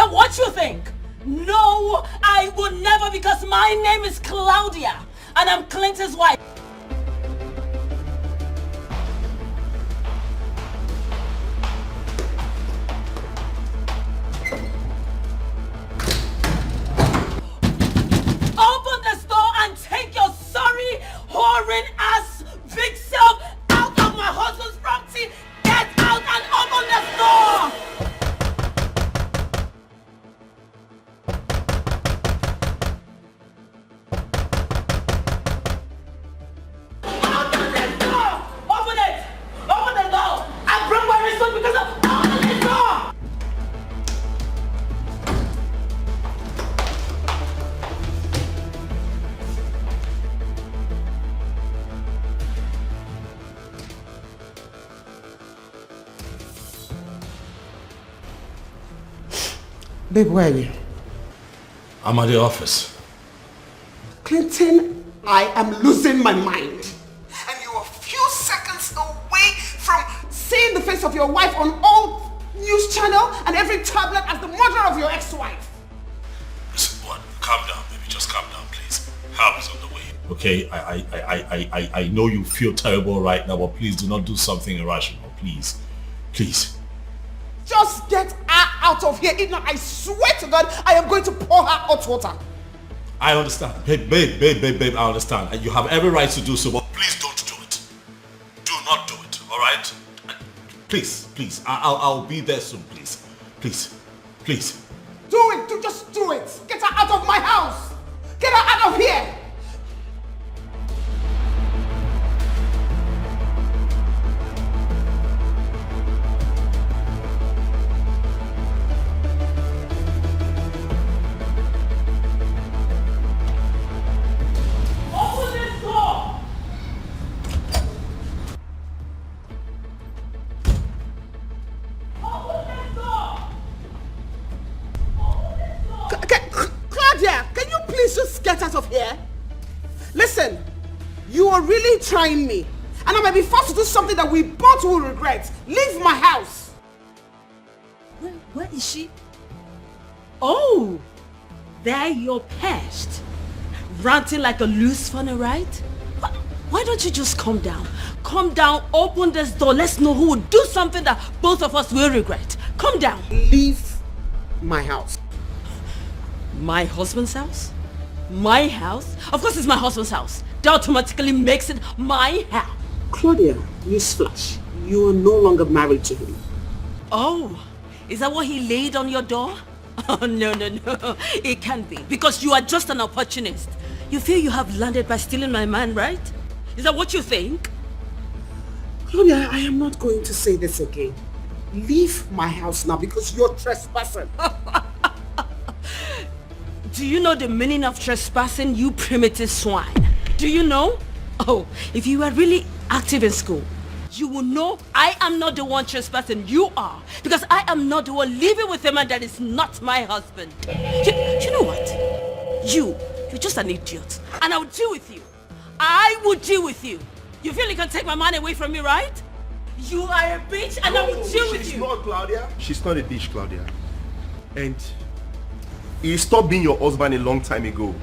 that what you think? No, I will never, because my name is Claudia and I'm Clinton's wife. Open this door and take your sorry, whoring ass, big self out of my husband's property. Get out and open this door! Babe, where are you? I'm at the office. Clinton, I am losing my mind. And you're a few seconds away from seeing the face of your wife on all news channel and every tablet as the mother of your ex-wife. Listen, what? Calm down, baby. Just calm down, please. Help is on the way. Okay, I know you feel terrible right now, but please do not do something irrational. Please. Please. Just get her out of here. If not, I swear to God, I am going to pour her hot water. I understand. Babe, I understand. And you have every right to do so, but please don't do it. Do not do it, alright? Please. I'll be there soon, please. Please. Do it. Just do it. Get her out of my house. Get her out of here. Listen, you are really trying me, and I might be forced to do something that we both will regret. Leave my house. Where is she? Oh, there you're perched, ranting like a loose funnel, right? Why don't you just calm down? Calm down, open this door. Let's know who will do something that both of us will regret. Calm down. Leave my house. My husband's house? My house? Of course it's my husband's house. That automatically makes it my house. Claudia, newsflash. You are no longer married to him. Oh, is that what he laid on your door? Oh, no. It can't be. Because you are just an opportunist. You feel you have landed by stealing my man, right? Is that what you think? Claudia, I am not going to say this again. Leave my house now because you're trespassing. Do you know the meaning of trespassing, you primitive swine? Do you know? Oh, if you were really active in school, you will know I am not the one trespassing, you are. Because I am not the one living with a man that is not my husband. You know what? You're just an idiot. And I will deal with you. I will deal with you. You feel you can take my man away from me, right? You are a bitch and I will deal with you. She's not Claudia. She's not a bitch, Claudia. And he stopped being your husband a long time ago.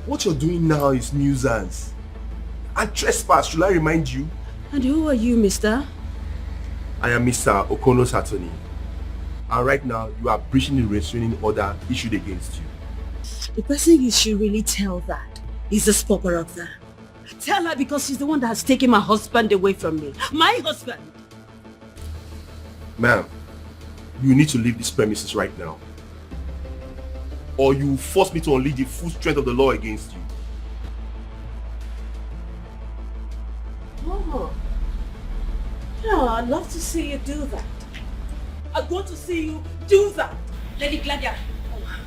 What you're doing now is nuisance. And trespass, should I remind you? And who are you, mister? I am Mr. Okono's attorney. And right now, you are breaching the restraining order issued against you. The person you should really tell that is the spokesperson of that. Tell her because she's the one that has taken my husband away from me. My husband! Ma'am, you need to leave this premises right now. Or you force me to unleash the full strength of the law against you. Oh. Yeah, I'd love to see you do that. I want to see you do that. Lady Claudia,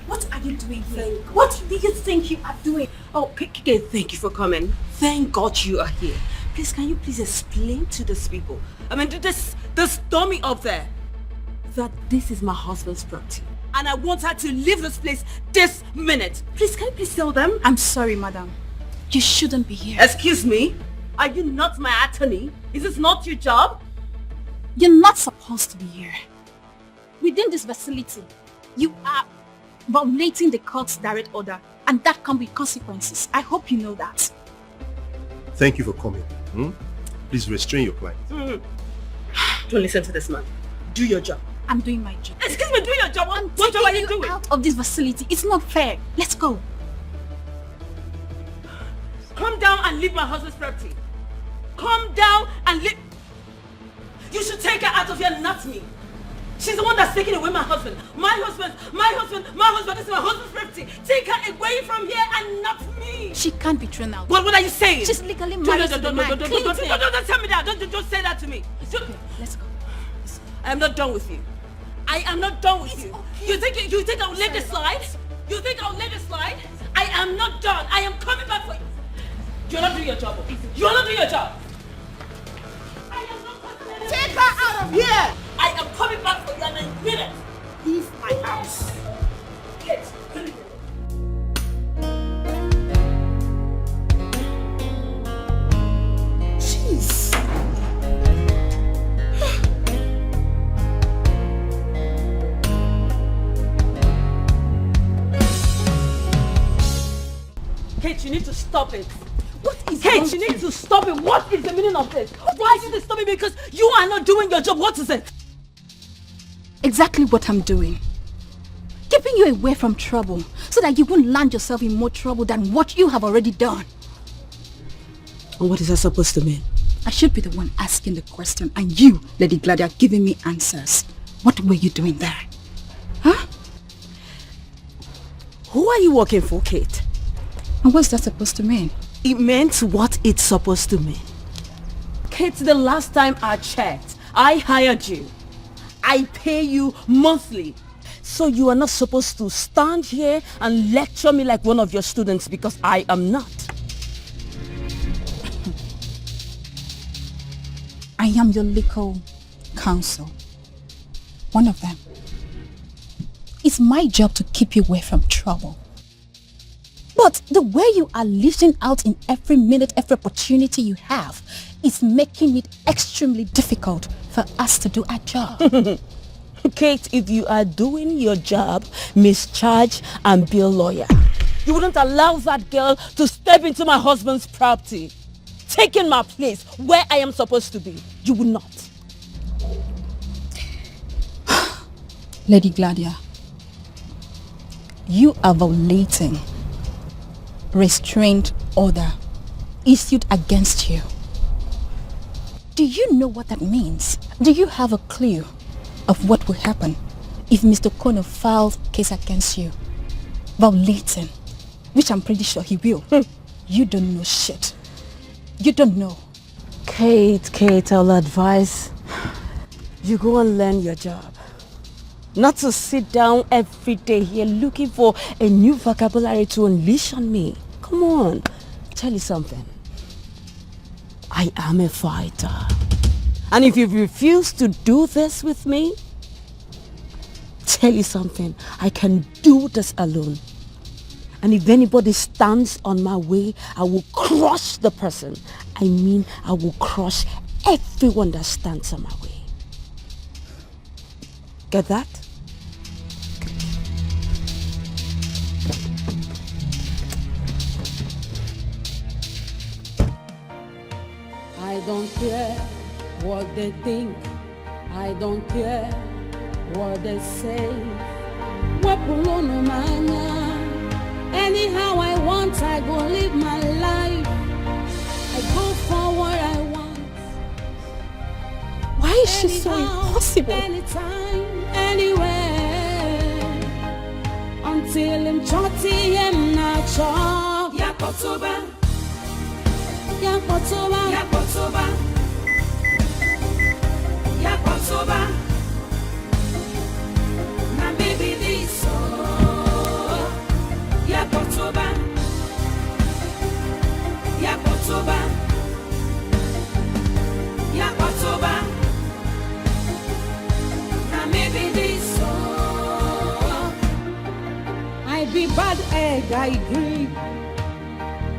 what are you doing here? What do you think you are doing? Oh, thank you for coming. Thank God you are here. Please, can you please explain to these people, I mean to this dummy up there, that this is my husband's property. And I want her to leave this place this minute. Please, can you please tell them? I'm sorry, madam. You shouldn't be here. Excuse me? Are you not my attorney? Is this not your job? You're not supposed to be here. Within this facility, You are violating the court's direct order, and that comes with consequences. I hope you know that. Thank you for coming. Please restrain your client. Don't listen to this man. Do your job. I'm doing my job. Excuse me, do your job. What job are you doing? Out of this facility. It's not fair. Let's go. Come down and leave my husband's property. Come down and leave. You should take her out of here, not me. She's the one that's taking away my husband. My husband. This is my husband's property. Take her away from here and not me. She can't be thrown out. What are you saying? She's legally married to the man. Don't tell me that. Don't say that to me. Okay, let's go. I am not done with you. I am not done with you. Okay. You think I'll let this slide? You think I'll let it slide? I am not done. I am coming back for you. You're not doing your job. You're not doing your job. I am not coming back. Take her out of here! I am coming back for you and I mean it. Leave my house. Get. Jeez. Kate, you need to stop it. What is Kate, you need to stop it. What is the meaning of this? Why did you stop it? Because you are not doing your job. What is it? Exactly what I'm doing. Keeping you away from trouble so that you won't land yourself in more trouble than what you have already done. And what is that supposed to mean? I should be the one asking the question and you, Lady Gladia, giving me answers. What were you doing there? Huh? Who are you working for, Kate? And what's that supposed to mean? It meant what it's supposed to mean. Kate, the last time I checked, I hired you. I pay you monthly. So you are not supposed to stand here and lecture me like one of your students because I am not. I am your legal counsel. One of them. It's my job to keep you away from trouble. But the way you are lashing out in every minute, every opportunity you have is making it extremely difficult for us to do our job. Kate, if you are doing your job, mischarge and be a lawyer. You wouldn't allow that girl to step into my husband's property, taking my place where I am supposed to be. You would not. Lady Gladia, you are violating restraint order issued against you. Do you know what that means? Do you have a clue of what will happen if Mr. Kono files case against you? Violating, which I'm pretty sure he will. You don't know shit. You don't know. Kate, I'll advise you go and learn your job. Not to sit down every day here looking for a new vocabulary to unleash on me. Come on, tell you something. I am a fighter. And if you refuse to do this with me, tell you something, I can do this alone. And if anybody stands on my way, I will crush the person. I mean, I will crush everyone that stands on my way. Get that? I don't care what they think. I don't care what they say. Anyhow I want, I go live my life. I go for what I want. Why is she so impossible? Anytime, anywhere. Until I'm chotty, I'm not sure. Yakotoba. Yakotoba. Yakotoba. Yakotoba. Now baby this Yakotoba. Yakotoba. Yakotoba. Now maybe this I be bad egg, I agree.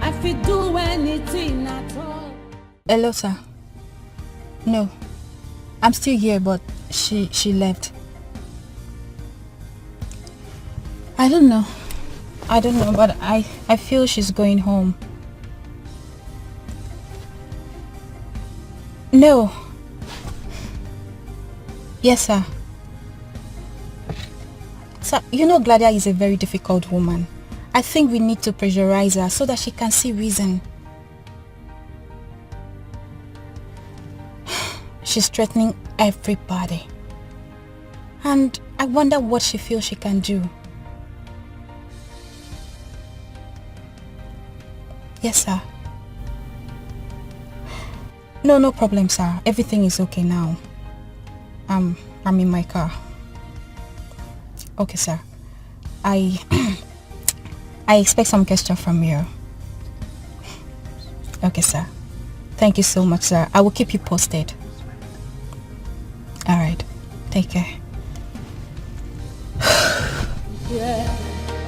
I feel do anything at all. Hello, sir. No, I'm still here, but she left. I don't know. But I feel she's going home. No. Yes, sir. Sir, you know Gladia is a very difficult woman. I think we need to pressurize her so that she can see reason. She's threatening everybody. And I wonder what she feels she can do. Yes, sir. No problem, sir. Everything is okay now. I'm in my car. Okay, sir. I expect some gesture from you. Okay, sir. Thank you so much, sir. I will keep you posted. All right. Take care. Yeah,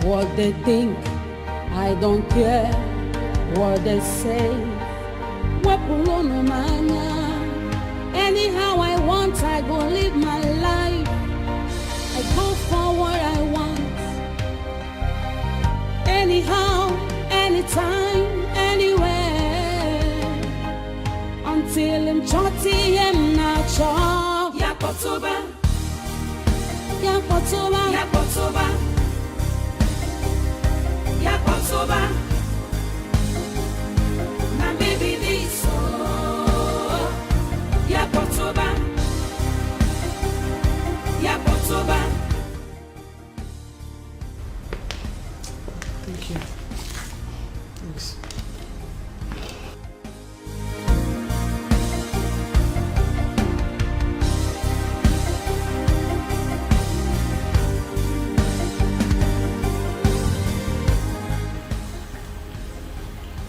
what they think, I don't care what they say. Anyhow I want, I go live my life. I go for what I want. Anyhow, anytime, anywhere. Until I'm chotty and not sure. Yakotoba, Yakotoba, Yakotoba, Yakotoba. Now baby this oh, Yakotoba, Yakotoba. Thank you. Thanks.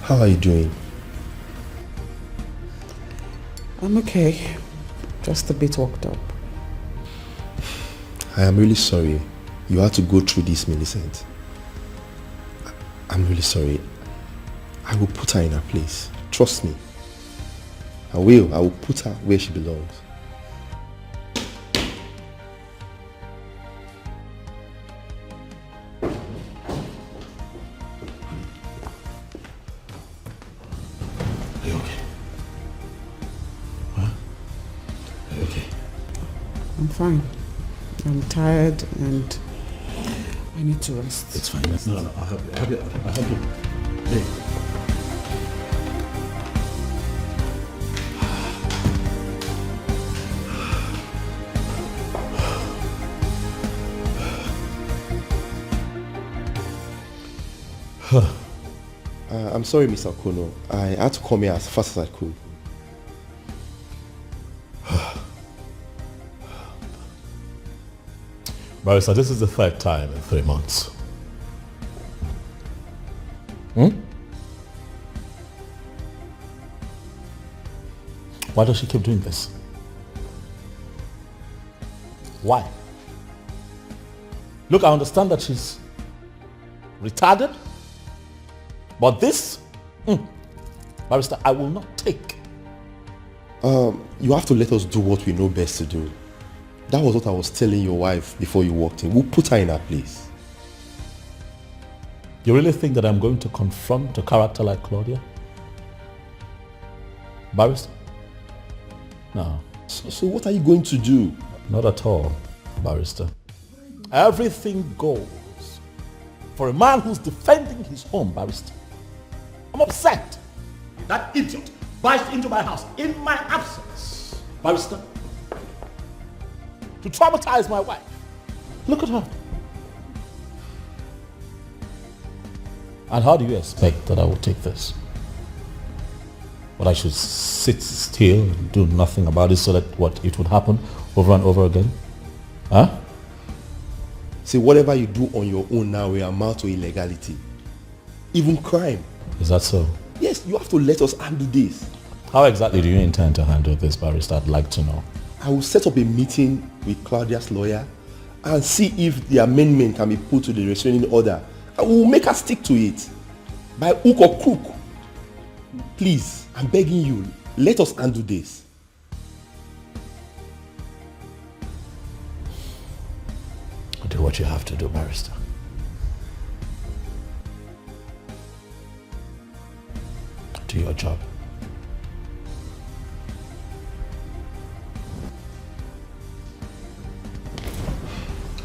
How are you doing? I'm okay. Just a bit worked up. I am really sorry you had to go through this, Millicent. I'm really sorry. I will put her in her place. Trust me. I will. I will put her where she belongs. Are you okay? Huh? Are you okay? I'm fine. I'm tired and I need to rest. It's fine. No, I'll help you. I'll help you. Hey. I'm sorry, Mr. Kono. I had to come here as fast as I could. Barrister, this is the third time in 3 months. Why does she keep doing this? Why? Look, I understand that she's retarded, but this, Barrister, I will not take. You have to let us do what we know best to do. That was what I was telling your wife before you walked in. We'll put her in her place. You really think that I'm going to confront a character like Claudia? Barrister? No. So what are you going to do? Not at all, Barrister. Everything goes for a man who's defending his home, Barrister. I'm upset. That idiot barged into my house in my absence, Barrister, to traumatize my wife. Look at her. And how do you expect that I will take this? But I should sit still and do nothing about it so that what it would happen over and over again? Huh? See, whatever you do on your own now will amount to illegality. Even crime. Is that so? Yes, you have to let us handle this. How exactly do you intend to handle this, Barrister? I'd like to know. I will set up a meeting with Claudia's lawyer and see if the amendment can be put to the restraining order. I will make her stick to it. By hook or crook. Please, I'm begging you, let us handle this. Do what you have to do, Barrister. to your job.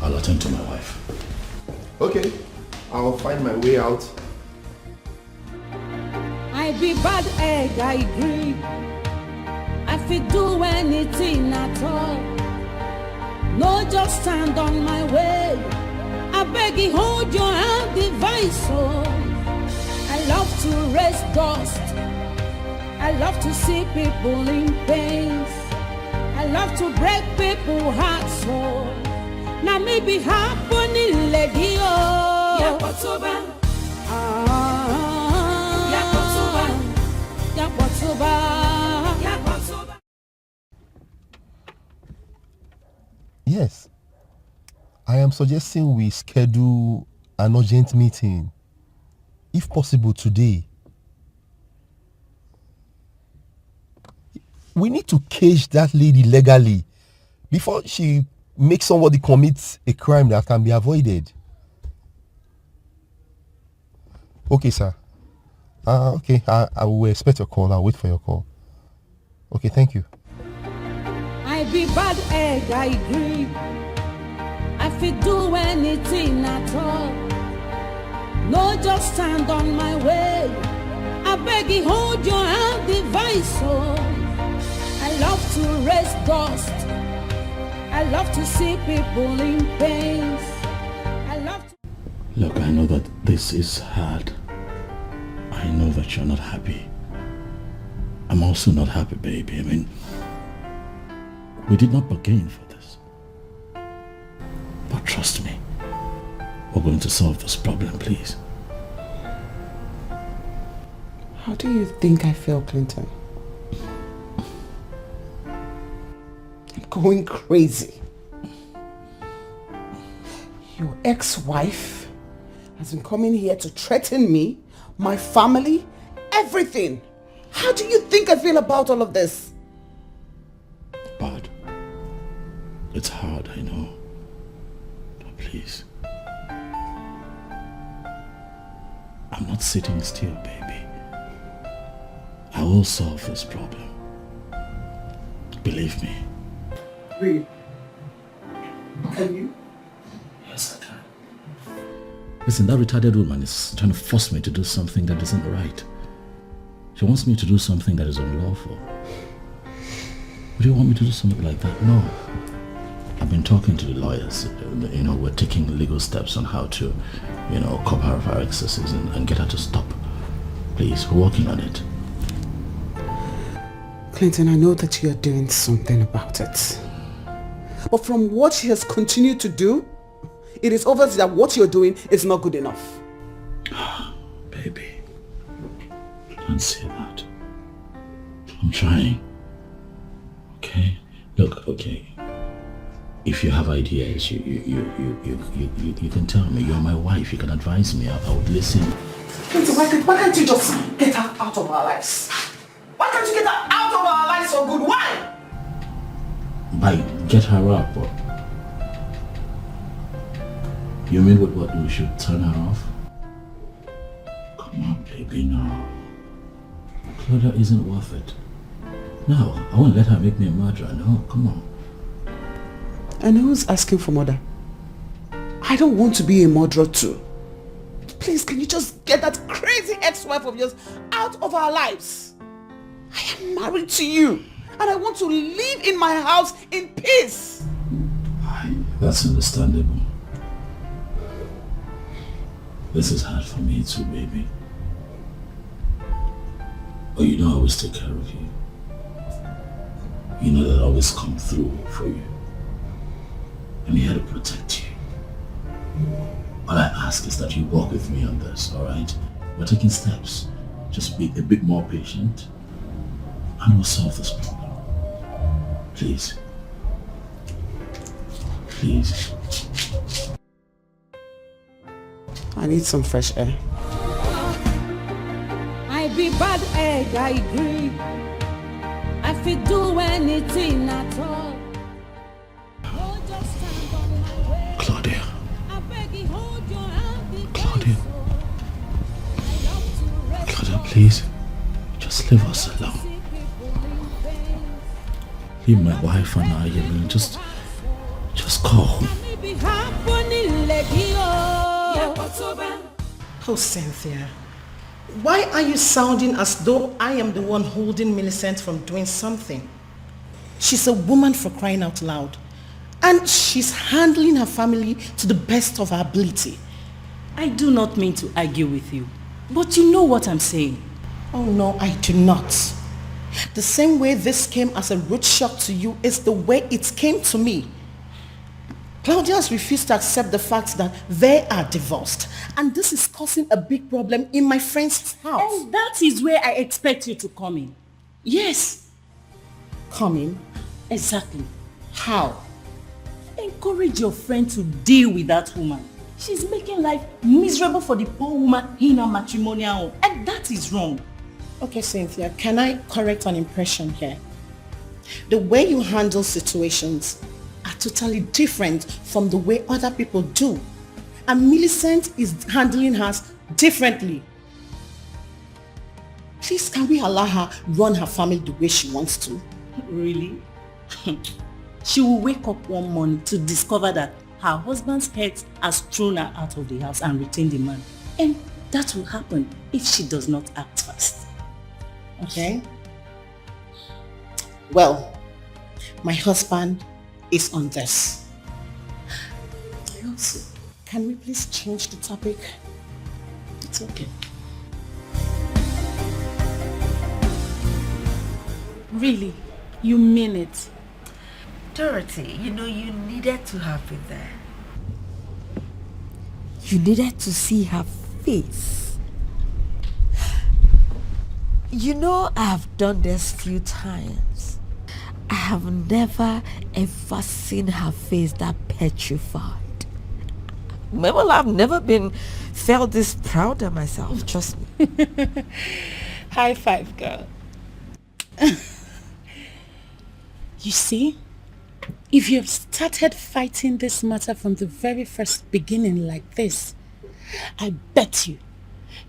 I'll attend to my wife. Okay, I'll find my way out. I be bad egg, I agree. I fit do anything at all. No, just stand on my way. I beg you, hold your hand, device. Oh, I love to raise dust. I love to see people in pain. I love to break people's hearts. Oh, now maybe happening, lady. Oh, Yakotoba. Yes. I am suggesting we schedule an urgent meeting, if possible today. We need to cage that lady legally before she makes somebody commit a crime that can be avoided. Okay, sir. Okay, I will expect your call. I'll wait for your call. Okay, thank you. I be bad egg, I agree. I fit do anything at all. No, just stand on my way. I beg you, hold your hand, device. Oh, I love to raise dust. I love to see people in pain. I love to... Look, I know that this is hard. I know that you're not happy. I'm also not happy, baby. I mean, we did not bargain for this. But trust me, we're going to solve this problem, please. How do you think I feel, Clinton? I'm going crazy. Your ex-wife has been coming here to threaten me, my family, everything. How do you think I feel about all of this? Bad. It's hard, I know. But please. I'm not sitting still, baby. I will solve this problem. Believe me. Really? Can you? Yes, I can. Listen, that retarded woman is trying to force me to do something that isn't right. She wants me to do something that is unlawful. Would you want me to do something like that? No. I've been talking to the lawyers. We're taking legal steps on how to, cover her of our excesses and get her to stop. Please, we're working on it. Clinton, I know that you're doing something about it. But from what she has continued to do, it is obvious that what you're doing is not good enough. Baby, don't say that. I'm trying. Okay? Look, okay. If you have ideas, you can tell me. You're my wife. You can advise me. I would listen. Clinton, why can't you just get her out of our lives? Why can't you get her out of our lives for good? Why? By get her up, or... You mean what we should turn her off? Come on, baby, no. Claudia isn't worth it. No, I won't let her make me a murderer. No, come on. And who's asking for murder? I don't want to be a murderer too. Please, can you just get that crazy ex-wife of yours out of our lives? I am married to you, and I want to live in my house in peace. That's understandable. This is hard for me too, baby. But I always take care of you. You know that I always come through for you. I'm here to protect you. All I ask is that you walk with me on this, alright? We're taking steps. Just be a bit more patient and we'll solve this problem. Please. Please. I need some fresh air. I be bad egg, I agree. I fit do anything at all. No, just stand on my way. Claudia. I beg you, hold your hand, Claudia. I love to rest Claudia, please. Just leave us alone. Leave my wife and I alone. Just call home. Oh, Cynthia. Why are you sounding as though I am the one holding Millicent from doing something? She's a woman, for crying out loud. And she's handling her family to the best of her ability. I do not mean to argue with you, but you know what I'm saying. Oh no, I do not. The same way this came as a rude shock to you is the way it came to me. Claudia has refused to accept the fact that they are divorced. And this is causing a big problem in my friend's house. And that is where I expect you to come in. Yes. Come in? Exactly. How? Encourage your friend to deal with that woman. She's making life miserable for the poor woman in her matrimonial home. And that is wrong. Okay, Cynthia, can I correct an impression here? The way you handle situations are totally different from the way other people do. And Millicent is handling hers differently. Please, can we allow her run her family the way she wants to? Really? She will wake up one morning to discover that her husband's head has thrown her out of the house and retained the man. And that will happen if she does not act fast. Okay? Well, my husband is on this. I also, can we please change the topic? It's okay. Really? You mean it? Dorothy, you know you needed to have been there. You needed to see her face. You know, I've done this few times. I have never ever seen her face that petrified. Well, I've never felt this proud of myself, trust me. High five, girl. You see, if you have started fighting this matter from the very first beginning like this, I bet you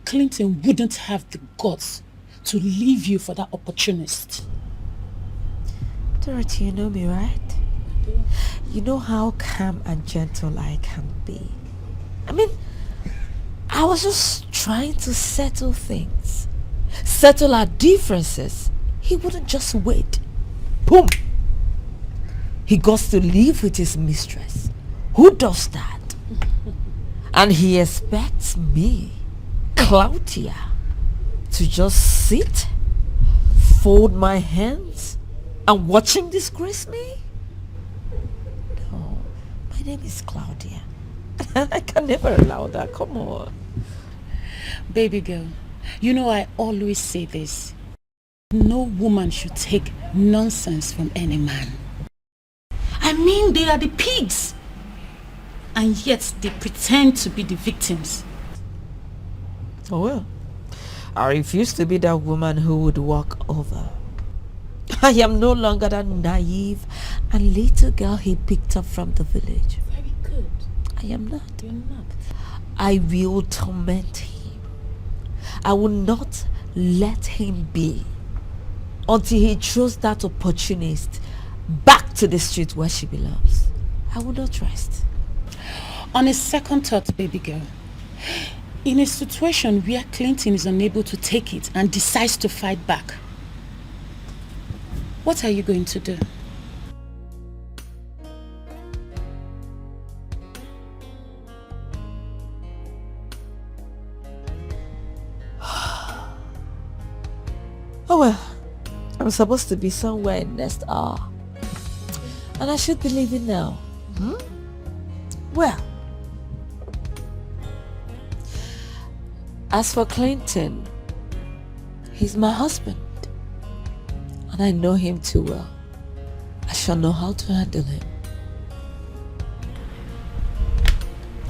Clinton wouldn't have the guts to leave you for that opportunist. Dorothy, you know me, right? You know how calm and gentle I can be. I mean, I was just trying to settle things. Settle our differences. He wouldn't just wait. Boom! He goes to live with his mistress. Who does that? And he expects me, Claudia, to just sit, fold my hands, and watch him disgrace me? No, my name is Claudia. I can never allow that. Come on. Baby girl, you know I always say this. No woman should take nonsense from any man. I mean, they are the pigs. And yet they pretend to be the victims. Oh well, I refuse to be that woman who would walk over. I am no longer that naive and little girl he picked up from the village. Very good. I am not. You're not. I will torment him. I will not let him be until he throws that opportunist back to the street where she belongs. I will not rest. On a second thought, baby girl, in a situation where Clinton is unable to take it and decides to fight back, what are you going to do? Oh well, I'm supposed to be somewhere in next hour. And I should be leaving now. Well, as for Clinton, he's my husband. And I know him too well. I shall know how to handle him.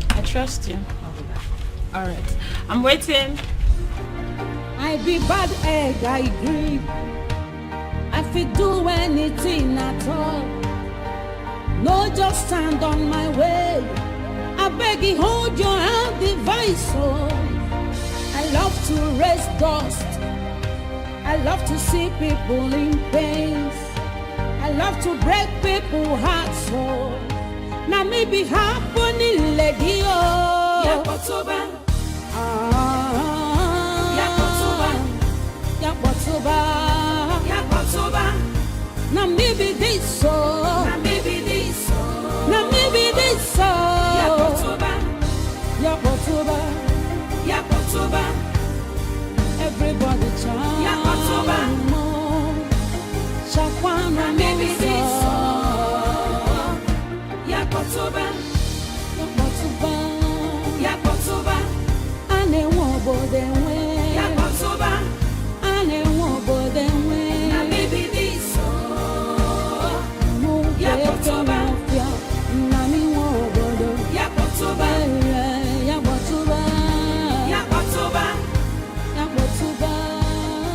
I trust you. Alright, I'm waiting. I be bad egg, I agree. I fit do anything at all. No, just stand on my way. I beg you, hold your hand device. Oh, I love to raise dust. I love to see people in pain. I love to break people's hearts. So now maybe happening lady oh. Yakotoba. Yakotoba. Yakotoba. Yakotoba. Now maybe this so. Now maybe this so. Now maybe this so. Yakotoba. Yakotoba. Yakotoba. Everybody chant. Yakotoba. Shakwana maybe this so. Yakotoba. Yakotoba. Yakotoba. Ane wobo denwe. Yakotoba. Ane wobo denwe. Na maybe this so. Yakotoba. Nami wobo do. Yakotoba. Yakotoba. Yakotoba. Yakotoba.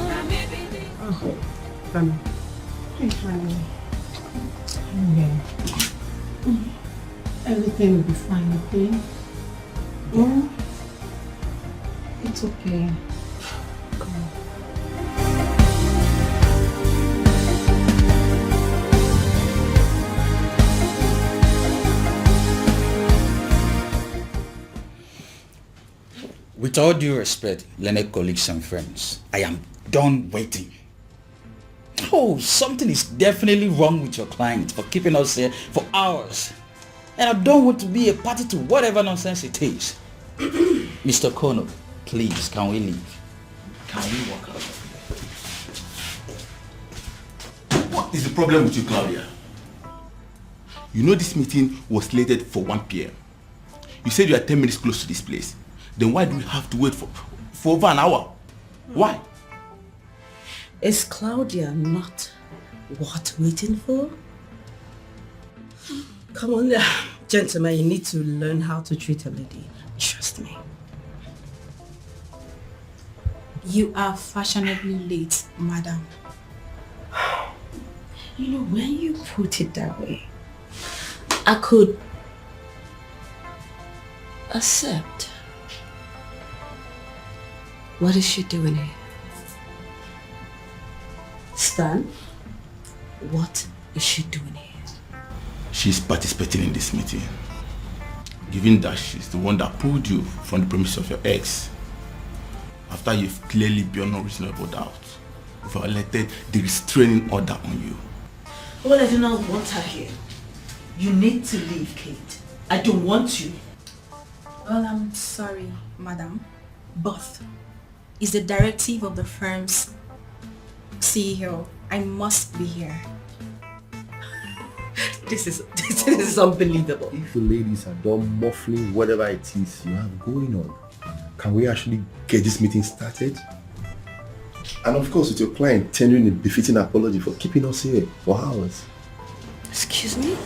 Na maybe this. Tana. Hey, honey. Okay. Everything will be fine, okay? Yeah? It's okay. Come on. With all due respect, learned colleagues and friends, I am done waiting. Oh, something is definitely wrong with your client for keeping us here for hours. And I don't want to be a party to whatever nonsense it is. Mr. Kono, please, can we leave? Can we walk out? What is the problem with you, Claudia? You know this meeting was slated for 1 p.m. You said you are 10 minutes close to this place. Then why do we have to wait for over an hour? Why? Is Claudia not worth waiting for? Come on, gentlemen, you need to learn how to treat a lady. Trust me. You are fashionably late, madam. You know, when you put it that way, I could accept. What is she doing here? Stan, what is she doing here? She's participating in this meeting. Given that she's the one that pulled you from the premise of your ex, after you've clearly beyond no reasonable doubt violated the restraining order on you. Well, I do not want her here. You need to leave, Kate. I don't want you. Well, I'm sorry, madam, but it's the directive of the firm's CEO. I must be here. This is unbelievable. If the ladies are done muffling whatever it is you have going on, can we actually get this meeting started? And of course, with your client tendering a befitting apology for keeping us here for hours. Excuse me?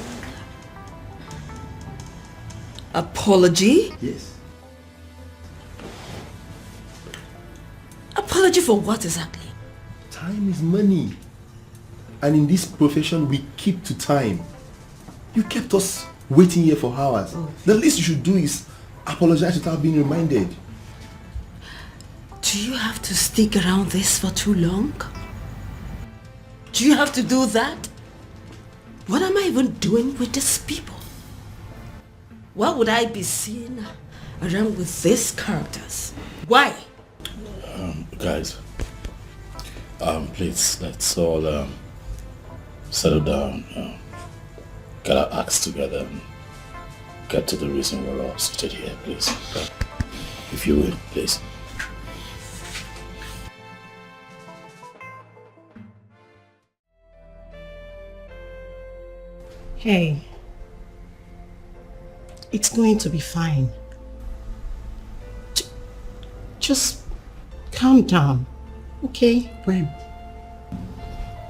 Apology? Yes. Apology for what exactly? Time is money. And in this profession, we keep to time. You kept us waiting here for hours. Oh. The least you should do is apologize without being reminded. Do you have to stick around this for too long? Do you have to do that? What am I even doing with these people? Why would I be seen around with these characters? Why? Guys, please, let's all settle down, get our acts together and get to the reason we're all seated here, please. If you will, please. Hey, it's going to be fine. Just calm down, okay? When?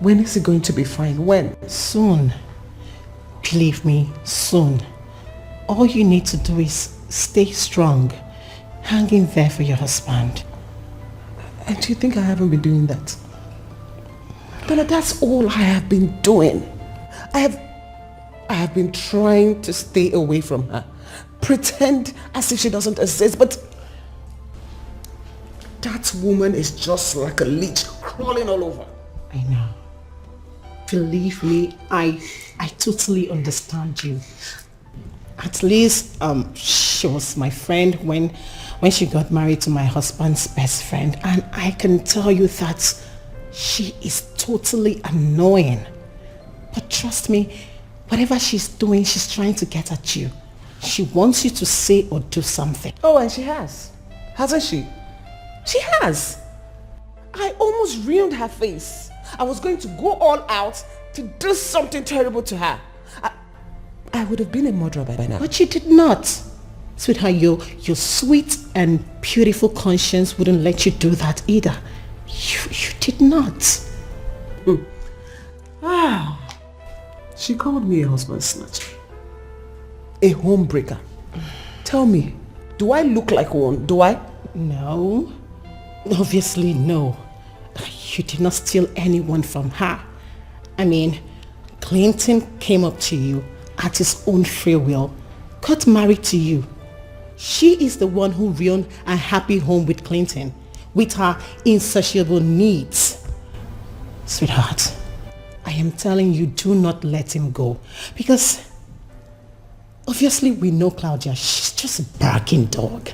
When is it going to be fine? When? Soon. Believe me, soon. All you need to do is stay strong. Hang in there for your husband. And do you think I haven't been doing that? But that's all I have been doing. I have been trying to stay away from her. Pretend as if she doesn't exist, but that woman is just like a leech crawling all over. I know. Believe me, I totally understand you. At least she was my friend when she got married to my husband's best friend, and I can tell you that she is totally annoying. But trust me, whatever she's doing, she's trying to get at you. She wants you to say or do something. Oh, and she has. Hasn't she? She has. I almost ruined her face. I was going to go all out to do something terrible to her. I would have been a murderer by now. But you did not. Sweetheart, your sweet and beautiful conscience wouldn't let you do that either. You did not. She called me a husband snatcher. A homebreaker. Tell me, do I look like one? Do I? No. Obviously no. You did not steal anyone from her. I mean, Clinton came up to you at his own free will, got married to you. She is the one who ruined a happy home with Clinton, with her insatiable needs. Sweetheart, I am telling you, do not let him go. Because obviously we know Claudia, she's just a barking dog.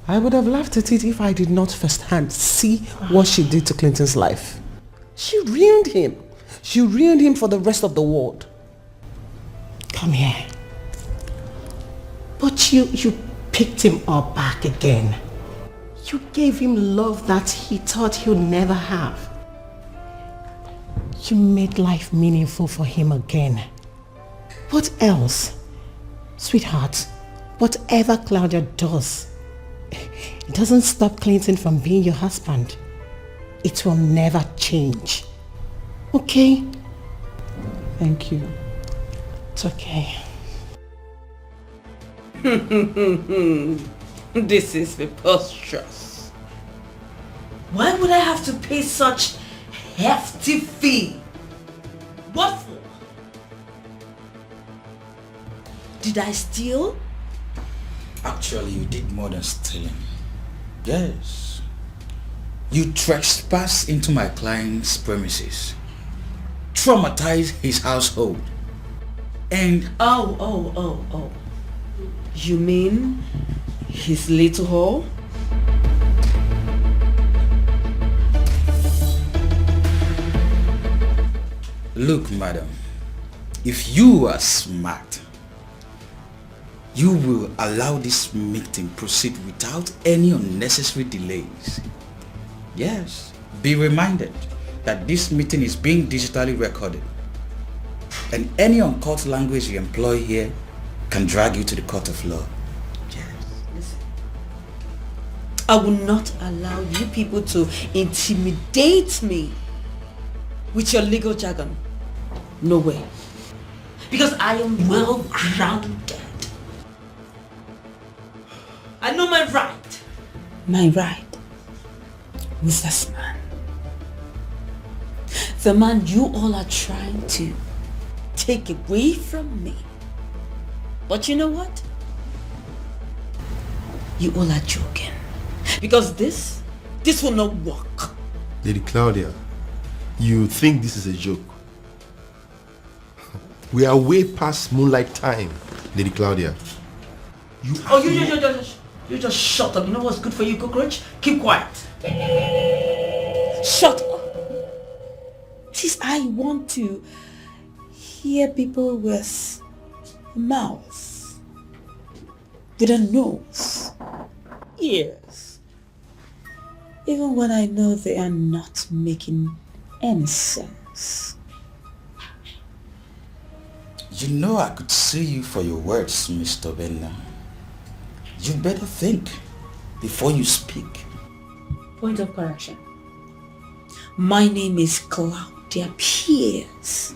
I would have laughed at it if I did not firsthand see what she did to Clinton's life. She ruined him. She ruined him for the rest of the world. Come here. But you picked him up back again. You gave him love that he thought he'll never have. You made life meaningful for him again. What else? Sweetheart, whatever Claudia does, it doesn't stop Clinton from being your husband. It will never change. Okay? Thank you. It's okay. This is preposterous. Why would I have to pay such hefty fee? What for? Did I steal? Actually, you did more than stealing. Yes. You trespassed into my client's premises, traumatized his household, and... Oh. You mean his little hole? Look, madam, if you are smart, you will allow this meeting proceed without any unnecessary delays. Yes, be reminded that this meeting is being digitally recorded, and any uncut language you employ here can drag you to the court of law. Yes, listen. I will not allow you people to intimidate me with your legal jargon. No way. Because I am well grounded. I know my right. My right was this man. The man you all are trying to take away from me. But you know what? You all are joking. Because this will not work. Lady Claudia, you think this is a joke? We are way past moonlight time, Lady Claudia. You just shut up. You know what's good for you, cockroach? Keep quiet. Shut up. Since I want to hear people with mouths, with a nose, ears, even when I know they are not making any sense. You know I could see you for your words, Mr. Benna. You better think before you speak. Point of correction. My name is Claudia Pierce.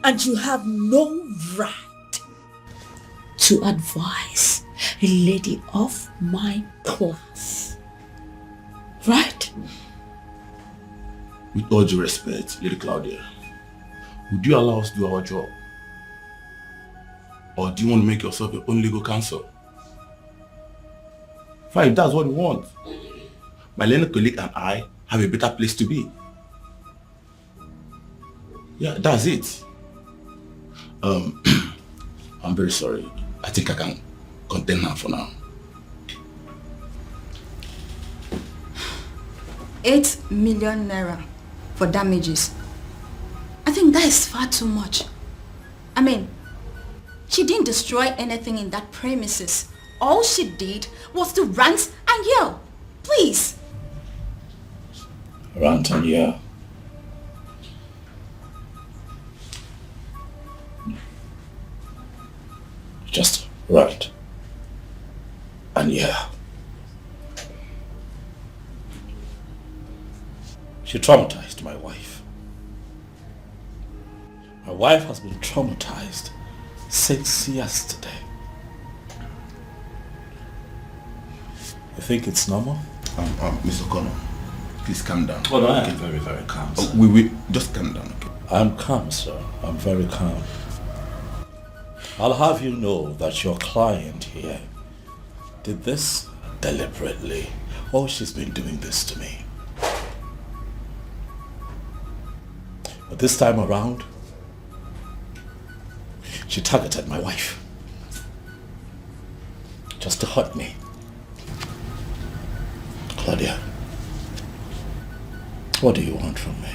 And you have no right to advise a lady of my class. Right? With all due respect, Lady Claudia, would you allow us to do our job? Or do you want to make yourself your own legal counsel? Fine, if that's what you want. my learned colleague and I have a better place to be. Yeah, that's it. I'm very sorry. I think I can contain her for now. 8 million naira for damages. I think that is far too much. I mean, she didn't destroy anything in that premises. All she did was to rant and yell. Please. Rant and yell. Just rant and yell. She traumatized my wife. My wife has been traumatized since yesterday. You think it's normal? Mr. Connor, please calm down. Oh no, I am very, very calm, sir. We just calm down, okay? I'm calm, sir. I'm very calm. I'll have you know that your client here did this deliberately. Oh, she's been doing this to me. But this time around, she targeted my wife just to hurt me. Claudia, what do you want from me?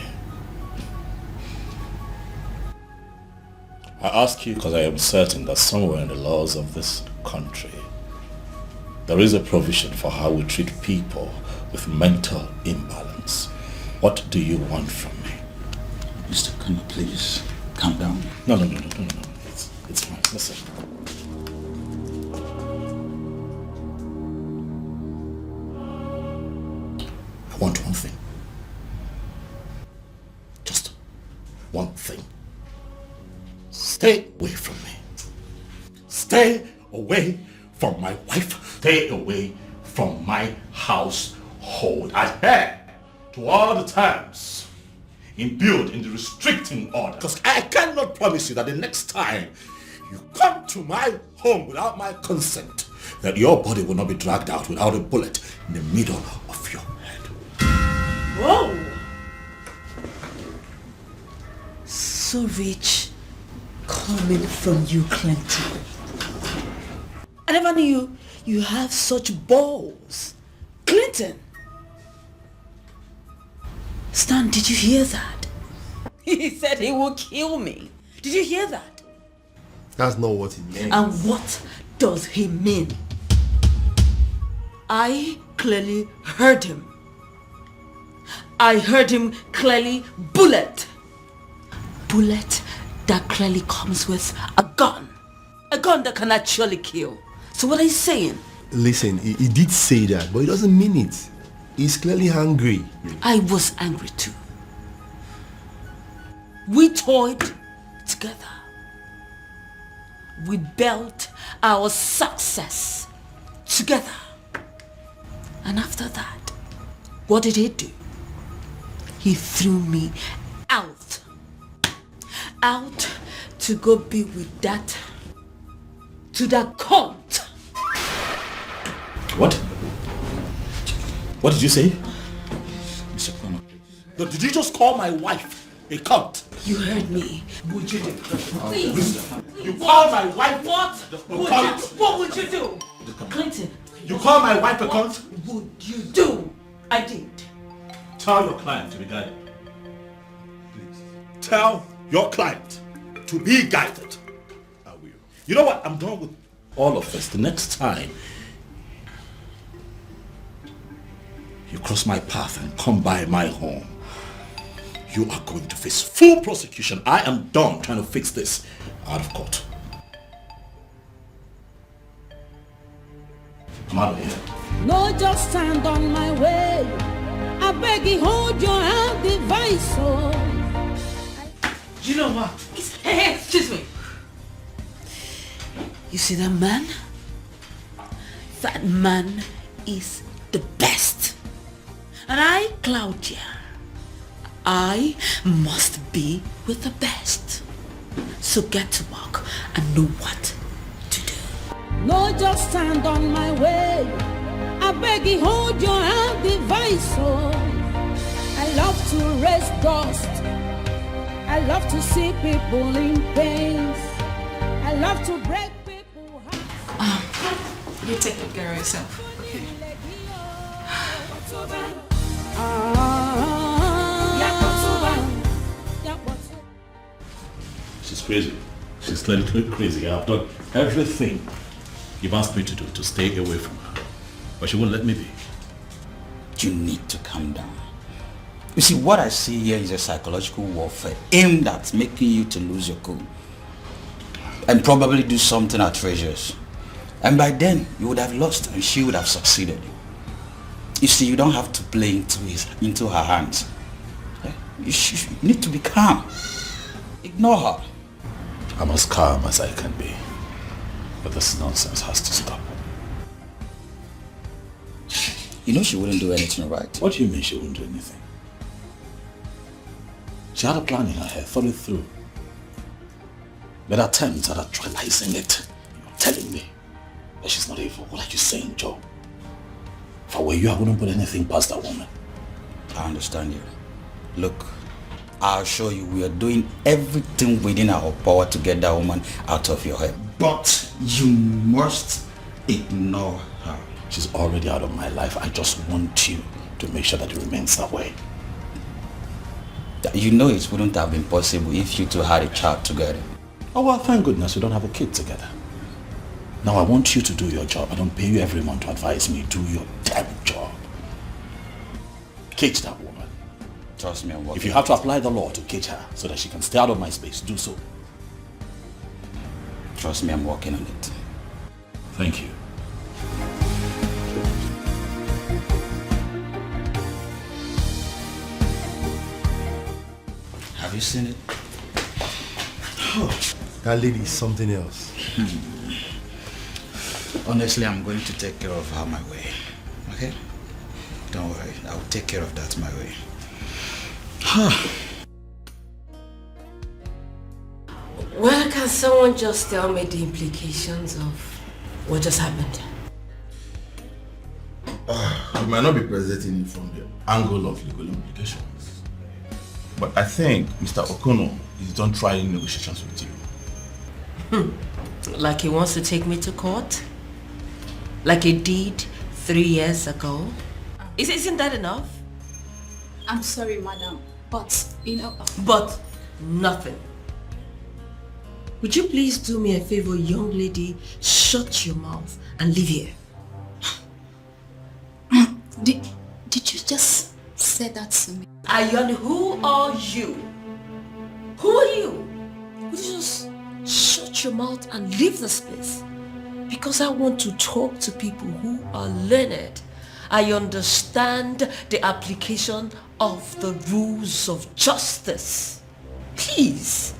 I ask you because I am certain that somewhere in the laws of this country, there is a provision for how we treat people with mental imbalance. What do you want from me? Mr. Connor, please, calm down. No. It's fine. Listen. I want one thing. Just one thing. Stay away from me. Stay away from my wife. Stay away from my household. Adhere to all the terms imbued in the restricting order. Because I cannot promise you that the next time you come to my home without my consent, that your body will not be dragged out without a bullet in the middle of your head. Whoa! So rich coming from you, Clinton. I never knew you have such balls. Clinton! Stan, did you hear that? He said he will kill me. Did you hear that? That's not what he meant. And what does he mean? I clearly heard him. I heard him clearly. Bullet. Bullet that clearly comes with a gun. A gun that can actually kill. So what are you saying? Listen, he did say that, but he doesn't mean it. He's clearly angry. I was angry too. We toyed together. We built our success together. And after that, what did he do? He threw me out. Out to go be with that cunt. What? What did you say? Mr. Connor, No, did you just call my wife a cunt? You heard me. Would you do? Please. You call my wife What a would cunt? you? What would you do? Clinton. You call my wife a What cunt? would you do? I did. Tell your client to be guided. Please. Tell your client to be guided. I will. You know what? I'm done with all of this. The next time you cross my path and come by my home, you are going to face full prosecution. I am done trying to fix this out of court. I'm out of here. No, just stand on my way. I beg you, hold your hand device. You know what? Hey, excuse me. You see that man? That man is the best. And I, Claudia, I must be with the best. So get to work and know what to do. No, just stand on my way. I beg you, hold your hand device. Oh, I love to raise dust. I love to see people in pain. I love to break people's hearts. You take good care of yourself, okay? She's crazy. She's clearly crazy. I've done everything you've asked me to do to stay away from her. But she won't let me be. You need to calm down. You see, what I see here is a psychological warfare aimed at making you to lose your cool. And probably do something outrageous. And by then, you would have lost and she would have succeeded. You see, you don't have to play into her hands. You need to be calm. Ignore her. I'm as calm as I can be. But this nonsense has to stop. You know she wouldn't do anything, right? What do you mean she wouldn't do anything? She had a plan in her head, thought it through. Made attempts at actualizing it. You're telling me that she's not evil. What are you saying, Joe? If I were you, I wouldn't put anything past that woman. I understand you. Look, I'll assure you we are doing everything within our power to get that woman out of your head. But you must ignore her. She's already out of my life. I just want you to make sure that it remains that way. You know it wouldn't have been possible if you two had a child together. Oh well, thank goodness we don't have a kid together. Now I want you to do your job. I don't pay you every month to advise me. Do your damn job. Cage that woman. Trust me, I'm working. If you have to apply the law to cage her so that she can stay out of my space, do so. Trust me, I'm working on it. Thank you. Have you seen it? Oh, that lady is something else. Honestly, I'm going to take care of her my way. Okay? Don't worry. I'll take care of that my way. Well, can someone just tell me the implications of what just happened? You might not be presenting it from the angle of legal implications. But I think Mr. Okono is done trying negotiations with you. Like he wants to take me to court? Like he did 3 years ago? Isn't that enough? I'm sorry, madam, but, you know... But nothing. Would you please do me a favor, young lady? Shut your mouth and leave here. Did you just say that to me? Ayon, who are you? Who are you? Would you just shut your mouth and leave the space? Because I want to talk to people who are learned. I understand the application of the rules of justice. Please.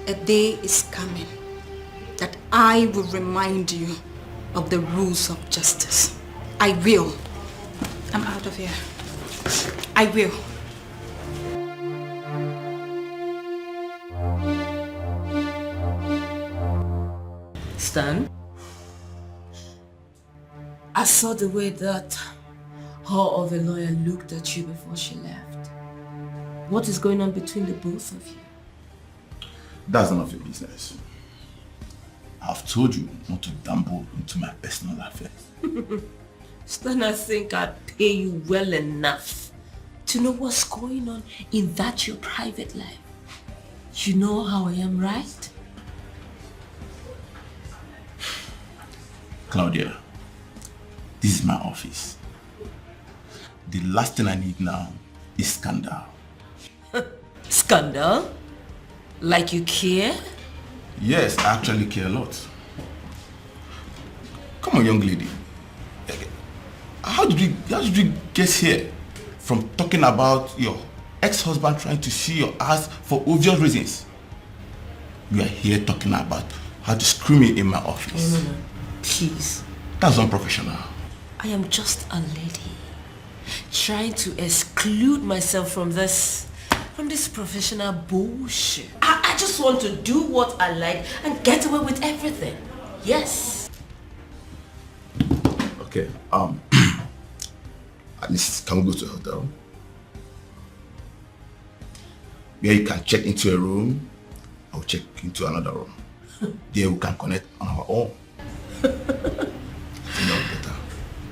A day is coming that I will remind you of the rules of justice. I will. I'm out of here. I will. Stan, I saw the way that whore of a lawyer looked at you before she left. What is going on between the both of you? That's none of your business. I've told you not to dabble into my personal affairs. Stan, I think I'd pay you well enough to know what's going on in that your private life. You know how I am, right? Claudia, this is my office. The last thing I need now is scandal. Scandal? Like you care? Yes, I actually care a lot. Come on, young lady. How did you get here from talking about your ex-husband trying to see your ass for obvious reasons? You are here talking about how to screw me in my office. No. Please. That's unprofessional. I am just a lady trying to escape seclude myself from this professional bullshit. I just want to do what I like and get away with everything. Yes. Okay, at least can we go to a hotel? Where you can check into a room, I'll check into another room. There we can connect on our own. Better.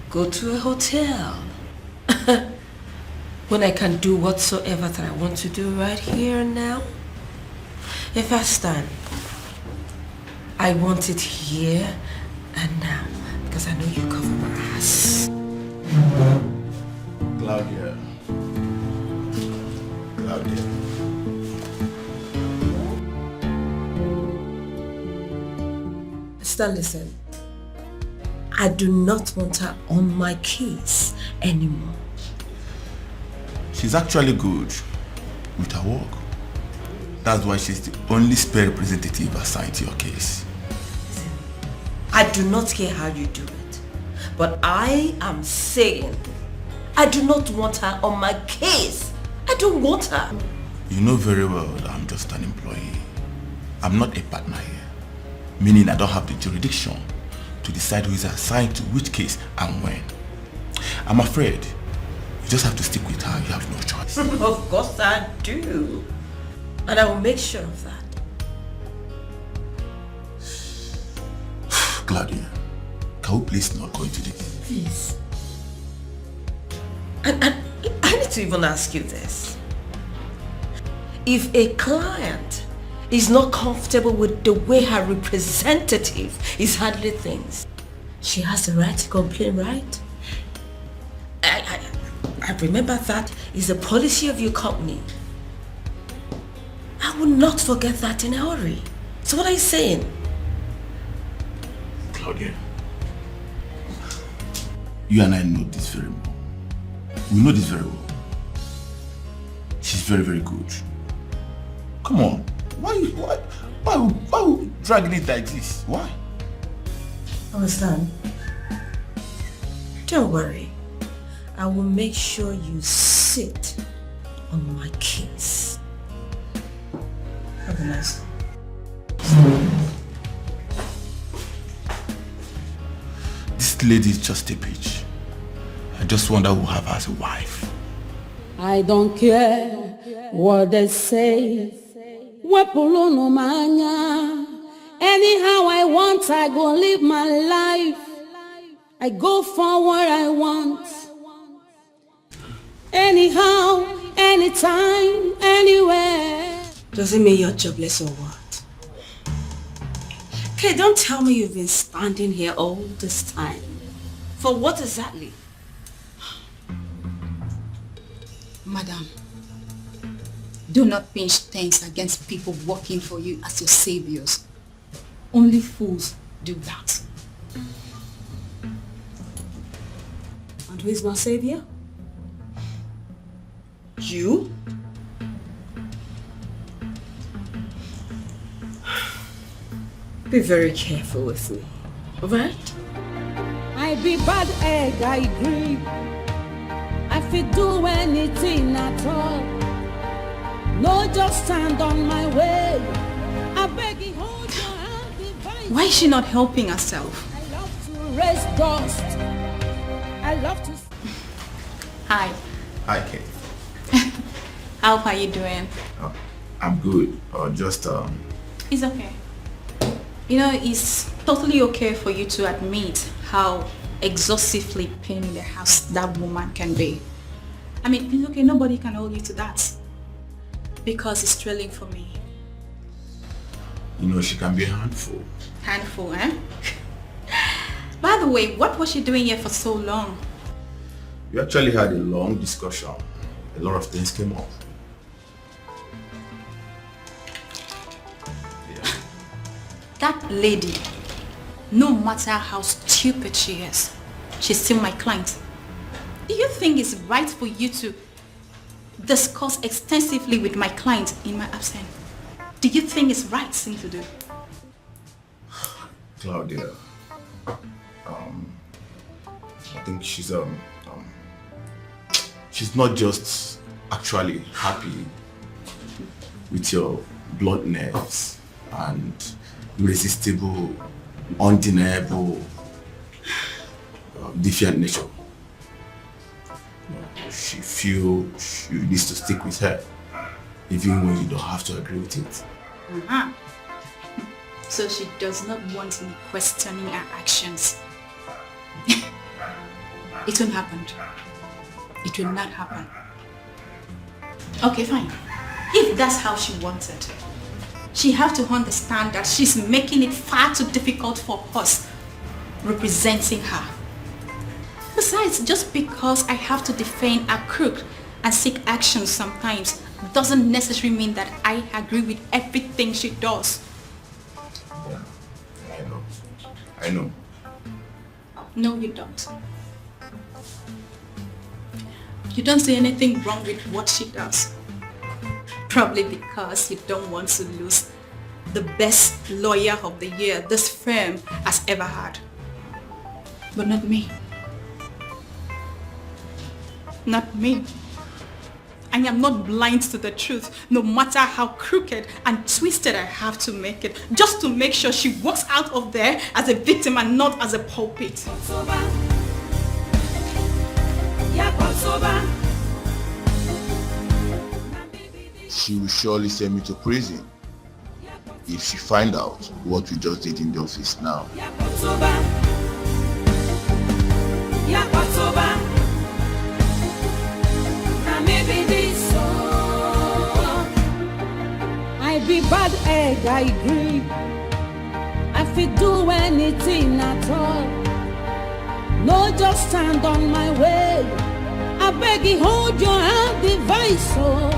Go to a hotel. When I can do whatsoever that I want to do right here and now. If I stand, I want it here and now because I know you cover my ass. Claudia. Listen. I do not want her on my case anymore. She's actually good with her work. That's why she's the only spare representative assigned to your case. I do not care how you do it, but I am saying I do not want her on my case. I don't want her. You know very well that I'm just an employee. I'm not a partner here, meaning I don't have the jurisdiction to decide who is assigned to which case and when. I'm afraid you just have to stick with her. You have no choice. Of course I do. And I will make sure of that. Claudia, can we please not go into this? Please. And I need to even ask you this. If a client is not comfortable with the way her representative is handling things, she has the right to complain, right? I remember that is the policy of your company. I will not forget that in a hurry. So what are you saying? Claudia, you and I know this very well. We know this very well. She's very, very good. Come on. Why you dragging it like this? Why? Understand? Don't worry. I will make sure you sit on my case. Have a nice day. This lady is just a bitch. I just wonder who have her as a wife. I don't care what they say. Anyhow I want, I go live my life. I go for what I want. Anyhow, anytime, anywhere. Does it mean you're jobless or what? Okay, don't tell me you've been standing here all this time. For what exactly? Madam, do not pinch things against people working for you as your saviors. Only fools do that. And who is my savior? You? Be very careful with me, alright? I be bad egg, I agree. I fit do anything at all. No, just stand on my way. I beg you, hold your hand, divine. Why is she not helping herself? I love to raise dust. I love to... Hi. Hi, Kate. How are you doing? I'm good. It's okay. You know, it's totally okay for you to admit how exhaustively pain in the house that woman can be. I mean, it's okay, nobody can hold you to that. Because it's thrilling for me. You know, she can be a handful. Handful, eh? By the way, what was she doing here for so long? We actually had a long discussion. A lot of things came up. Yeah. That lady, no matter how stupid she is, she's still my client. Do you think it's right for you to discuss extensively with my client in my absence? Do you think it's right thing to do? Claudia, I think she's she's not just actually happy with your bluntness and irresistible, undeniable, defiant nature. She feels you need to stick with her, even when you don't have to agree with it. So she does not want me questioning her actions. It won't happen. It will not happen. Okay, fine. If that's how she wants it, she have to understand that she's making it far too difficult for us representing her. Besides, just because I have to defend a crook and seek action sometimes doesn't necessarily mean that I agree with everything she does. Yeah, I know. No, you don't. You don't see anything wrong with what she does. Probably because you don't want to lose the best lawyer of the year this firm has ever had. But not me. Not me. I am not blind to the truth, no matter how crooked and twisted I have to make it, just to make sure she walks out of there as a victim and not as a pulpit. She will surely send me to prison if she find out what we just did in the office now. I be bad egg, I agree. I fit do anything at all. No, just stand on my way. I beg you, hold your hand, device. Oh,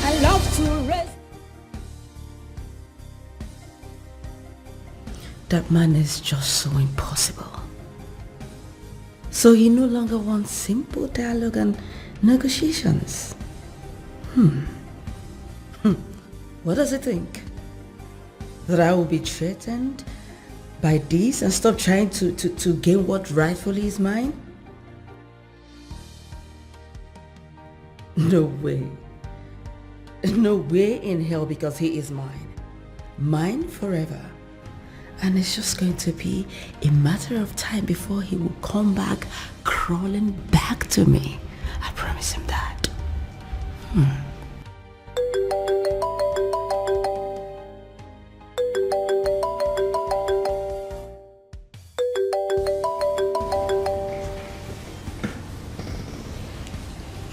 I love to rest. That man is just so impossible. So he no longer wants simple dialogue and negotiations. What does he think? That I will be threatened by this and stop trying to gain what rightfully is mine? No way. No way in hell, because he is mine. Mine forever. And it's just going to be a matter of time before he will come back crawling back to me. I promise him that.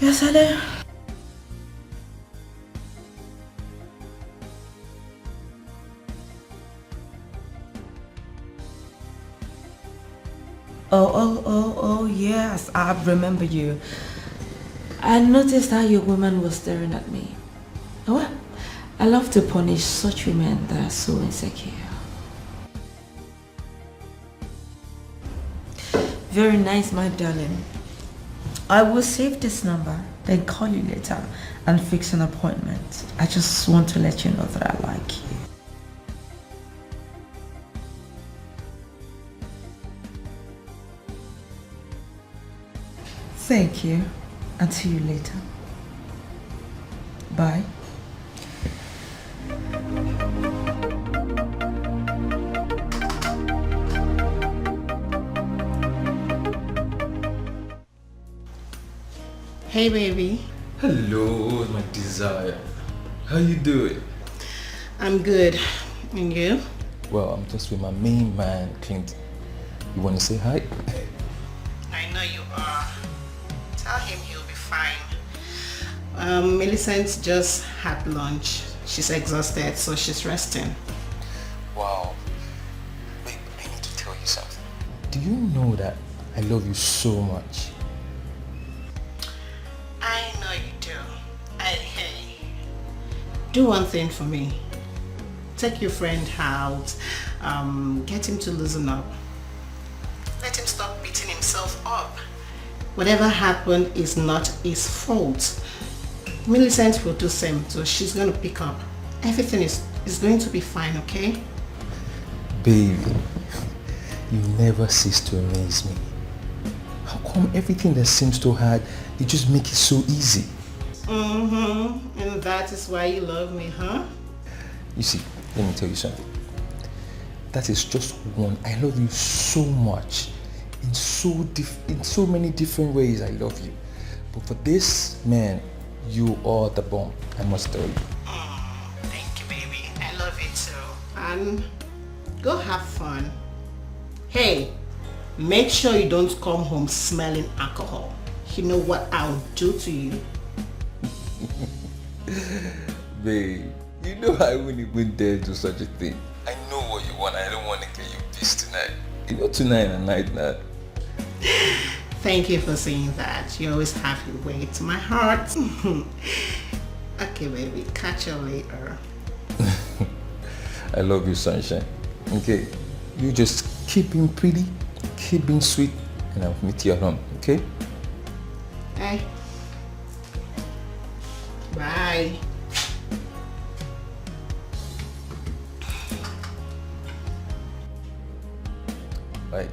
Yes, hello. Oh, yes, I remember you. I noticed how your woman was staring at me. Oh, well, I love to punish such women that are so insecure. Very nice, my darling. I will save this number, then call you later and fix an appointment. I just want to let you know that I like you. Thank you, and see you later. Bye. Hey baby. Hello, my desire. How you doing? I'm good. And you? Well, I'm just with my main man, Clint. You want to say hi? I know you are. Tell him he'll be fine. Millicent just had lunch. She's exhausted, so she's resting. Wow. Babe, I need to tell you something. Do you know that I love you so much? I know you do. Hey, do one thing for me. Take your friend out. Get him to loosen up. Let him stop beating himself up. Whatever happened is not his fault. Millicent will do the same, so she's going to pick up. Everything is going to be fine, okay? Baby, you never cease to amaze me. How come everything that seems so hard, they just make it so easy? And that is why you love me, huh? You see, let me tell you something. That is just one. I love you so much. In so many different ways, I love you. But for this, man, you are the bomb. I must tell you. Thank you, baby. I love you too. And go have fun. Hey, make sure you don't come home smelling alcohol. You know what I'll do to you? Babe, you know I wouldn't even dare do such a thing. I know what you want. I don't want to get you pissed tonight. You know tonight and night now. Thank you for saying that. You always have your way to my heart. Okay, baby. Catch you later. I love you, sunshine. Okay, you just keep being pretty, keep being sweet, and I'll meet you at home, okay? Hey. Bye. Bye.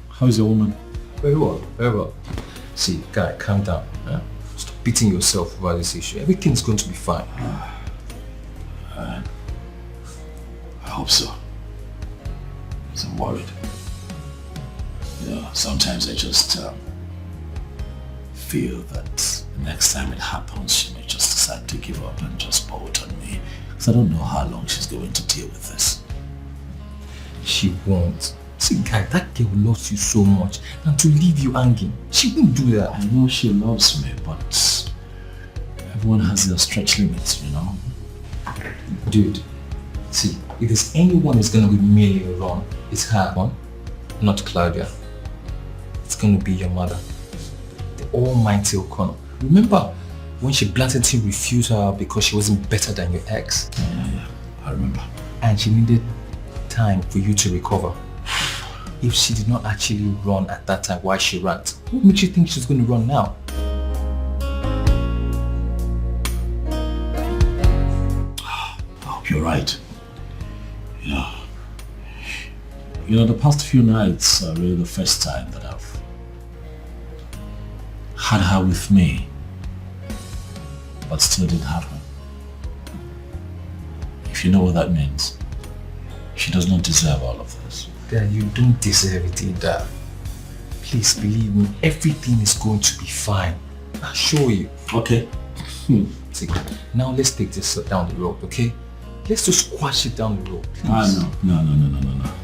How's your woman? Very well, very well. See, guy, calm down. Huh? Stop beating yourself over this issue. Everything's going to be fine. I hope so. Because I'm worried. You know, sometimes I just feel that the next time it happens, she may just decide to give up and just bolt on me. Because I don't know how long she's going to deal with this. She won't. See, guy, that girl loves you so much, and to leave you hanging, she won't do that. I know she loves me, but everyone has their stretch limits, you know? Dude, see, if there's anyone who's gonna be merely wrong, it's her one, not Claudia. It's gonna be your mother, the almighty O'Connor. Remember when she blatantly refused her because she wasn't better than your ex? Yeah, I remember. And she needed time for you to recover. If she did not actually run at that time, why she ran? What makes you think she's going to run now? I hope you're right. You know, the past few nights are really the first time that I've had her with me, but still didn't have her. If you know what that means, she does not deserve all of this. Dad, you don't deserve it either. Please believe me, everything is going to be fine. I'll show you. Okay. See, now let's take this down the road, okay? Let's just squash it down the road. No.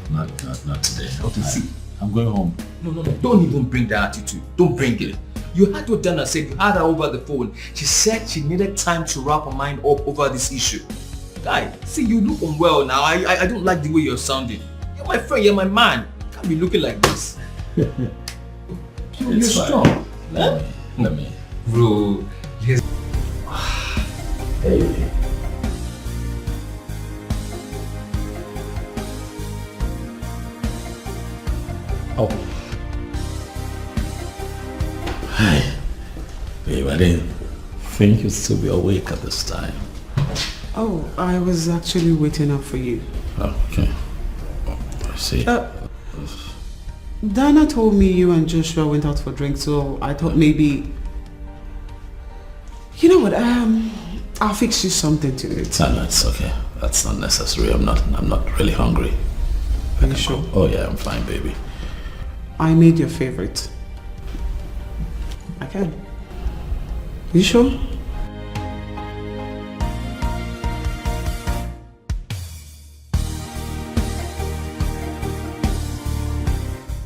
Not today. Okay, see. I'm going home. No. Don't even bring that attitude. Don't bring it. You heard what Dana said. You had her over the phone. She said she needed time to wrap her mind up over this issue. Guy, see, you look unwell now. I don't like the way you're sounding. You're my friend, you're my man. You can't be looking like this. You're strong. Let me. Bro, yes. Hey. Oh. Hi. Babe, I didn't think you'd still be awake at this time. Oh, I was actually waiting up for you. Oh, okay. I see. Dana told me you and Joshua went out for drinks, so I thought maybe... You know what, I'll fix you something to eat. No, it's okay. That's not necessary. I'm not really hungry. Are you sure? Oh yeah, I'm fine, baby. I made your favorite. I can. You sure?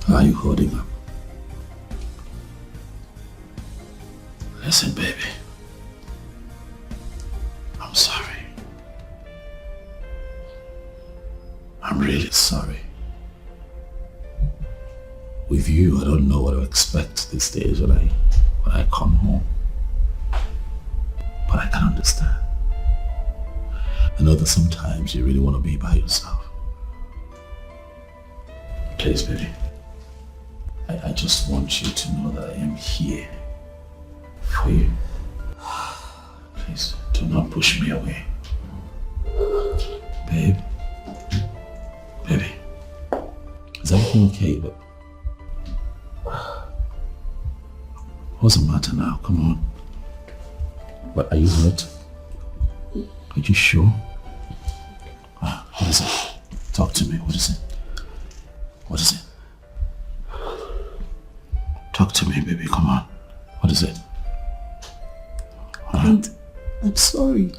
How are you holding up? Listen, baby. I'm sorry. I'm really sorry. With you, I don't know what to expect these days when I come home. But I can understand. I know that sometimes you really want to be by yourself. Please, baby. I just want you to know that I am here for you. Please, do not push me away. Babe? Baby? Is everything okay? But what's the matter now? Come on. What, are you hurt? Are you sure? What is it? Talk to me. What is it? What is it? Talk to me, baby. Come on. What is it? And I'm sorry.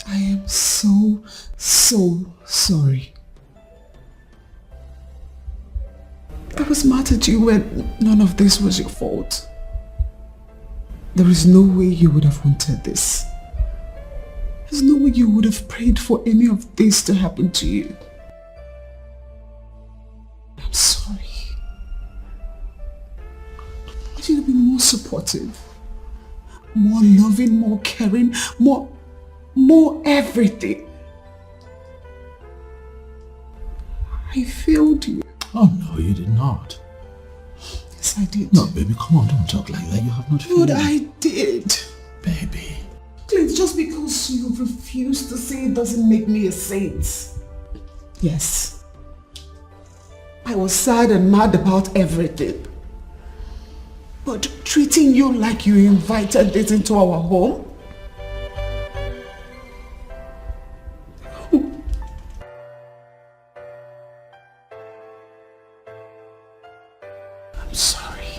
I am so sorry. I was mad at you when none of this was your fault. There is no way you would have wanted this. There's no way you would have prayed for any of this to happen to you. I'm sorry. I should have been more supportive, more loving, more caring, more everything. I failed you. Oh no, you did not. Yes, I did. No, baby, come on, don't talk like that. You have not failed. But I did. Baby. Clint, just because you refuse to say it doesn't make me a saint. Yes. I was sad and mad about everything. But treating you like you invited this into our home? I'm sorry.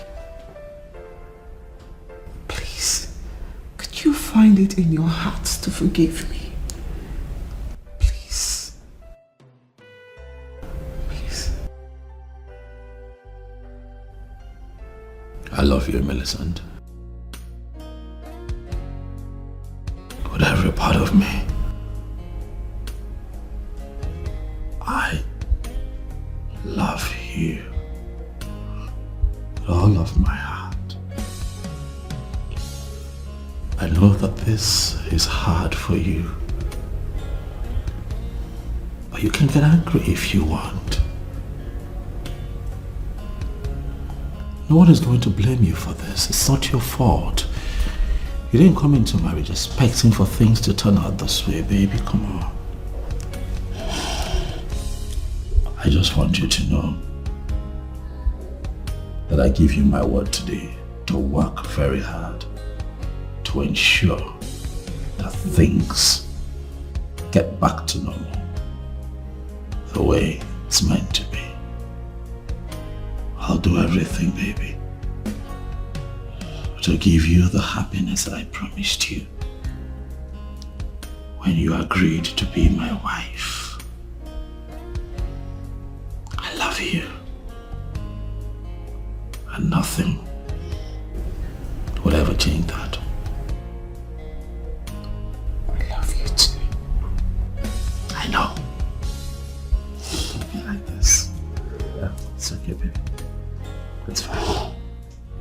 Please, could you find it in your heart to forgive me? Please. Please. I love you, Millicent. With every part of me. I love you. With all of my heart. I know that this is hard for you. But you can get angry if you want. No one is going to blame you for this. It's not your fault. You didn't come into marriage expecting for things to turn out this way, baby. Come on. I just want you to know that I give you my word today to work very hard to ensure that things get back to normal the way it's meant to be. I'll do everything, baby, to give you the happiness that I promised you when you agreed to be my wife. I love you, and nothing would ever change that. I love you too. I know. Don't be like this. Yeah, it's okay, baby. It's fine.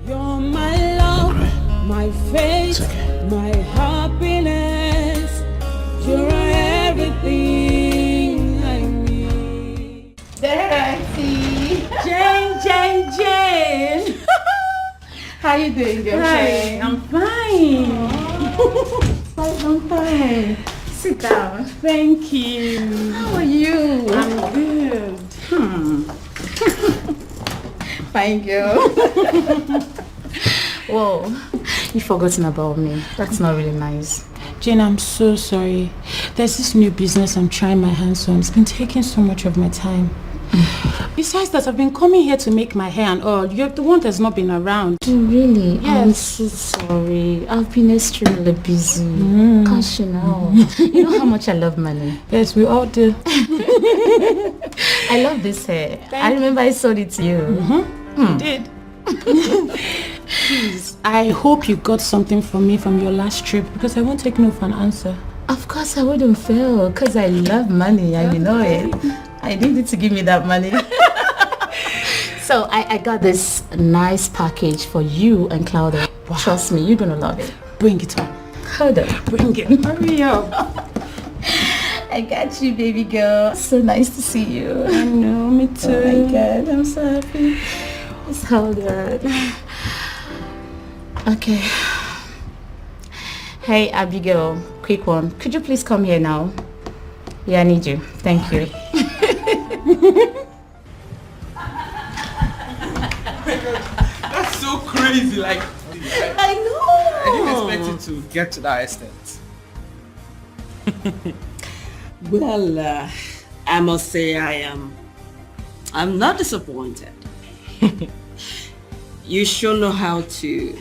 You're my love, my faith, my happiness. You're everything I need. There I see. Jane. How you doing, girlfriend? Hi, I'm fine. I'm fine. Sit down. Thank you. How are you? I'm good. Fine girl. Whoa, you've forgotten about me. That's not really nice. Jane, I'm so sorry. There's this new business I'm trying my hands on. It's been taking so much of my time. Besides that, I've been coming here to make my hair and all. You're the one that's not been around. Really? Yes. I'm so sorry. I've been extremely busy. Gosh, you know. You know how much I love money. Yes, we all do. I love this hair. I remember I sold it to you. You did. Please, I hope you got something from me from your last trip because I won't take no for an answer. Of course I wouldn't fail because I love money and you know it. I need you to give me that money. So I got this nice package for you and Claudia. Wow. Trust me, you're gonna love it. Bring it on. Hold on. Bring it. Hurry up. I got you, baby girl. So nice to see you. I know, me too. Oh my God, I'm so happy. Just hold on. Okay. Hey, Abigail. quick one. Could you please come here now? Yeah, I need you. Thank you. That's so crazy, like... I know! I didn't expect it to get to that extent. Well, I must say I'm not disappointed. You sure know how to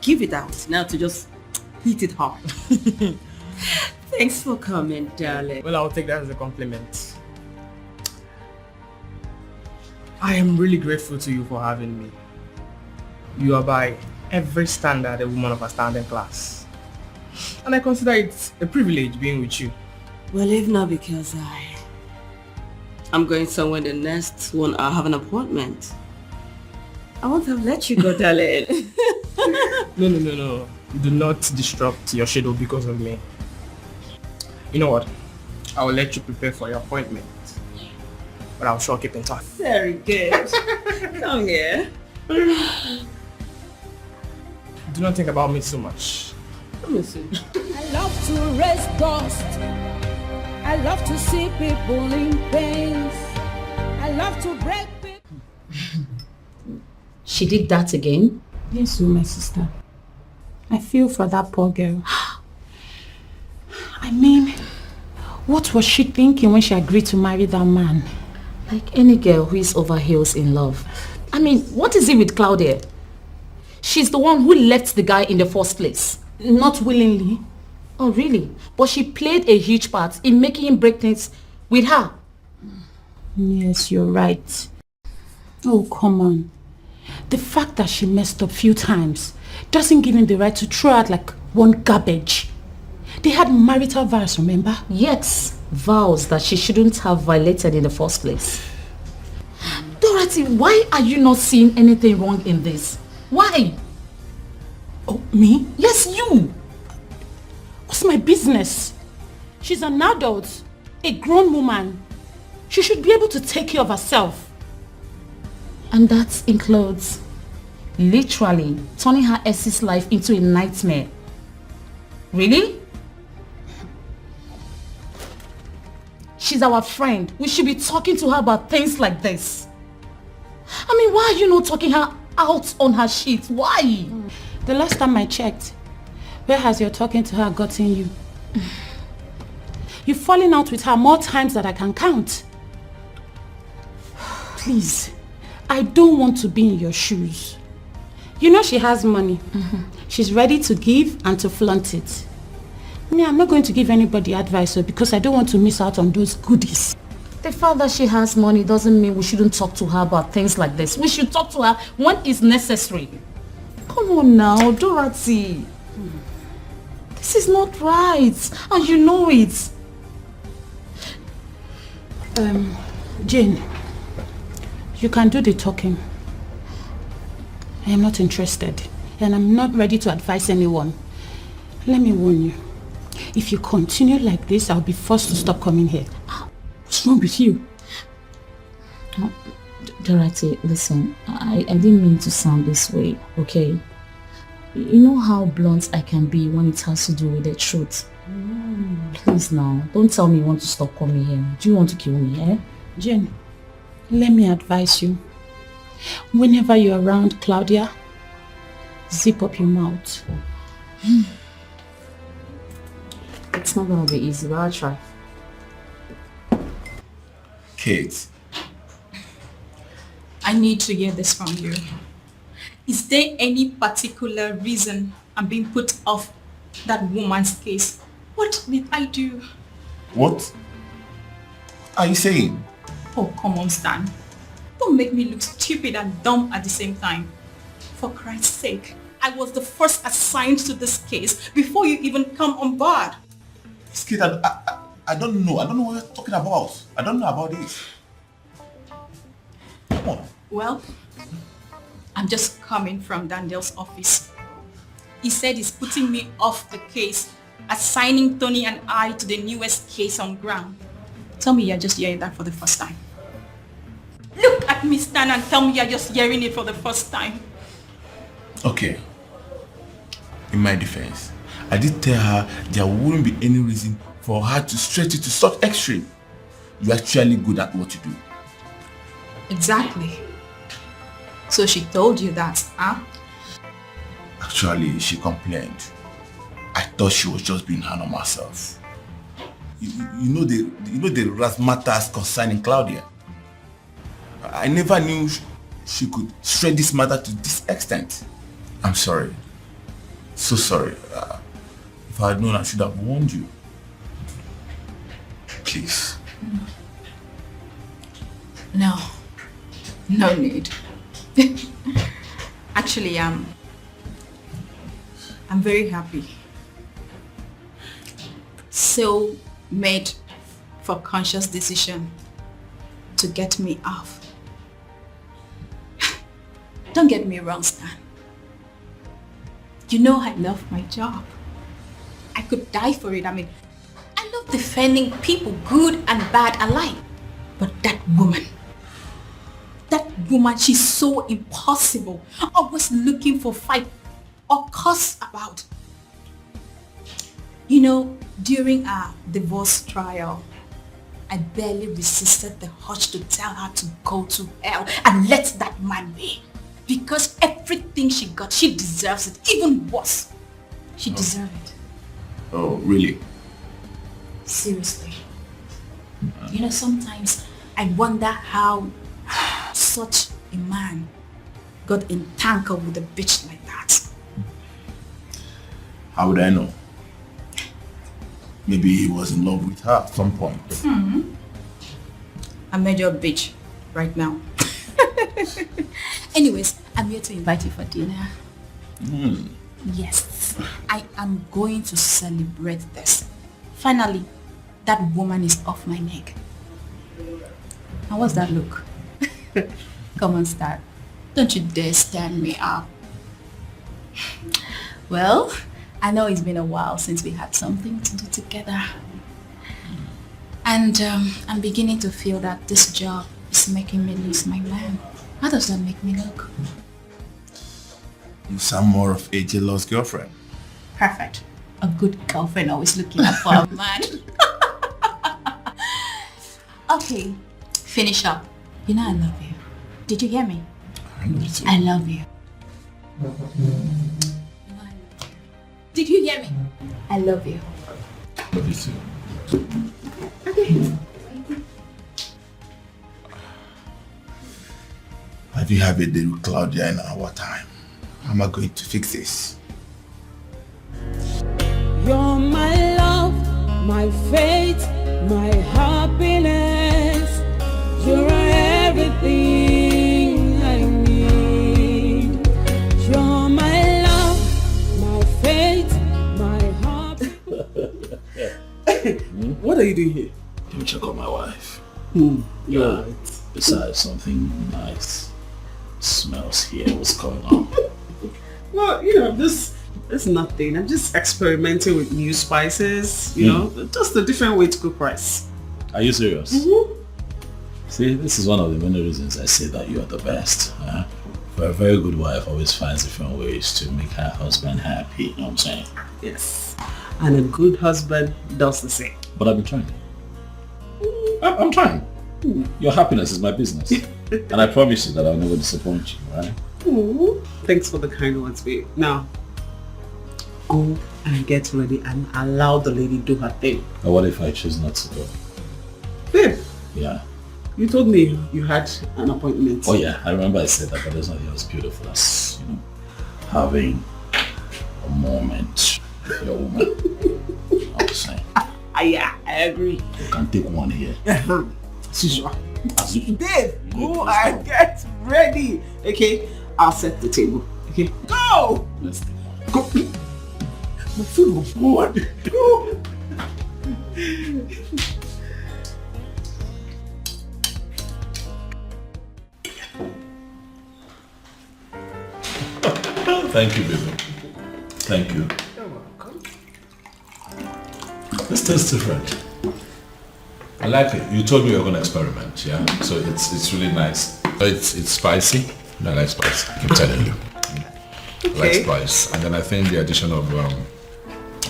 give it out, now to just hit it hard. Thanks for coming, darling. Well, I'll take that as a compliment. I am really grateful to you for having me. You are by every standard a woman of a standing class. And I consider it a privilege being with you. Well, if not because I'm going somewhere the next one, I'll have an appointment. I won't have let you go, darling. No. Do not disrupt your schedule because of me. You know what? I will let you prepare for your appointment. But I'll sure keep in touch. Very good. Come here. Do not think about me so much. Let me see. I love to raise dust. I love to see people in pain. I love to break people. She did that again? Yes, my sister. I feel for that poor girl. I mean, what was she thinking when she agreed to marry that man? Like any girl who is over heels in love. I mean, what is it with Claudia? She's the one who left the guy in the first place. Not willingly. Oh, really? But she played a huge part in making him break things with her. Yes, you're right. Oh, come on. The fact that she messed up few times doesn't give him the right to throw out like one garbage. They had marital vows, remember? Yes, vows that she shouldn't have violated in the first place. Dorothy, why are you not seeing anything wrong in this? Why? Oh, me? Yes, you! What's my business? She's an adult, a grown woman. She should be able to take care of herself. And that includes literally turning her ex's life into a nightmare. Really? She's our friend. We should be talking to her about things like this. I mean, why are you not talking her out on her shit? Why? The last time I checked, where has your talking to her gotten you? You've fallen out with her more times than I can count. Please, I don't want to be in your shoes. You know she has money. She's ready to give and to flaunt it. Me, I'm not going to give anybody advice because I don't want to miss out on those goodies. The fact that she has money doesn't mean we shouldn't talk to her about things like this. We should talk to her when it's necessary. Come on now, Dorothy. This is not right, and you know it. Jane, you can do the talking. I am not interested, and I'm not ready to advise anyone. Let me warn you. If you continue like this, I'll be forced to stop coming here. What's wrong with you? Dorothy, listen, I didn't mean to sound this way, okay? You know how blunt I can be when it has to do with the truth. Please now, don't tell me you want to stop coming here. Do you want to kill me, eh? Jane, let me advise you. Whenever you're around Claudia, zip up your mouth. It's not gonna be easy, but I'll try. Kate. I need to hear this from you. Is there any particular reason I'm being put off that woman's case? What did I do? What are you saying? Oh, come on, Stan. Don't make me look stupid and dumb at the same time. For Christ's sake, I was the first assigned to this case before you even come on board. Kate, I don't know. I don't know what you're talking about. I don't know about this. Come on. Well, I'm just coming from Daniel's office. He said he's putting me off the case, assigning Tony and I to the newest case on ground. Tell me you're just hearing that for the first time. Look at me, Stan, and tell me you're just hearing it for the first time. Okay. In my defense, I did tell her there wouldn't be any reason for her to stretch it to such extreme. You're actually good at what you do. Exactly. So she told you that, huh? Actually, she complained. I thought she was just being hard on herself. You know the razzmatazz concerning Claudia. I never knew she could stretch this matter to this extent. I'm sorry. So sorry. If I had known, I should have warned you. Please. No. No need. Actually, I'm very happy. So made for conscious decision to get me off. Don't get me wrong, Stan. You know I love my job. I could die for it. I mean, I love defending people, good and bad alike. But that woman, she's so impossible. Always looking for fight or cuss about. You know, during our divorce trial, I barely resisted the urge to tell her to go to hell and let that man be. Because everything she got, she deserves it. Even worse. She deserves it. Oh, really? Seriously. You know, sometimes I wonder how such a man got entangled with a bitch like that. How would I know? Maybe he was in love with her at some point. I made your bitch right now. Anyways, I'm here to invite you for dinner. Yes, I am going to celebrate this. Finally, that woman is off my neck. How was that look? Come on, Star. Don't you dare stand me up. Well, I know it's been a while since we had something to do together. And I'm beginning to feel that this job is making me lose my man. How does that make me look? You sound more of a jealous girlfriend. Perfect. A good girlfriend always looking out for a man. Okay, finish up. You know I love you. Did you hear me? I love you too. I love you. Did you hear me? I love you. Love you too. Okay. Have you had a day with Claudia in our time? How am I going to fix this? You're my love, my faith, my happiness. You're everything I need. You're my love, my faith, my happiness. What are you doing here? Let me check on my wife. Yeah. Besides, something nice smells here. What's going on? Well, you know, this is nothing. I'm just experimenting with new spices, you know, just a different way to cook rice. Are you serious? See, this is one of the many reasons I say that you are the best. For a very good wife always finds different ways to make her husband happy, you know what I'm saying? Yes. And a good husband does the same. But I've been trying. I'm trying. Your happiness is my business. And I promise you that I'll never disappoint you, right? Ooh, thanks for the kind words, babe. Now, go and get ready and allow the lady do her thing. Or what if I choose not to go? Babe, Yeah. you told me you had an appointment. Oh yeah, I remember I said that, but there's nothing else beautiful as, you know, having a moment with your woman. I'm saying. Yeah, I agree. You can take one here. Babe, go and get ready. Okay, I'll set the table. Okay, go. Let's take one. Go. My food was bored. Go. Thank you, baby. Thank you. You're welcome. This tastes different. I like it. You told me you were going to experiment, yeah? So it's really nice. It's spicy. I like spicy. I keep telling you. Right spice. And then I think the addition of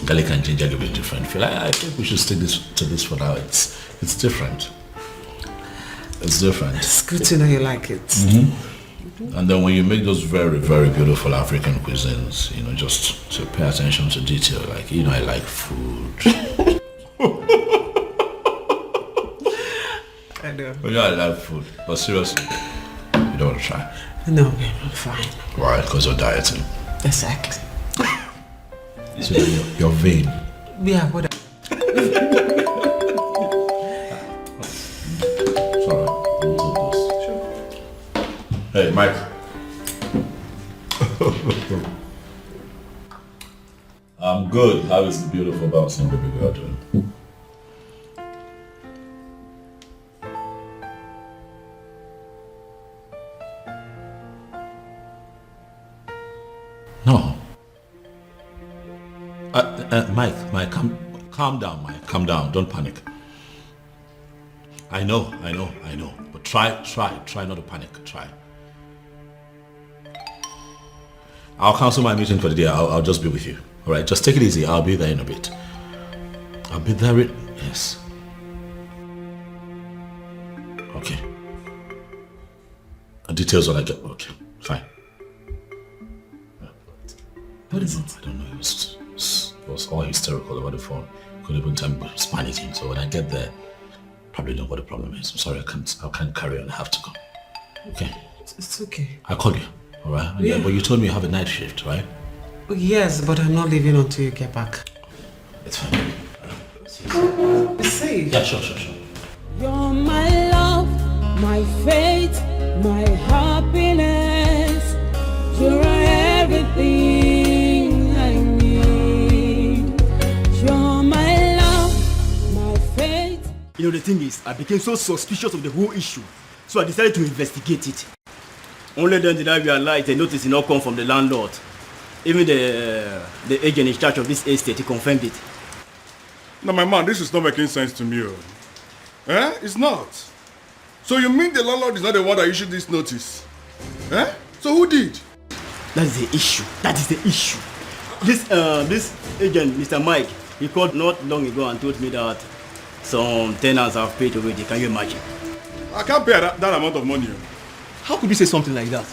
garlic and ginger will be different. I think we should stick to this for now. It's different. It's different. It's good to know you like it. And then when you make those very, very beautiful African cuisines, just to pay attention to detail, I like food. I know. I like food. But seriously, you don't want to try? No, babe, I'm fine. Why? Because you're dieting. Exactly. So you're vain. Yeah, what? Sorry, I'll take this. Sure. Hey, Mike. I'm good. How is the beautiful bouncing baby girl doing? No. Mike, calm down, Mike. Calm down. Don't panic. I know. But try not to panic. Try. I'll cancel my meeting for the day. I'll just be with you. All right, just take it easy. I'll be there in a bit. I'll be there yes. Okay. Details when I get... Okay, fine. What is it? I don't know. It was all hysterical over the phone. Couldn't even tell me what was panicking. So when I get there, probably know what the problem is. I'm sorry, I can't carry on. I have to go. Okay. It's okay. I'll call you. All right. Yeah. But you told me you have a night shift, right? Yes, but I'm not leaving until you get back. It's fine. Say. Yeah, sure. You're my love, my faith, my happiness. You're everything I need. You're my love, my faith. The thing is, I became so suspicious of the whole issue, so I decided to investigate it. Only then did I realize the notice did not come from the landlord. Even the agent in charge of this estate, he confirmed it. Now, my man, this is not making sense to me. It's not. So you mean the landlord is not the one that issued this notice? So who did? That is the issue. This agent, Mr. Mike, he called not long ago and told me that some tenants have paid already. Can you imagine? I can't pay that amount of money. How could you say something like that?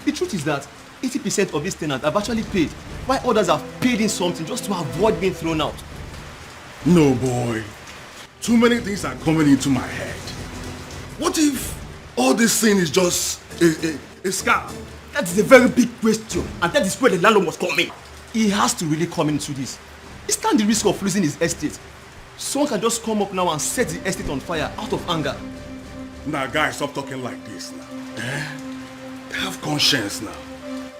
The truth is that 80% of these tenants have actually paid, while others have paid in something just to avoid being thrown out. No, boy. Too many things are coming into my head. What if all this thing is just a scam? That is a very big question, and that is where the landlord must come in. He has to really come into this. He stands the risk of losing his estate. Someone can just come up now and set the estate on fire out of anger. Now, guys, stop talking like this now. Have conscience now.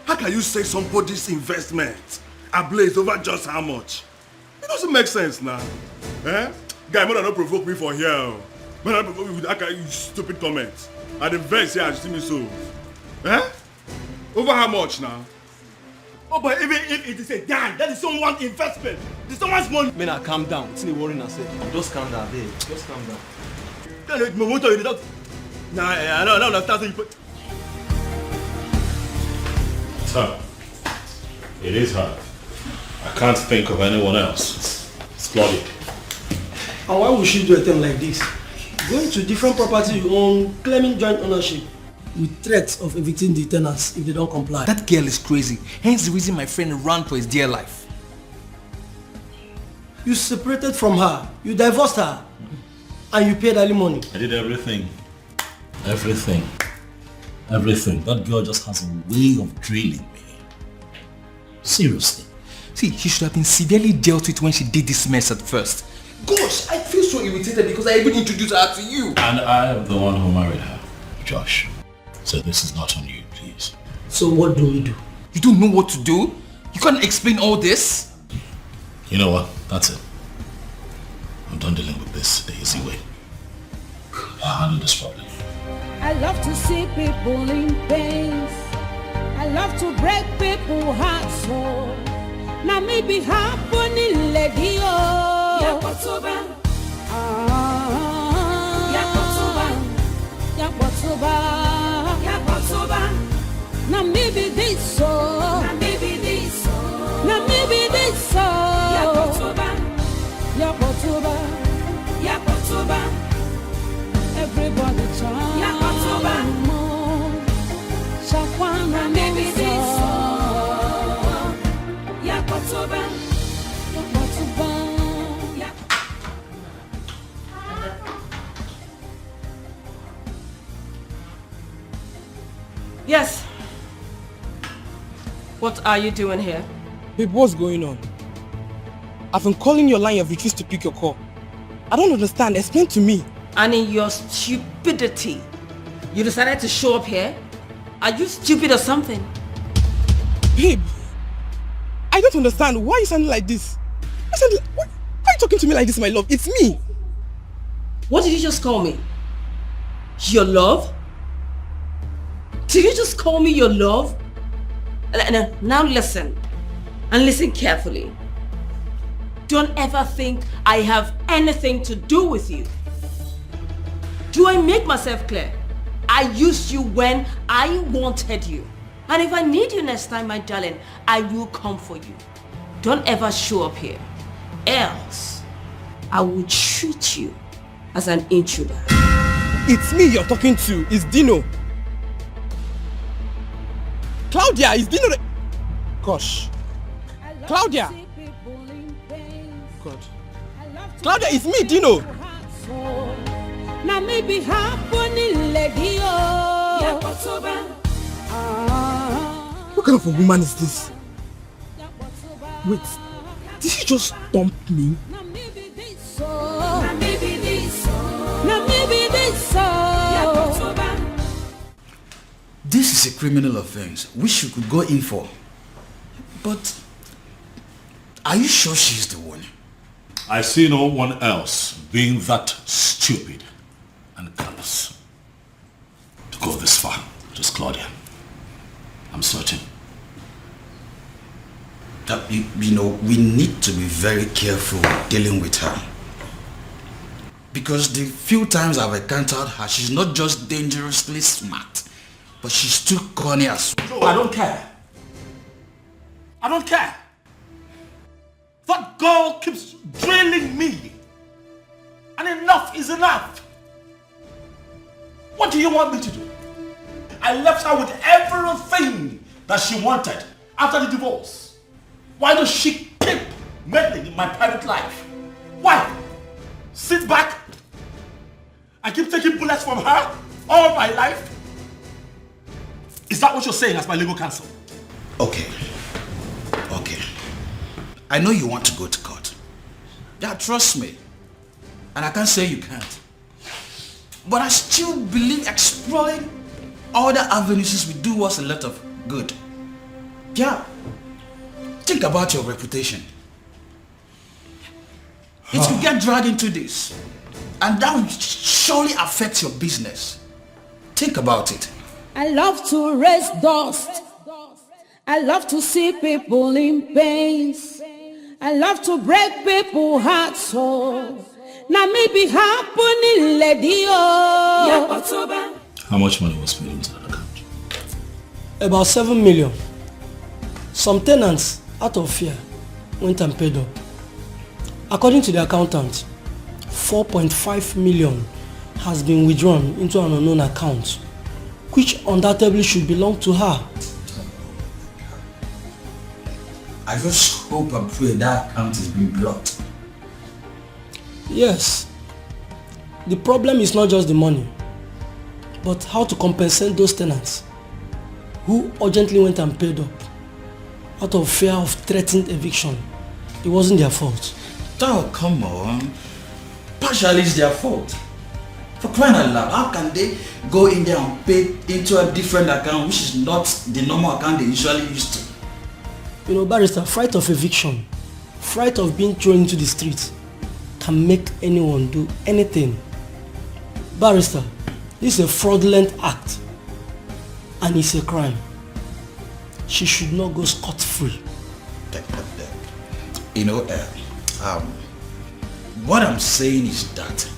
How can you say somebody's investment ablaze over just how much? It doesn't make sense now. Guy, man, don't provoke me for here. Man, don't provoke me with that kind of stupid comments. At the verse here, I see me so. Over how much now? Oh, but even if it is a dime, that is someone's investment. It's someone's money. Man, calm down. It's not worrying yourself. Just calm down, babe. Just calm down. Nah, I don't understand. It's her. It is her. I can't think of anyone else. It's Claudia. And why would she do a thing like this? Going to different property you own, claiming joint ownership, with threats of evicting the tenants if they don't comply. That girl is crazy. Hence the reason my friend ran for his dear life. You separated from her, you divorced her, and you paid alimony. I did everything. Everything. That girl just has a way of drilling me. Seriously. See, he should have been severely dealt with when she did this mess at first. Gosh, I feel so irritated because I even introduced her to you. And I am the one who married her, Josh. So this is not on you, please. So what do we do? You don't know what to do? You can't explain all this? You know what? That's it. I'm done dealing with this the easy way. I'll handle this problem. I love to see people in pain. I love to break people's hearts. So now maybe happening lady Yakotoba. Yakotoba. Now maybe this so. Yes. What are you doing here? Babe, what's going on? I've been calling your line, you've refused to pick your call. I don't understand. Explain to me. And in your stupidity, you decided to show up here? Are you stupid or something? Babe, I don't understand. Why are you sounding like this? Why are you talking to me like this, my love? It's me. What did you just call me? Your love? Did you just call me your love? Now listen, and listen carefully. Don't ever think I have anything to do with you. Do I make myself clear? I used you when I wanted you. And if I need you next time, my darling, I will come for you. Don't ever show up here. Else, I will treat you as an intruder. It's me you're talking to. It's Dino. Claudia, is Dino the... Gosh. Claudia. God. Claudia, it's me, Dino. Now maybe happening lady. What kind of a woman is this? Wait, did she just dump me? This is a criminal offense which you could go in for. But are you sure she's the one? I see no one else being that stupid and callous to go this far. Just Claudia. I'm certain. You know, we need to be very careful dealing with her. Because the few times I've encountered her, she's not just dangerously smart, but she's too corny as well. No, I don't care. I don't care. That girl keeps drilling me. And enough is enough. What do you want me to do? I left her with everything that she wanted after the divorce. Why does she keep meddling in my private life? Why? Sit back? I keep taking bullets from her all my life? Is that what you're saying as my legal counsel? Okay. I know you want to go to court. Yeah, trust me. And I can't say you can't. But I still believe exploring other avenues will do us a lot of good. Yeah. Think about your reputation. It will get dragged into this. And that will surely affect your business. Think about it. I love to raise dust. I love to see people in pains. I love to break people's hearts. So now maybe happening lady. How much money was paid into that account? About 7 million. Some tenants, out of fear, went and paid up. According to the accountant, 4.5 million has been withdrawn into an unknown account, which undoubtedly should belong to her. I just hope and pray that account is being blocked. Yes. The problem is not just the money, but how to compensate those tenants who urgently went and paid up out of fear of threatened eviction. It wasn't their fault. Oh, come on. Partially it's their fault. For crying out loud, how can they go in there and pay into a different account which is not the normal account they usually used to? You know, barrister, fright of eviction, fright of being thrown into the streets can make anyone do anything. Barrister, this is a fraudulent act and it's a crime. She should not go scot-free. You know, what I'm saying is that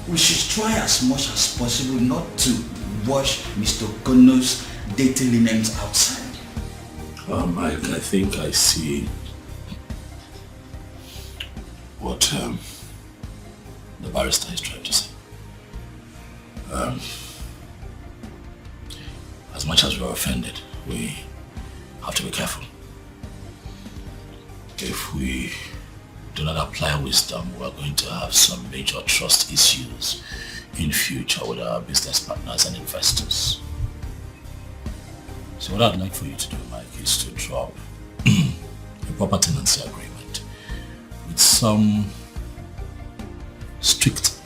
we should try as much as possible not to wash Mr. Kono's dirty linens outside. I think I see what the barrister is trying to say. As much as we're offended, we have to be careful. If we do not apply wisdom, we're going to have some major trust issues in future with our business partners and investors. So what I'd like for you to do, Mike, is to drop a proper tenancy agreement with some strict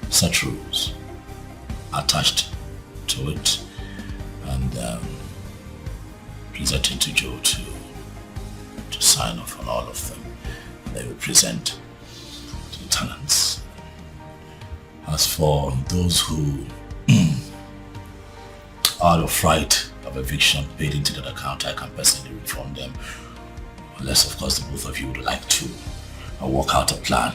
set rules attached to it, and present it to Joe to sign off on all of them. They will present to the tenants. As for those who out of fright of eviction paid into that account, I can personally inform them, unless of course the both of you would like to work out a plan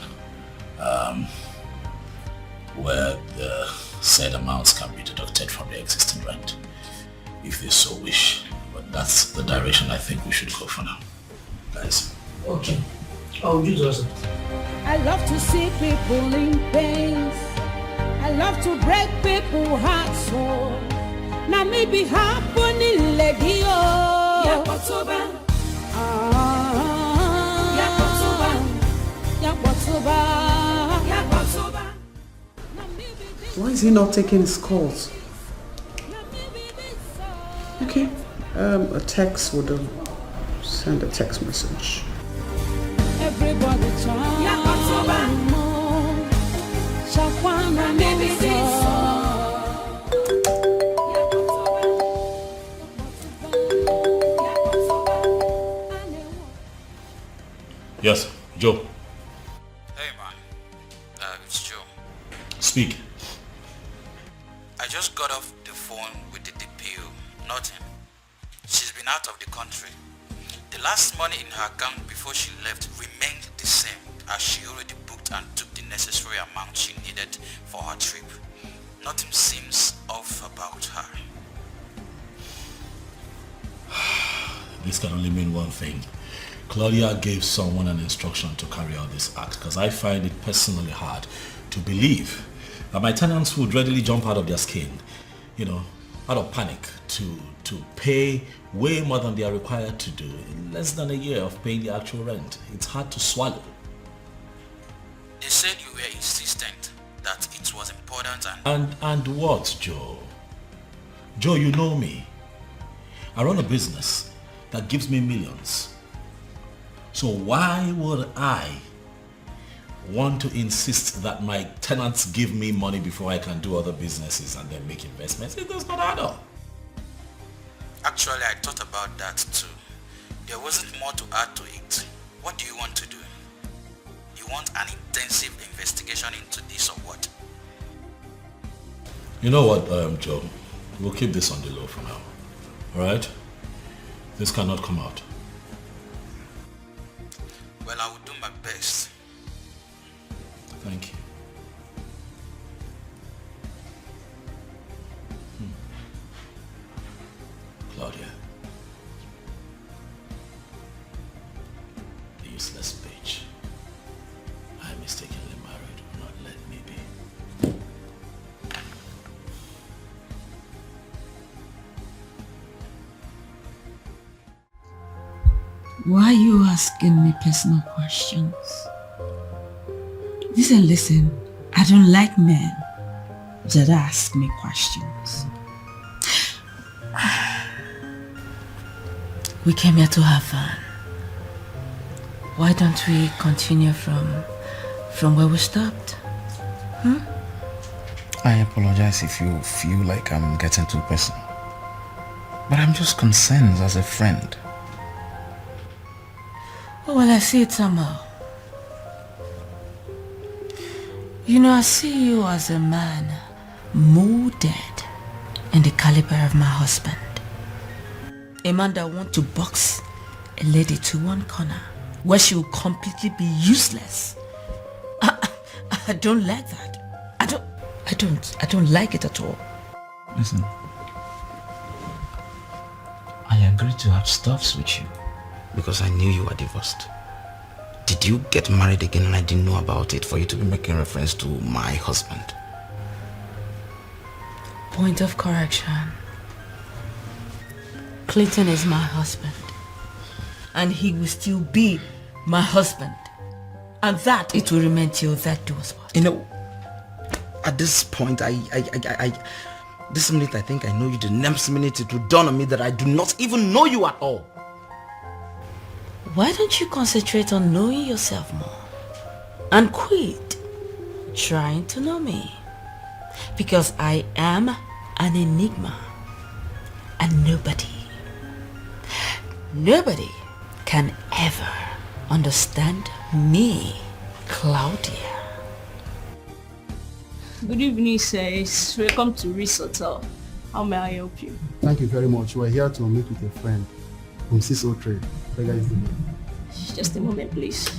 where the said amounts can be deducted from the existing rent, if they so wish. But that's the direction I think we should go for now, guys. Okay. Oh, Jesus. I love to see people in pain. I love to break people's hearts. So now maybe happening lady oh. Yakotoba. Yakotoba. Yakotoba. Why is he not taking his calls? Okay, a text would send a text message. Everybody try. Yes, Joe. Hey man, it's Joe. Speak. I just got off the phone with the DPO, nothing. She's been out of the country. The last money in her account before she left remained the same, as she already booked and took the necessary amount she needed for her trip. Nothing seems off about her. This can only mean one thing. Claudia gave someone an instruction to carry out this act, because I find it personally hard to believe that my tenants would readily jump out of their skin, out of panic to pay way more than they are required to do in less than a year of paying the actual rent. It's hard to swallow. They said you were insistent that it was important and... And what, Joe? Joe, you know me. I run a business that gives me millions. So why would I want to insist that my tenants give me money before I can do other businesses and then make investments? It does not add up. Actually, I thought about that too. There wasn't more to add to it. What do you want to do? You want an intensive investigation into this or what? You know what, Joe? We'll keep this on the low for now. Alright? This cannot come out. Well, I will do my best. Thank you. Claudia. The useless bitch. I mistakenly married, will not let me be. Why are you asking me personal questions? Listen, I don't like men that ask me questions. We came here to have fun. Why don't we continue from where we stopped? I apologize if you feel like I'm getting too personal. But I'm just concerned as a friend. Oh, well, I see it somehow. I see you as a man molded in the caliber of my husband. A man that wants to box a lady to one corner where she will completely be useless. I don't like that. I don't like it at all. Listen, I agreed to have stuffs with you because I knew you were divorced. Did you get married again and I didn't know about it for you to be making reference to my husband? point of correction. Clayton is my husband. And he will still be my husband. And that it will remain till that do us part. You know, at this point, this minute I think I know you. The next minute it will dawn on me that I do not even know you at all. Why don't you concentrate on knowing yourself more? And quit trying to know me. Because I am an enigma. And nobody can ever understand me, Claudia. Good evening, sirs. Welcome to Reese Hotel. How may I help you? Thank you very much. We're here to meet with a friend from Ciso Trade. Beggar is the name. Just a moment, please.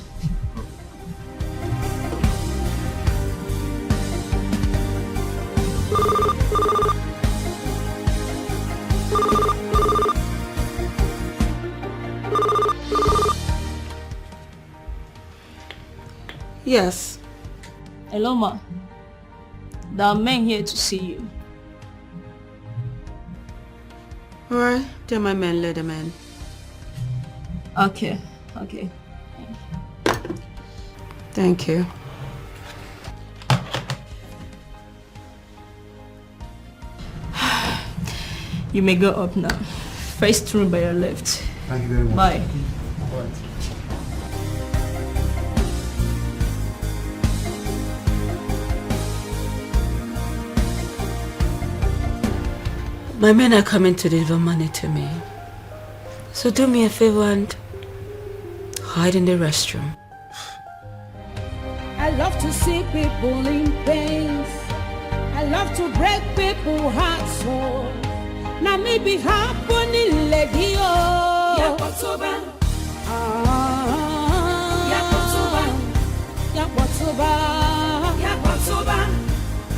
Yes. Hello, ma. There are men here to see you. Alright, they're my men, let them in. Okay. Thank you. You may go up now. First room by your left. Thank you very much. Bye. All right. My men are coming to deliver money to me. So do me a favor and hide in the restroom. I love to see people in pain. I love to break people's hearts. So now maybe happening lady Yakotoba.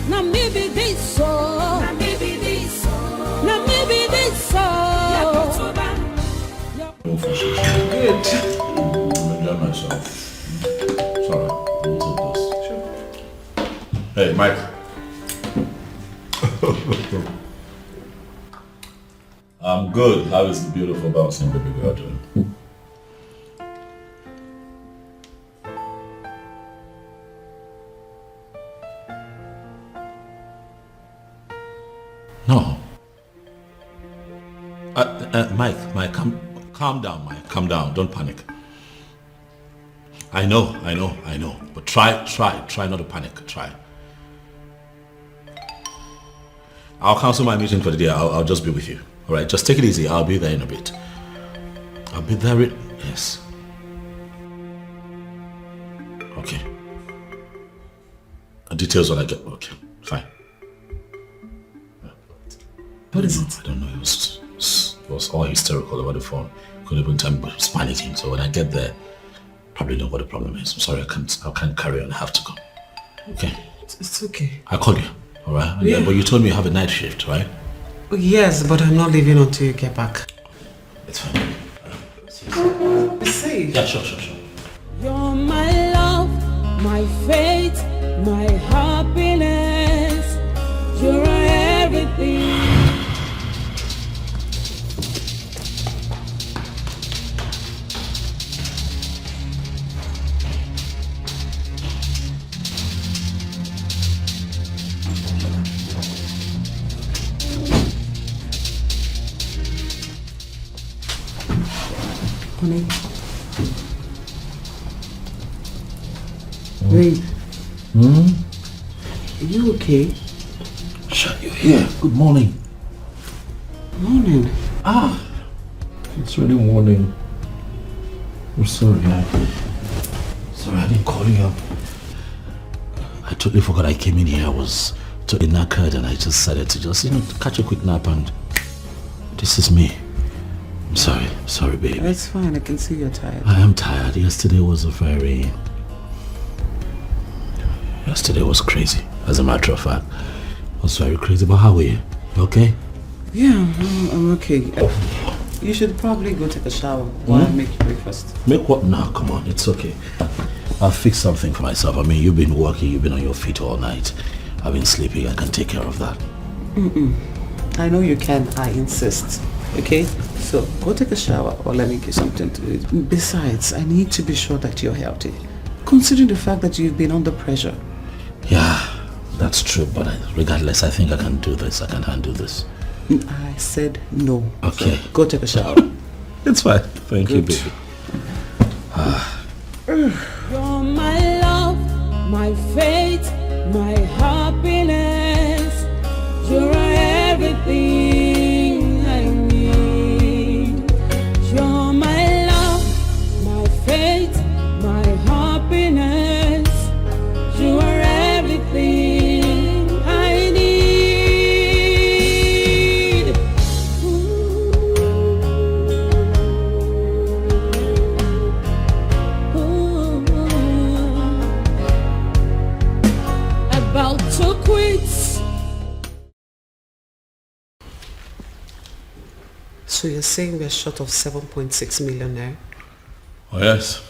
Now maybe this so. Now maybe this so. Good. I enjoy myself. Sorry, I'll take this. Sure. Hey, Mike. I'm good. How is the beautiful bouncing baby girl doing? No. Mike, calm down, Mike. Calm down. Don't panic. I know. But try not to panic. Try. I'll cancel my meeting for the day. I'll just be with you. All right, just take it easy. I'll be there in a bit. I'll be there. Yes. Okay. Details when I get. Okay, fine. What is it? I don't know. It was all hysterical over the phone. Couldn't even tell me, but it was panicking. So when I get there, probably know what the problem is. I'm sorry, I can't carry on. I have to go. Okay. It's okay. I'll call you. All right. Yeah. But you told me you have a night shift, right? Yes, but I'm not leaving until you get back. It's fine. Be safe. Yeah, sure. You're my love, my faith, my happiness. You're everything. Honey. Wait. Are you okay? Shut your ear. Good morning. Morning. It's really morning. I'm sorry. Sorry, I didn't call you up. I totally forgot I came in here. I was totally knackered and I just decided to catch a quick nap and this is me. I'm sorry baby. It's fine, I can see you're tired. I am tired. Yesterday was crazy. As a matter of fact, it was very crazy. But how are you? You okay? Yeah, I'm okay. You should probably go take a shower while I make you breakfast. Make what? No, come on, it's okay. I'll fix something for myself. I mean, you've been working, you've been on your feet all night. I've been sleeping, I can take care of that. I know you can, I insist. Okay? So, go take a shower or let me get something to eat. Besides, I need to be sure that you're healthy. Considering the fact that you've been under pressure. Yeah, that's true, but regardless, I think I can do this. I can handle this. I said no. Okay. So go take a shower. It's fine. Thank you, baby. You're my love, my faith, my happiness. You're everything I need. You're my love, my faith, my happiness. You are everything I need. About to quit. So you're saying we're short of 7.6 million now? Oh yes.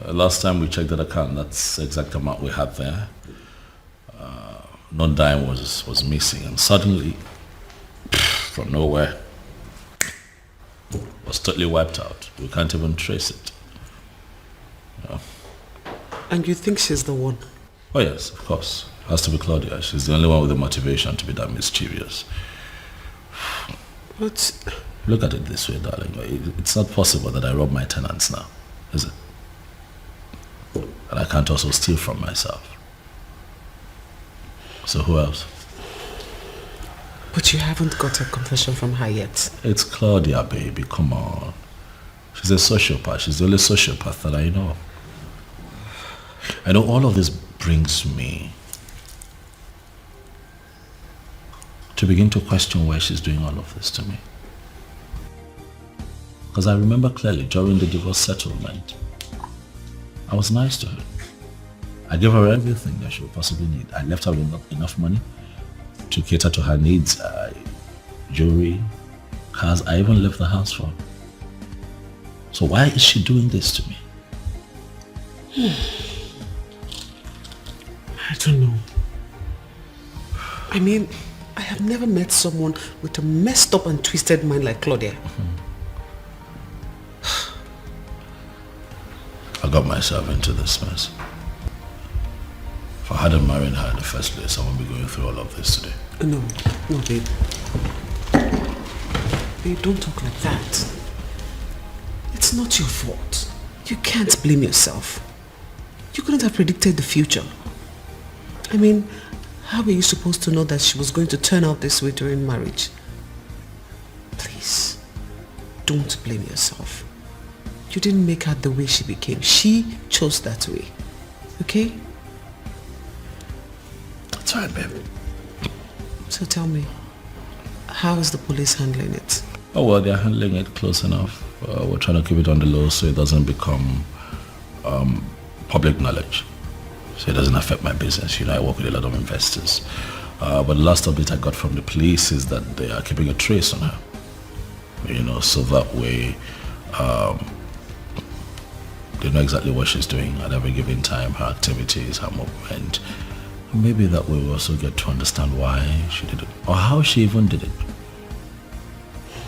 Last time we checked that account, that's the exact amount we had there. No dime was missing, and suddenly, from nowhere, was totally wiped out. We can't even trace it. Yeah. And you think she's the one? Oh yes, of course. Has to be Claudia. She's the only one with the motivation to be that mischievous. But look at it this way, darling. It's not possible that I rob my tenants now, is it? And I can't also steal from myself. So who else? But you haven't got a confession from her yet. It's Claudia, baby. Come on. She's a sociopath. She's the only sociopath that I know. I know all of this brings me to begin to question why she's doing all of this to me. Because I remember clearly during the divorce settlement, I was nice to her. I gave her everything that she would possibly need. I left her with enough money to cater to her needs, jewelry, cars. I even left the house for her. So why is she doing this to me? I don't know. I mean, I have never met someone with a messed up and twisted mind like Claudia. I got myself into this mess. If I hadn't married her in the first place, I wouldn't be going through all of this today. No, babe. Babe, don't talk like that. It's not your fault. You can't blame yourself. You couldn't have predicted the future. I mean, how were you supposed to know that she was going to turn out this way during marriage? Please, don't blame yourself. You didn't make her the way she became. She chose that way. Okay? That's right, babe. So tell me, how is the police handling it? Oh well, they're handling it close enough. We're trying to keep it on the low so it doesn't become public knowledge. So it doesn't affect my business. You know, I work with a lot of investors. But the last update I got from the police is that they are keeping a trace on her. You know, so that way they know exactly what she's doing at every given time, her activities, her movement. Maybe that way we'll also get to understand why she did it, or how she even did it.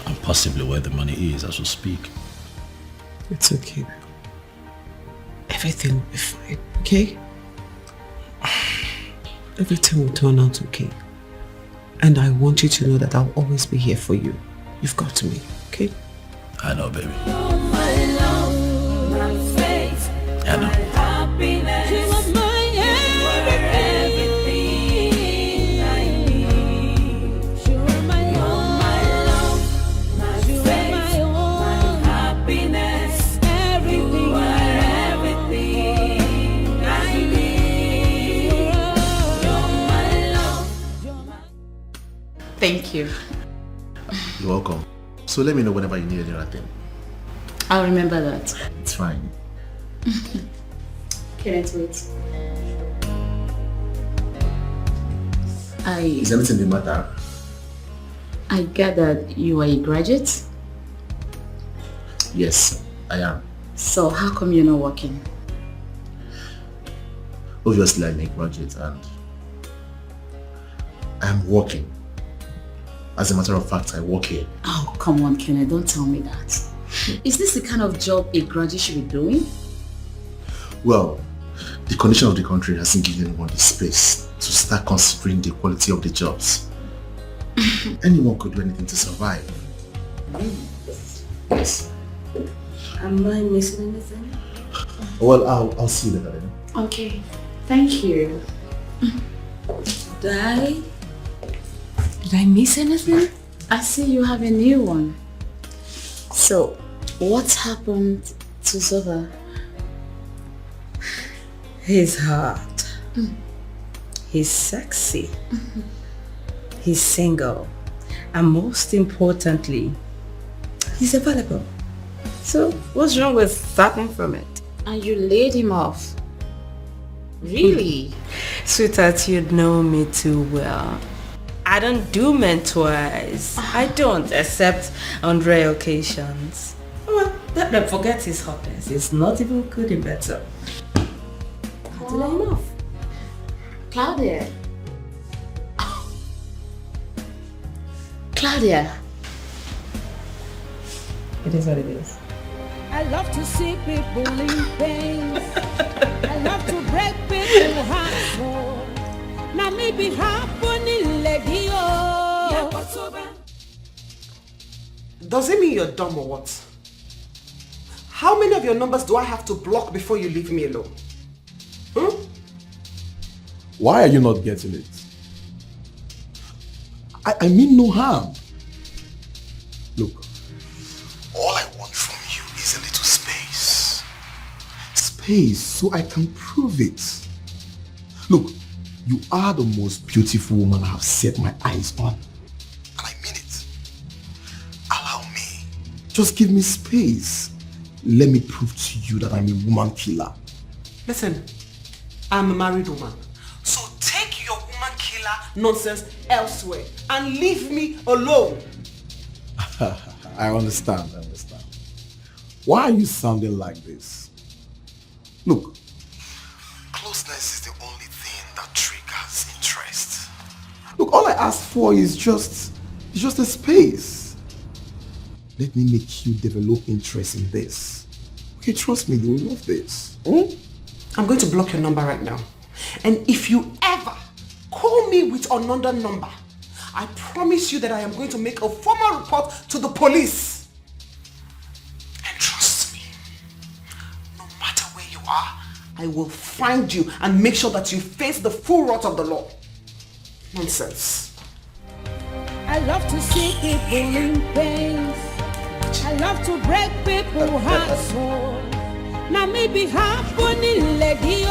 And possibly where the money is as we speak. It's okay. Everything will be fine, okay? Everything will turn out okay. And I want you to know that I'll always be here for you. You've got me, okay? I know, baby. My love, my faith, I know. my happiness. You are my everything I need. You are my love, my faith, my happiness. Everything you are everything I need. You're my love. Thank you. You're welcome. So let me know whenever you need any other thing. I'll remember that. It's fine. Can't wait. Is anything the matter? I gathered you are a graduate? Yes, I am. So how come you're not working? Obviously, I'm a graduate and I'm working, As a matter of fact, I work here. Oh, come on, Kenneth, don't tell me that. Is this the kind of job a graduate should be doing? Well, the condition of the country hasn't given anyone the space to start considering the quality of the jobs. Anyone could do anything to survive. Yes. Am I missing anything? Well, I'll see you later then. Okay, thank you. Did I miss anything? I see you have a new one. So, what happened to Zoba? He's hot. He's sexy. He's single. And most importantly, he's available. So, what's wrong with starting from it? And you laid him off. Really? Sweetheart, you know me too well. I don't do men twice. I don't, except on rare occasions. Well, don't forget his hotness. He's not even good in bed, so I had to let him off. Claudia. Claudia. It is what it is. I love to see people in pain. I love to break people's hearts. Now maybe happening lady. Does it mean you're dumb or what? How many of your numbers do I have to block before you leave me alone? Why are you not getting it? I mean no harm. Look, all I want from you is a little space. Space so I can prove it. Look, you are the most beautiful woman I have set my eyes on. And I mean it. Allow me. Just give me space. Let me prove to you that I'm a woman killer. Listen, I'm a married woman. So take your woman killer nonsense elsewhere and leave me alone. I understand. Why are you sounding like this? Look, closeness is the only thing that triggers interest. Look, all I ask for is just a space. Let me make you develop interest in this. Okay, trust me, you will love this. I'm going to block your number right now. And if you ever call me with another number, I promise you that I am going to make a formal report to the police. And trust me, no matter where you are, I will find you and make sure that you face the full wrath of the law. Nonsense. I love to see people in pain. I love to break people's hearts. Now maybe happening lady.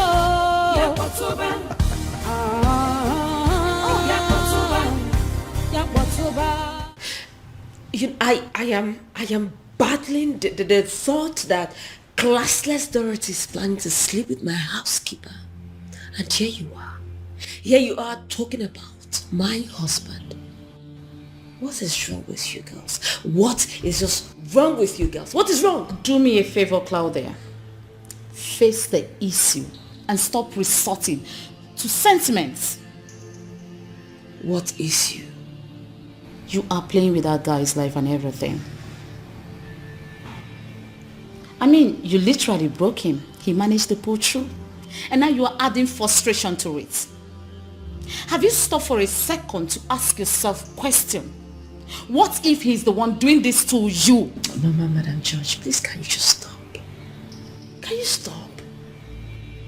I am battling the thought that classless Dorothy is planning to sleep with my housekeeper. And here you are. Here you are talking about my husband. What is wrong with you girls? What is just wrong with you girls? What is wrong? Do me a favor, Claudia. Face the issue and stop resorting to sentiments. What issue? You are playing with that guy's life and everything. I mean, you literally broke him. He managed to pull through. And now you are adding frustration to it. Have you stopped for a second to ask yourself a question? What if he's the one doing this to you? Mama, Madam Judge, please can you just stop? Can you stop?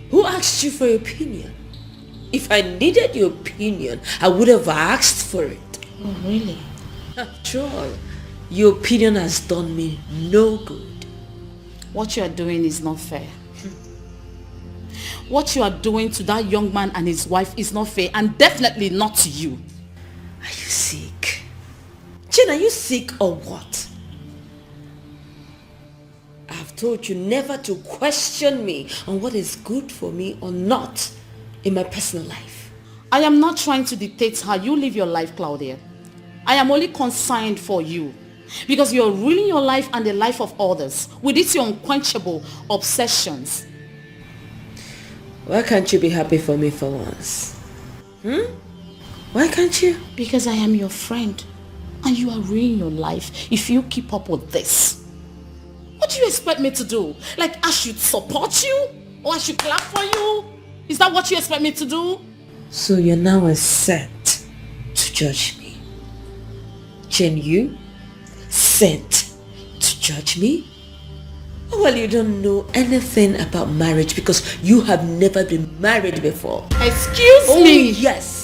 Who asked you for your opinion? If I needed your opinion, I would have asked for it. Oh, really? After all, your opinion has done me no good. What you are doing is not fair. What you are doing to that young man and his wife is not fair, and definitely not to you. Are you sick? Jane, are you sick or what? I've told you never to question me on what is good for me or not in my personal life. I am not trying to dictate how you live your life, Claudia. I am only concerned for you because you are ruining your life and the life of others with these your unquenchable obsessions. Why can't you be happy for me for once? Why can't you? Because I am your friend. And you are ruining your life if you keep up with this. What do you expect me to do? Like I should support you? Or I should clap for you? Is that what you expect me to do? So you're now set to judge me. Jane, you sent to judge me? Well, you don't know anything about marriage because you have never been married before. Excuse Oh, me? yes.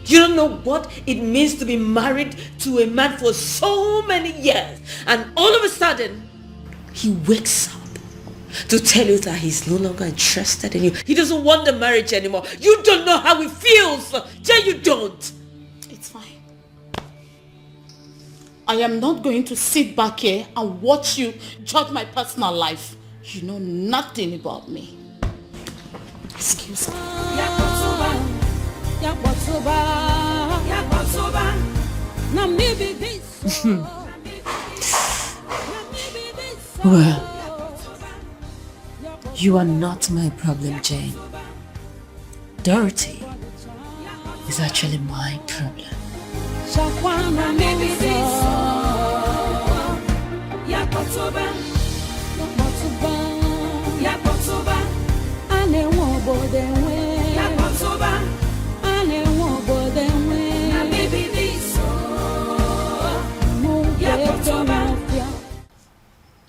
You don't know what it means to be married to a man for so many years, and all of a sudden he wakes up to tell you that he's no longer interested in you. He doesn't want the marriage anymore. You don't know how it feels. Jay, you don't. It's fine. I am not going to sit back here and watch you judge my personal life. You know nothing about me. Excuse me. Well, you are not my problem, Jane. Dorothy is actually my problem.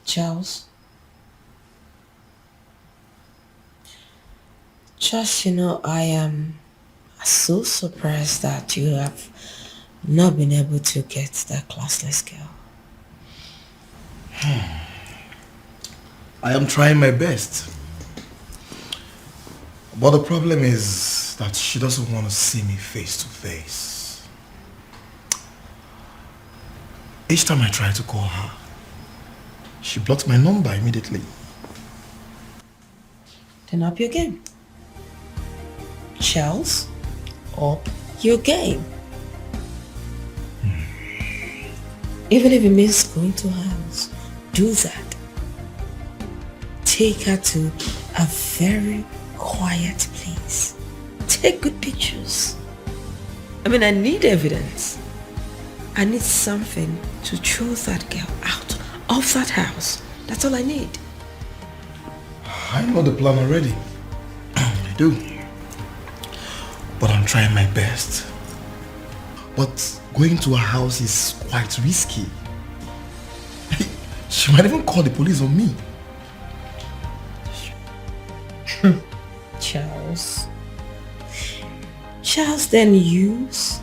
Charles, just I am so surprised that you have not been able to get that classless girl. I am trying my best. But the problem is that she doesn't want to see me face to face. Each time I try to call her, she blocks my number immediately. Then up your game. Charles, up your game. Even if it means going to her house, do that. Take her to a very quiet place. Take good pictures. I mean, I need evidence. I need something to throw that girl out of that house. That's all I need. I know the plan already. I do. But I'm trying my best. But going to her house is quite risky. She might even call the police on me. Charles, then use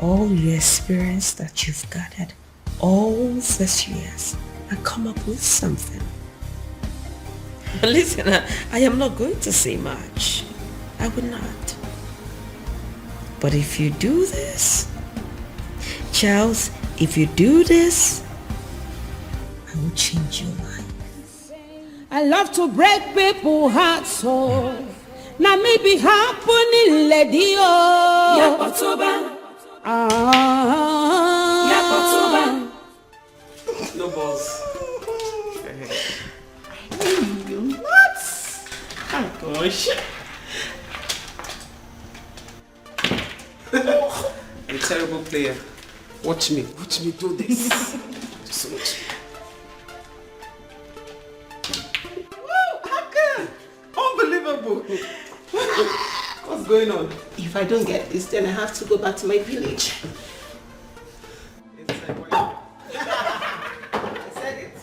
all your experience that you've gathered all these years and come up with something. Listen, I am not going to say much. I would not. But if you do this, Charles, if you do this, I will change your life. I love to break people's hearts, so now maybe happening, lady. No balls. You nuts! Oh gosh. I'm a terrible player. Watch me do this. So much. Woo! How good! Unbelievable! What's going on? If I don't get this, then I have to go back to my village. I said it.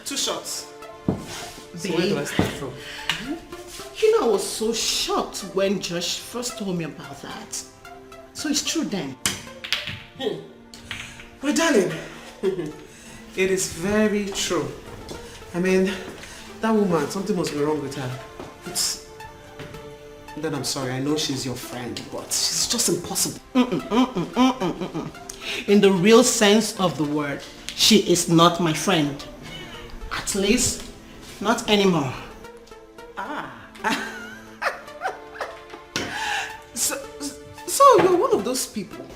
2 shots. So where do I start from? You know, I was so shocked when Josh first told me about that. So it's true then. Well, darling, it is very true. I mean, that woman, something must be wrong with her. Then I'm sorry, I know she's your friend, but she's just impossible. In the real sense of the word, she is not my friend. At least, not anymore. So you're one of those people,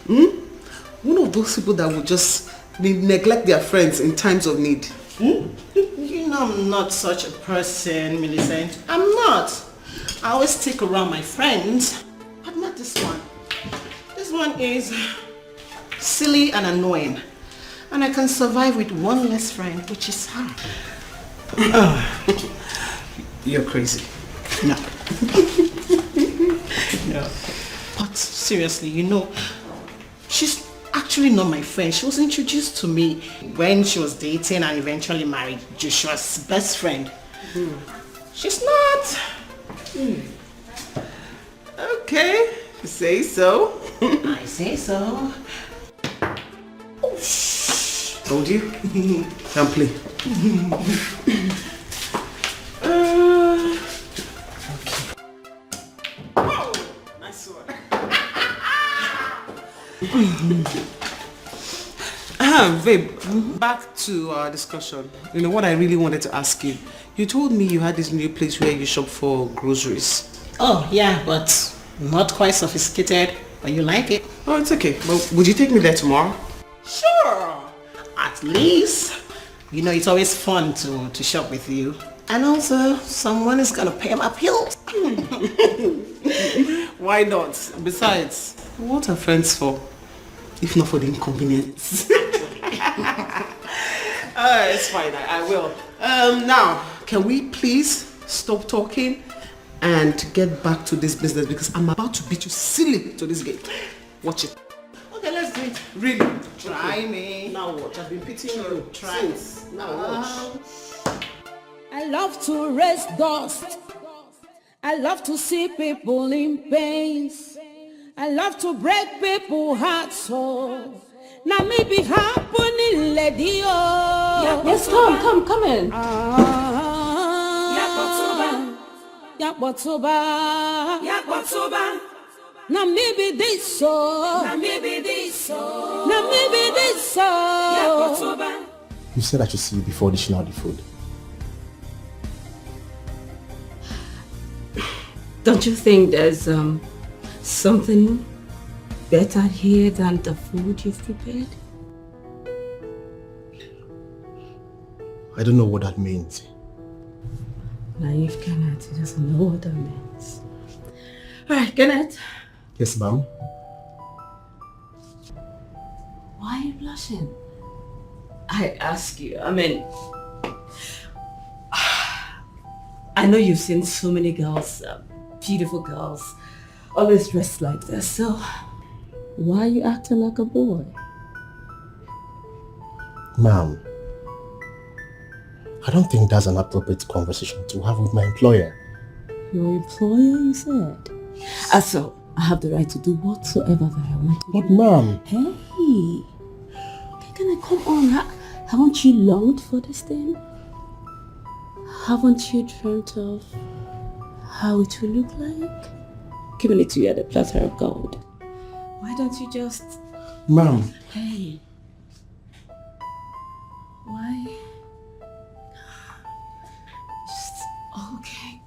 One of those people that would just neglect their friends in times of need. You know I'm not such a person, Millicent. I'm not. I always stick around my friends, but not this one. This one is silly and annoying. And I can survive with one less friend, which is her. You're crazy. No. No. But seriously, you know, she's actually not my friend. She was introduced to me when she was dating and eventually married Joshua's best friend. She's not. Okay, you say so. I say so. Oh, shh. Told you. Can't play. Babe, back to our discussion. You know what I really wanted to ask you. You told me you had this new place where you shop for groceries. Oh, yeah, but not quite sophisticated. But you like it. Oh, it's okay. But would you take me there tomorrow? Sure. At least. You know, it's always fun to shop with you. And also, someone is gonna pay my bills. Why not? Besides, what are friends for? If not for the inconvenience. It's fine, I will. Now, can we please stop talking and get back to this business because I'm about to beat you silly to this game. Watch it. Okay, let's do it. Really? Try me. Now watch. I've been pitying you. Try Since. Now watch. I love to raise dust. I love to see people in pains. I love to break people's hearts. So now maybe happening, lady. Oh, Yes, come in. Yakbotuba. Now maybe this so. Now maybe this so. Now maybe this so. Yakbotuba. You said I should see you before dishing out the food. Don't you think there's something better here than the food you've prepared? I don't know what that means. Naive Kenneth, he doesn't know what that means. Alright, Kenneth. Yes, ma'am. Why are you blushing? I ask you, I mean, I know you've seen so many girls, beautiful girls, always dressed like this, so why are you acting like a boy? Ma'am, I don't think that's an appropriate conversation to have with my employer. Your employer, you said? So, I have the right to do whatsoever that I want to do. But ma'am... Hey! Come on, haven't you longed for this thing? Haven't you dreamt of how it will look like? Giving it to you at a platter of gold. Why don't you just... Ma'am... Hey. Why? Just... Okay.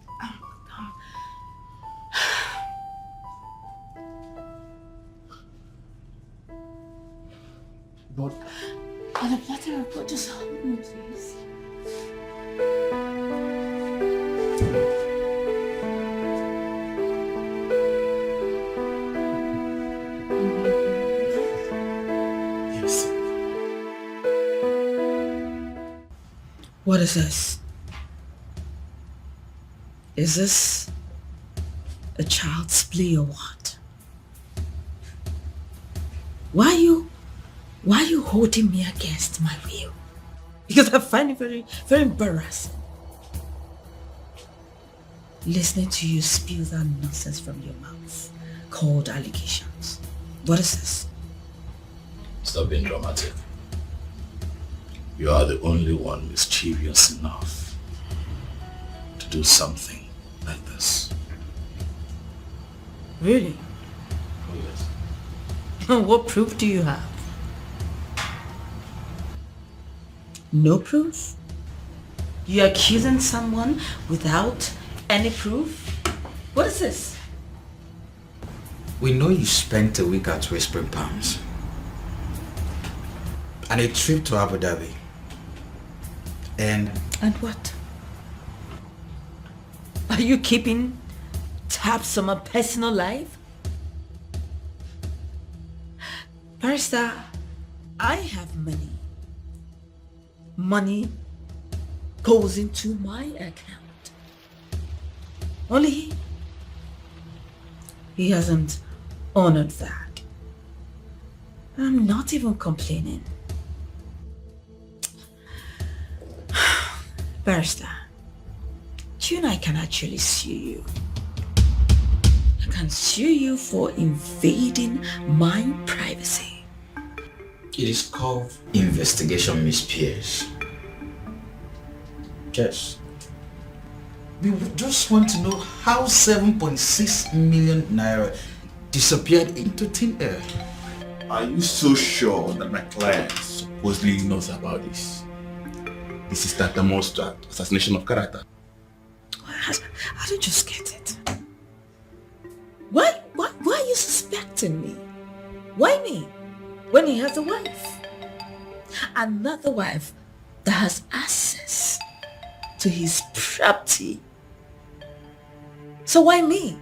But... On a platter of gold, just hold me, please. Yes. What is this? Is this a child's play or what? Why are you holding me against my will? Because I find it very, very embarrassing. Listening to you spew that nonsense from your mouth called allegations. What is this? Stop being dramatic. You are the only one mischievous enough to do something like this. Really? Oh yes. What proof do you have? No proof? You're accusing someone without any proof? What is this? We know you spent a week at Whispering Palms and a trip to Abu Dhabi. And what? Are you keeping tabs on my personal life? Barrister, I have money. Money goes into my account. Only he hasn't honored that. I'm not even complaining. Barrister, you and I can actually sue you. I can sue you for invading my privacy. It is called investigation, Miss Pierce. Yes. We just want to know how 7.6 million naira disappeared into thin air. Are you so sure that my client supposedly knows about this? This is that demonstrate assassination of character. I don't just get it. Why are you suspecting me? Why me? When he has a wife. Another wife that has access to his property. So why me?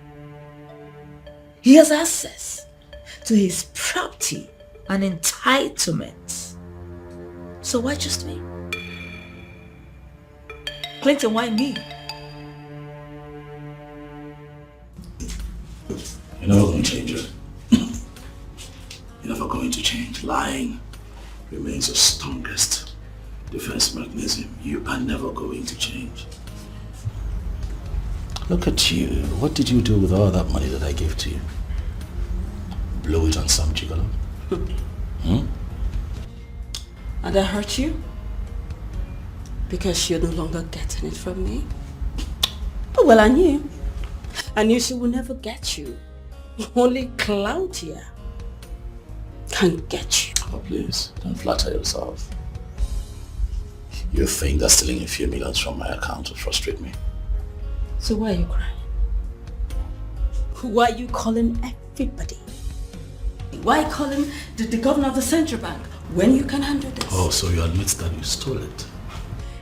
He has access to his property and entitlements. So why just me? Clinton, why me? You're never going to change it. You're never going to change. Lying remains the strongest defense mechanism. You are never going to change. Look at you. What did you do with all that money that I gave to you? Blow it on some gigolo? And I hurt you? Because you're no longer getting it from me? Oh, well, I knew. I knew she would never get you. Only Claudia can get you. Oh, please, don't flatter yourself. You think that stealing a few millions from my account will frustrate me? So why are you crying? Why are you calling everybody? Why calling the governor of the central bank when you can handle this? Oh, so you admit that you stole it?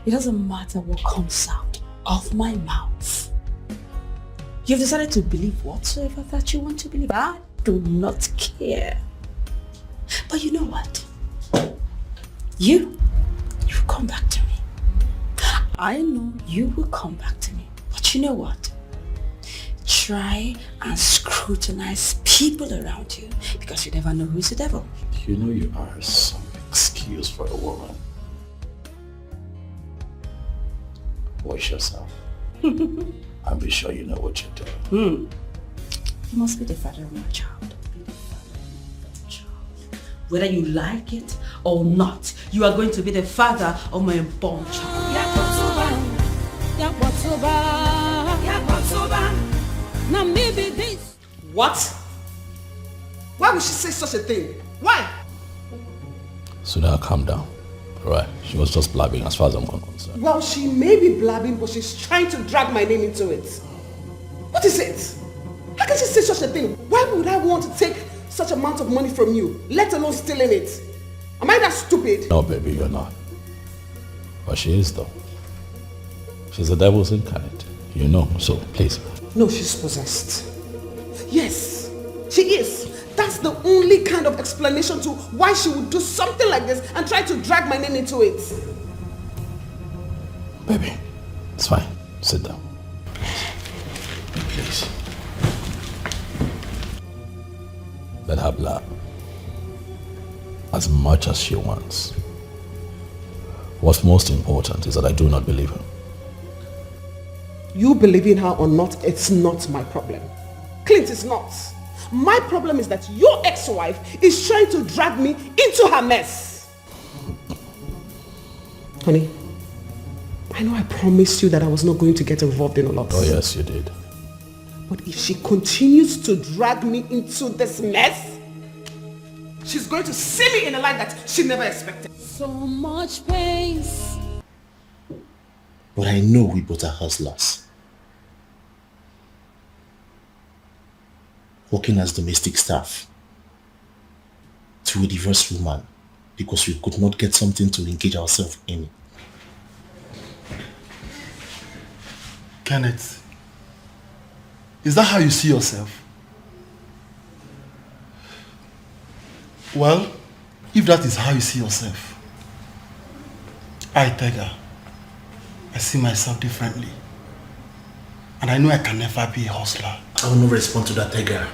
It doesn't matter what comes out of my mouth. You've decided to believe whatsoever that you want to believe. I do not care. But you know what? You come back to me. I know you will come back to me. But you know what? Try and scrutinize people around you because you never know who's the devil. You know you are some excuse for a woman. Watch yourself. And be sure you know what you're doing. You must be the father of my child. Whether you like it or not, you are going to be the father of my unborn child. Now maybe this. What? Why would she say such a thing? Why? So now calm down. Alright, she was just blabbing as far as I'm concerned. Well, she may be blabbing, but she's trying to drag my name into it. What is it? How can she say such a thing? Why would I want to take such amount of money from you, let alone stealing it? Am I that stupid? No, baby, you're not. But she is, though. She's the devil's incarnate. You know, so please. No, she's possessed. Yes, she is. That's the only kind of explanation to why she would do something like this and try to drag my name into it. Baby, it's fine. Sit down. Please. Let her blab as much as she wants. What's most important is that I do not believe her. You believing her or not, it's not my problem. Clint, is not. My problem is that your ex-wife is trying to drag me into her mess. Honey, I know I promised you that I was not going to get involved in a lot. Oh yes, you did. But if she continues to drag me into this mess, she's going to see me in a light that she never expected. So much pains. But I know we both are hustlers. Working as domestic staff to a divorced woman because we could not get something to engage ourselves in. Kenneth, is that how you see yourself? Well, if that is how you see yourself, I, Tiger, I see myself differently. And I know I can never be a hustler. I will not respond to that, Tiger.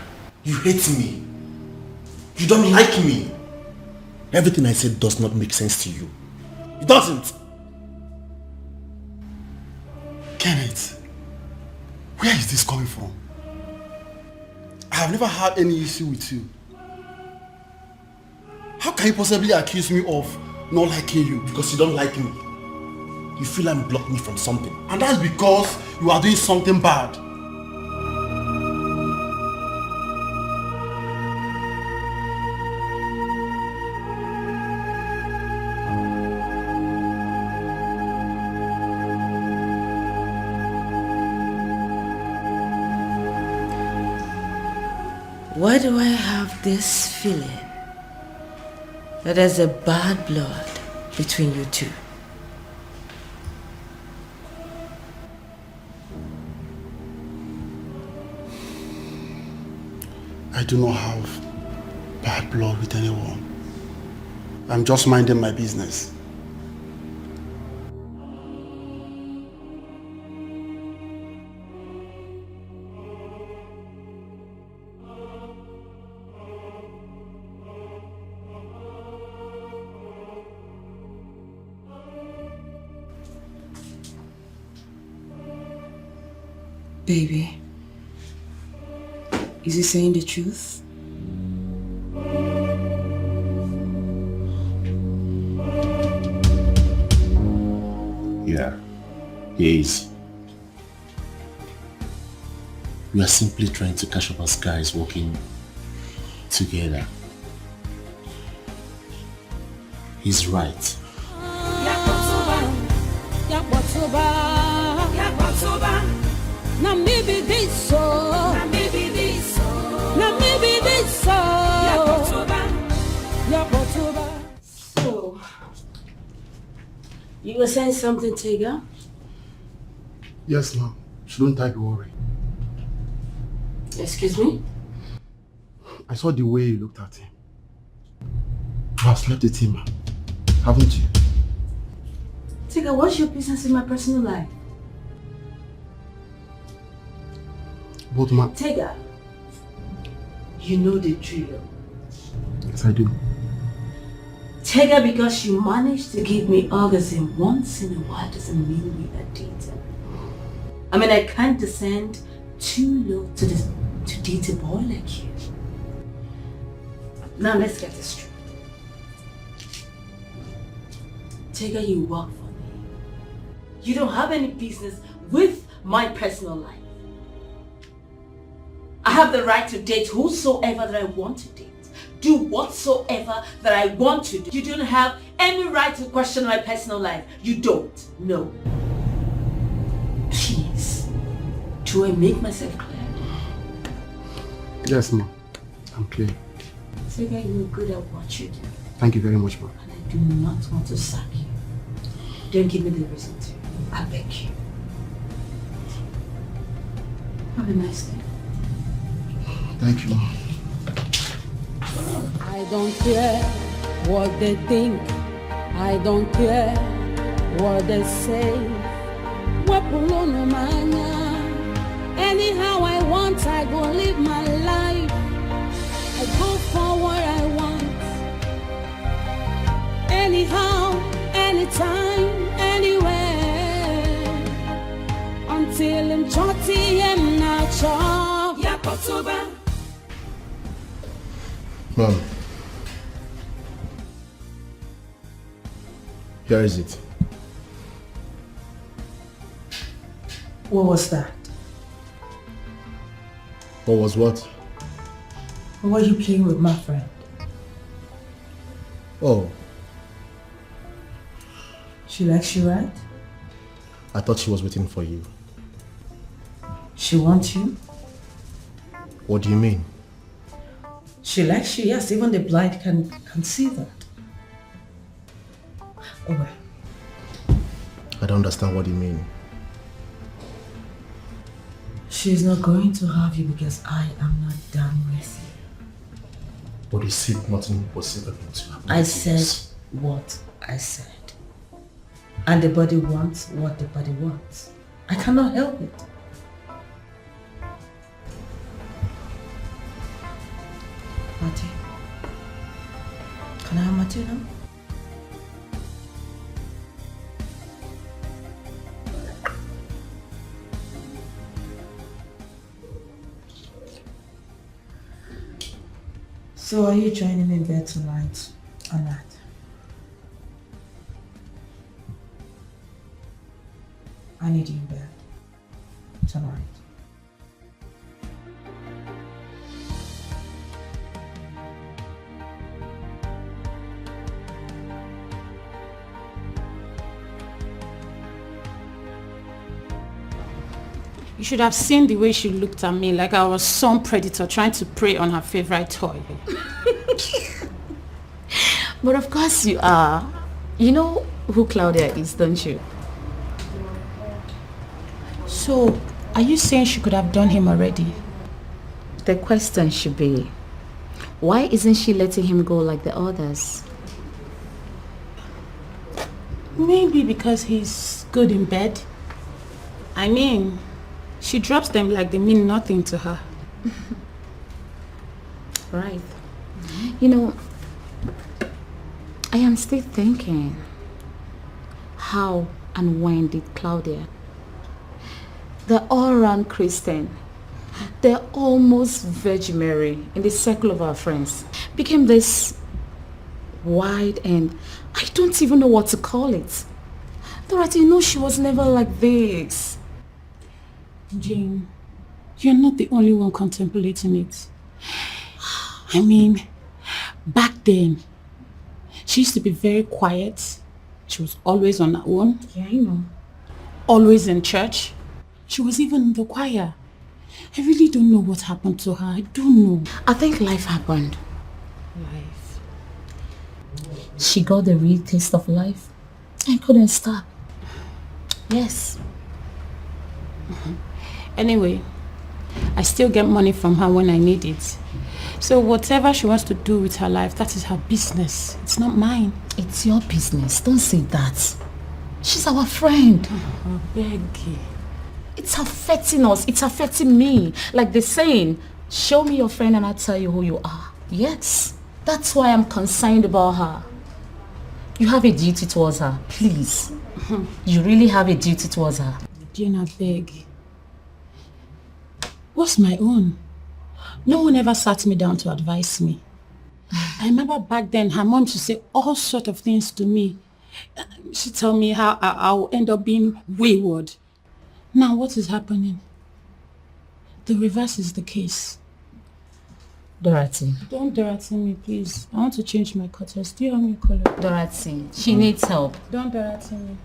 You hate me. You don't like me. Everything I said does not make sense to you. It doesn't. Kenneth, where is this coming from? I have never had any issue with you. How can you possibly accuse me of not liking you? Because you don't like me. You feel I'm blocking me from something. And that's because you are doing something bad. Why do I have this feeling that there's a bad blood between you two? I do not have bad blood with anyone. I'm just minding my business. Baby, is he saying the truth? Yeah, he is. We are simply trying to catch up as guys working together. He's right. Now maybe this so. Now maybe this so. Now maybe this so. So, you were saying something, Tiga? Yes, ma'am. Shouldn't I be worried? Excuse me? I saw the way you looked at him. You have slept with him, ma'am. Haven't you? Tiga, what's your business in my personal life? Both, ma'am. Tiga, you know the drill. Yes, I do. Tiga, because you managed to give me orgasm once in a while doesn't mean we are dating. I mean, I can't descend too low to date a boy like you. Now let's get this straight. Tiga, you work for me. You don't have any business with my personal life. I have the right to date whosoever that I want to date. Do whatsoever that I want to do. You don't have any right to question my personal life. You don't. No. Please. Do I make myself clear? Yes, ma'am. I'm clear. Tiga, you're good at what you do. Thank you very much, ma'am. And I do not want to sack you. Don't give me the reason to. I beg you. Have a nice day. Thank you, ma'am. I don't care what they think. I don't care what they say. Anyhow I want, I go live my life. I go for what I want. Anyhow, anytime, anywhere. Until I'm chotty, I'm not sure. Yakotuba. Mom, here is it. What was that? What was what? Why were you playing with my friend? Oh, She likes you, right? I thought she was waiting for you. She wants you? What do you mean? She likes you, yes. Even the blind can see that. Oh well. I don't understand what you mean. She's not going to have you because I am not done with you. But you said nothing was said about you. I said what I said. And the body wants what the body wants. I cannot help it. Marty, can I have Marty now? So are you joining me in bed tonight or not? I need you in bed tonight. You should have seen the way she looked at me like I was some predator trying to prey on her favorite toy. But of course you are. You know who Claudia is, don't you? So, are you saying she could have done him already? The question should be, why isn't she letting him go like the others? Maybe because he's good in bed. I mean, she drops them like they mean nothing to her. Right. You know, I am still thinking, how and when did Claudia, the all-round Christian, the almost Virgin Mary in the circle of our friends, became this wide and I don't even know what to call it. Dorothy, you know she was never like this. Jane, you're not the only one contemplating it. I mean, back then, she used to be very quiet. She was always on her own. Yeah, I know. Always in church. She was even in the choir. I really don't know what happened to her. I don't know. I think life happened. Life. She got the real taste of life and couldn't stop. Yes. Anyway, I still get money from her when I need it. So whatever she wants to do with her life, that is her business. It's not mine. It's your business. Don't say that. She's our friend. Oh, beg you. It's affecting us. It's affecting me. Like the saying, show me your friend and I'll tell you who you are. Yes. That's why I'm concerned about her. You have a duty towards her. Please. You really have a duty towards her. Gina, beg. What's my own? No one ever sat me down to advise me. I remember back then her mom used to say all sorts of things to me. She'd tell me how I'll end up being wayward. Now what is happening? The reverse is the case. Dorothy. Don't Dorothy me, please. I want to change my cutters. Do you have me color? Dorothy, she needs help. Don't Dorothy me.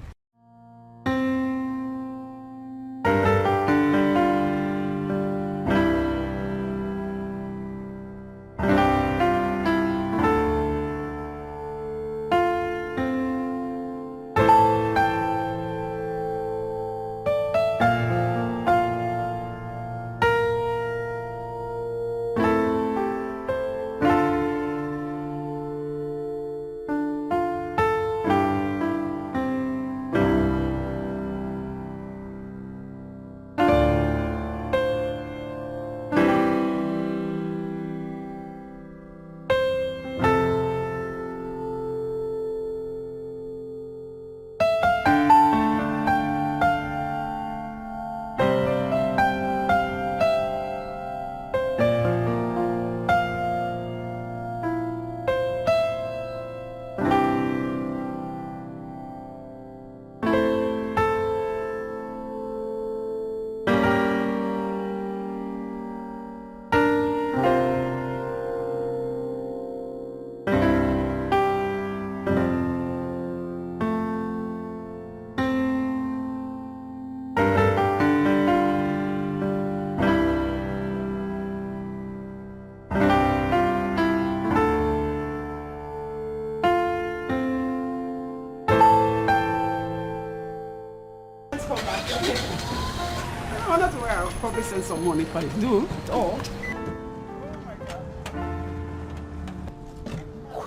Probably send some money if I do at all.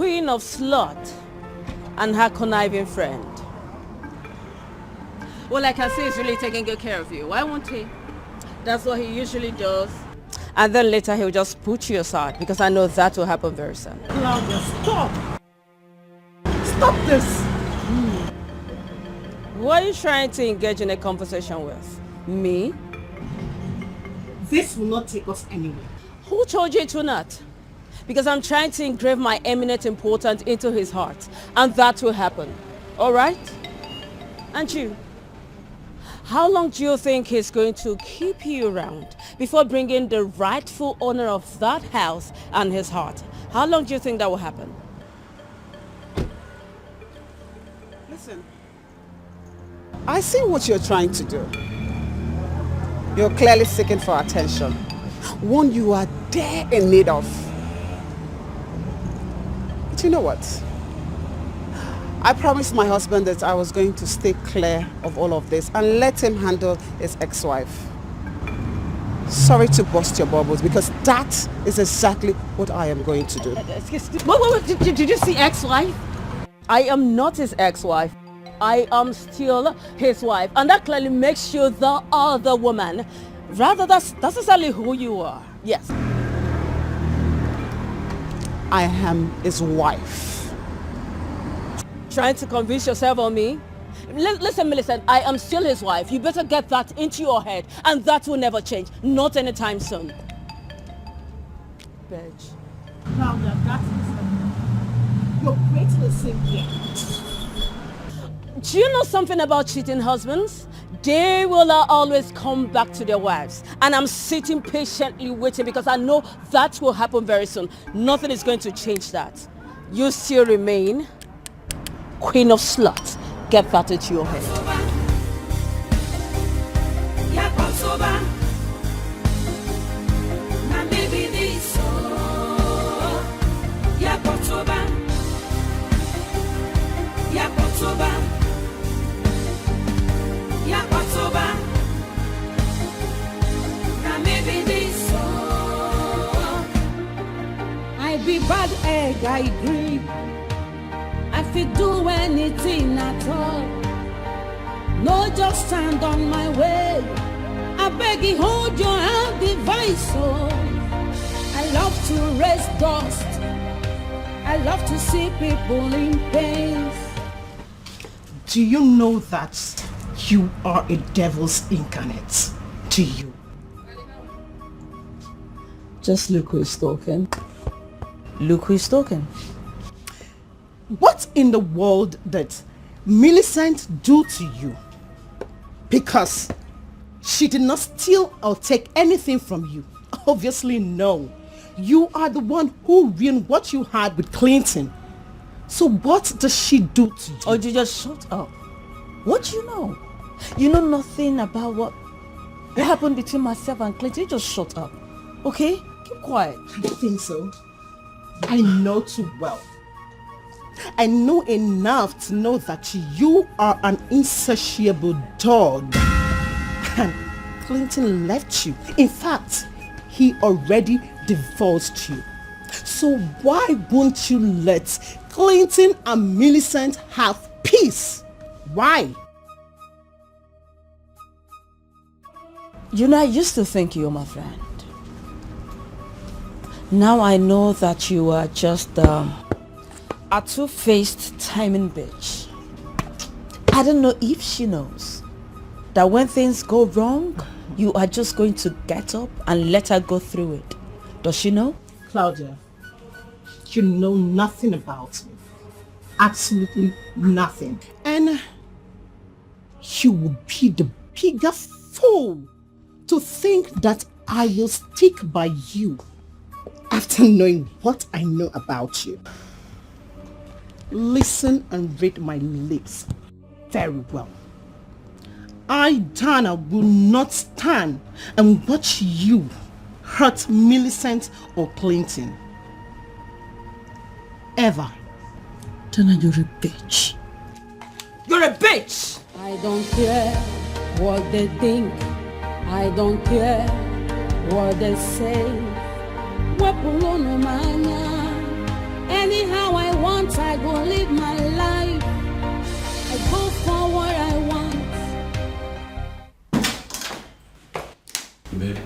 queen of slut and her conniving friend. Well, I can see he's really taking good care of you. Why won't he? That's what he usually does. And then later he'll just put you aside because I know that will happen very soon. Claudia, stop! Stop this! Who are you trying to engage in a conversation with? Me? This will not take us anywhere. Who told you it will not? Because I'm trying to engrave my eminent importance into his heart. And that will happen. Alright? And you? How long do you think he's going to keep you around before bringing the rightful owner of that house and his heart? How long do you think that will happen? Listen, I see what you're trying to do. You're clearly seeking for attention. One you are there in need of. But you know what? I promised my husband that I was going to stay clear of all of this and let him handle his ex-wife. Sorry to burst your bubbles because that is exactly what I am going to do. Excuse me. Wait. Did you see ex-wife? I am not his ex-wife. I am still his wife. And that clearly makes you the other woman. Rather, that's exactly who you are. Yes. I am his wife. Trying to convince yourself on me? Listen, Millicent, I am still his wife. You better get that into your head. And that will never change. Not anytime soon. Bitch. Claudia, that's it. You're creating the same here. Do you know something about cheating husbands? They will always come back to their wives. And I'm sitting patiently waiting because I know that will happen very soon. Nothing is going to change that. You still remain queen of sluts. Get that into your head. I be bad egg, I agree. I fit do anything at all. No, just stand on my way. I beg you, hold your hand, device. Oh, I love to raise dust. I love to see people in pain. Do you know that you are a devil's incarnate? Do you? Just look who's talking. Look who's talking. What in the world did Millicent do to you? Because she did not steal or take anything from you. Obviously no. You are the one who ruined what you had with Clinton. So what does she do to you? Oh, you just shut up. What do you know? You know nothing about what happened between myself and Clinton. You just shut up. Okay? Keep quiet. I don't think so. I know too well. I know enough to know that you are an insatiable dog. And Clinton left you. In fact, he already divorced you. So why won't you let Clinton and Millicent have peace? Why? You know, I used to think you were my friend. Now I know that you are just a two-faced timing bitch. I don't know if she knows that when things go wrong, you are just going to get up and let her go through it. Does she know? Claudia, you know nothing about me. Absolutely nothing. And you would be the bigger fool to think that I will stick by you after knowing what I know about you. Listen and read my lips very well. I, Tana, will not stand and watch you hurt Millicent or Clinton. Ever. Tana, you're a bitch. You're a bitch! I don't care what they think. I don't care what they say. Wepụlụnụ m anya, Anyhow I want, I go live my life. I go for what I want. Babe.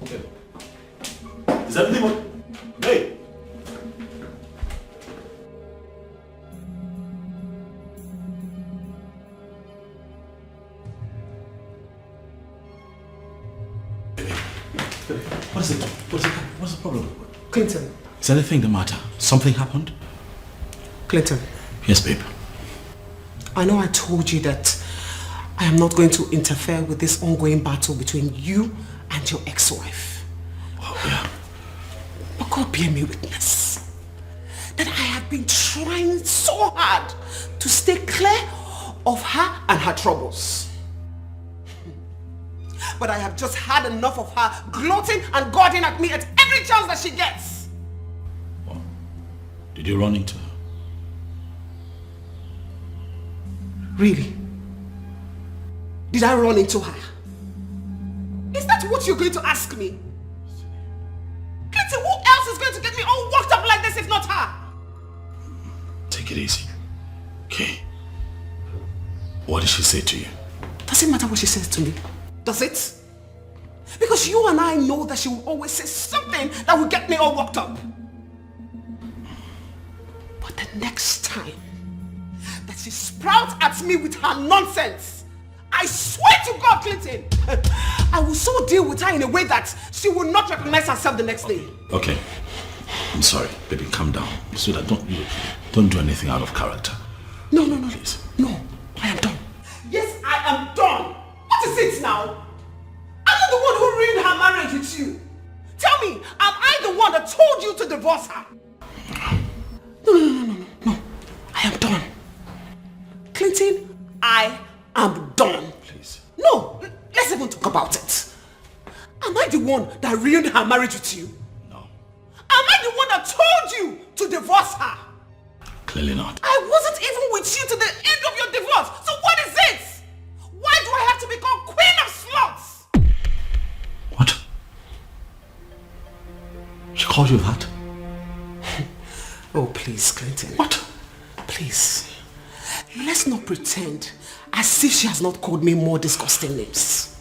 Okay. Is everything okay? Babe. What is it? What's the problem? Clinton. Is anything the matter? Something happened? Clinton. Yes, babe. I know I told you that I am not going to interfere with this ongoing battle between you and your ex-wife. Oh, yeah. But God bear me witness that I have been trying so hard to stay clear of her and her troubles. But I have just had enough of her gloating and goading at me at every chance that she gets. Oh. Did you run into her? Really? Did I run into her? Is that what you're going to ask me? Clinton, who else is going to get me all worked up like this if not her? Take it easy. Okay. What did she say to you? Does it matter what she says to me? Does it? Because you and I know that she will always say something that will get me all worked up. But the next time that she sprouts at me with her nonsense, I swear to God, Clinton, I will so deal with her in a way that she will not recognize herself the next day. Okay. I'm sorry, baby, calm down. So that don't do anything out of character. No, please. No, I am done. Yes, I am done. What is it now? I'm not the one who ruined her marriage with you. Tell me, am I the one that told you to divorce her? No. I am done. Clinton, I am done. Please. No, let's even talk about it. Am I the one that ruined her marriage with you? No. Am I the one that told you to divorce her? Clearly not. I wasn't even with you to the end of your divorce. So what is it? Why do I have to become queen of sluts? What? She called you that? Oh, please, Clinton. What? Please. Let's not pretend as if she has not called me more disgusting names.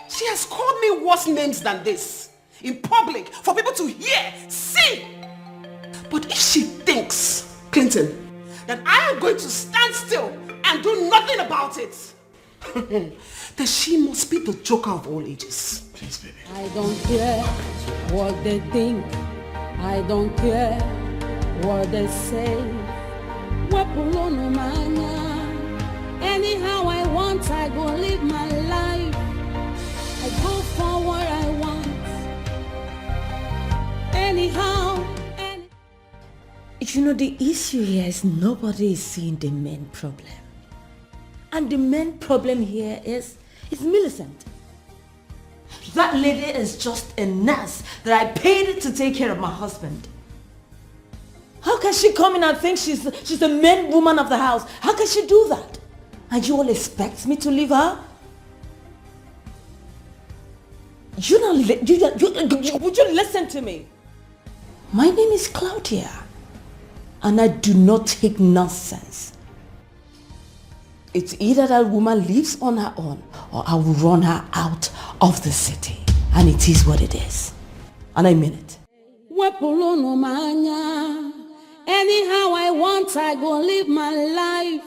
She has called me worse names than this. In public, for people to hear, see. But if she thinks, Clinton, that I am going to stand still and do nothing about it, then she must be the joker of all ages. Please, baby. I don't care what they think. I don't care what they say. Anyhow I want, I go live my life. I go for what I want. Anyhow. You know, the issue here is nobody is seeing the main problem. And the main problem here is Millicent. That lady is just a nurse that I paid to take care of my husband. How can she come in and think she's the main woman of the house? How can she do that? And you all expect me to leave her? Would you listen to me? My name is Claudia. And I do not take nonsense. It's either that woman lives on her own or I will run her out of the city. And it is what it is. And I mean it. Anyhow I want, I go live my life.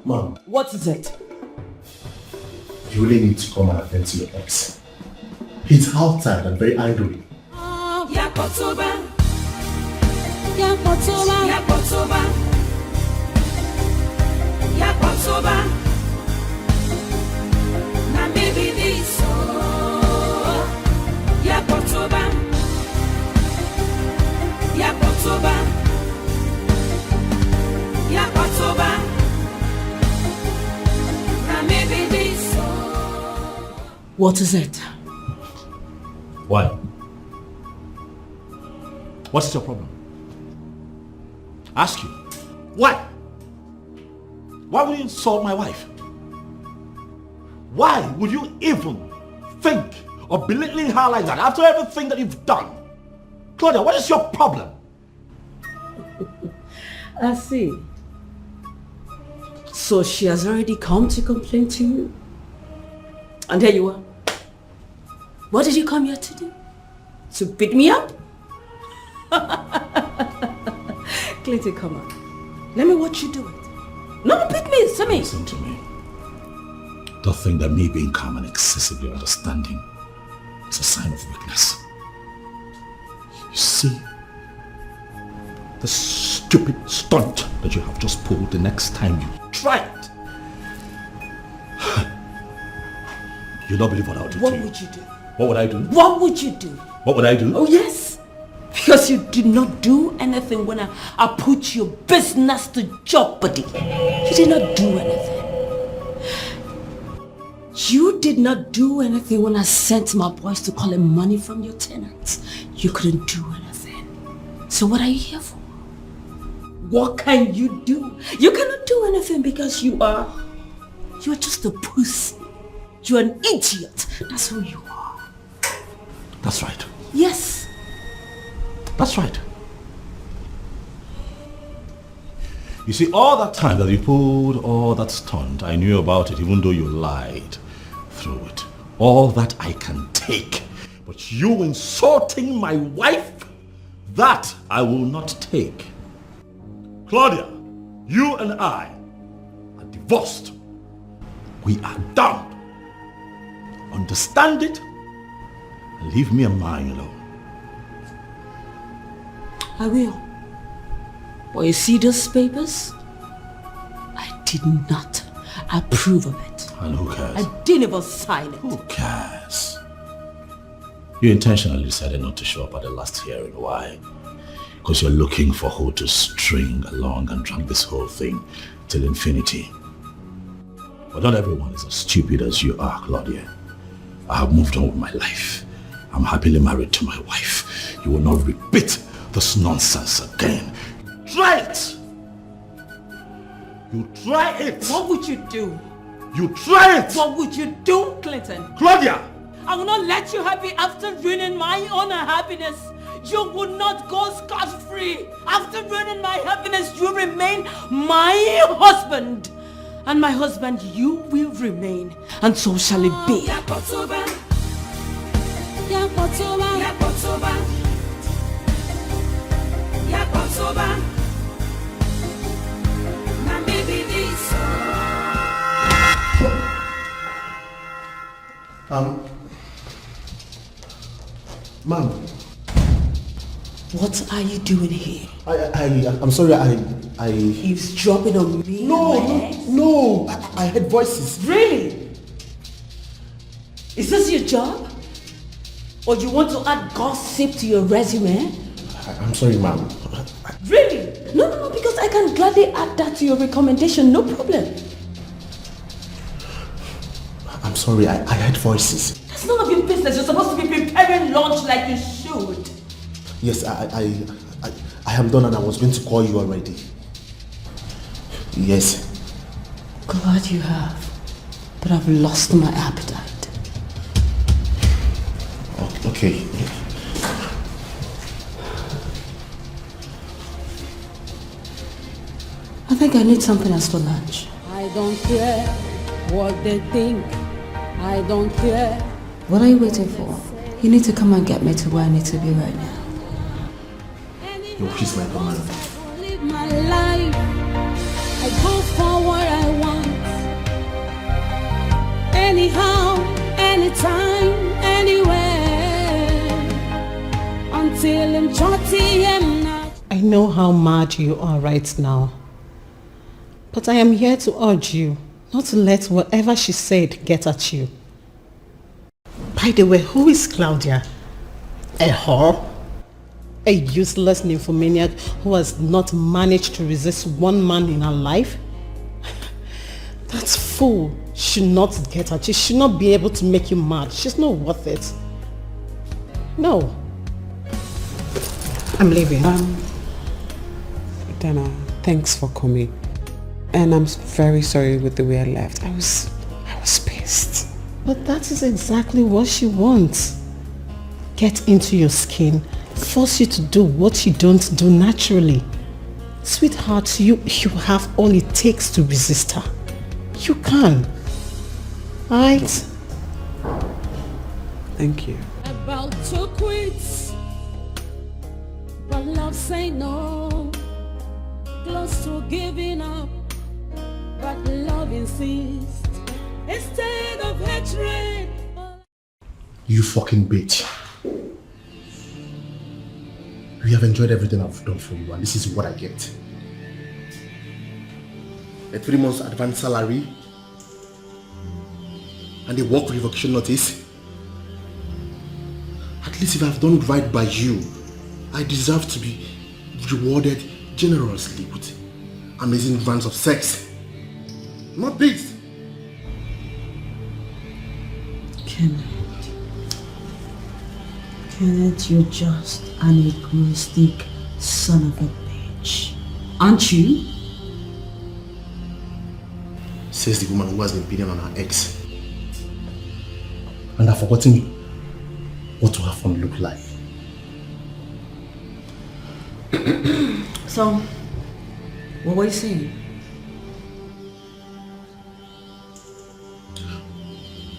Mom. What is it? You really need to come and attend to your ex. He's outside and very angry. Yakotoba. Now maybe this Yakotoba. Now maybe this. What is it? Why? What is your problem? Ask you. Why? Why would you insult my wife? Why would you even think of belittling her like that after everything that you've done? Claudia, what is your problem? I see. So she has already come to complain to you? And there you are. What did you come here to do? To beat me up? Clayton, come on. Let me watch you do it. No, beat me, see me. Listen to me. Don't think that me being calm and excessively understanding is a sign of weakness. You see, the stupid stunt that you have just pulled, the next time you try it, you'll not believe what I'll do to you. What would you do? What would I do? What would you do? What would I do? Oh yes, because you did not do anything when I put your business to jeopardy. You did not do anything. You did not do anything when I sent my boys to collect money from your tenants. You couldn't do anything. So what are you here for? What can you do? You cannot do anything because you are just a pussy. You're an idiot. That's who you are. That's right. Yes. That's right. You see, all that time that you pulled all that stunt, I knew about it even though you lied through it. All that I can take. But you insulting my wife, that I will not take. Claudia, you and I are divorced. We are done. Understand it and leave me and mine alone. I will. But you see those papers? I did not approve of it. And who cares? I didn't even sign it. Who cares? You intentionally decided not to show up at the last hearing. Why? Because you're looking for who to string along and drag this whole thing till infinity. But not everyone is as stupid as you are, Claudia. I have moved on with my life. I'm happily married to my wife. You will not repeat this nonsense again. Try it! You try it! What would you do? You try it! What would you do, Clinton? Claudia! I will not let you happy after ruining my own happiness. You will not go scot-free. After ruining my happiness, you remain my husband. And my husband, you will remain. And so shall it be. Ma'am. What are you doing here? I'm sorry, Eavesdropping on me? No, I heard voices. Really? Is this your job? Or you want to add gossip to your resume? I'm sorry, ma'am. Really? No, because I can gladly add that to your recommendation, no problem. I'm sorry, I heard voices. That's none of your business. You're supposed to be preparing lunch like you should. Yes, I am done and I was going to call you already. Yes. Glad you have, but I've lost my appetite. Okay. I think I need something else for lunch. I don't care what they think. I don't care. What are you waiting for? You need to come and get me to where I need to be right now. Your wish is my command. Live my life. I go for what I want. Anyhow, anytime, anywhere. Until I'm 40 and not. I know how mad you are right now. But I am here to urge you not to let whatever she said get at you. By the way, who is Claudia? A whore? A useless nymphomaniac who has not managed to resist one man in her life? That fool should not get at you. She should not be able to make you mad. She's not worth it. No. I'm leaving. Tana, thanks for coming. And I'm very sorry with the way I left. I was pissed. But that is exactly what she wants. Get into your skin, force you to do what you don't do naturally. Sweetheart, you have all it takes to resist her. You can. Alright? Thank you. About to quit, but love say no. Close to giving up, but love insists. Instead of hatred. You fucking bitch. You have enjoyed everything I've done for you, and this is what I get. A 3 months advance salary and a work revocation notice. At least if I've done it right by you, I deserve to be rewarded generously with amazing rounds of sex. Not this. Kenneth, you're just an egoistic son of a bitch. Aren't you? Says the woman who has been beating on her ex. And I've forgotten what to have fun look like. So, what were you saying?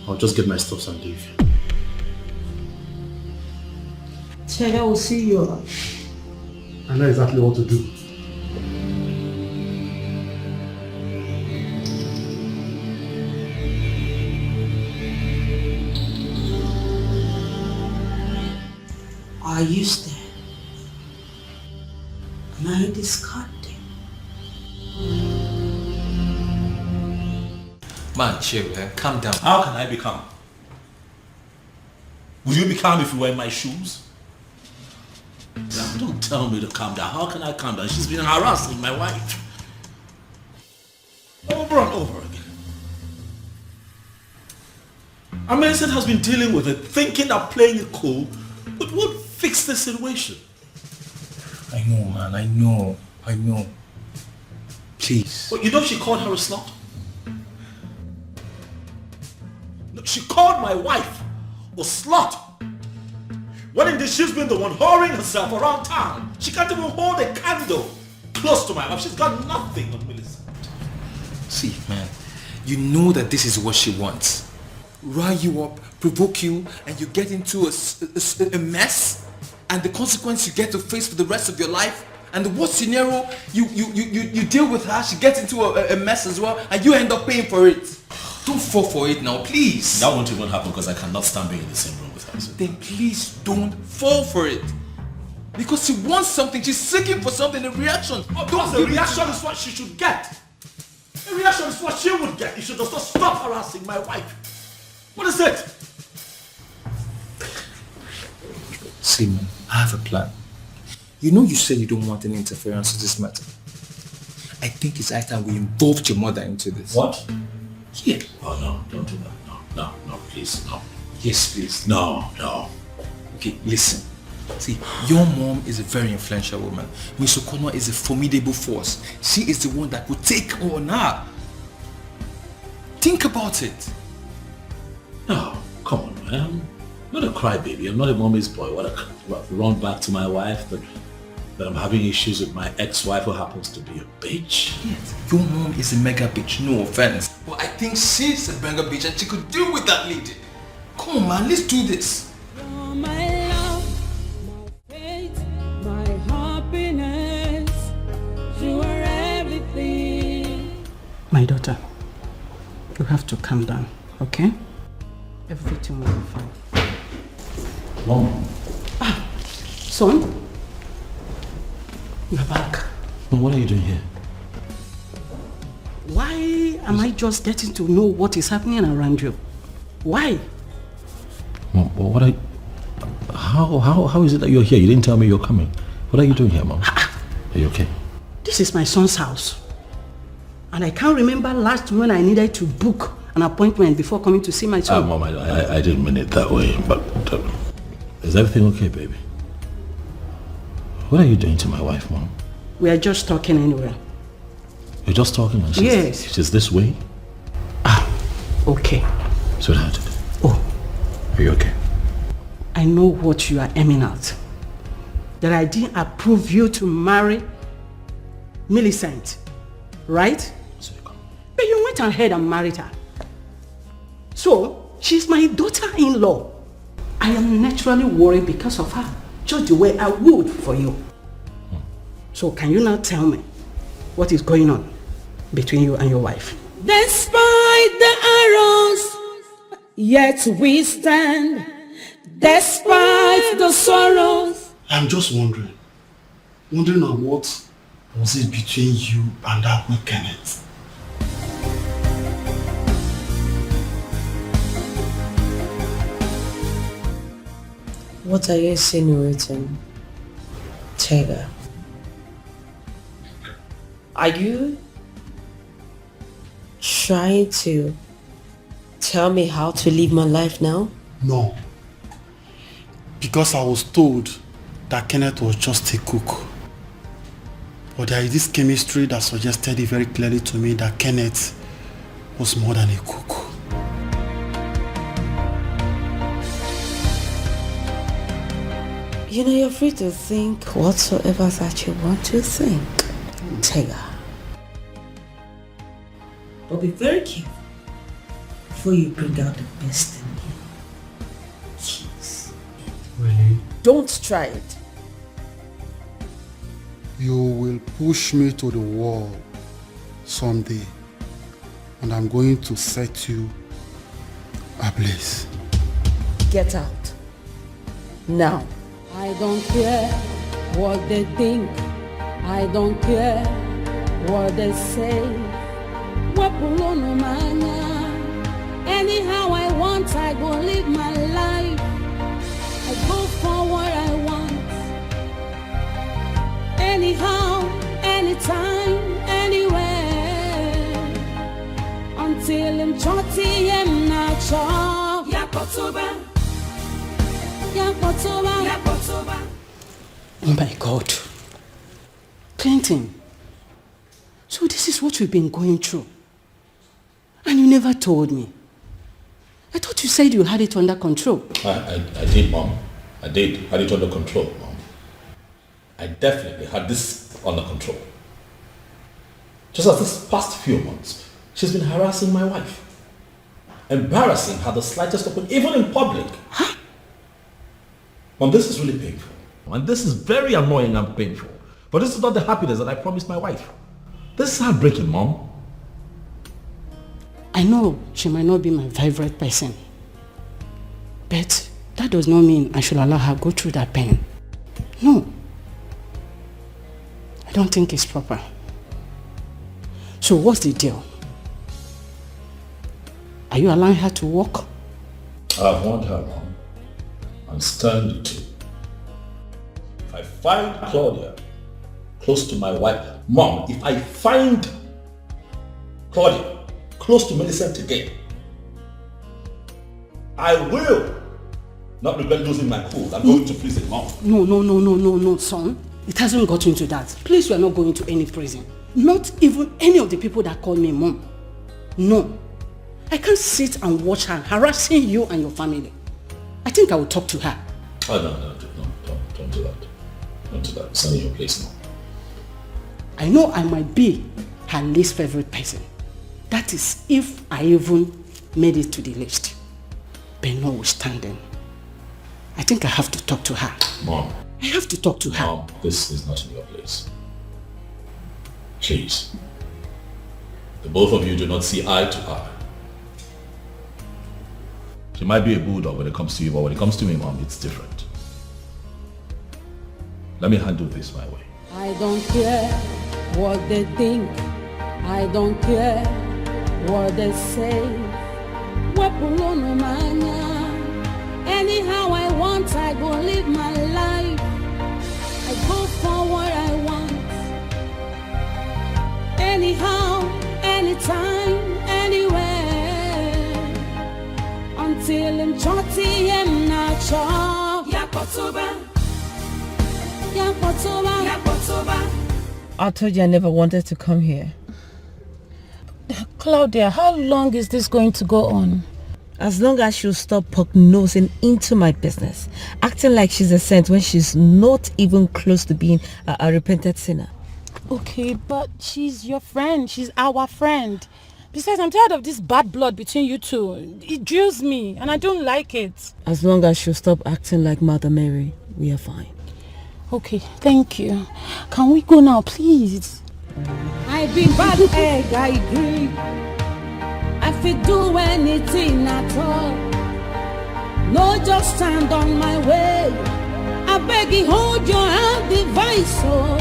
I'll just get my stuff and leave. Ted, I will see you. I know exactly what to do. Are you there? Am I discarded? Man, chill, calm down. How can I be calm? Would you be calm if you were in my shoes? Now, don't tell me to calm down. How can I calm down? She's been harassing my wife. Over and over again. Amazon has been dealing with it, thinking that playing it cool would fix the situation. I know, man, I know. Please. But you know she called her a slut? No, she called my wife a slut. When indeed she's been the one whoring herself around town. She can't even hold a candle close to my wife. She's got nothing on Millicent. See, man, you know that this is what she wants. Rile you up, provoke you, and you get into a mess, and the consequence you get to face for the rest of your life. And the worst scenario, you deal with her, she gets into a mess as well, and you end up paying for it. Don't fall for it now, please. That won't even happen because I cannot stand being in the same room with her. So. Then please don't fall for it. Because she wants something, she's seeking for something, a reaction. The reaction is what she should get. The reaction is what she would get. You should just stop harassing my wife. What is it? See, man, I have a plan. You know you said you don't want any interference with this matter. I think it's high time we involved your mother into this. What? Yeah. Oh no, don't do that. No, please, no. Yes, please. No. Okay, listen. See, your mom is a very influential woman. Miss O'Connor is a formidable force. She is the one that will take on her. Think about it. No, come on, man. I'm not a crybaby. I'm not a mommy's boy. What run back to my wife, but I'm having issues with my ex-wife who happens to be a bitch. Yes, your mom is a mega bitch, no offense. But I think she's a mega bitch and she could deal with that lady. Come on, man, let's do this. You're my love, my faith, my happiness. You are everything. My daughter, you have to calm down, okay? Everything will be fine. Mom. Son? You're back. Mom, what are you doing here? Why am I just getting to know what is happening around you? Why? Mom, what are you... How is it that you're here? You didn't tell me you're coming. What are you doing here, Mom? Are you okay? This is my son's house. And I can't remember last when I needed to book an appointment before coming to see my son. Mom, I didn't mean it that way, but... is everything okay, baby? What are you doing to my wife, Mom? We are just talking anyway. You're just talking and Yes. she's this way? Okay. Sweetheart. Oh. Are you okay? I know what you are aiming at. that I didn't approve you to marry Millicent, right? But you went ahead and married her. So, she's my daughter-in-law. I am naturally worried because of her, just the way I would for you. So can you now tell me what is going on between you and your wife? Despite the arrows, yet we stand. Despite the sorrows. I'm just wondering on what was it between you and that boy Kenneth? What are you insinuating, Tega? Are you trying to tell me how to live my life now? No. Because I was told that Kenneth was just a cook. But there is this chemistry that suggested it very clearly to me that Kenneth was more than a cook. You know, you're free to think whatsoever that you want to think, Tega. But be very careful before you bring out the best in me. Please. Really? Don't try it. You will push me to the wall someday, and I'm going to set you ablaze. Get out. Now. I don't care what they think. I don't care what they say. Anyhow I want, I go live my life. I go for what I want. Anyhow, anytime, anywhere. Until I'm 30, I'm not sure. Yakotoba. Oh my God. Clinton. So this is what we've been going through. And you never told me. I thought you said you had it under control. I did, Mom. I did. Had it under control, Mom. I definitely had this under control. Just as this past few months, she's been harassing my wife. Embarrassing her the slightest open, even in public. Huh? Mom, this is really painful. And this is very annoying and painful. But this is not the happiness that I promised my wife. This is heartbreaking, Mom. I know she might not be my favorite person. But that does not mean I should allow her go through that pain. No. I don't think it's proper. So what's the deal? Are you allowing her to walk? I've warned her, Mom. And stand to. If I find Claudia close to my wife, Mom, if I find Claudia close to Millicent again, I will not regret losing my cool. I'm going to prison, Mom. No, son. It hasn't gotten to that. Please, you are not going to any prison. Not even any of the people that call me Mom. No. I can't sit and watch her harassing you and your family. I think I will talk to her. Oh, no, don't do that. Don't do that. It's not your place, Mom. I know I might be her least favorite person. That is if I even made it to the list. But notwithstanding, I think I have to talk to her. Mom. I have to talk to her. Mom, this is not in your place. Please. The both of you do not see eye to eye. She might be a bulldog when it comes to you, but when it comes to me, Mom, it's different. Let me handle this my way. I don't care what they think. I don't care what they say. Anyhow I want, I go live my life. I go for what I want. Anyhow, anytime, anywhere. Until I'm 30, I'm not sure. Yakotoba. I told you I never wanted to come here. Claudia, how long is this going to go on? As long as she'll stop poke-nosing into my business, acting like she's a saint when she's not even close to being a repentant sinner. Okay, but she's your friend. She's our friend. Besides, I'm tired of this bad blood between you two. It drills me, and I don't like it. As long as she'll stop acting like Mother Mary, we are fine. Okay, thank you. Can we go now, please? I be bad egg, I agree. I fit do anything at all. No, just stand on my way. I beg you, hold your hand, device. Oh,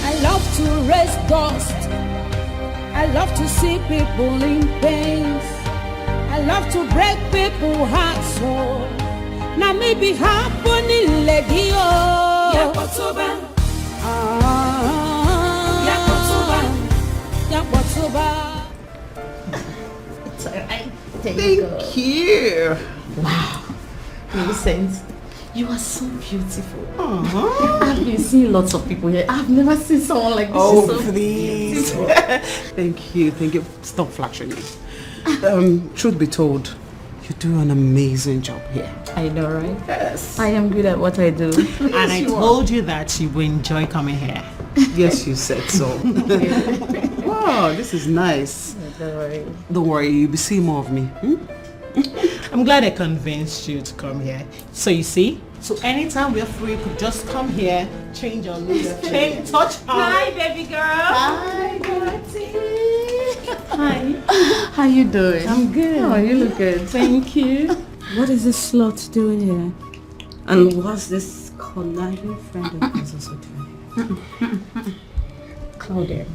I love to raise dust. I love to see people in pains. I love to break people's hearts. Oh, now maybe happening legio. Yakotoba. Yakotoba. It's alright. Thank you. Wow. Millicent, you are so beautiful. I've been seeing lots of people here. I've never seen someone like this. Oh, She's so please. beautiful. Thank you. Stop flashing me. Truth be told, you do an amazing job here. I know, right? Yes. I am good at what I do. And I told you that you will enjoy coming here. Yes, you said so. Wow, this is nice. Don't worry. Don't worry, you'll be seeing more of me. I'm glad I convinced you to come here. So you see, so anytime we're free, you could just come here, change your look, change, touch her. Hi, baby girl. Hi, Hi. How you doing? I'm good. Oh, you look good. Thank you. What is this slut doing here? And what's this conniving friend of yours also doing? Claudia,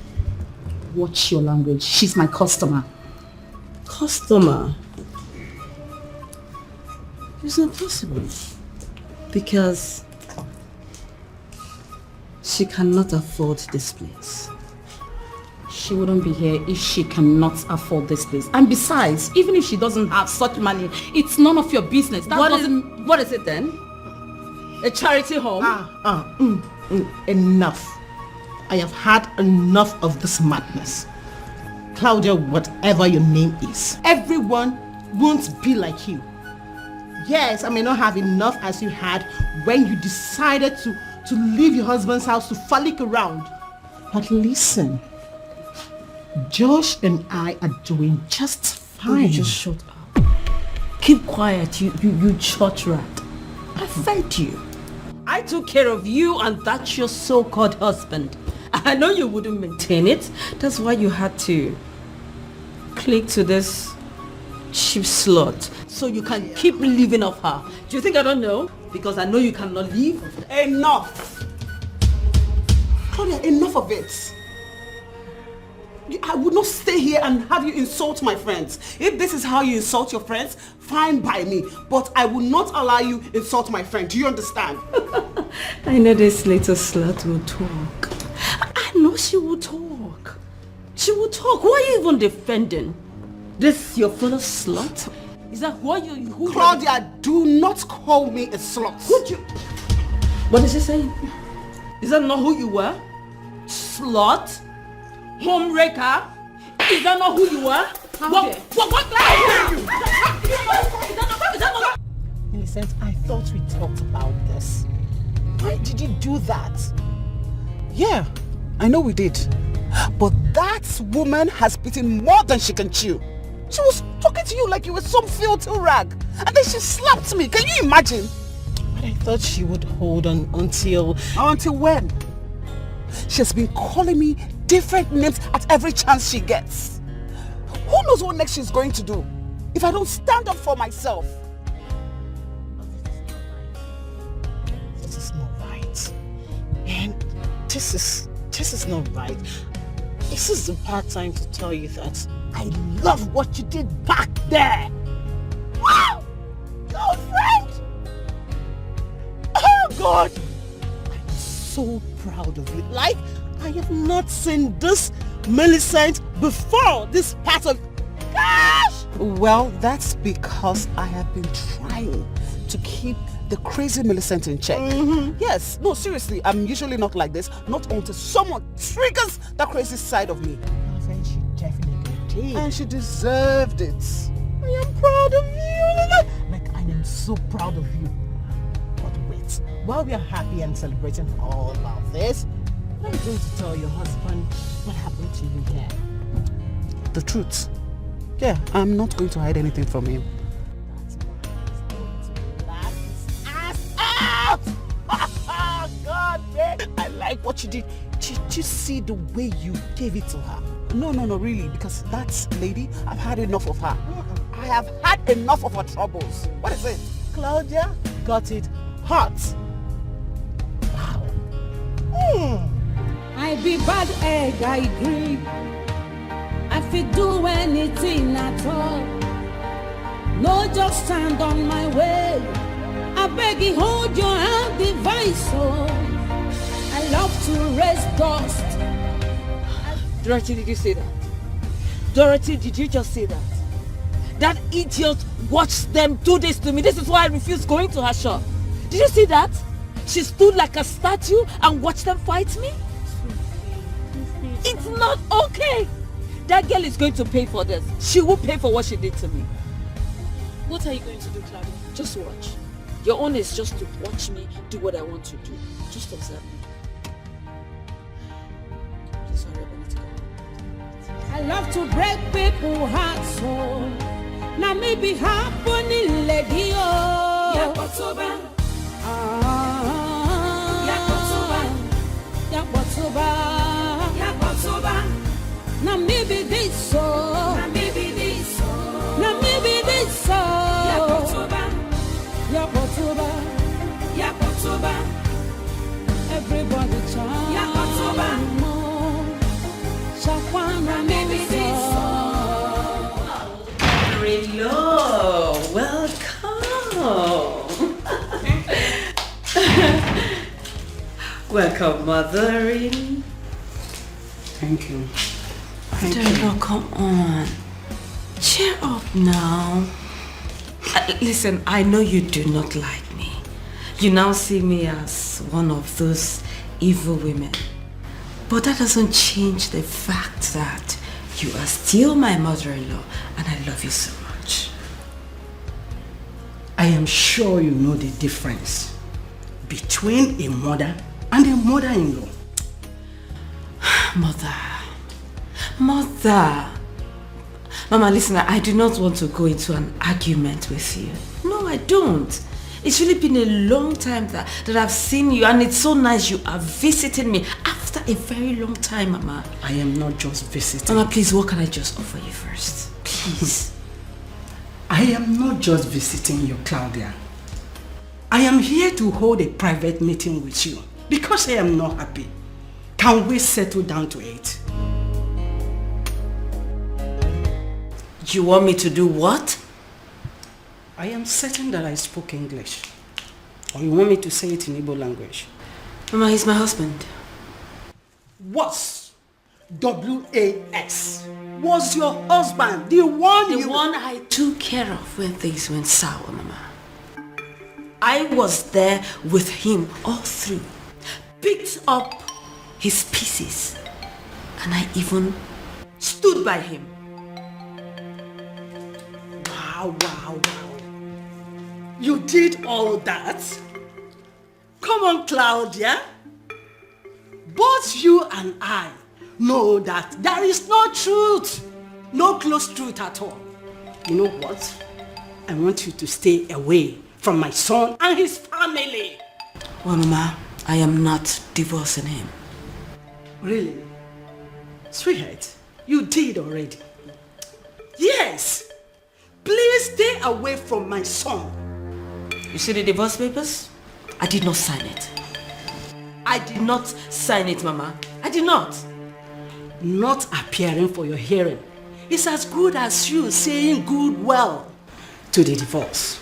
watch your language. She's my customer. Customer? It's not possible. Because she cannot afford this place. She wouldn't be here if she cannot afford this place. And besides, even if she doesn't have such money, it's none of your business. What is it then? A charity home? Enough. I have had enough of this madness. Claudia, whatever your name is, everyone won't be like you. Yes, I may not have enough as you had when you decided to leave your husband's house to frolic around. But listen, Josh and I are doing just fine. You just shut up. Keep quiet, you church rat. I fed you. I took care of you and that's your so-called husband. I know you wouldn't maintain it. That's why you had to click to this cheap slut so you can keep living off her. Do you think I don't know? Because I know you cannot leave. Enough! Claudia, enough of it. I would not stay here and have you insult my friends. If this is how you insult your friends, fine by me. But I will not allow you insult my friend. Do you understand? I know this little slut will talk. I know she will talk. She will talk. Who are you even defending? This your fellow slut? Is that who Claudia, do not call me a slut. What is he saying? Is that not who you were? Slut? Homewrecker? Is that not who you were? What? Millicent, I thought we talked about this. Why did you do that? Yeah, I know we did. But that woman has bitten more than she can chew. She was talking to you like you were some filthy rag. And then she slapped me. Can you imagine? But I thought she would hold on until... Until when? She has been calling me different names at every chance she gets. Who knows what next she's going to do if I don't stand up for myself? This is not right. And this is not right. This is the part time to tell you that I love what you did back there. Wow! Girlfriend! Oh God! I'm so proud of you. Like, I have not seen this Millicent before this part of... Gosh! Well, that's because I have been trying to keep the crazy Millicent in check. Yes, no, seriously, I'm usually not like this, not until someone triggers that crazy side of me. She definitely did. And she deserved it. I am proud of you. Like, I am so proud of you. But wait, while we are happy and celebrating all of this, I'm going to tell your husband what happened to you here. The truth. Yeah, I'm not going to hide anything from him. God, man. I like what you did. Did you see the way you gave it to her? No, really, because that lady, I've had enough of her. I have had enough of her troubles. What is it? Claudia got it hot. Wow. I be bad egg, I agree. I fit do anything at all. No, just stand on my way. I beg you, hold your hand, device. Oh, I love to raise dust. Dorothy, did you say that? Dorothy, did you just say that? That idiot watched them do this to me. This is why I refused going to her shop. Did you see that? She stood like a statue and watched them fight me? It's not okay. That girl is going to pay for this. She will pay for what she did to me. What are you going to do, Claudia? Just watch. Your own is just to watch me do what I want to do. Just observe me. Sorry, I need to go. I love to break people's hearts, so now maybe happening, lady. Yakotoba. Now maybe this so. Now maybe this so. Now maybe this so. Yakotoba. Everybody chant. Yakotoba. Shakwana maybe this so. Hello, welcome. Welcome, mothering. Thank you. Frederick, come on. Cheer up now. Listen, I know you do not like me. You now see me as one of those evil women. But that doesn't change the fact that you are still my mother-in-law and I love you so much. I am sure you know the difference between a mother and a mother-in-law. Mother. Mama, listen, I do not want to go into an argument with you. No, I don't. It's really been a long time that I've seen you, and it's so nice you are visiting me after a very long time, Mama. I am not just visiting. Mama, please, what can I just offer you first? Please. I am not just visiting you, Claudia. I am here to hold a private meeting with you because I am not happy. Can we settle down to it? You want me to do what? I am certain that I spoke English. Or you want me to say it in Igbo language? Mama, he's my husband. Was W-A-S. Was your husband the one I took care of when things went sour, Mama. I was there with him all through. Picked up his pieces. And I even stood by him. Wow. You did all that? Come on, Claudia. Both you and I know that there is no truth. No close truth at all. You know what? I want you to stay away from my son and his family. Well, Mama, I am not divorcing him. Really? Sweetheart, you did already. Yes. Please stay away from my son. You see the divorce papers? I did not sign it. I did not sign it, Mama. I did not. Not appearing for your hearing is as good as you saying good well to the divorce.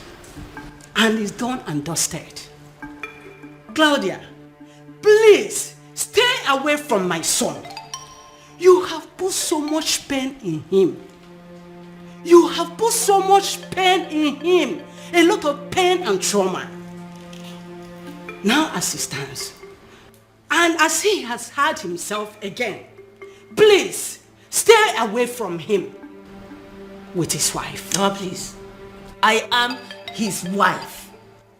And it's done and dusted. Claudia, please stay away from my son. You have put so much pain in him. You have put so much pain in him. A lot of pain and trauma. Now as he stands, and as he has had himself again, please stay away from him. with his wife. Mama, please. I am his wife.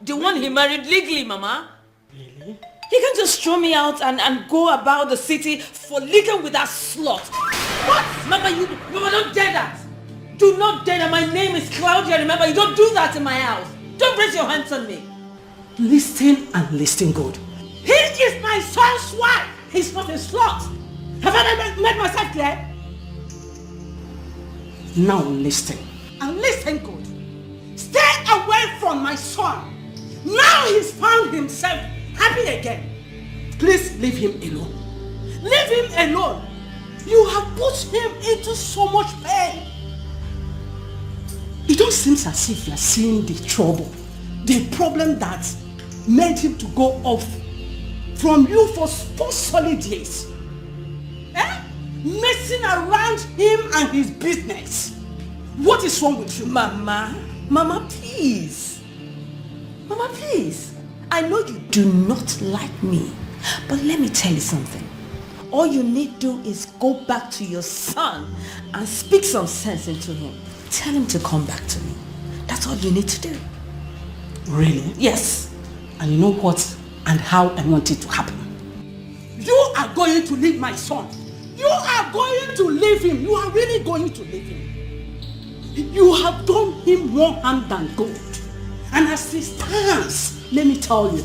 The one he married legally, Mama. Really? He can just throw me out and go about the city for living with that slut. What? Mama, don't dare that. Do not dare that. My name is Claudia. Remember, you don't do that in my house. Don't raise your hands on me. Listen and listen good. He is my son's wife. He's not a slut. Have I made myself clear? Now listen. And listen good. Stay away from my son. Now he's found himself happy again. Please leave him alone. Leave him alone. You have put him into so much pain. It don't seem as if you're seeing the trouble, the problem that made him to go off from you for 4 solid years. Messing around him and his business. What is wrong with you? Mama, please. Mama, please. I know you do not like me, but let me tell you something. All you need to do is go back to your son and speak some sense into him. Tell him to come back to me. That's all you need to do. Really? Yes. And you know what and how I want it to happen. You are going to leave my son. You are going to leave him. You are really going to leave him. You have done him more harm than good. And as it stands, let me tell you,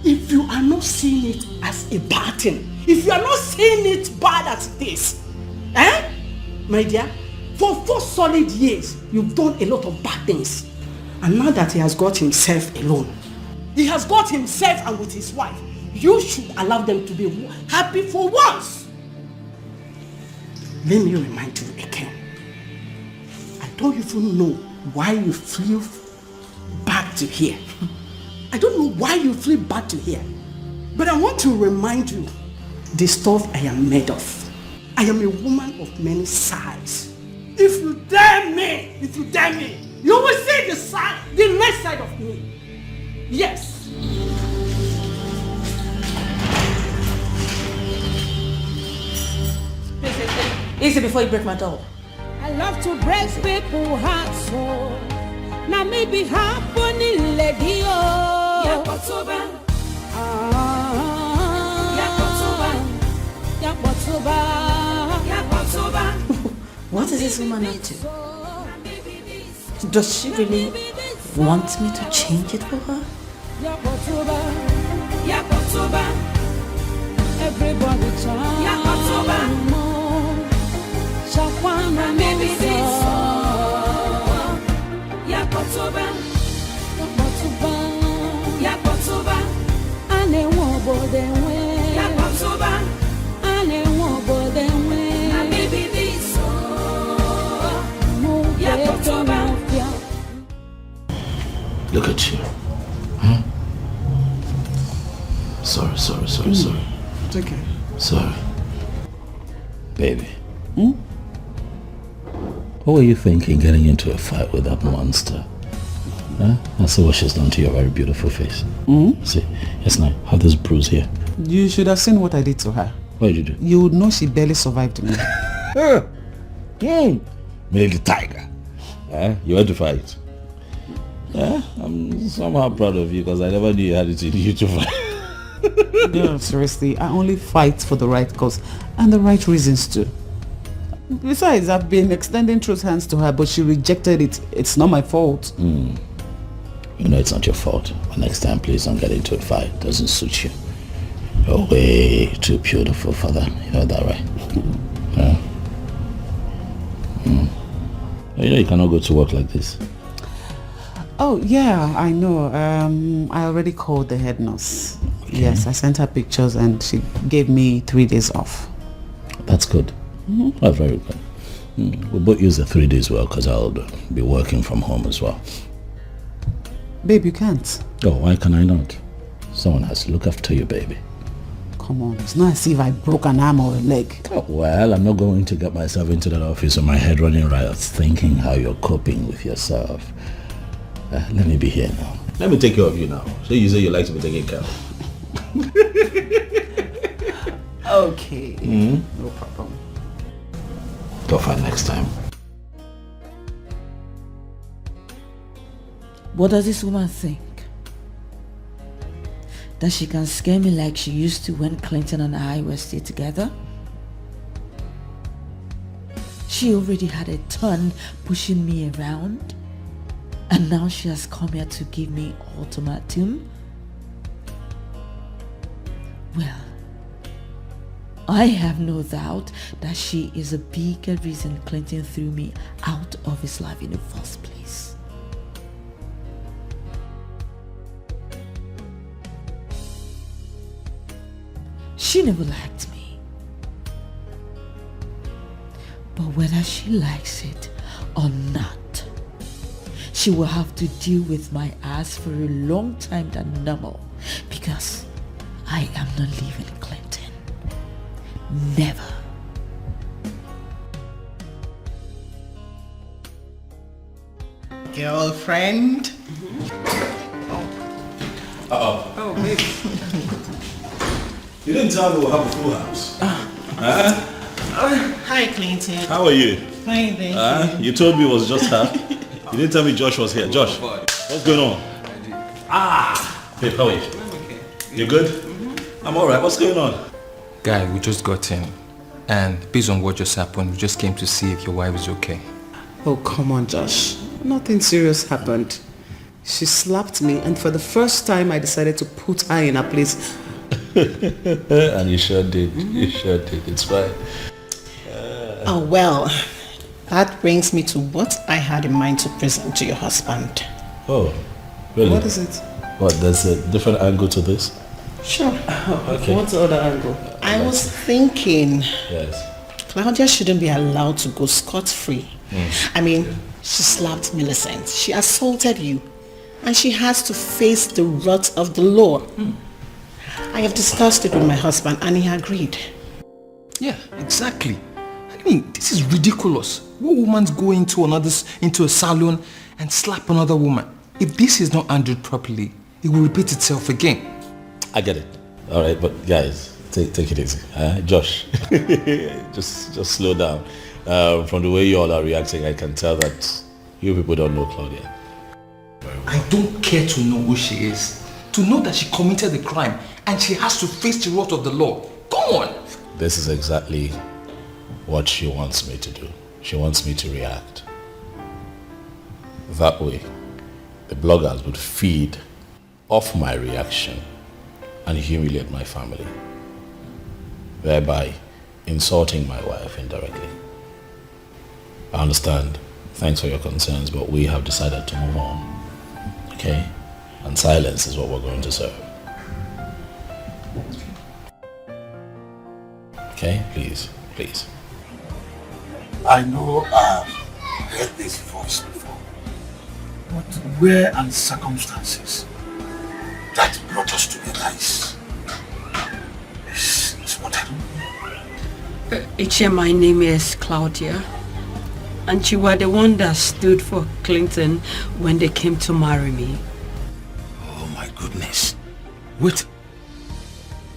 if you are not seeing it as a bad thing, if you are not seeing it bad as this, my dear, for 4 solid years, you've done a lot of bad things. And now that he has got himself alone, he has got himself and with his wife, you should allow them to be happy for once. Let me remind you again. I don't even know why you flew back to here. I don't know why you flew back to here. But I want to remind you the stuff I am made of. I am a woman of many sides. If you dare me, you will see the next side of me. Yes. Easy before you break my doll. I love to break people's hearts, so now maybe happening, lady. Yakotoba. What is this woman up to? Does she really want me to change it for her? Everybody try. Shakwana baby Yakotoba. Ane wobo dewe. Yakotoba. Ane wobo dewe. Na baby biso. Yakotoba. Look at you. Sorry. It's okay. Sorry. Baby. What were you thinking getting into a fight with that monster? I see what she's done to your very beautiful face. See, yes, now, have this bruise here. You should have seen what I did to her. What did you do? You would know she barely survived me. Millie the tiger. You had to fight. I'm somehow proud of you because I never knew you had it in you to fight. No, seriously, I only fight for the right cause and the right reasons too. Besides, I've been extending truth hands to her, but she rejected it. It's not my fault. You know it's not your fault. But next time, please don't get into a fight. It doesn't suit you. You're way too beautiful for that. You know that, right? You know you cannot go to work like this. Oh, yeah, I know. I already called the head nurse. Okay. Yes, I sent her pictures and she gave me 3 days off. That's good. Oh, very good. We'll both use the 3 days well because I'll be working from home as well. Babe, you can't. Oh, why can I not? Someone has to look after you, baby. Come on, it's not as if I broke an arm or a leg. Oh, well, I'm not going to get myself into that office with my head running riots thinking how you're coping with yourself. Let me be here now. Let me take care of you now. So you say you like to be taken care of. Okay. Mm-hmm. No problem. Go fight next time. What does this woman think? That she can scare me like she used to when Clinton and I were still together? She already had a ton pushing me around, and now she has come here to give me ultimatum? Well, I have no doubt that she is a bigger reason Clinton threw me out of his life in the first place. She never liked me. But whether she likes it or not, she will have to deal with my ass for a long time than normal, because I am not leaving Clinton. Never. Girlfriend? Oh, baby. You didn't tell me we'll have a full house. Hi, Clinton. How are you? Fine, thank you. You told me it was just her. You didn't tell me Josh was here. Josh, what's going on? Babe, how are you? You good? I'm alright. What's going on? Guy, we just got in. And based on what just happened, we just came to see if your wife is okay. Oh, come on, Josh. Nothing serious happened. She slapped me, and for the first time I decided to put her in her place. And you sure did. You sure did. It's fine. Oh, well, that brings me to what I had in mind to present to your husband. Oh, really? What is it? What, there's a different angle to this? Sure. Okay. What's the other angle? I was thinking Yes. Claudia shouldn't be allowed to go scot-free. I mean, she slapped Millicent, she assaulted you, and she has to face the wrath of the law. I have discussed it with my husband and he agreed. Yeah, exactly. I mean, this is ridiculous. What woman's go into a salon and slap another woman? If this is not handled properly, it will repeat itself again. I get it. All right, but guys, take it easy. Josh, just slow down. From the way you all are reacting, I can tell that you people don't know Claudia. I don't care to know who she is. To know that she committed the crime and she has to face the wrath of the law. Come on! This is exactly what she wants me to do. She wants me to react. That way, the bloggers would feed off my reaction and humiliate my family, thereby insulting my wife indirectly. I understand. Thanks for your concerns, but we have decided to move on. Okay? And silence is what we're going to serve. Okay? Please. Please. I know I've heard this voice before, but where are the circumstances that brought us together is what I don't know. Ichie, my name is Claudia, and you were the one that stood for Clinton when they came to marry me. Oh my goodness. Wait,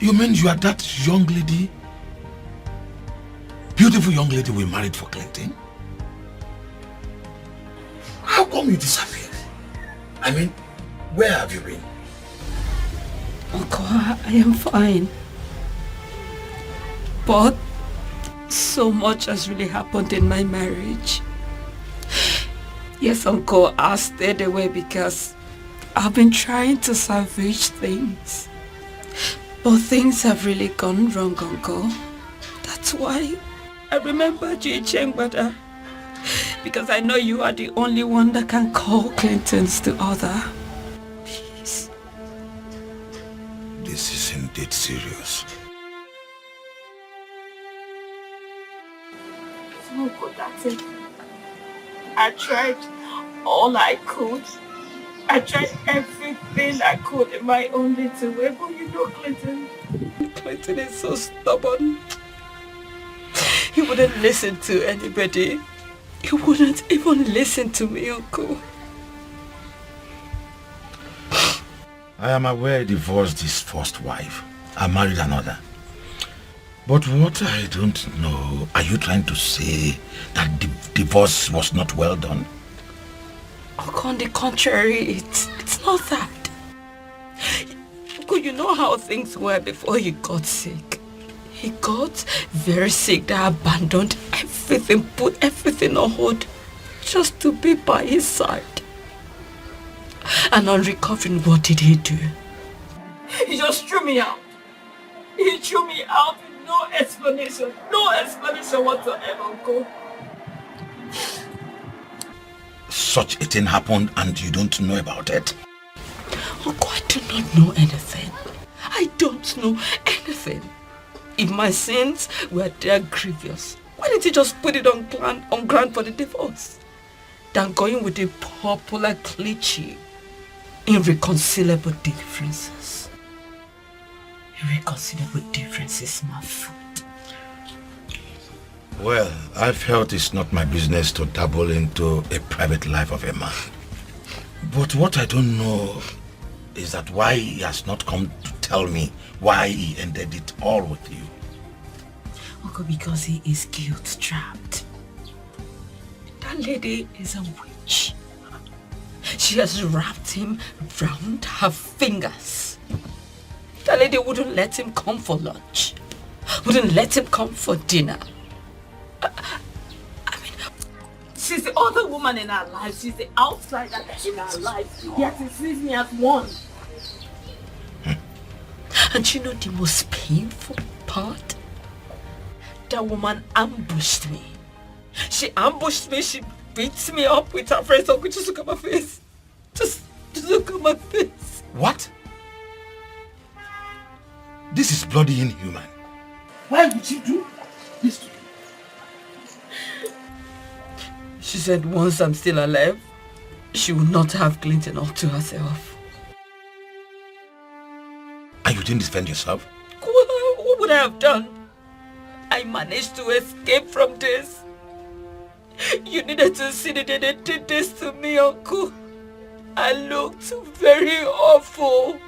you mean you are that young lady? Beautiful young lady we married for Clinton? How come you disappeared? I mean, where have you been? Uncle, I am fine. But so much has really happened in my marriage. Yes, Uncle, I stayed away because I've been trying to salvage things. But things have really gone wrong, Uncle. That's why I remembered you, Chengbada. Because I know you are the only one that can call Clintons to order. Please. This is indeed serious. Uncle, that's it. I tried all I could. I tried everything I could in my own little way, but you know Clinton. Clinton is so stubborn. He wouldn't listen to anybody. He wouldn't even listen to me, Uncle. I am aware he divorced his first wife and married another. But what I don't know, are you trying to say that the divorce was not well done? On the contrary, it's not that. Uncle, you know how things were before he got sick. He got very sick. They abandoned everything, put everything on hold just to be by his side. And on recovering, what did he do? He just threw me out. He threw me out with no explanation. No explanation whatsoever, Uncle. Such a thing happened and you don't know about it? Uncle, I do not know anything. I don't know anything. If my sins were that grievous, why didn't he just put it on ground for the divorce? Than going with the popular cliche, irreconcilable differences. Irreconcilable differences, my foot. Well, I felt it's not my business to dabble into a private life of a man. But what I don't know is that why he has not come to tell me why he ended it all with you. Uncle, because he is guilt-trapped. That lady is a witch. She has wrapped him round her fingers. That lady wouldn't let him come for lunch. Wouldn't let him come for dinner. I mean, she's the other woman in our life. She's the outsider in our life. Yet he sees me as one. And you know the most painful part? That woman ambushed me. She ambushed me. She beats me up with her friends. Uncle, just look at my face. Just look at my face. What? This is bloody inhuman. Why would you do this to me? She said once I'm still alive, she will not have Clinton all to herself. And you didn't defend yourself? What would I have done? I managed to escape from this. You needed to see that they did this to me, Uncle. I looked very awful.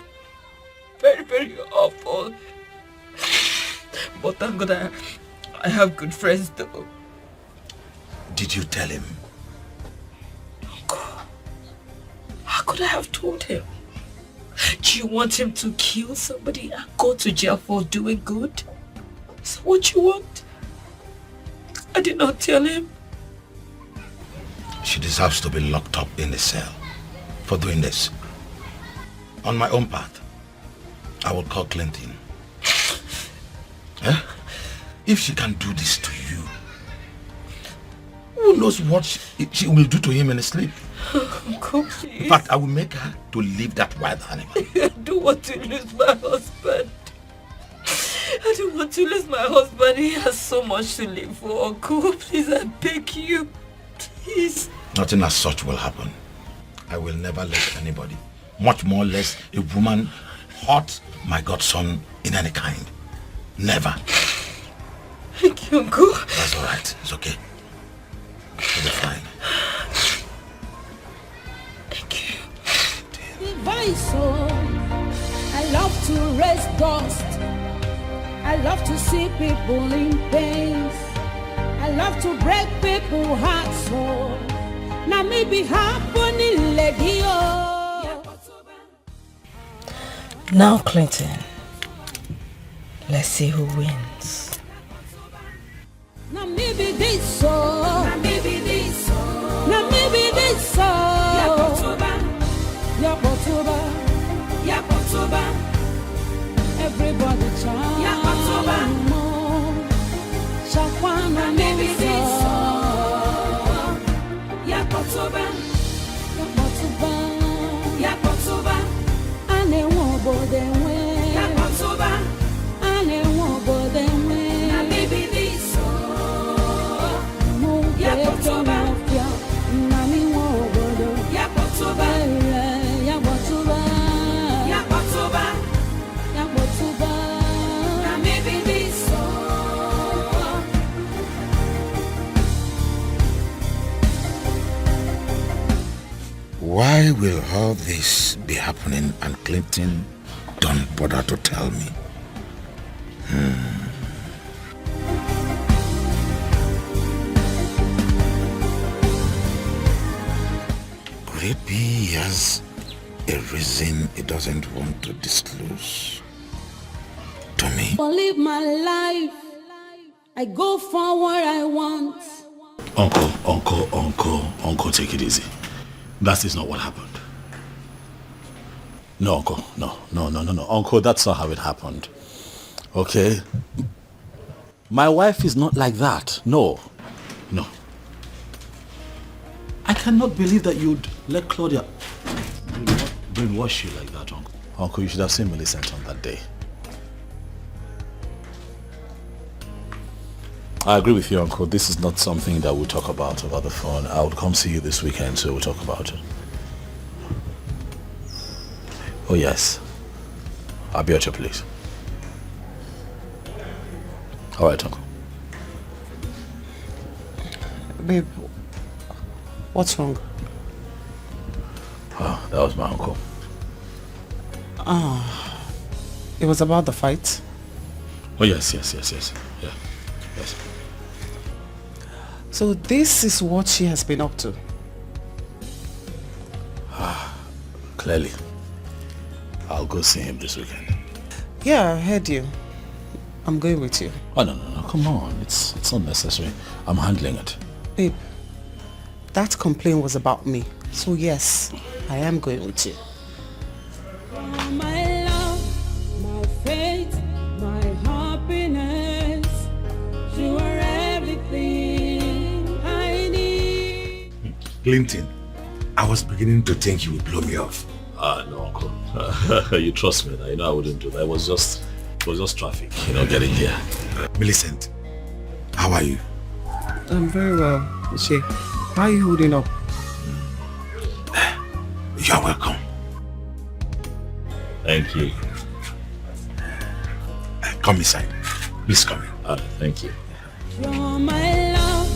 Very, very awful. But thank God I have good friends though. Did you tell him? Uncle, how could I have told him? Do you want him to kill somebody and go to jail for doing good? Is that what you want? I did not tell him. She deserves to be locked up in a cell for doing this. On my own path, I will call Clinton. If she can do this to you, who knows what she will do to him in his sleep? Uncle, please. In fact, I will make her to leave that wild animal. I don't want to lose my husband. I don't want to lose my husband. He has so much to live for. Uncle, please, I beg you. Please. Nothing as such will happen. I will never let anybody, much more less a woman, hurt my godson in any kind. Never. Thank you, Uncle. That's all right. It's okay. You'll be fine. Thank you. Device, I love to raise dust. I love to see people in pain. I love to break people's hearts. Now maybe happening, lady. Now, Clinton, let's see who wins. Now maybe this so. Now maybe this so. Now maybe this so. Yapotuba. Yapotuba. Everybody chant. Yapotuba. Shakwana maybe this so. Yapotuba. Yapotuba. Yapotuba. Ane wobo denwe. Yapotuba. Ane wobo denwe. Now maybe this so. Yapotuba. Nami wobo do. Yapotuba. Yapotuba. Yapotuba. Yapotuba. Now maybe this so. Why will all this be happening and Clinton don't bother to tell me? Good Could it be he has a reason he doesn't want to disclose to me? I live my life. I go for what I want. Uncle, take it easy. That is not what happened. No, Uncle, no. Uncle, that's not how it happened. Okay? My wife is not like that. No. I cannot believe that you'd let Claudia brainwash you like that, Uncle. Uncle, you should have seen Millicent on that day. I agree with you, Uncle. This is not something that we'll talk about over the phone. I would come see you this weekend, so we'll talk about it. Oh, yes. I'll be at your place. All right, Uncle. Babe, what's wrong? Oh, that was my uncle. It was about the fight? Oh, yes. Yeah. Yes. So this is what she has been up to? Clearly. I'll go see him this weekend. Yeah, I heard you. I'm going with you. Oh, no. Come on. It's not necessary. I'm handling it. Babe, that complaint was about me. So yes, I am going with you. My love, my faith, my happiness. You are everything I need. Clinton, I was beginning to think you would blow me off. No, Uncle. You trust me. I wouldn't do that. It was just traffic, getting here. Millicent, how are you? I'm very well. Uche, why are you holding up? You're welcome. Thank you. Come inside. Please come in. Thank you. You're my love,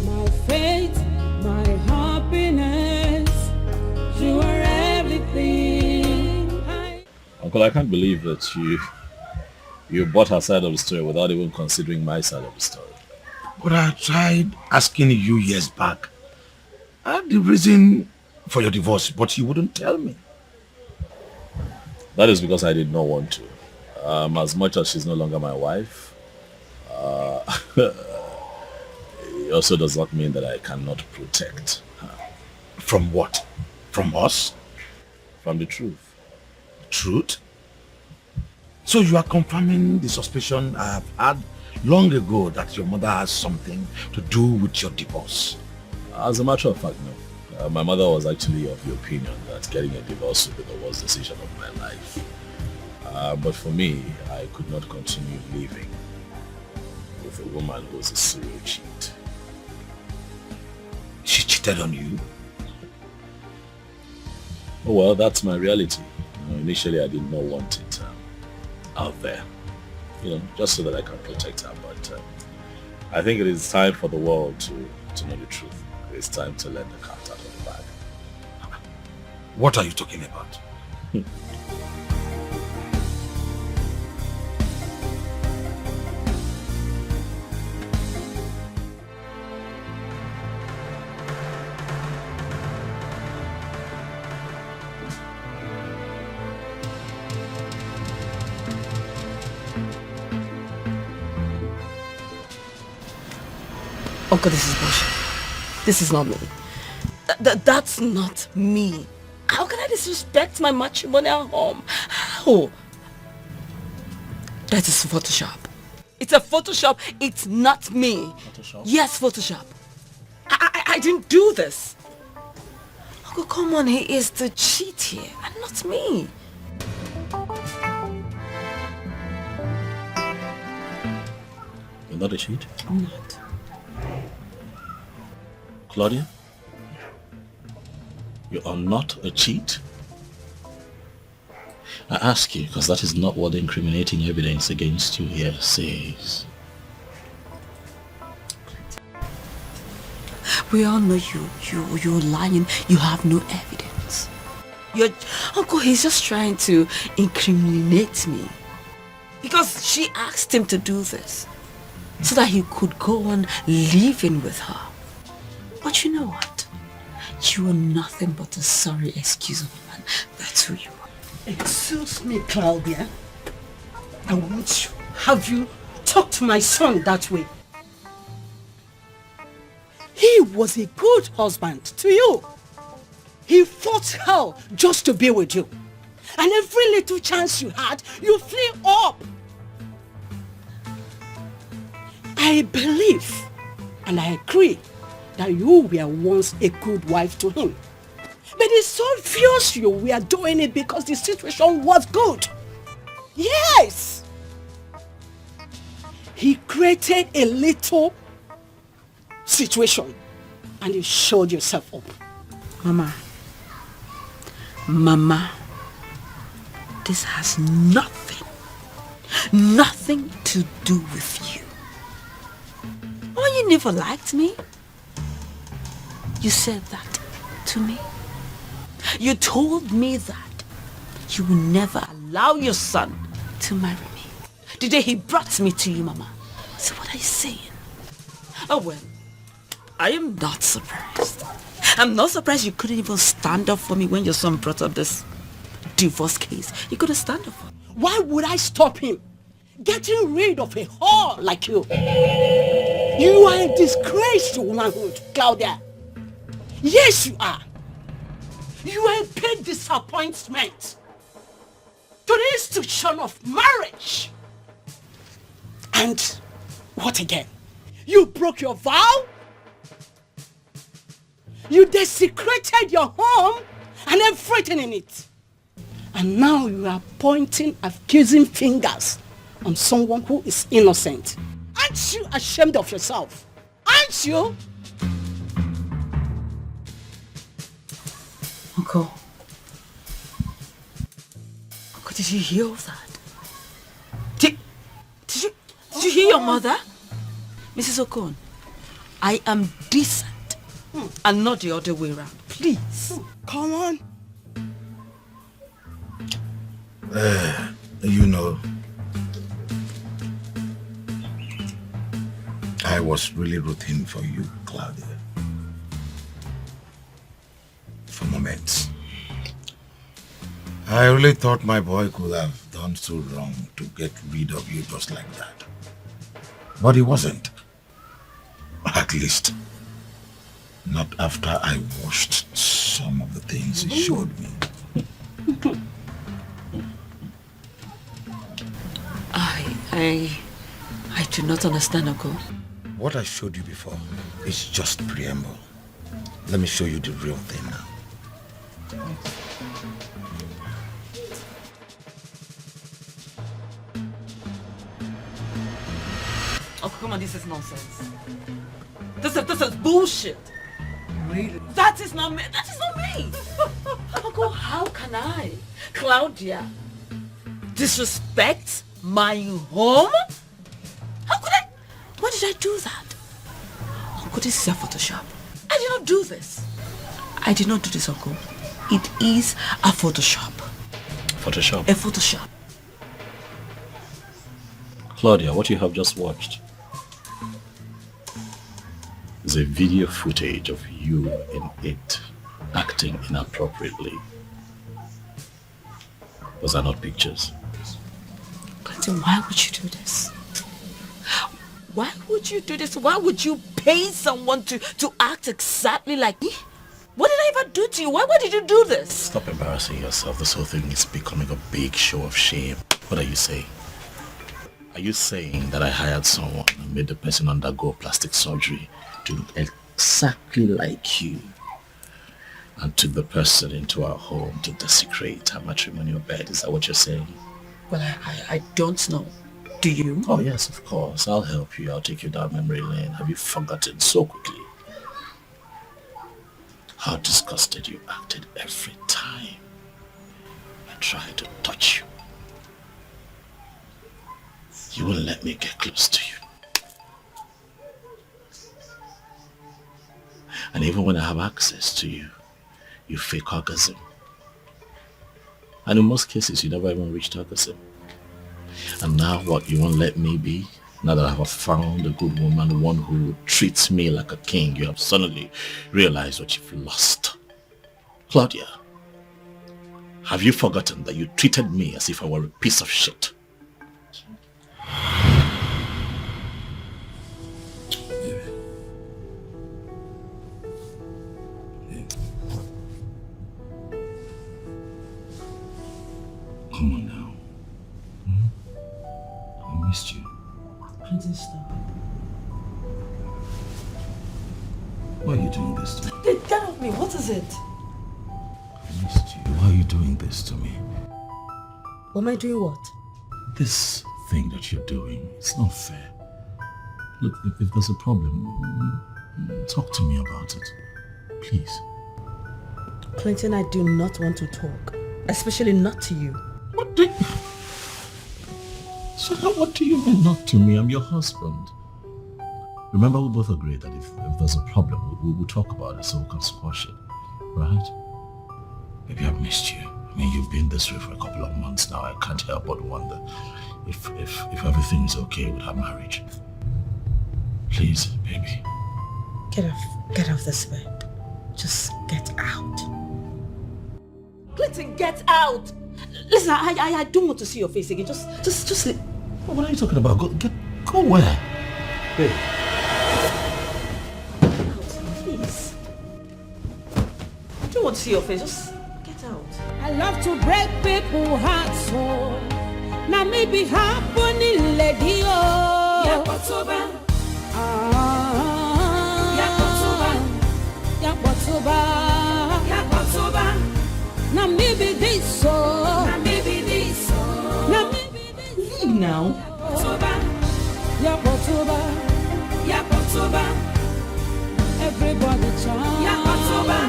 my faith, my happiness. You are everything. Uncle, I can't believe that you bought her side of the story without even considering my side of the story. But I tried asking you years back the reason for your divorce, but you wouldn't tell me. That is because I did not want to. As much as she's no longer my wife, it also does not mean that I cannot protect her. From what? From us? From the truth. Truth? So you are confirming the suspicion I have had long ago that your mother has something to do with your divorce? As a matter of fact, no. My mother was actually of the opinion that getting a divorce would be the worst decision of my life. But for me, I could not continue living with a woman who was a serial cheat. She cheated on you? Oh well, that's my reality. Initially, I did not want it out there. Just so that I can protect her. But I think it is time for the world to know the truth. It's time to let the cat out of the bag. What are you talking about? Uncle, this is bullshit. This is not me. That's not me. How can I disrespect my matrimonial home? How? That is Photoshop. It's a Photoshop. It's not me. Photoshop? Yes, Photoshop. I didn't do this. Uncle, come on. He is the cheat here and not me. You're not a cheat? I'm not. Claudia? You are not a cheat? I ask you because that is not what the incriminating evidence against you here says. We all know you're lying. You have no evidence. Uncle, he's just trying to incriminate me. Because she asked him to do this. So that he could go on living with her. But you know what? You are nothing but a sorry excuse woman. That's who you are. Excuse me, Claudia. I want to have you talk to my son that way. He was a good husband to you. He fought hell just to be with you. And every little chance you had, you flew up. I believe and I agree that you were once a good wife to him. But it's obvious you were doing it because the situation was good. Yes! He created a little situation and you showed yourself up. Mama, this has nothing to do with you. Oh, you never liked me. You said that to me. You told me that you will never allow your son to marry me. The day he brought me to you, Mama. So what are you saying? Oh well, I am not surprised. I'm not surprised you couldn't even stand up for me when your son brought up this divorce case. You couldn't stand up for me. Why would I stop him getting rid of a whore like you? You are a disgrace to womanhood, Claudia. Yes, you are. You are a big disappointment to the institution of marriage. And what again? You broke your vow? You desecrated your home and everything in it. And now you are pointing accusing fingers on someone who is innocent. Aren't you ashamed of yourself? Aren't you? Uncle, did you hear all that? Did you hear your mother? Mrs. Okon, I am decent and not the other way around. Please. Come on. You know, I was really rooting for you, Claudia. For moments. I really thought my boy could have done so wrong to get rid of you just like that. But he wasn't. At least, not after I watched some of the things he showed me. I do not understand, Uncle. What I showed you before is just preamble. Let me show you the real thing now. Oh, come on, this is nonsense. This is bullshit. Really? That is not me. That is not me. Uncle, how can I, Claudia, disrespect my home? How could I? Why did I do that? Uncle, this is a Photoshop. I did not do this. I did not do this, Uncle. It is a Photoshop. Photoshop? A Photoshop. Claudia, what you have just watched is a video footage of you in it acting inappropriately. Those are not pictures. Clinton, why would you do this? Why would you do this? Why would you pay someone to act exactly like me? What did I ever do to you? Why did you do this? Stop embarrassing yourself. This whole thing is becoming a big show of shame. What are you saying? Are you saying that I hired someone and made the person undergo plastic surgery to look exactly like you and took the person into our home to desecrate our matrimonial bed? Is that what you're saying? Well, I don't know. Do you? Oh yes, of course. I'll help you. I'll take you down memory lane. Have you forgotten so quickly how disgusted you acted every time I tried to touch you? You wouldn't let me get close to you. And even when I have access to you, you fake orgasm. And in most cases, you never even reached orgasm. And now what, you won't let me be? Now that I have found a good woman, one who treats me like a king, you have suddenly realized what you've lost. Claudia, have you forgotten that you treated me as if I were a piece of shit? Come on now. I missed you. Clinton, stop. Why are you doing this to me? Get off me. What is it? I missed you. Why are you doing this to me? Am I doing what? This thing that you're doing, it's not fair. Look, if there's a problem, talk to me about it. Please. Clinton, I do not want to talk. Especially not to you. So what do you mean not to me? I'm your husband. Remember, we both agreed that if there's a problem, we'll talk about it so we can squash it. Right? Maybe I've missed you. I mean, you've been this way for a couple of months now. I can't help but wonder if everything is okay with our marriage. Please, baby. Get off this bed. Just get out. Clinton, get out! Listen, I don't want to see your face again. Just leave. What are you talking about? Go where? Babe. Please. I don't want to see your face. Just get out. I love to break people's hearts, so now maybe happening, lady. Yakotoba. Now maybe this so. Now maybe this so. Now maybe this. Leave now. Yakotoba. Yakotoba. Everybody chant. Yakotoba.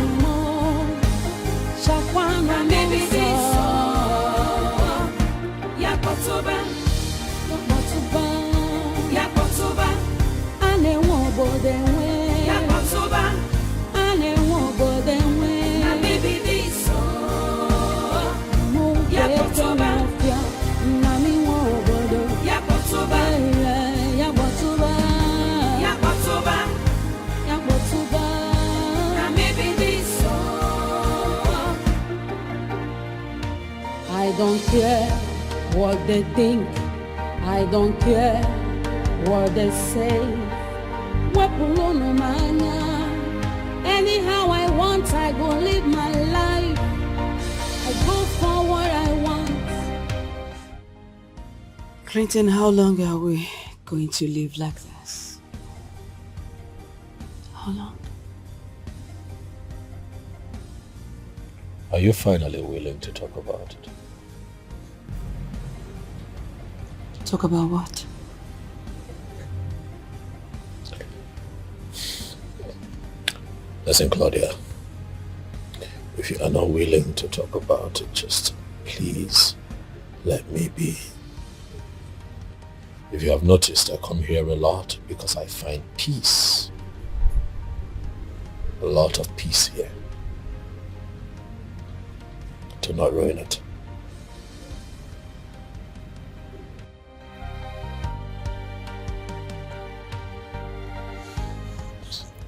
Shakwana maybe this so. Yakotoba. Yakotoba. Yakotoba. Ane wobo denwe. Yakotoba. Ane wobo denwe. Now maybe this so. Yakotoba. Nami wobo do. Yakotoba. Yakotoba. Yakotoba. Yakotoba. Now maybe this so. I don't care what they think. I don't care what they say. Anyhow I want, I go live my life. I go for what I want. Clinton, how long are we going to live like this? How long? Are you finally willing to talk about it? Talk about what? Listen, Claudia, if you are not willing to talk about it, just please let me be. If you have noticed, I come here a lot because I find peace. A lot of peace here. Do not ruin it.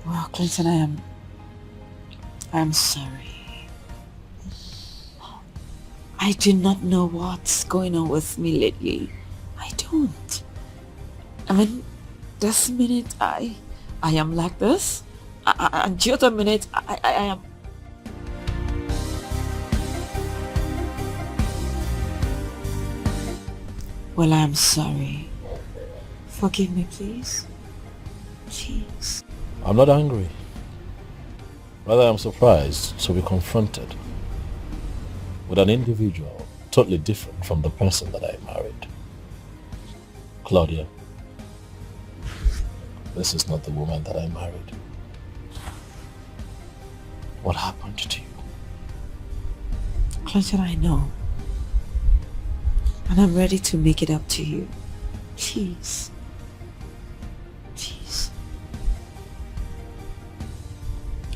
Well, Clinton, I am sorry. I do not know what's going on with me lately. I don't. I mean, this minute I am like this, and the other minute I am. Well, I am sorry. Forgive me, please. Please. I'm not angry. Rather, I'm surprised to be confronted with an individual totally different from the person that I married. Claudia, this is not the woman that I married. What happened to you? Clinton, I know. And I'm ready to make it up to you. Please. Please.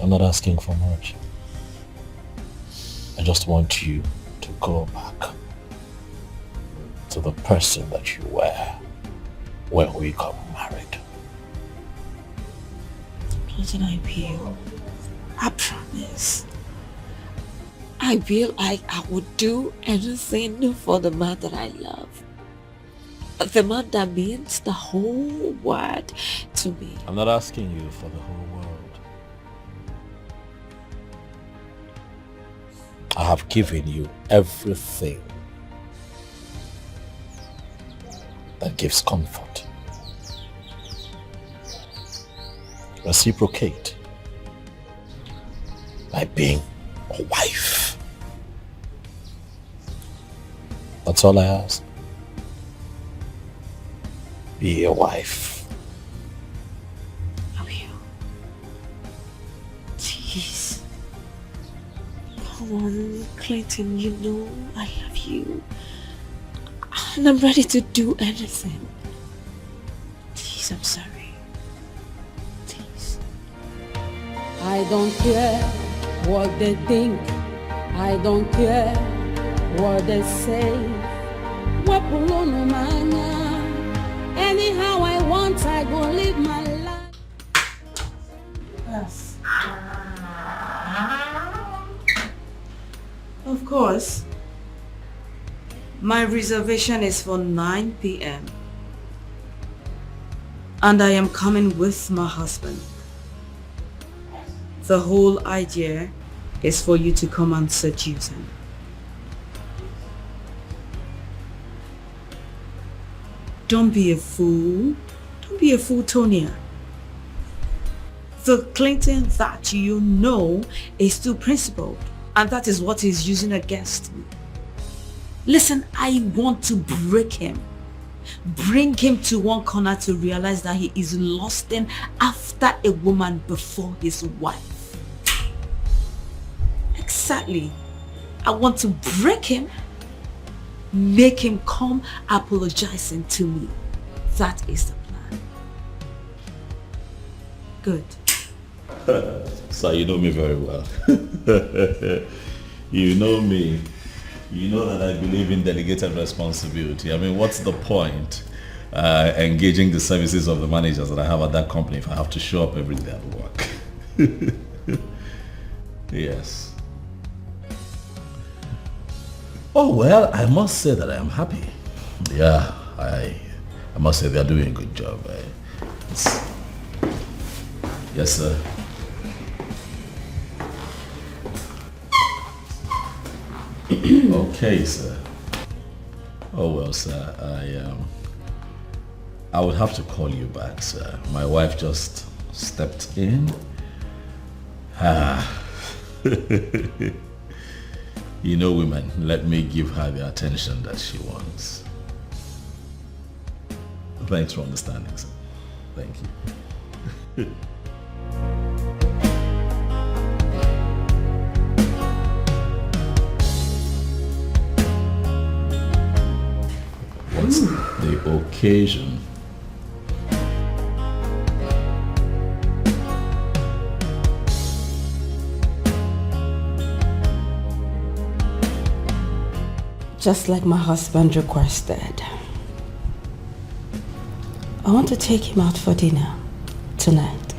I'm not asking for much. I just want you to go back to the person that you were when we got married. Clinton, I will. I promise. I feel like I would do anything for the man that I love. The man that means the whole world to me. I'm not asking you for the whole world. I have given you everything that gives comfort. Reciprocate by being a wife. That's all I ask. Be a wife. I will. Jeez. Come on, Clayton, you know I love you. And I'm ready to do anything. Please, I'm sorry. Please. I don't care what they think. I don't care what they say. Anyhow I want, I go live my life. Yes. Of course. My reservation is for 9 p.m. And I am coming with my husband. The whole idea is for you to come and seduce him. Don't be a fool. Don't be a fool, Tonya. The Clinton that you know is too principled, and that is what he's using against me. Listen, I want to break him. Bring him to one corner to realize that he is lusting after a woman before his wife. Exactly. I want to break him. Make him come apologizing to me. That is the plan. Good. So you know me very well. You know me. You know that I believe in delegated responsibility. I mean, what's the point engaging the services of the managers that I have at that company if I have to show up every day at work? Yes. Oh, well, I must say that I am happy. Yeah, I must say they are doing a good job. Yes, sir. Okay, sir. Oh, well, sir, I would have to call you back, sir. My wife just stepped in. You know, women, let me give her the attention that she wants. Thanks for understanding, sir. Thank you. What's the occasion? Just like my husband requested. I want to take him out for dinner tonight.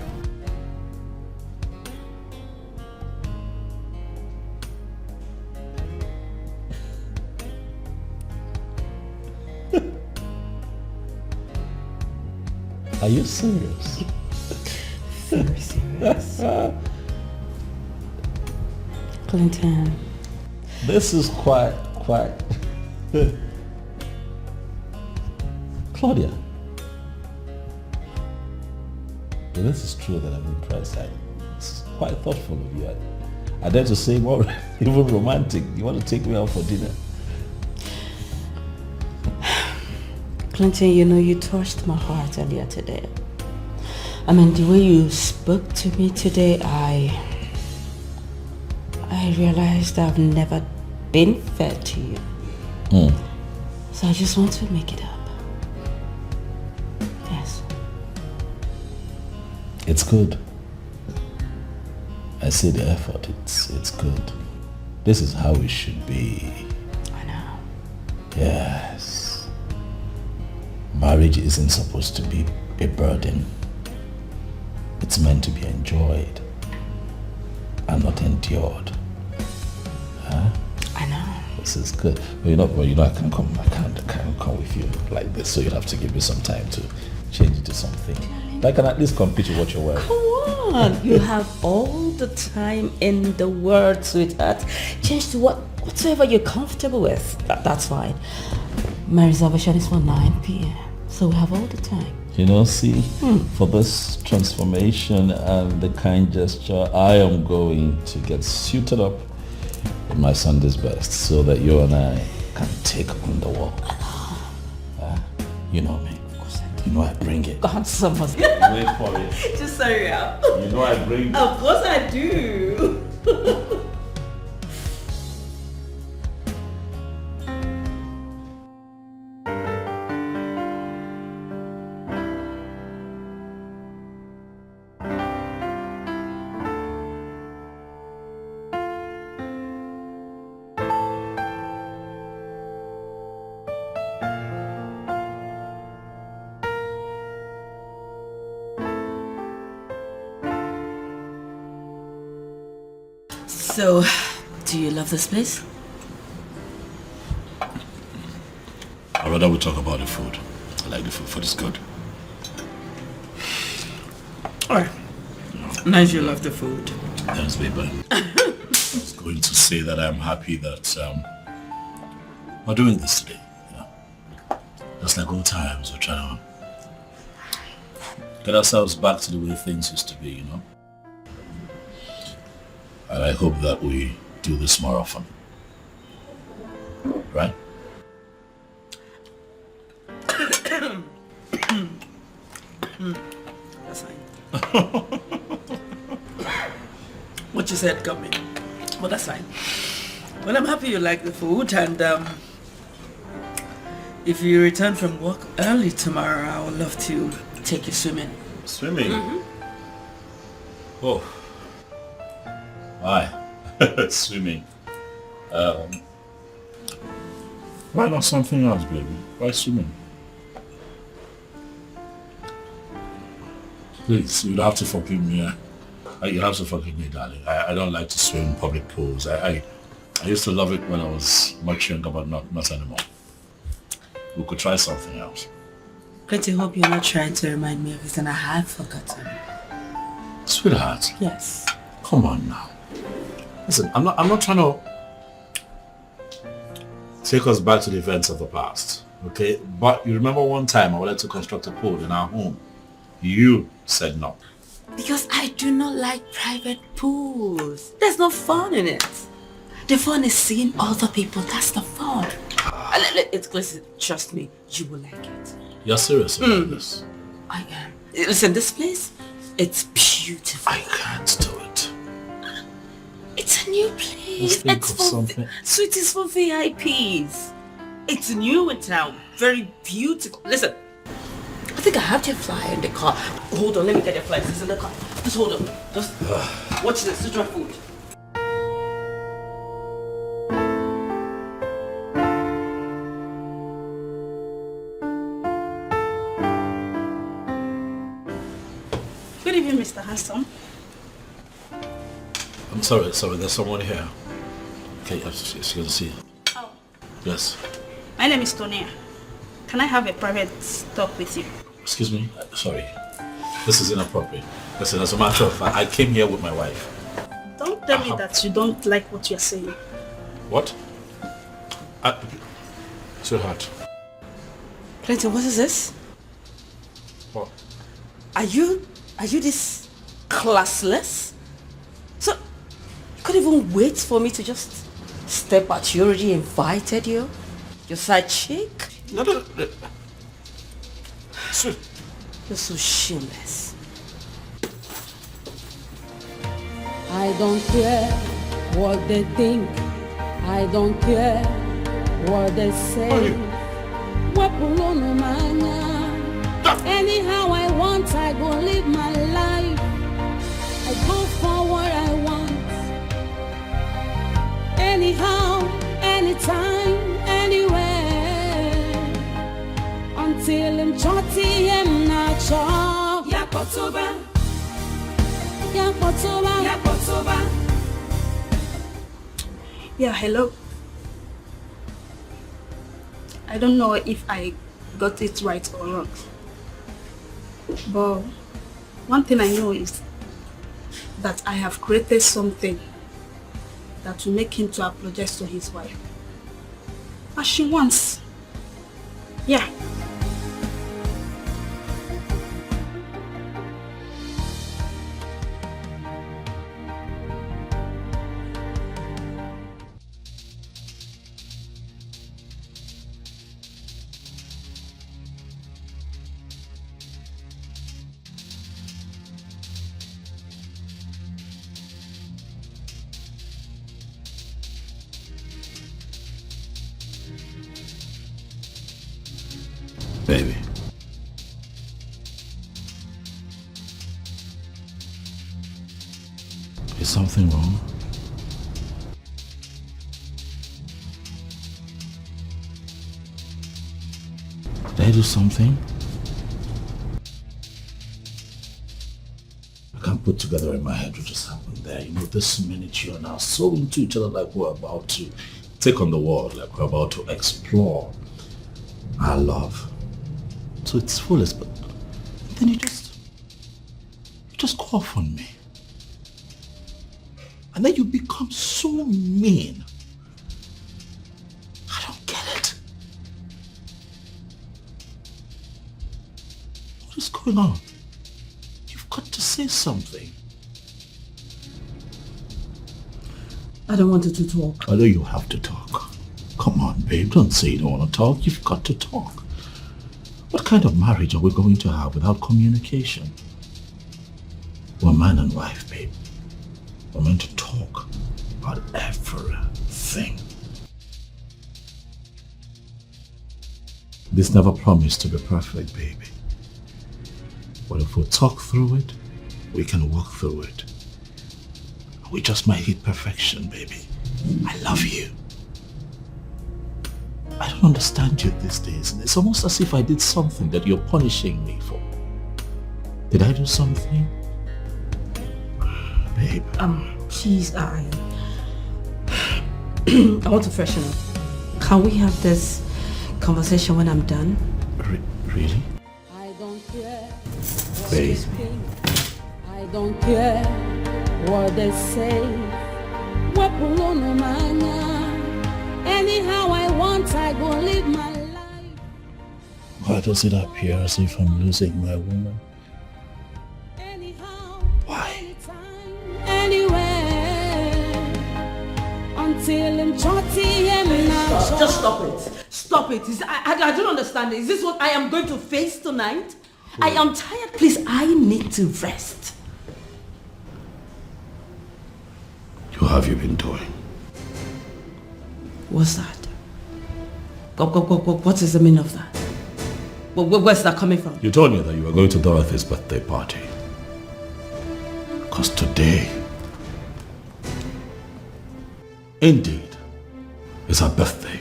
Are you serious? Very serious. Clinton. This is quite... Claudia. Well, this is true that I'm impressed. It's quite thoughtful of you. I dare to say more, even romantic. You want to take me out for dinner? Clinton, you know, you touched my heart earlier today. I mean, the way you spoke to me today, I realized I've never been fair to you. So I just want to make it up. Yes. It's good. I see the effort. It's good. This is how it should be. I know. Yes. Marriage isn't supposed to be a burden. It's meant to be enjoyed and not endured. Huh? this is good. But I can't come with you like this, so you'd have to give me some time to change into something. I can at least compete with what you're wearing. Come on, you have all the time in the world, sweetheart. Change to whatsoever you're comfortable with. That's fine. My reservation is for 9 p.m. So we have all the time. See, for this transformation and the kind gesture, I am going to get suited up in my Sunday's best so that you and I can take on the world. You know me. You know I bring it. God, someone. Wait for it. Just hurry up. You know I bring it. Of course I do. So, do you love this place? I'd rather we talk about the food. I like the food. Food is good. Alright. Nice you love the food. Thanks, baby. I was going to say that I'm happy that we're doing this today. Just like old times, we're trying to get ourselves back to the way things used to be, And I hope that we do this more often. Right? That's fine. What you said got me. But that's fine. Well, I'm happy you like the food, and if you return from work early tomorrow, I would love to take you swimming. Swimming? Oh. Why? Swimming. Why not something else, baby? Why swimming? Please, you'd have to forgive me. You have to forgive me, darling. I don't like to swim in public pools. I used to love it when I was much younger, but not anymore. We could try something else. Pretty hope you're not trying to remind me of it and I have forgotten. Sweetheart. Yes. Come on now. Listen, I'm not trying to take us back to the events of the past, okay? But you remember one time I wanted to construct a pool in our home. You said no. Because I do not like private pools. There's no fun in it. The fun is seeing other people. That's the fun. Listen, trust me, you will like it. You're serious about this? I am. Listen, this place, it's beautiful. I can't do it. It's a new place. Let's think It's of for something. Sweeties for VIPs. It's new in town. Very beautiful. Listen, I think I have your flyer in the car. Hold on, let me get your flyer. It's in the car. Just hold on. Just watch this. Just try food. Good evening, Mr. Handsome. I'm sorry, there's someone here. Okay, excuse me, see. Oh. Yes. My name is Tana. Can I have a private talk with you? Excuse me, sorry. This is inappropriate. Listen, as a matter of fact, I came here with my wife. Don't tell me that you don't like what you're saying. What? Sweetheart. Clinton, what is this? What? Are you this classless? So, you couldn't even wait for me to just step out. You already invited you? Your side chick? No. Sweet. You're so shameless. I don't care what they think. I don't care what they say. Anyhow I want, I go live my life. I go for what I want. Anyhow, anytime, anywhere. Until I'm chotty, I'm not sure. Yakotoba. Yeah, hello. I don't know if I got it right or wrong. But one thing I know is that I have created something that will make him to apologize to his wife. As she wants. Yeah. Baby. Is something wrong? Did I do something? I can't put together in my head what just happened there. You know, this minute you are now so into each other like we're about to take on the world, like we're about to explore our love. So it's foolish, but then you just go off on me. And then you become so mean. I don't get it. What is going on? You've got to say something. I don't want you to talk. I know you have to talk. Come on, babe, don't say you don't want to talk. You've got to talk. What kind of marriage are we going to have without communication? We're man and wife, babe. We're meant to talk about everything. This never promised to be perfect, baby. But if we talk through it, we can walk through it. We just might hit perfection, baby. I love you. I don't understand you these days. It's almost as if I did something that you're punishing me for. Did I do something? Babe. Please, I want to freshen up. Can we have this conversation when I'm done? Really? I don't care. Babe. I don't care what they say. Anyhow I want, I go live my life. Why does it appear as if I'm losing my woman? Why? Anywhere until I'm Just stop it. Stop it. I don't understand. Is this what I am going to face tonight? I am tired. Please, I need to rest. What have you been doing? What's that? What is the meaning of that? Where's that coming from? You told me that you were going to Dorothy's birthday party. Because today, indeed, is her birthday.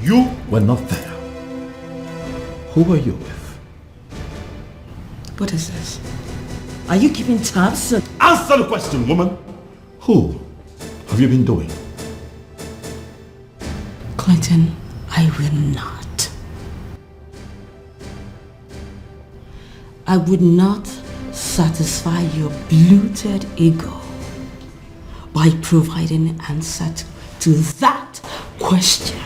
You were not there. Who were you with? What is this? Are you keeping tabs? Answer the question, woman. Who have you been doing? Clinton, I will not. I would not satisfy your bloated ego by providing an answer to that question.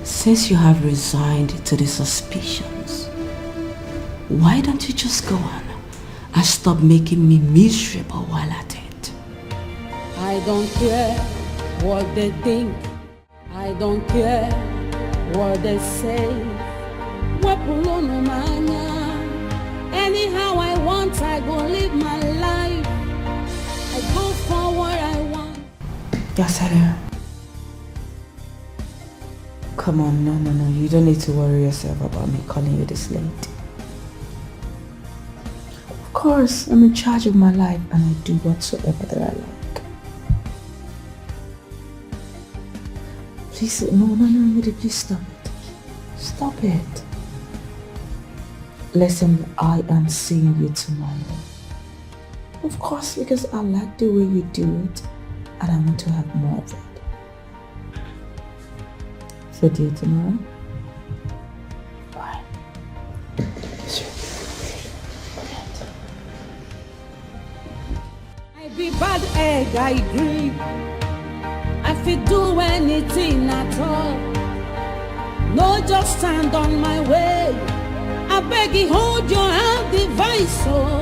Since you have resigned to the suspicions, why don't you just go on and stop making me miserable while at it? I don't care what they think. I don't care what they say. Anyhow I want, I go live my life. I go for what I want. Yes, hello. Come on, no. You don't need to worry yourself about me calling you this late. Of course, I'm in charge of my life and I do whatsoever that I like. Please, no, please stop it. Stop it. Listen, I am seeing you tomorrow. Of course, because I like the way you do it and I want to have more of it. So do you tomorrow? I be bad egg, I agree. I fit do anything at all. No, just stand on my way. I beg you, hold your hand, device. Oh,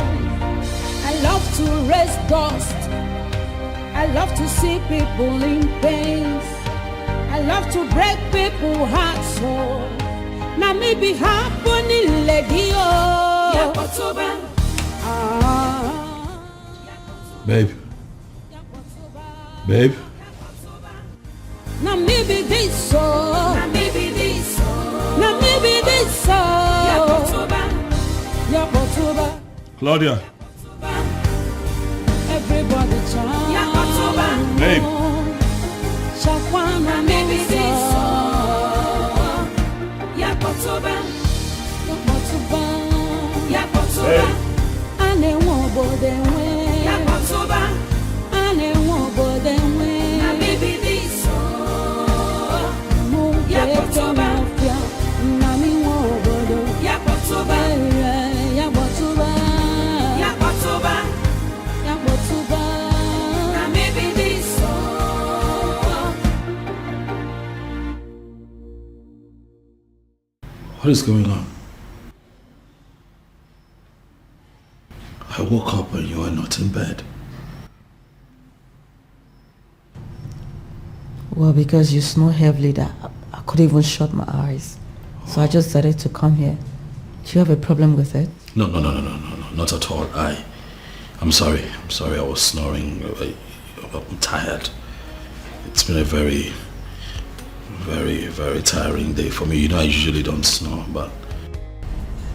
I love to raise dust. I love to see people in pain. I love to break people's hearts. Oh, now maybe happening, lady. Oh, Babe. Babe. now maybe this so. Now maybe this so. Now maybe this so. Yeah, Kotuba. Claudia. Everybody chant. Yeah, Kotuba. Babe. Shakwana maybe this so. Yeah, Kotuba. Yeah, Kotuba. Yeah, Kotuba. Ane wobo de we. Yeah, Kotuba. Ane wobo de we. Now maybe this so. Yeah, Kotuba. Nami wobo do. Yeah, Kotuba. Yeah, Kotuba. Yeah, Kotuba. Yeah, Kotuba. Now maybe this so. What is going on? I woke up and you are not in bed. Well, because you snore heavily that I couldn't even shut my eyes. So I just decided to come here. Do you have a problem with it? No, not at all. I'm sorry. I was snoring. I'm tired. It's been a very, very, very tiring day for me. You know, I usually don't snore, but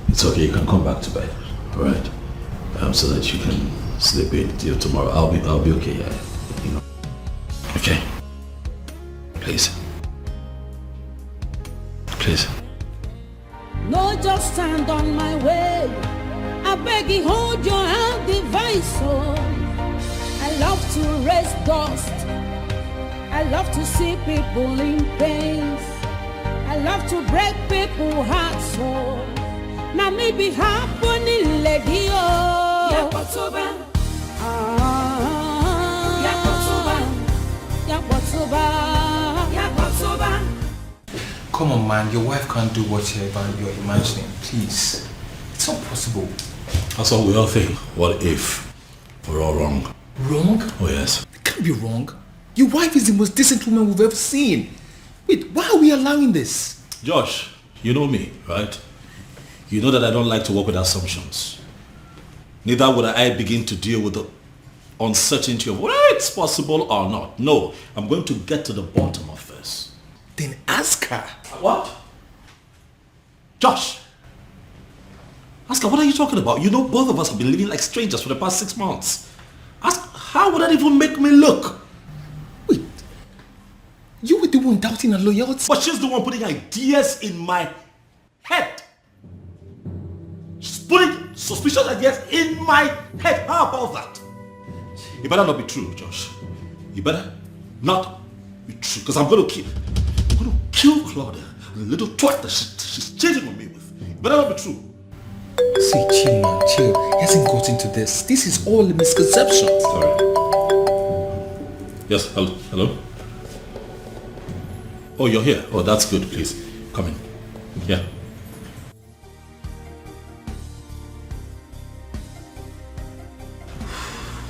it's okay. You can come back to bed, all right? So that you can sleep in till tomorrow. I'll be okay. You know. Okay. Please. No, just stand on my way. I beg you, hold your hand, device. Oh, I love to raise dust. I love to see people in pain. I love to break people's hearts. Oh, now maybe happening, lady. Oh, yeah, Kotuba. Yeah, Kotuba. Yeah, Kotuba. Yeah, Kotuba. Come on, man. Your wife can't do whatever you're imagining. Please. It's not possible. That's what we all think. What if we're all wrong? Wrong? Oh, yes. It can't be wrong. Your wife is the most decent woman we've ever seen. Wait, why are we allowing this? Josh, you know me, right? You know that I don't like to work with assumptions. Neither would I begin to deal with the uncertainty of whether it's possible or not. No, I'm going to get to the bottom of this. Then ask her. What? Josh! Ask her, what are you talking about? You know both of us have been living like strangers for the past 6 months. Ask, how would that even make me look? Wait, you were the one doubting her loyalty? But she's the one putting ideas in my head. She's putting suspicious ideas in my head. How about that? You better not be true, Josh. You better not be true, because I'm going to kill Claudia, the little twat that she's cheating on me with. You better not be true. See, chill, man, chill. He hasn't got into this. This is all a misconception. Sorry. Yes, hello? Oh, you're here. Oh, that's good, please. Come in. Yeah.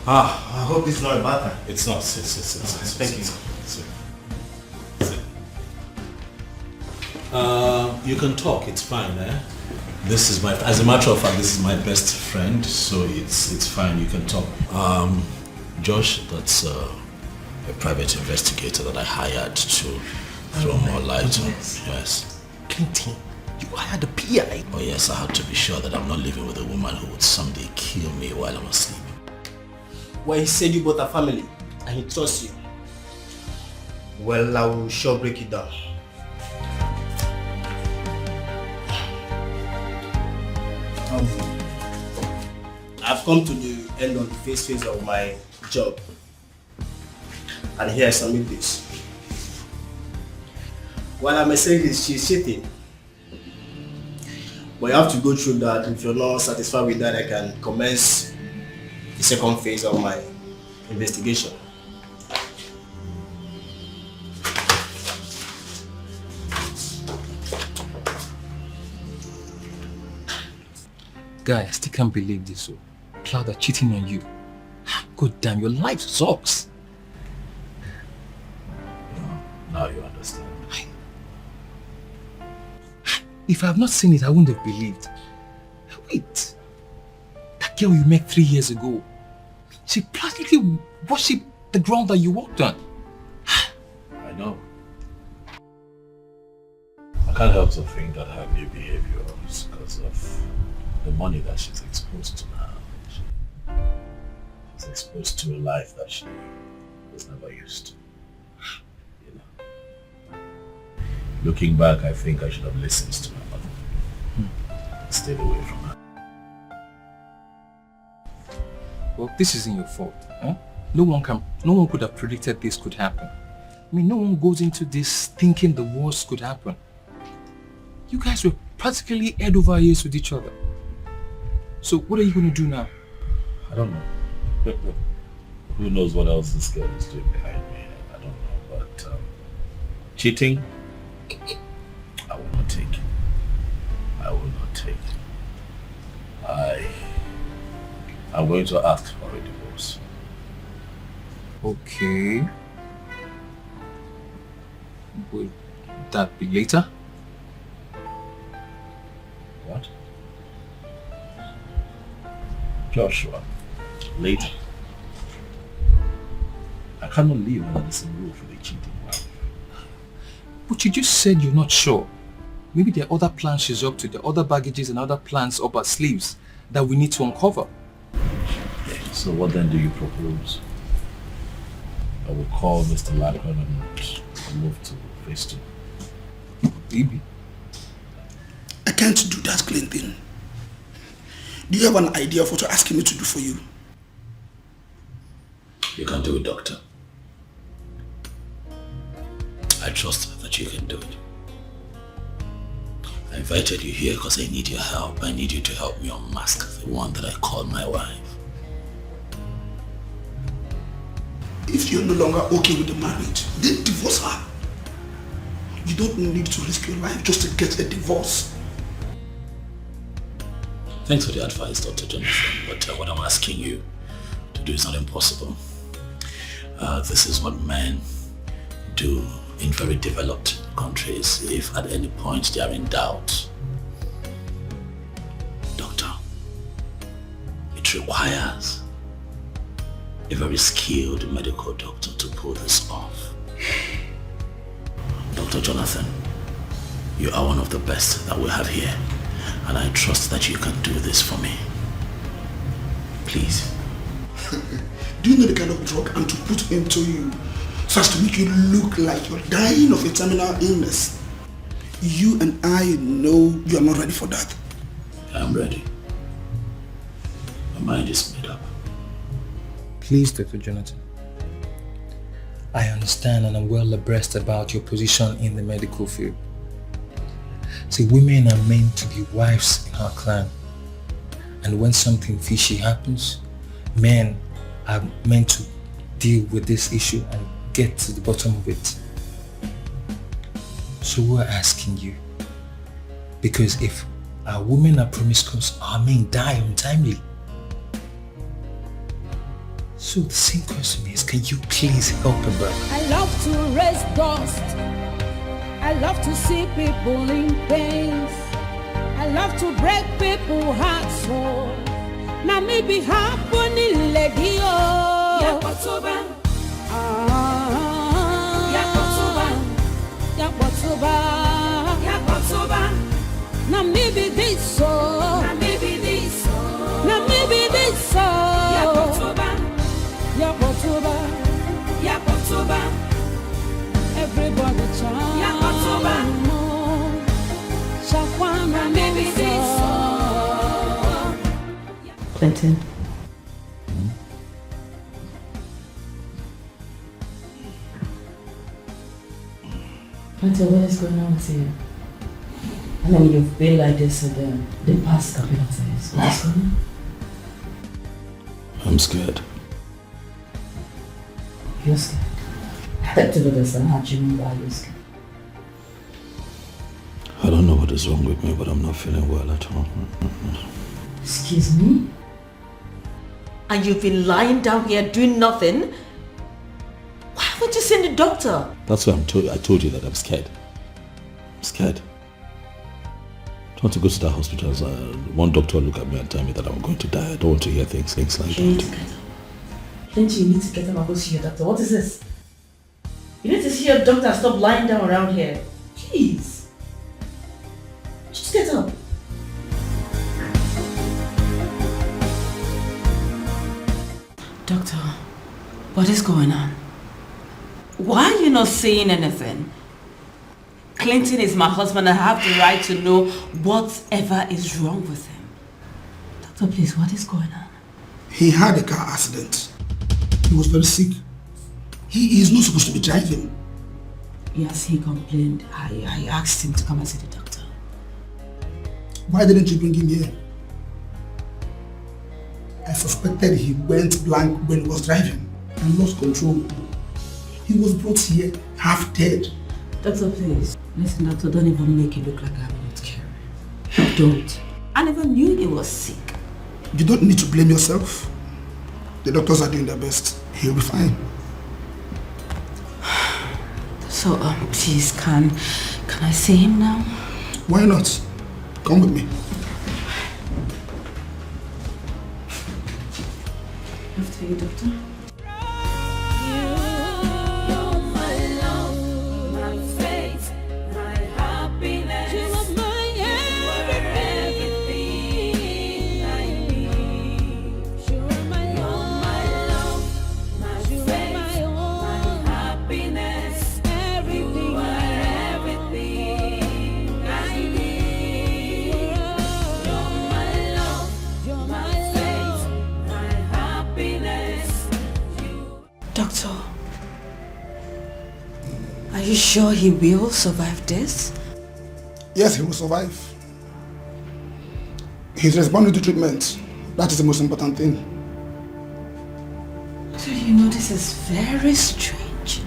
I hope it's not a matter. It's not. Thank you. You can talk. It's fine, eh? This is as a matter of fact, this is my best friend, so it's fine. You can talk. Josh, that's a private investigator that I hired to throw more light on. Yes. Clinton, you hired a PI? Oh yes, I had to be sure that I'm not living with a woman who would someday kill me while I'm asleep. Well, he said you both are family and he trusts you. Well, I will sure break it down. I've come to the end of the first phase of my job. And here I submit this. Well, I may say she's cheating. But you have to go through that. If you're not satisfied with that, I can commence the second phase of my investigation. Guy, I still can't believe this. So, Cloud cheating on you. God damn, your life sucks. Now you understand. If I have not seen it, I wouldn't have believed. Wait. That girl you met 3 years ago, she practically worshipped the ground that you walked on. I know. I can't help to think that her new behavior is because of the money that she's exposed to now. She's exposed to a life that she was never used to. You know. Looking back, I think I should have listened to my mother. Stayed away from her. Well, this isn't your fault. Huh? No one could have predicted this could happen. I mean, no one goes into this thinking the worst could happen. You guys were practically head over ears with each other. So what are you going to do now? I don't know. Who knows what else this girl is doing behind me? I don't know. But cheating, I will not take. I will not take. I'm going to ask for a divorce. Okay. Will that be later? What? Joshua, later. I cannot live under the same roof with a cheating wife. But you just said you're not sure. Maybe there are other plans she's up to, there are other baggages and other plans up her sleeves that we need to uncover. So what then do you propose? I will call Mr. Lackman and move to phase 2. Maybe. I can't do that clean thing. Do you have an idea of what you're asking me to do for you? You can do it, Doctor. I trust that you can do it. I invited you here because I need your help. I need you to help me unmask the one that I call my wife. If you're no longer okay with the marriage, then divorce her. You don't need to risk your life just to get a divorce. Thanks for the advice, Dr. Jonathan, but what I'm asking you to do is not impossible. This is what men do in very developed countries if at any point they are in doubt. Doctor, it requires a very skilled medical doctor to pull this off. Dr. Jonathan, you are one of the best that we have here, and I trust that you can do this for me. Please. Do you know the kind of drug I'm to put into you so as to make you look like you're dying of a terminal illness? You and I know you are not ready for that. I'm ready. My mind is made up. Please, Dr. Jonathan. I understand and I'm well abreast about your position in the medical field. See, women are meant to be wives in our clan. And when something fishy happens, men are meant to deal with this issue and get to the bottom of it. So we're asking you, because if our women are promiscuous, our men die untimely. So the same question is, can you please help a brother? I love to raise dust. I love to see people in pain. I love to break people's hearts. Now maybe happening lady Yakotoba. Yakotoba. Yakotoba. Now maybe this so. Now maybe this so. Now maybe this so. Yakotoba. Yakotoba. Yakotoba. Everybody chant. Yakotoba. Shakwana maybe this so. Clinton. Clinton, what is going on with you? I mean, you've been like this for the past couple of days. What's going on? I'm scared. You're scared? I don't understand how do you mean by you're scared? I don't know what is wrong with me, but I'm not feeling well at all. Excuse me? And you've been lying down here doing nothing? Why haven't you seen the doctor? That's why I told you that I'm scared. I'm scared. I don't want to go to that hospital. One doctor will look at me and tell me that I'm going to die. I don't want to hear things like that. You need to get up. Clint, you need to get up and go see your doctor. What is this? You need to see your doctor and stop lying down around here. Jeez. Just get up. Doctor, what is going on? Why are you not saying anything? Clinton is my husband. I have the right to know whatever is wrong with him. Doctor, please, what is going on? He had a car accident. He was very sick. He is not supposed to be driving. Yes, he complained. I asked him to come and see the doctor. Why didn't you bring him here? I suspected he went blank when he was driving and lost control. He was brought here half dead. Doctor, please. Listen, doctor, don't even make it look like I'm not caring. Don't. I never knew he was sick. You don't need to blame yourself. The doctors are doing their best. He'll be fine. So, please, can I see him now? Why not? Come with me. After you, doctor. Doctor, are you sure he will survive this? Yes, he will survive. He's responding to treatment. That is the most important thing. So you know this is very strange.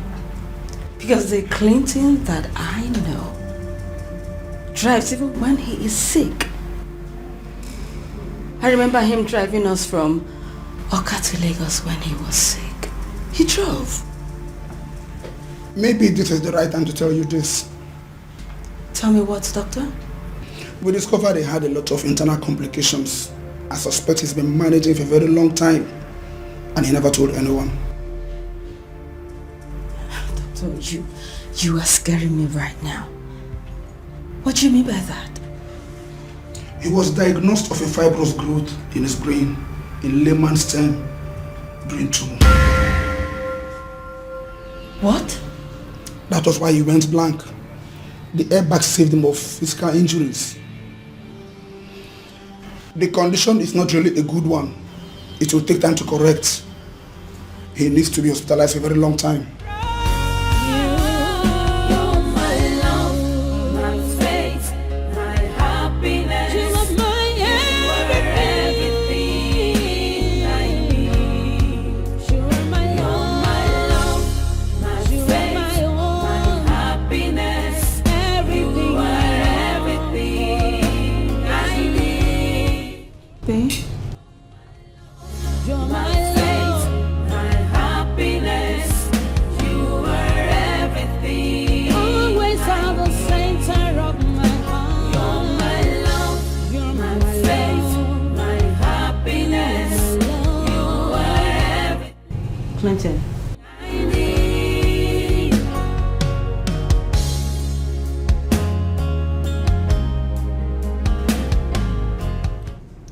Because the Clinton that I know drives even when he is sick. I remember him driving us from Oka to Lagos when he was sick. He drove. Maybe this is the right time to tell you this. Tell me what, doctor? We discovered he had a lot of internal complications. I suspect he's been managing for a very long time. And he never told anyone. Doctor, you are scaring me right now. What do you mean by that? He was diagnosed of a fibrous growth in his brain, in layman's term, brain tumor. What? That was why he went blank. The airbag saved him of physical injuries. The condition is not really a good one. It will take time to correct. He needs to be hospitalized for a very long time.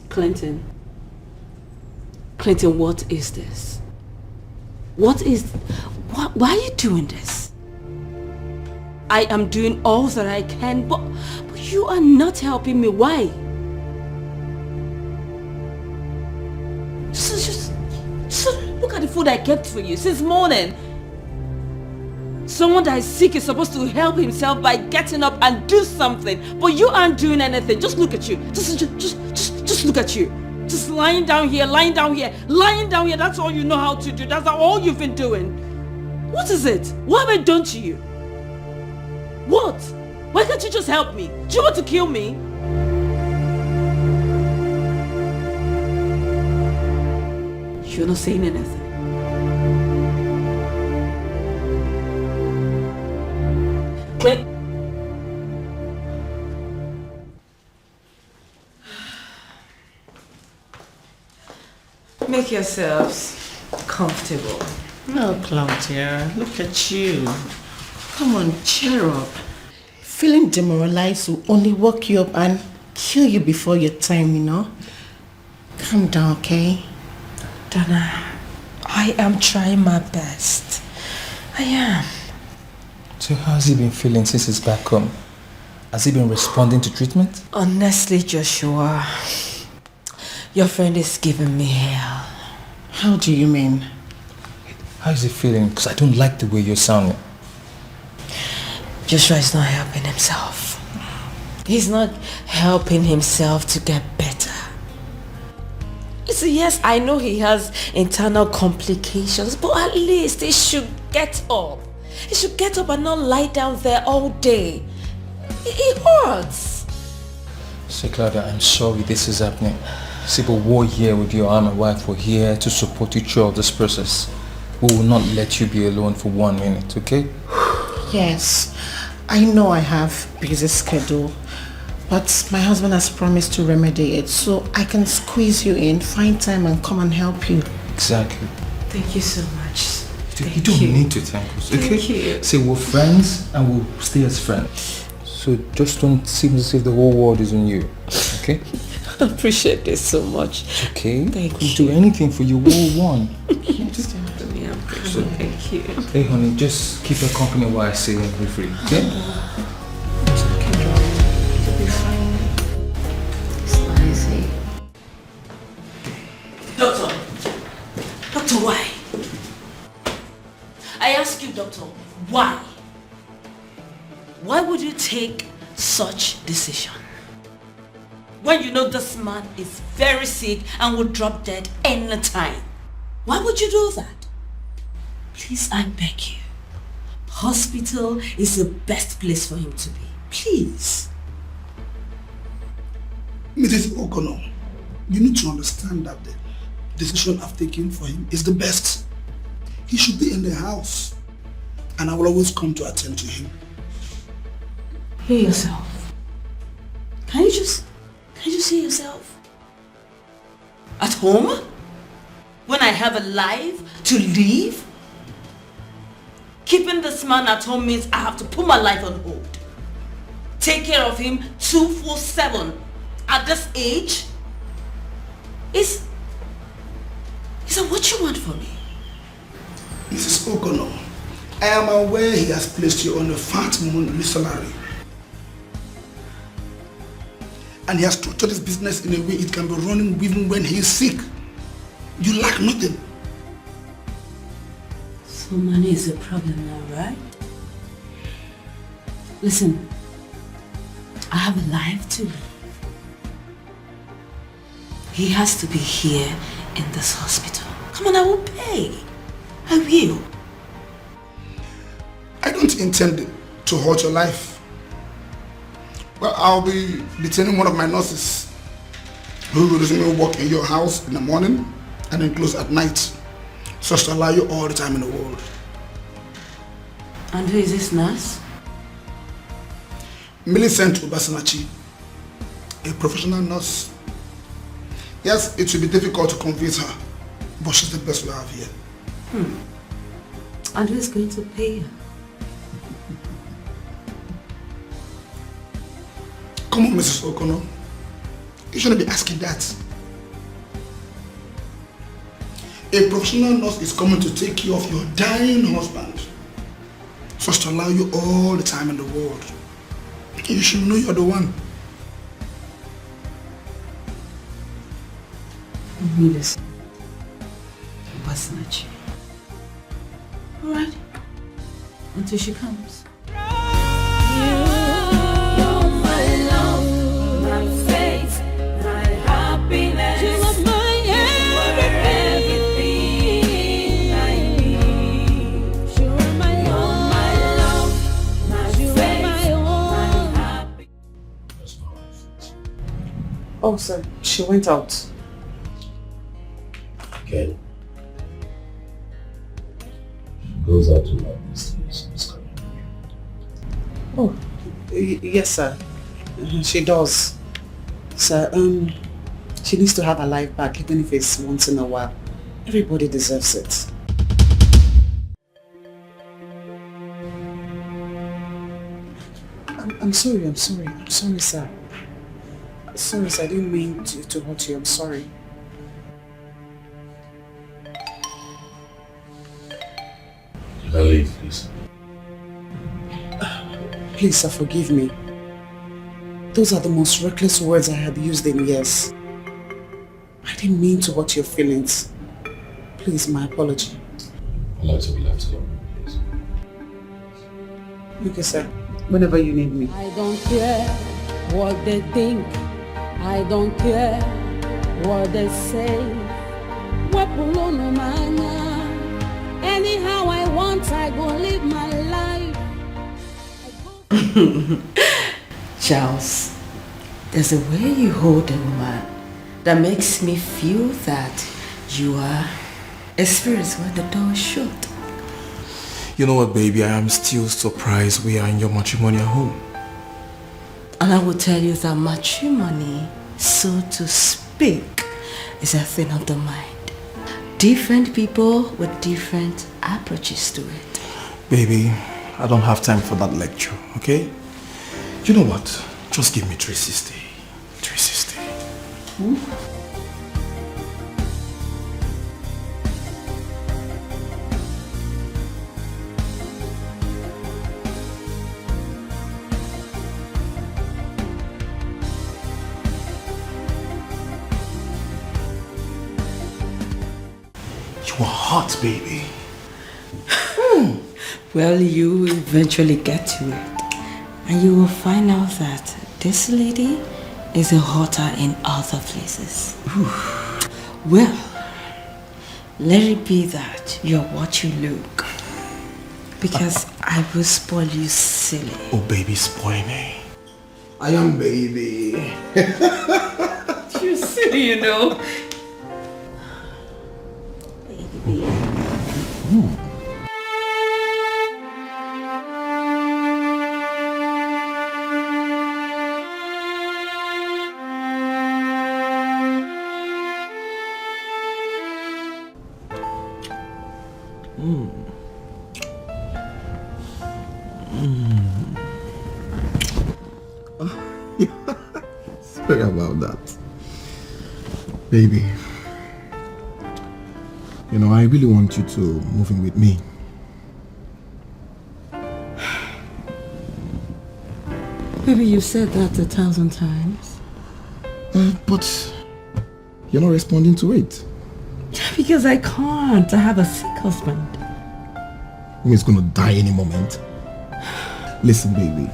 Clinton. Clinton, what is this? Why are you doing this? I am doing all that I can, but you are not helping me. Why? Just look at the food I kept for you since morning. Someone that is sick is supposed to help himself by getting up and do something. But you aren't doing anything. Just look at you. Just look at you. Just lying down here, lying down here, lying down here. That's all you know how to do. That's all you've been doing. What is it? What have I done to you? What? Why can't you just help me? Do you want to kill me? You're not saying anything. Wait. Make yourselves comfortable. No, Claudia, look at you. Come on, cheer up. Feeling demoralized will only wake you up and kill you before your time, you know? Calm down, okay? Tana, I am trying my best. I am. So how's he been feeling since he's back home? Has he been responding to treatment? Honestly, Joshua, your friend is giving me hell. How do you mean? How is he feeling? Because I don't like the way you're sounding. Joshua is not helping himself. He's not helping himself to get better. You see, yes, I know he has internal complications, but at least he should get up. He should get up and not lie down there all day. It hurts. See, Claudia, I'm sorry this is happening. See, but we're here with you. I'm and my wife. We're here to support you throughout this process. We will not let you be alone for 1 minute, okay? Yes, I know I have busy schedule, but my husband has promised to remedy it, so I can squeeze you in, find time and come and help you. Exactly. Thank you so much. You don't need to thank us, okay? Thank you. Say we're friends and we'll stay as friends. So just don't seem as if the whole world is on you, okay? I appreciate this so much. It's okay. Thank you. Do anything for you. We're one. Yes, I'm grateful. Thank you. Hey, honey, just keep her company while I say and be free, okay? Doctor, why? I ask you, doctor, why? Why would you take such decision? When you know this man is very sick and will drop dead any time. Why would you do that? Please, I beg you. Hospital is the best place for him to be. Please. Mrs. Okono, you need to understand that the decision I've taken for him is the best. He should be in the house, and I will always come to attend to him. Hear yourself. Can you see yourself? At home? When I have a life to live? Keeping this man at home means I have to put my life on hold. Take care of him 24/7 at this age? Is that what you want for me? Mrs. Okono, I am aware he has placed you on a fat monthly salary. And he has structured his business in a way it can be running even when he is sick. You lack nothing. So money is a problem now, right? Listen, I have a life to live. He has to be here in this hospital. Come on, I will pay. I will. I don't intend to hurt your life. Well, I'll be detaining one of my nurses who will resume work in your house in the morning and then close at night, so as to allow you all the time in the world. And who is this nurse? Millicent Obasanachi, a professional nurse. Yes, it will be difficult to convince her, but she's the best we have here. And who is going to pay her? Come on, Mrs. Okono. You shouldn't be asking that. A professional nurse is coming to take care of your dying husband, so as to allow you all the time in the world. You should know you're the one. Listen. Obasanachi. Alright. until she comes. Oh, sir, she went out. Okay. She goes out to love these things. Oh, yes, sir. She does. Sir, she needs to have her life back, even if it's once in a while. Everybody deserves it. I'm sorry, sir. Sorry, sir, I didn't mean to hurt you. I'm sorry. Can I leave, please? Please, sir, forgive me. Those are the most reckless words I have used in years. I didn't mean to hurt your feelings. Please, my apology. I'd like to be left alone, please. Okay, sir. Whenever you need me. I don't care what they think. I don't care what they say. Anyhow I want, I go live my life. Charles, there's a way you hold a woman that makes me feel that you are a spirit when the door is shut. You know what, baby? I am still surprised we are in your matrimonial home. And I will tell you that matrimony, so to speak, is a thing of the mind. Different people with different approaches to it. Baby, I don't have time for that lecture, okay? You know what? Just give me 360. 360. You are hot, baby. Well, you will eventually get to it. And you will find out that this lady is hotter in other places. Well, let it be that you're what you look. Because I will spoil you silly. Oh, baby, spoil me. I am baby. You're silly, you know. Baby. Sorry about that. Baby, you know, I really want you to move in with me. Baby, you said that 1,000 times. But you're not responding to it. Because I can't. I have a sick husband. He's gonna die any moment. Listen, baby.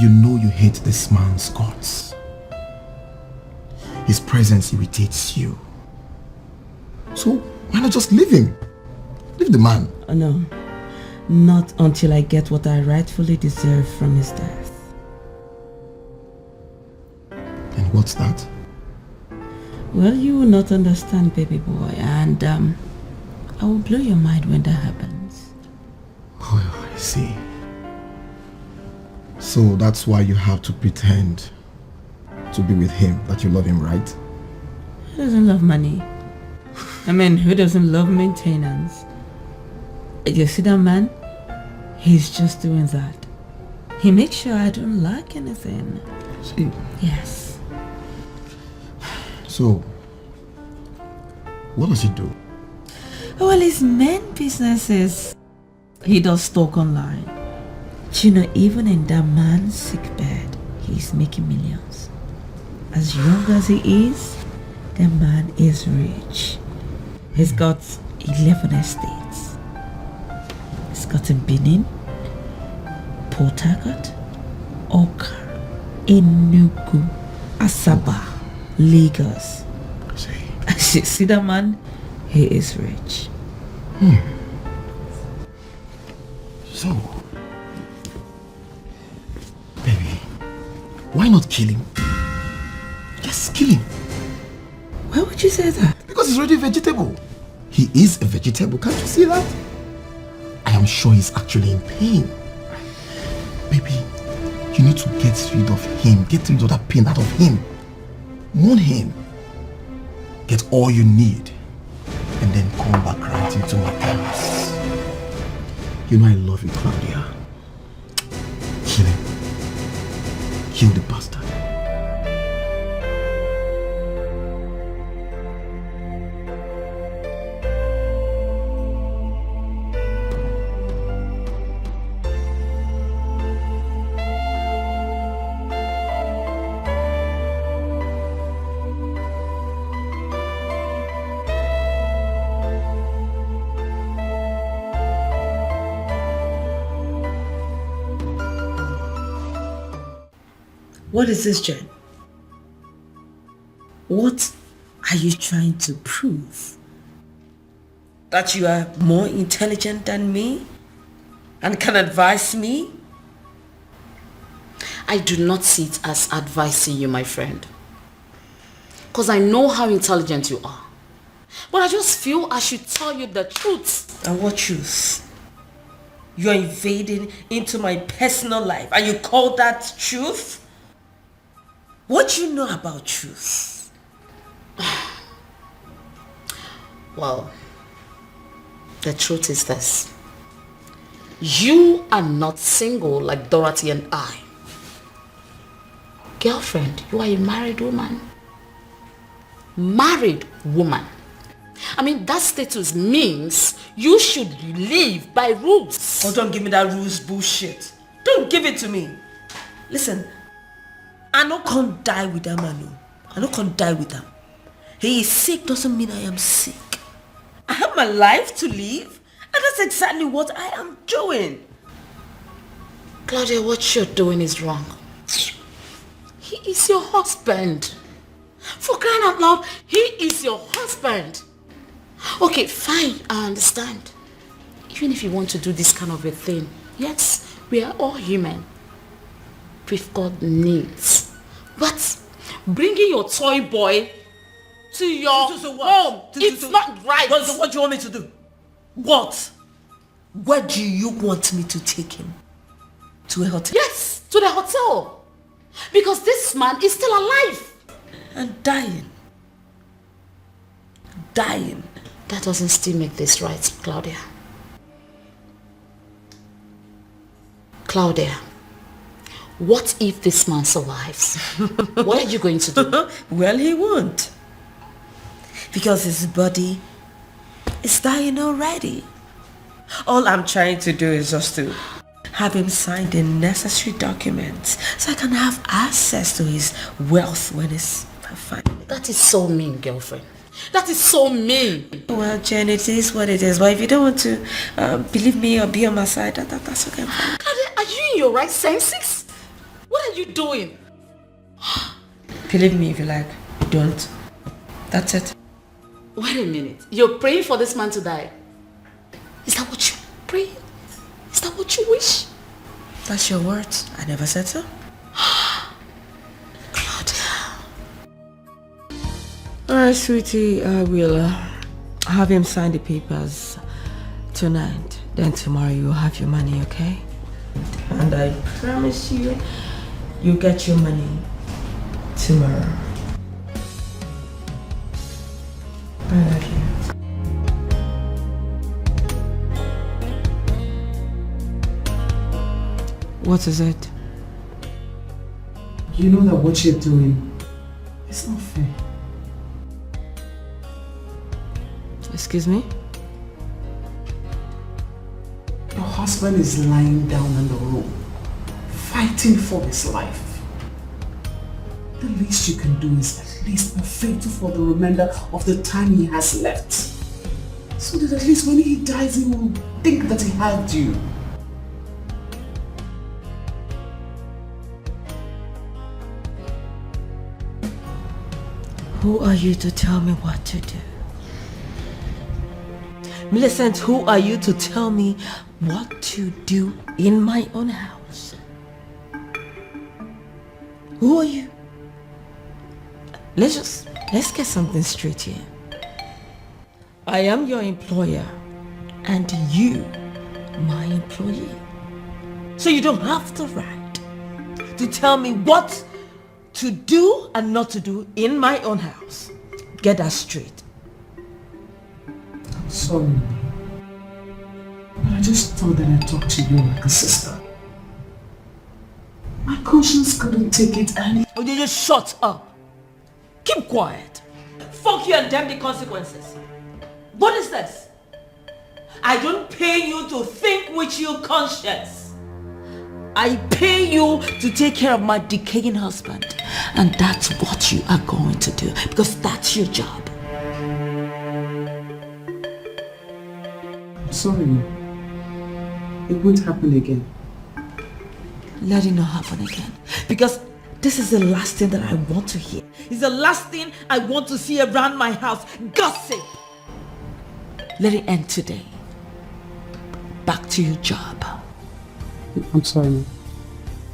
You know you hate this man's guts. His presence irritates you. So why not just leave him? Leave the man. Oh, no. Not until I get what I rightfully deserve from his death. And what's that? Well, you will not understand, baby boy, and I will blow your mind when that happens. Oh, I see. So that's why you have to pretend to be with him, that you love him, right? Who doesn't love money? I mean, who doesn't love maintenance? You see that man? He's just doing that. He makes sure I don't lack anything. See? Yes. So, what does he do? Well, his main business is he does stock online. You know, even in that man's sick bed, he's making millions. As young as he is, the man is rich. He's got 11 estates. gotten Benin, Port Harcourt, Oka, Enugu, Asaba, Lagos. See that man? He is rich. So, baby, why not kill him? Just kill him. Why would you say that? Because he's already a vegetable. He is a vegetable, can't you see that? I am sure he's actually in pain. Baby, you need to get rid of him. Get rid of that pain out of him. Mourn him. Get all you need. And then come back right into my arms. You know I love you, Claudia. Kill him. Kill the bastard. What is this, Jen? What are you trying to prove? That you are more intelligent than me and can advise me? I do not see it as advising you, my friend. Because I know how intelligent you are. But I just feel I should tell you the truth. And what truth? You're invading into my personal life and you call that truth? What do you know about truth? Well, the truth is this. You are not single like Dorothy and I. Girlfriend, you are a married woman. Married woman. I mean, that status means you should live by rules. Oh, don't give me that rules bullshit. Don't give it to me. Listen, I no can't die with that man. No. I no can't die with him. He is sick doesn't mean I am sick. I have my life to live, and that's exactly what I am doing. Claudia, what you're doing is wrong. He is your husband. For crying out loud, he is your husband. Okay, fine, I understand. Even if you want to do this kind of a thing, yes, we are all human. We've got needs. But bringing your toy boy to your home, it's not right. What do you want me to do? What? Where do you want me to take him? To a hotel? Yes, to the hotel. Because this man is still alive. And dying. Dying. That doesn't still make this right, Claudia. Claudia, what if this man survives? What are you going to do? Well, he won't. Because his body is dying already. All I'm trying to do is just to have him sign the necessary documents so I can have access to his wealth when it's fine. That is so mean, girlfriend. That is so mean. Well, Jen, it is what it is. But if you don't want to believe me or be on my side, that's okay. Claudia, are you in your right senses? What are you doing? Believe me if you like. Don't. That's it. Wait a minute. You're praying for this man to die? Is that what you pray? Is that what you wish? That's your words. I never said so. Alright, sweetie, I will have him sign the papers tonight. Then tomorrow you'll have your money, okay? And I promise you, you'll get your money tomorrow. I love you. What is it? You know that what you're doing is not fair. Excuse me? Your husband is lying down on the road, fighting for his life. The least you can do is at least be faithful for the remainder of the time he has left. So that at least when he dies, he will think that he had you. Who are you to tell me what to do? Millicent, who are you to tell me what to do in my own house? Who are you? Let's get something straight here. I am your employer and you my employee. So you don't have the right to tell me what to do and not to do in my own house. Get that straight. I'm sorry. But I just thought that I talked to you like a sister. My conscience couldn't take it and... Oh, you just shut up. Keep quiet. Fuck you and damn the consequences. What is this? I don't pay you to think with your conscience. I pay you to take care of my decaying husband. And that's what you are going to do. Because that's your job. I'm sorry, Ma. It won't happen again. Let it not happen again. Because this is the last thing that I want to hear. It's the last thing I want to see around my house. Gossip. Let it end today. Back to your job. I'm sorry, Ma.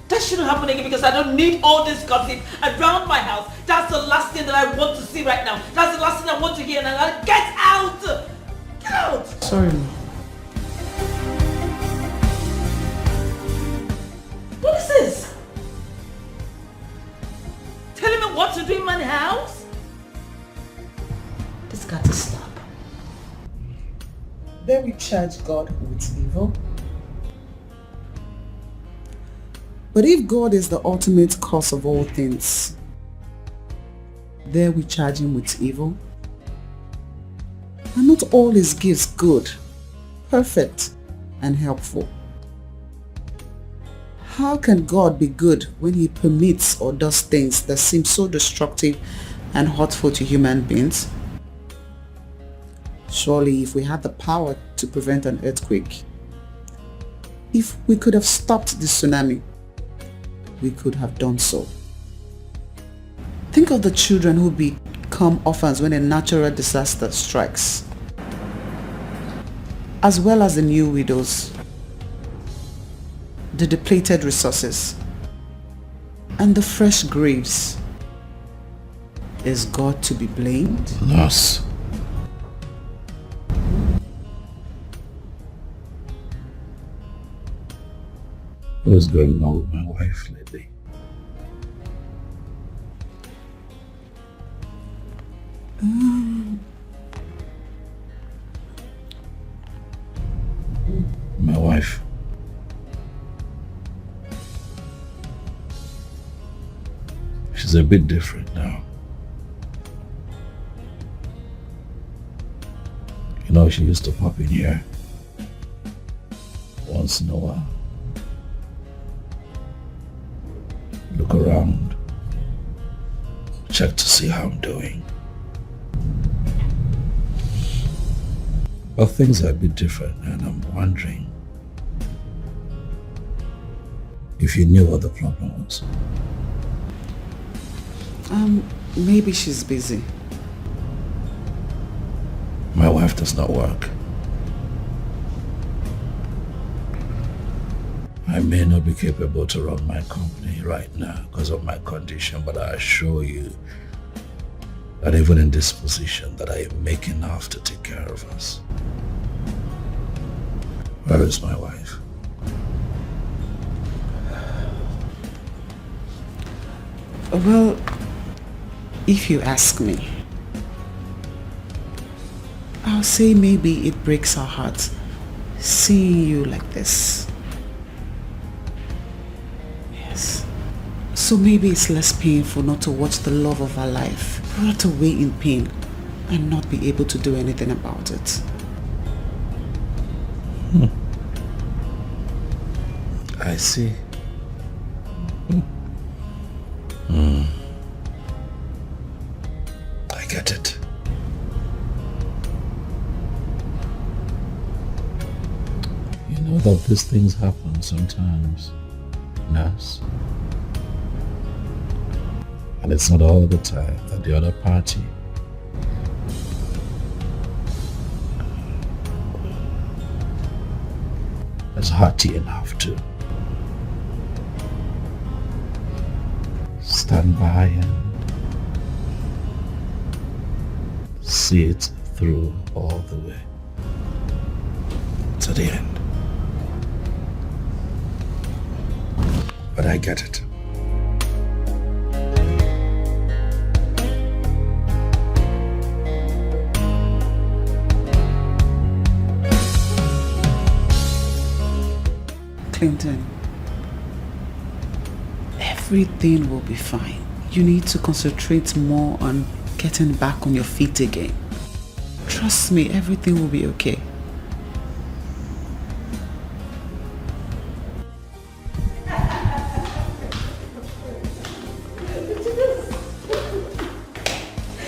That shouldn't happen again because I don't need all this gossip around my house. That's the last thing that I want to see right now. That's the last thing I want to hear. And I get out! Get out! Sorry, Ma. What is this? Telling me what to do in my house? This got to stop. Then we charge God with evil. But if God is the ultimate cause of all things, there we charge him with evil. And not all his gifts good, perfect, and helpful. How can God be good when he permits or does things that seem so destructive and hurtful to human beings? Surely if we had the power to prevent an earthquake, if we could have stopped the tsunami, we could have done so. Think of the children who become orphans when a natural disaster strikes, as well as the new widows, the depleted resources, and the fresh graves. Is God to be blamed? Nurse. What is going on with my wife lately? My wife. She's a bit different now. You know, she used to pop in here once in a while. Look around, check to see how I'm doing. But things are a bit different and I'm wondering if you knew what the problem was. Maybe she's busy. My wife does not work. I may not be capable to run my company right now because of my condition, but I assure you that even in this position that I make enough to take care of us. Where is my wife? Well, if you ask me, I'll say maybe it breaks our heart seeing you like this. Yes. So maybe it's less painful not to watch the love of our life rot away in pain and not be able to do anything about it. I see. I get it. know that these things happen sometimes, nurse. And it's not all the time that the other party is hearty enough to stand by and see it through all the way to the end. But I get it. Clinton, everything will be fine. You need to concentrate more on getting back on your feet again. Trust me, everything will be okay.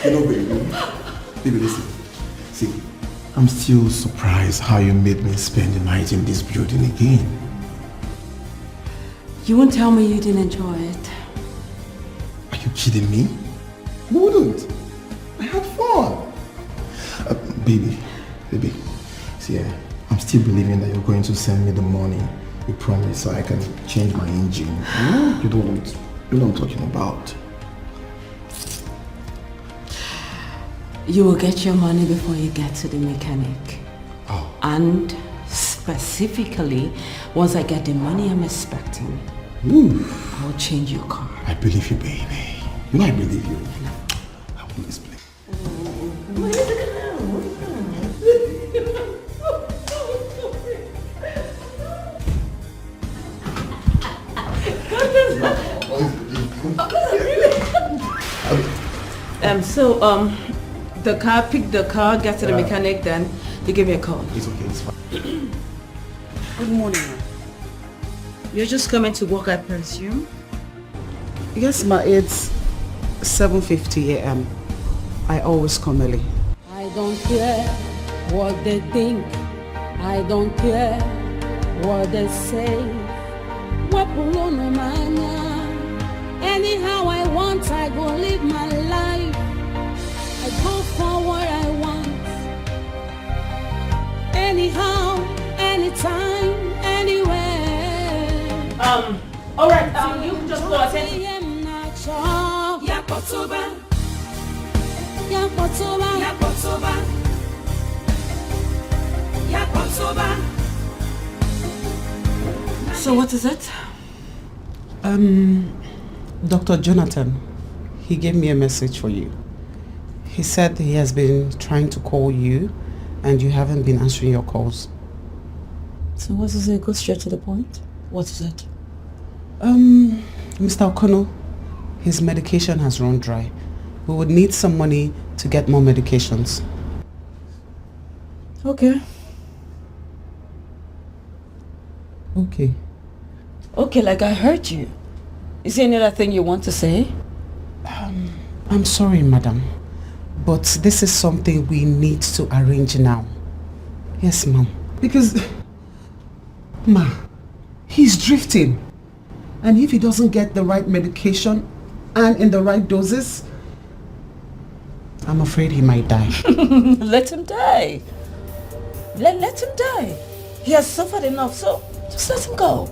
You know, baby, listen. See, I'm still surprised how you made me spend the night in this building again. You won't tell me you didn't enjoy it. Are you kidding me? You wouldn't. I had fun. Baby, see, I'm still believing that you're going to send me the money you promised so I can change my engine. You know what I'm talking about. You will get your money before you get to the mechanic. Oh. And specifically, once I get the money I'm expecting, I'll change your car. I believe you, baby. You know I believe you. I want this place. Pick the car, get to the mechanic, then you give me a call. It's okay, it's fine. Good morning, ma. You're just coming to work, I presume? Yes, ma, it's 7:50 a.m. I always come early. I don't care what they think. I don't care what they say. Anyhow I want, I go live my life. I go for what I want. Anyhow, anytime, anywhere. Alright, you can just go ahead. So what is it? Dr. Jonathan, he gave me a message for you. He said he has been trying to call you and you haven't been answering your calls. So what is it? Go straight to the point. What is it? Mr. O'Connell, his medication has run dry. We would need some money to get more medications. Okay. Okay. Okay, like I heard you. Is there any other thing you want to say? I'm sorry, madam, but this is something we need to arrange now. Yes, ma'am. Because, ma, he's drifting. And if he doesn't get the right medication and in the right doses, I'm afraid he might die. Let him die. Let him die. He has suffered enough, so just let him go.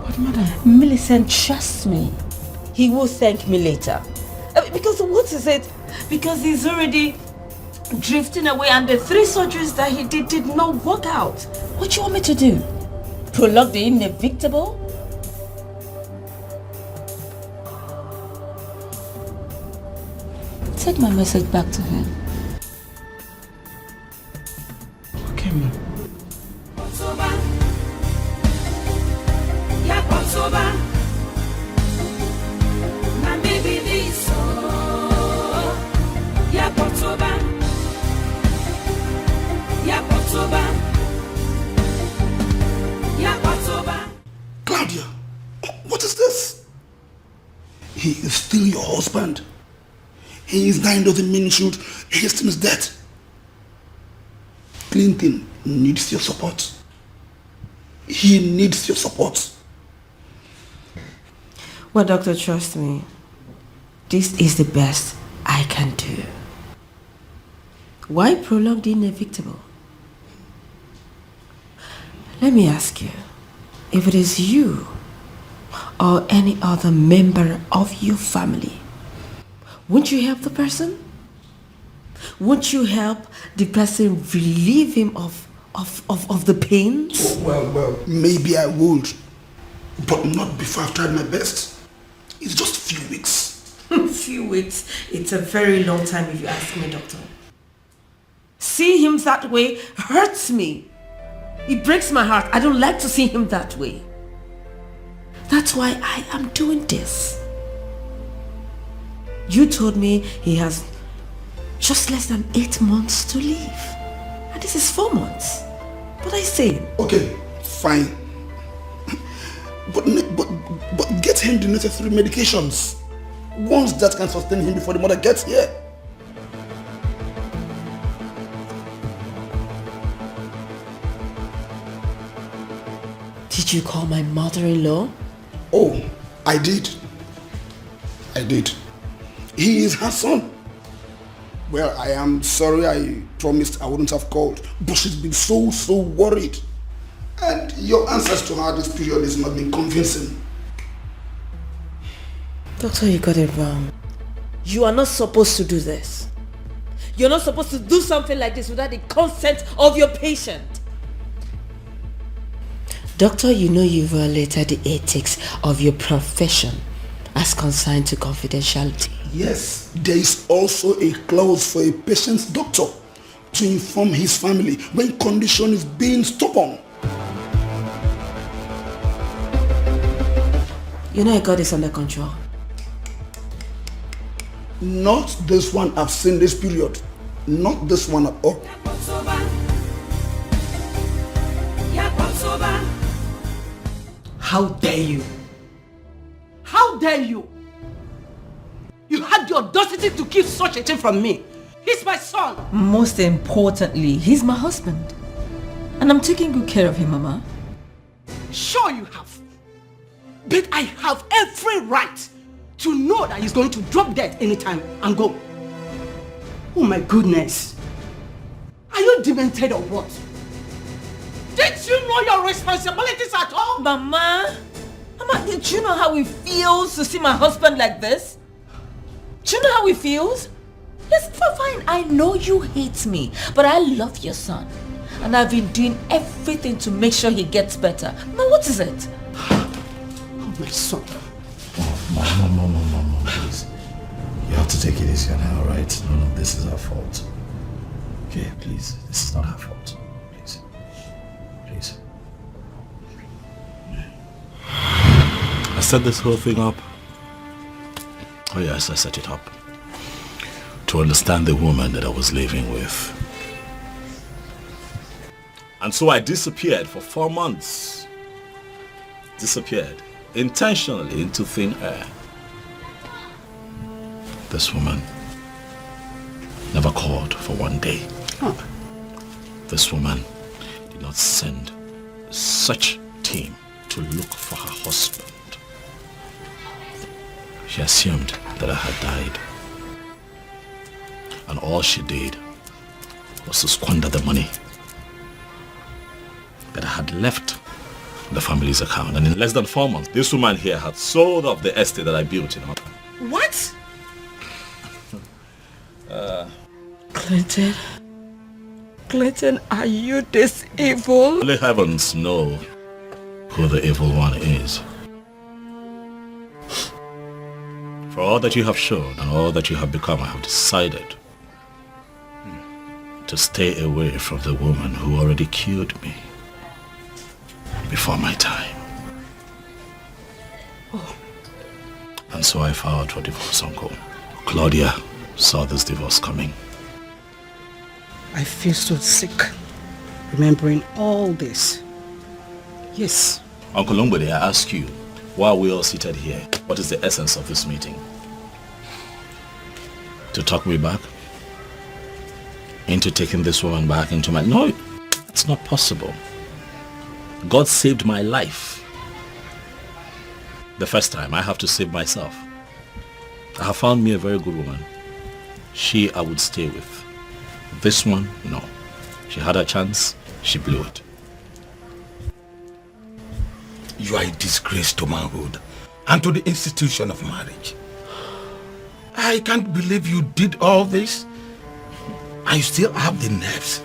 But madam... Millicent, trust me. He will thank me later. Because what is it? Because he's already drifting away and the 3 surgeries that he did not work out. What do you want me to do? Prolong the inevitable? Take my message back to him. Okay, ma'am. Claudia, what is this? He is still your husband. He is dying doesn't mean you should hasten his death. Clinton needs your support. He needs your support. Well, doctor, trust me. This is the best I can do. Why prolong the inevitable? Let me ask you, if it is you or any other member of your family, won't you help the person? Won't you help the person relieve him of the pains? Well, maybe I would, but not before I've tried my best. It's just a few weeks. Few weeks? It's a very long time if you ask me, doctor. Seeing him that way hurts me. It breaks my heart. I don't like to see him that way. That's why I am doing this. You told me he has just less than 8 months to live. And this is 4 months. What I say? Okay, fine. But get him the necessary medications. Ones that can sustain him before the mother gets here. Did you call my mother-in-law? Oh, I did. He is her son. Well, I am sorry I promised I wouldn't have called, but she's been so worried. And your answers to her this period has not been convincing. Doctor, you got it wrong. You are not supposed to do this. You're not supposed to do something like this without the consent of your patient. Doctor, you know you violated the ethics of your profession as consigned to confidentiality. Yes, there is also a clause for a patient's doctor to inform his family when condition is being stubborn. You know I got this under control. Not this one I've seen this period. Not this one at all. How dare you? How dare you? You had the audacity to keep such a thing from me. He's my son. Most importantly, he's my husband. And I'm taking good care of him, Mama. Sure you have. But I have every right to know that he's going to drop dead anytime and go. Oh my goodness. Are you demented or what? Did you know your responsibilities at all? Mama, did you know how it feels to see my husband like this? Do you know how it feels? Yes, fine, I know you hate me, but I love your son. And I've been doing everything to make sure he gets better. Now what is it? Oh, my son. Mom, please. You have to take it easy on her, alright? None of this is her fault. Okay, please. This is not her fault. Please. Please. I set this whole thing up. Oh yes, I set it up. To understand the woman that I was living with. And so I disappeared for 4 months. Disappeared. Intentionally into thin air. This woman never called for 1 day. Huh. This woman did not send such team to look for her husband. She assumed that I had died. And all she did was to squander the money that I had left in the family's account. And in less than 4 months, this woman here had sold off the estate that I built, What? Clinton, are you this evil? Only heavens know who the evil one is. For all that you have shown and all that you have become, I have decided to stay away from the woman who already killed me before my time. Oh. And so I filed for divorce, Uncle. Claudia saw this divorce coming. I feel so sick remembering all this. Yes. Uncle Longbody, I ask you, why are we all seated here? What is the essence of this meeting? To talk me back? Into taking this woman back into my... No, it's not possible. God saved my life. The first time, I have to save myself. I have found me a very good woman. She I would stay with. This one, no. She had her chance, she blew it. You are a disgrace to manhood and to the institution of marriage. I can't believe you did all this and you still have the nerves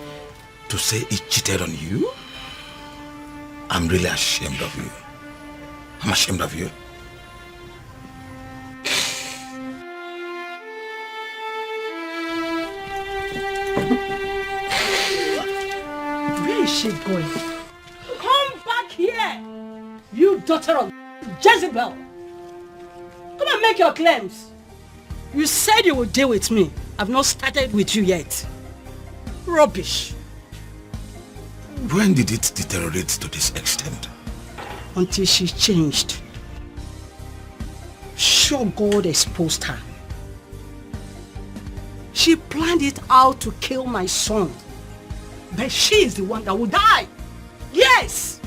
to say he cheated on you. I'm really ashamed of you. I'm ashamed of you. Where is she going? Come back here! You daughter of Jezebel! Come and make your claims. You said you would deal with me. I've not started with you yet. Rubbish. When did it deteriorate to this extent? Until she changed. Sure, God exposed her. She planned it out to kill my son. But she is the one that will die. Yes!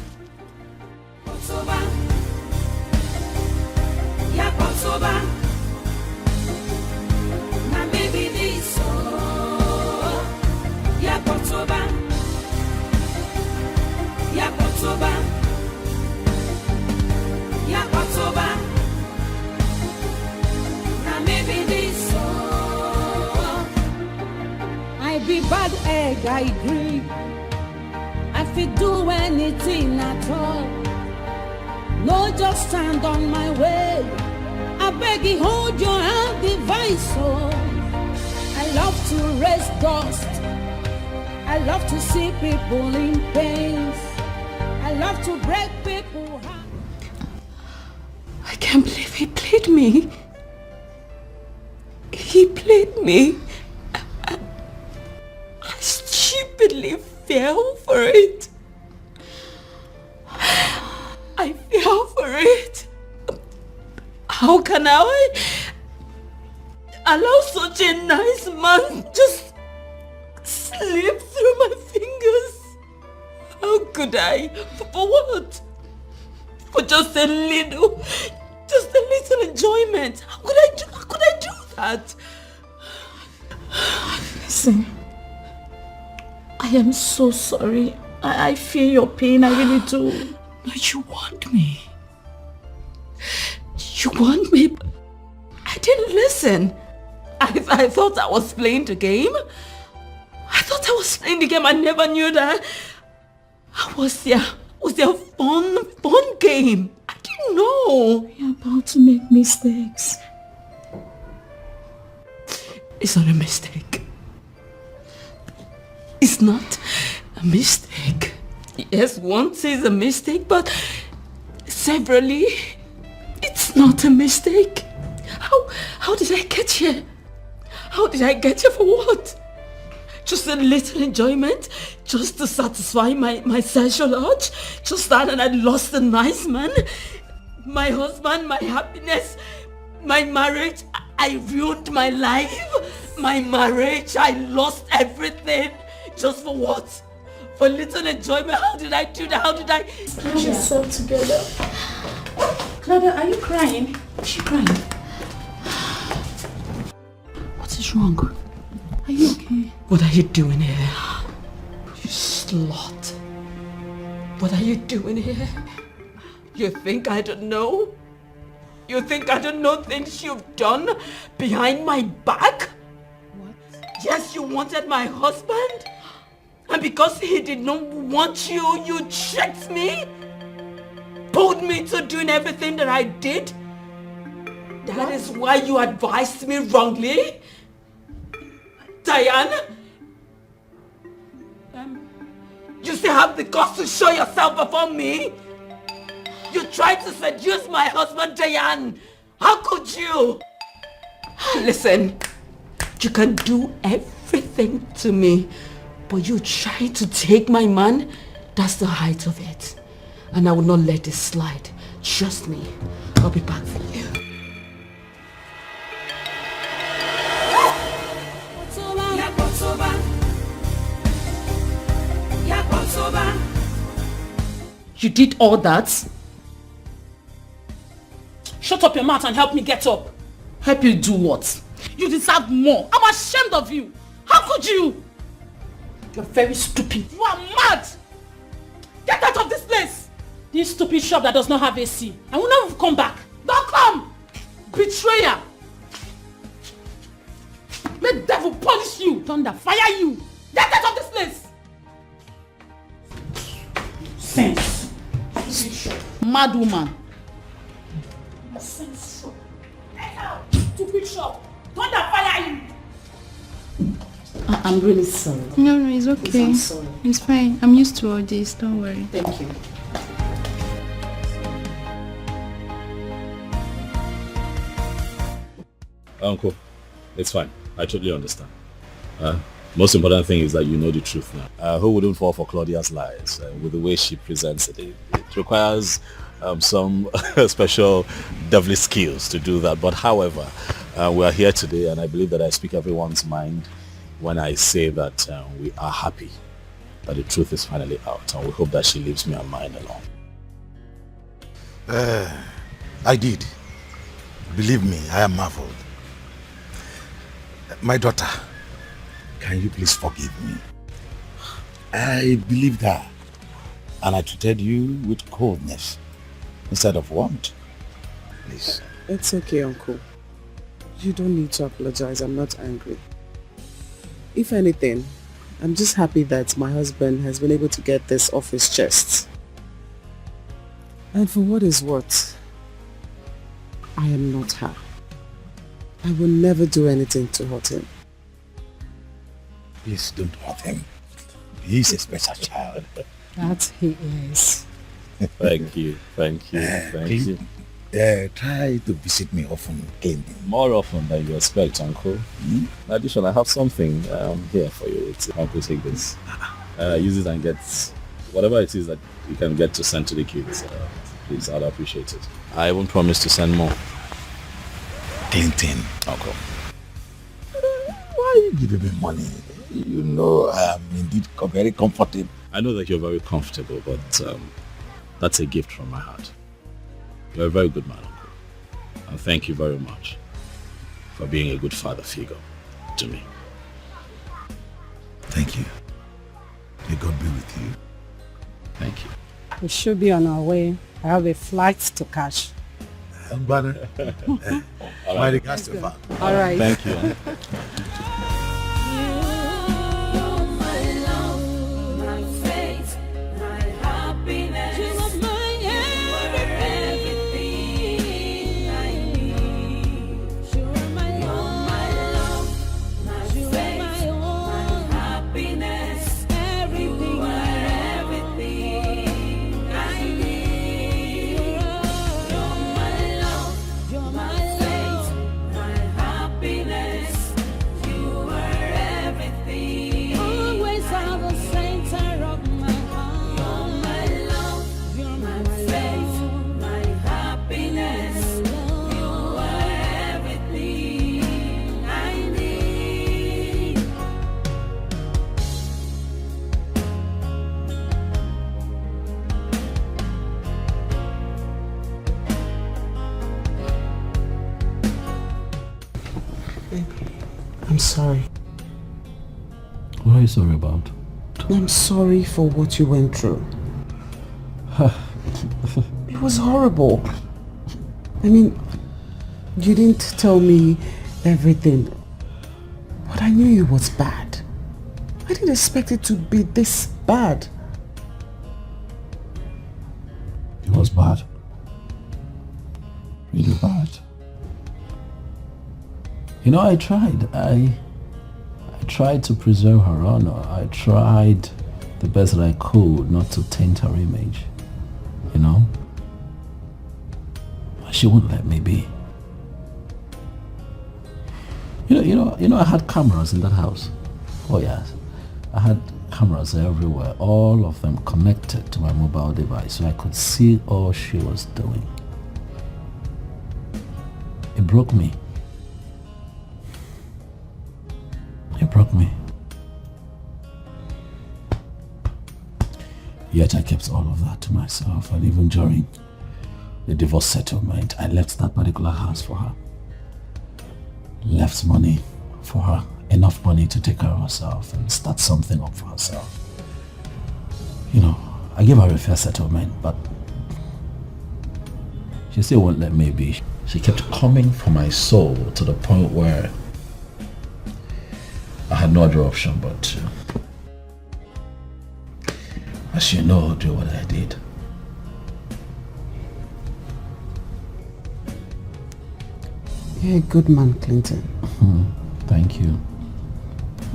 I be bad egg, I agree. I fit do anything at all. No, just stand on my way. I beg you, hold your hand, divine soul. I love to raise dust. I love to see people in pain. I love to break people's hearts. I can't believe he played me. He played me. I stupidly fell for it. I fell for it. How can I allow such a nice man just slip through my fingers? How could I? For what? For just a little enjoyment. How could I do that? Listen, I am so sorry. I feel your pain, I really do. But you want me. You want me? But I didn't listen. I thought I was playing the game. I never knew that. I was there fun game. I didn't know. You're about to make mistakes. It's not a mistake. It's not a mistake. Yes, once is a mistake, but severally, it's not a mistake. How did I get here? How did I get here for what? Just a little enjoyment? Just to satisfy my sexual urge? Just that, and I lost a nice man? My husband, my happiness, my marriage, I ruined my life. My marriage, I lost everything. Just for what? For little enjoyment? How did I do that? How did I get yourself together? Claudia, are you crying? Is she crying? What is wrong? Are you okay? What are you doing here? You slut. What are you doing here? You think I don't know? You think I don't know things you've done behind my back? What? Yes, you wanted my husband? And because he did not want you, you tricked me? Pulled me to doing everything that I did? That is why you advised me wrongly? Diane? You still have the guts to show yourself before me? You tried to seduce my husband, Diane. How could you? Listen, you can do everything to me, but you try to take my man, that's the height of it. And I will not let this slide. Trust me, I'll be back for you. You did all that? Shut up your mouth and help me get up. Help you do what? You deserve more. I'm ashamed of you. How could you? You're very stupid. You are mad. Get out of this place. This stupid shop that does not have AC. I will never come back. Don't come. Betrayer. May the devil punish you. Thunder, fire you. Get out of this place. Sense. Mad woman. Sense shop. Stupid shop. Thunder, fire you. I'm really sorry. No, it's okay. I'm sorry. It's fine. I'm used to all this. Don't worry. Thank you. Uncle, it's fine. I totally understand. Most important thing is that you know the truth now. Who wouldn't fall for Claudia's lies? With the way she presents it, it requires some special devilish skills to do that. But however, we are here today, and I believe that I speak everyone's mind when I say that we are happy that the truth is finally out, and we hope that she leaves me and mine alone. I did. Believe me, I am marveled. My daughter, can you please forgive me? I believed her, and I treated you with coldness instead of warmth. Please. It's okay, Uncle. You don't need to apologize. I'm not angry. If anything, I'm just happy that my husband has been able to get this off his chest. And for what is worth, I am not her. I will never do anything to hurt him. Please don't hurt him. He's a special child. That he is. Thank you, thank you, thank you. Try to visit me often, Candy. More often than you expect, Uncle. In addition, I have something here for you. Uncle, take this. Use it and get whatever it is that you can get to send to the kids. Please, I'd appreciate it. I won't promise to send more. Clinton. Uncle. Why are you giving me money? You know I'm indeed very comfortable. I know that you're very comfortable, but that's a gift from my heart. You're a very good man, Uncle. And thank you very much for being a good father figure to me. Thank you. May God be with you. Thank you. We should be on our way. I have a flight to catch. Brother. My regards to her. All right. Thank you. I'm sorry. What are you sorry about? I'm sorry for what you went through. It was horrible. I mean, you didn't tell me everything, but I knew it was bad. I didn't expect it to be this bad. It was bad. Really bad. You know, I tried. I tried to preserve her honor. I tried the best that I could not to taint her image. You know? But she wouldn't let me be. You know, I had cameras in that house. Oh yes. I had cameras everywhere, all of them connected to my mobile device, so I could see all she was doing. It broke me. It broke me. Yet I kept all of that to myself, and even during the divorce settlement, I left that particular house for her. Left money for her, enough money to take care of herself and start something up for herself. You know, I gave her a fair settlement, but she still won't let me be. She kept coming for my soul to the point where I had no other option but to, as you know, do what I did. You're a good man, Clinton. Thank you.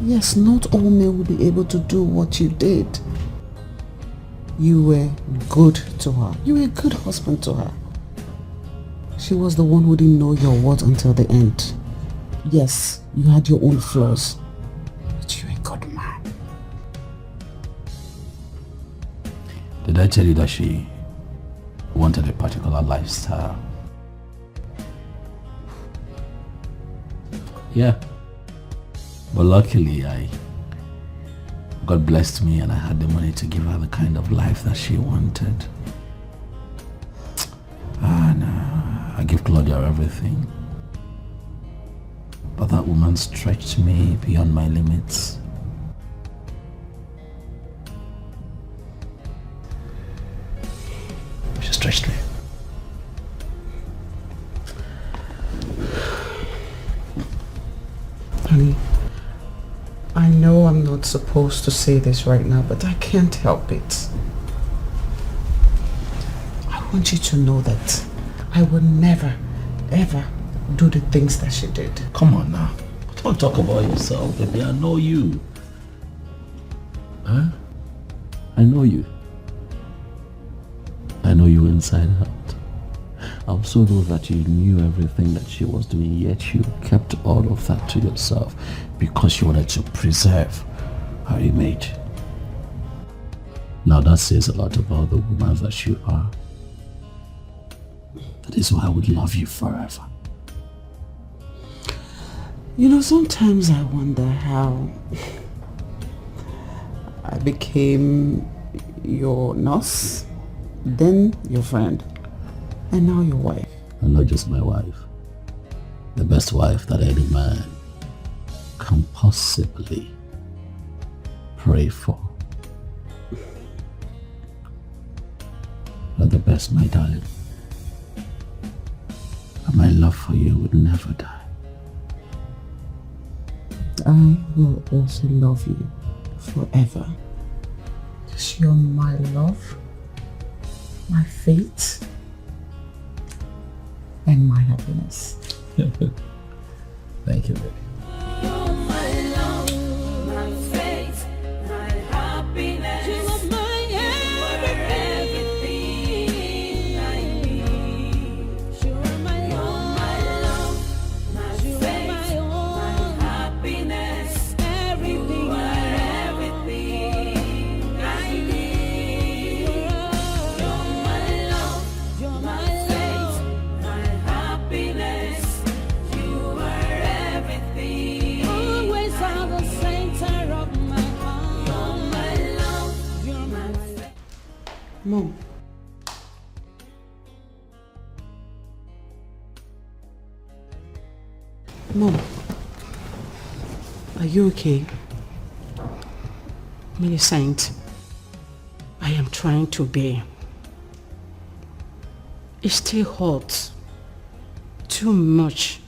Yes, not all men will be able to do what you did. You were good to her. You were a good husband to her. She was the one who didn't know your worth until the end. Yes, you had your own flaws, but you're a good man. Did I tell you that she wanted a particular lifestyle? Yeah. But luckily, God blessed me and I had the money to give her the kind of life that she wanted. And I give Claudia everything. But that woman stretched me beyond my limits. She stretched me. Honey, I know I'm not supposed to say this right now, but I can't help it. I want you to know that I will never, ever do the things that she did. Come on now. Don't talk about yourself, baby. I know you. Huh? I know you. I know you inside out. I also know that you knew everything that she was doing, yet you kept all of that to yourself because you wanted to preserve her image. Now that says a lot about the woman that you are. That is why I would love you forever. You know, sometimes I wonder how I became your nurse, then your friend, and now your wife. And not just my wife. The best wife that any man can possibly pray for. You're the best, my darling. And my love for you would never die. I will also love you forever. Because you're my love, my fate, and my happiness. Thank you, baby. Mom. Mom. Are you okay? Millicent, I am trying to bear. It still hurts. Too much.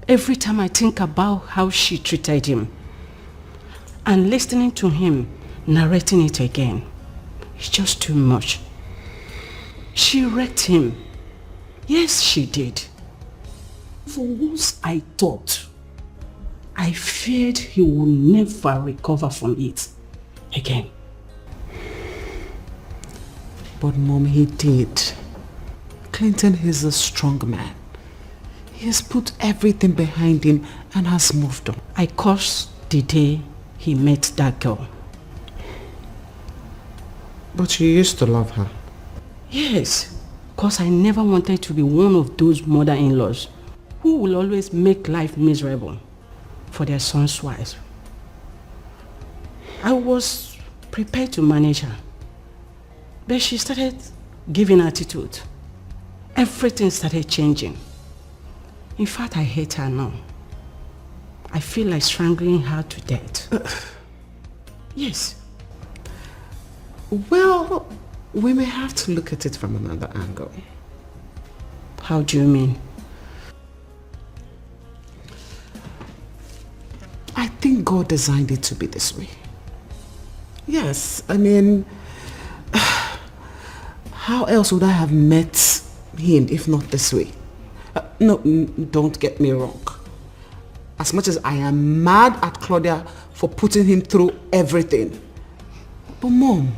Every time I think about how she treated him and listening to him narrating it again, it's just too much. She wrecked him. Yes, she did. For once I thought, I feared he would never recover from it again. But Mom, he did. Clinton is a strong man. He has put everything behind him and has moved on. I cursed the day he met that girl. But you used to love her. Yes, because I never wanted to be one of those mother-in-laws who will always make life miserable for their son's wives. I was prepared to manage her. But she started giving attitude. Everything started changing. In fact, I hate her now. I feel like strangling her to death. Yes. Well, we may have to look at it from another angle. How do you mean? I think God designed it to be this way. Yes, I mean, how else would I have met him if not this way? No, don't get me wrong. As much as I am mad at Claudia for putting him through everything. But Mom,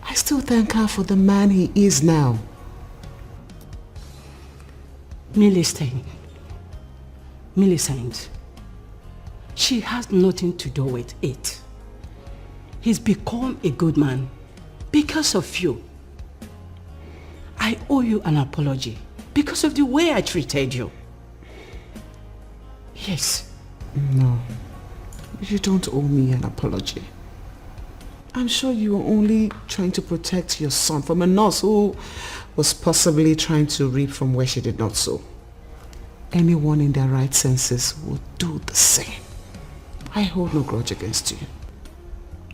I still thank her for the man he is now. Millicent, she has nothing to do with it. He's become a good man because of you. I owe you an apology because of the way I treated you. Yes. No, you don't owe me an apology. I'm sure you were only trying to protect your son from a nurse who was possibly trying to reap from where she did not sow. Anyone in their right senses would do the same. I hold no grudge against you.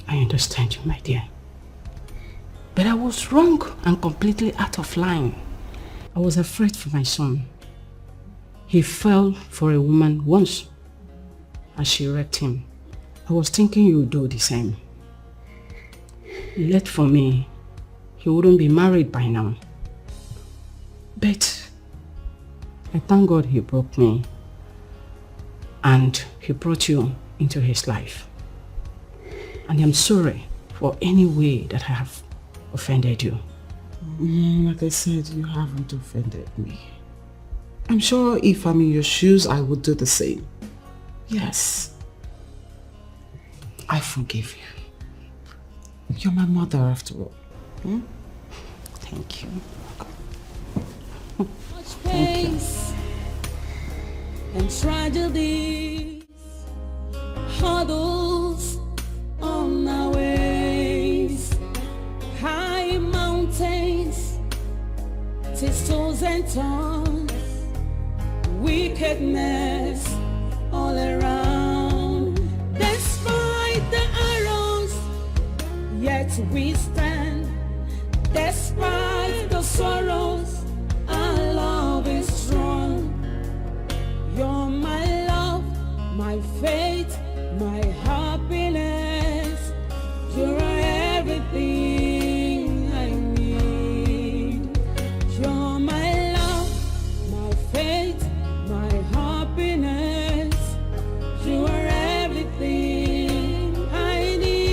I understand you, my dear. But I was wrong and completely out of line. I was afraid for my son. He fell for a woman once and she wrecked him. I was thinking you would do the same. Left for me, he wouldn't be married by now. But I thank God he broke me and he brought you into his life. And I'm sorry for any way that I have offended you. Like I said, you haven't offended me. I'm sure if I'm in your shoes, I would do the same. Yes. I forgive you. You're my mother after all. Hmm? Thank you. Much pace and tragedies, hurdles on our ways, high mountains, thistles and thorns, wickedness all around. Despite the arrows, yet we stand. Despite the sorrows, our love is strong. You're my love, my faith, my happiness. You're everything I need. You're my love, my faith, my happiness. You are everything I need.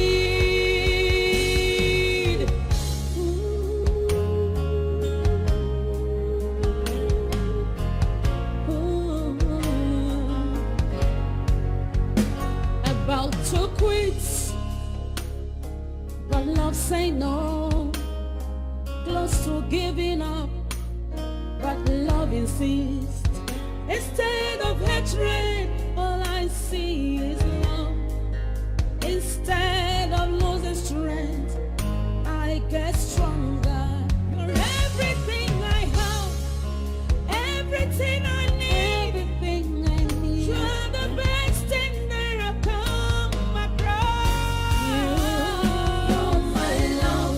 About to quit, but love say no. Close to giving up, but love insists. Instead of hatred, all I see is love. Instead of losing strength, I get stronger. You're everything I have, everything I need, everything I need. You're the best thing that I've come across. You're my love,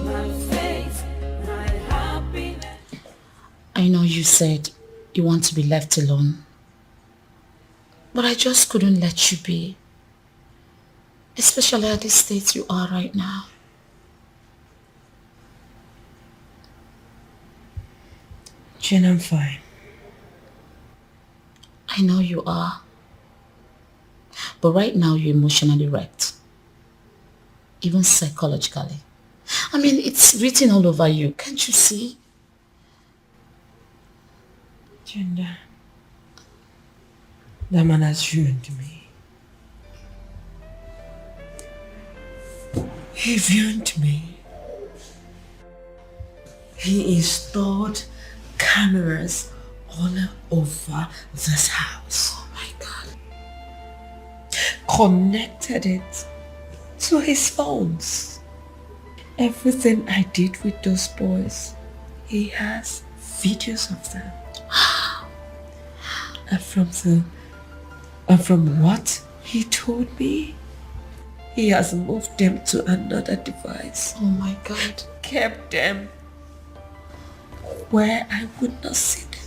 my faith, my happiness. I know you said you want to be left alone, but I just couldn't let you be, especially at the state you are right now. Jen, I'm fine. I know you are, but right now you're emotionally wrecked, even psychologically. I mean, it's written all over you, can't you see? Jenda, that man has ruined me. He ruined me. He installed cameras all over this house. Oh my God. Connected it to his phones. Everything I did with those boys, he has videos of them. And from what he told me, he has moved them to another device. Oh my God. Kept them where I would not see them.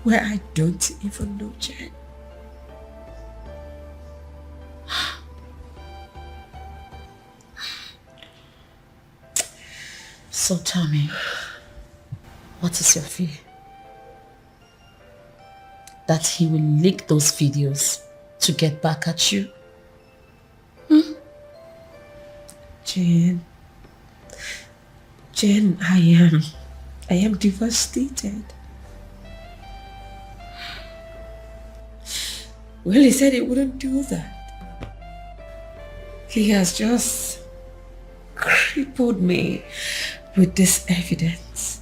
Where I don't even know Jen. So tell me, what is your fear? That he will leak those videos to get back at you? Jane, I am devastated. Well, he said he wouldn't do that. He has just crippled me with this evidence.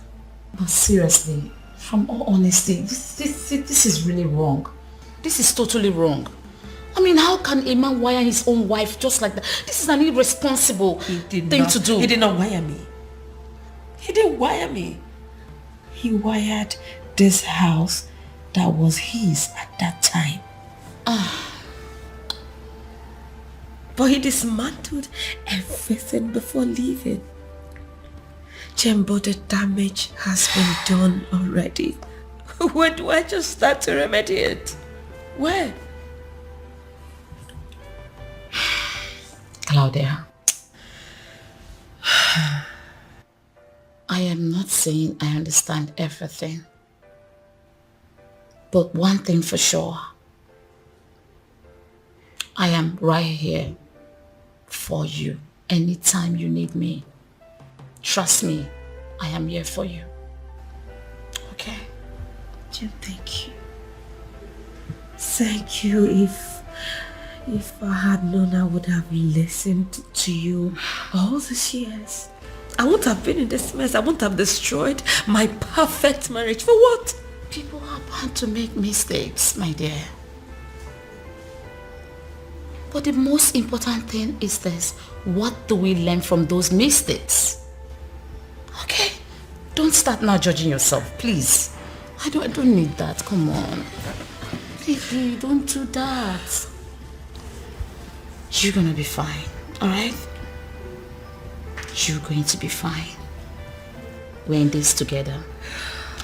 But seriously, from all honesty, this is really wrong. This is totally wrong. I mean, how can a man wire his own wife just like that? This is an irresponsible thing to do. He did not wire me. He didn't wire me. He wired this house that was his at that time. But he dismantled everything before leaving. Jembo, the damage has been done already. Where do I just start to remedy it? Where? Claudia, I am not saying I understand everything. But one thing for sure, I am right here for you anytime you need me. Trust me, I am here for you. Okay? Jim, thank you. Thank you. If I had known, I would have listened to you all these years. I wouldn't have been in this mess. I wouldn't have destroyed my perfect marriage. For what? People are bound to make mistakes, my dear. But the most important thing is this. What do we learn from those mistakes? Okay? Don't start now judging yourself, please. I don't need that. Come on. Please, don't do that. You're gonna be fine, alright? You're going to be fine. We're in this together.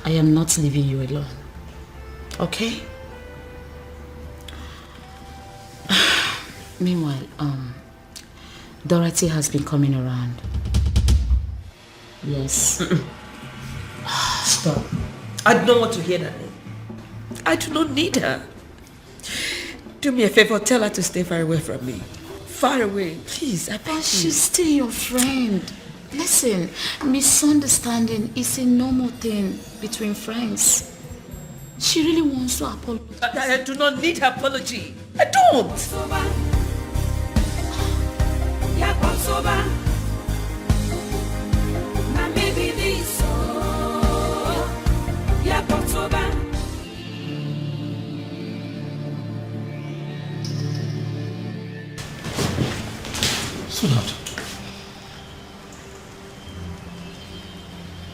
I am not leaving you alone. Okay? Meanwhile, Dorothy has been coming around. Yes. Stop. I don't want to hear that name. I do not need her. Do me a favor, tell her to stay far away from me. Far away, please. But she's still your friend. Listen, misunderstanding is a normal thing between friends. She really wants to apologize. I do not need her apology. I don't. Sweetheart,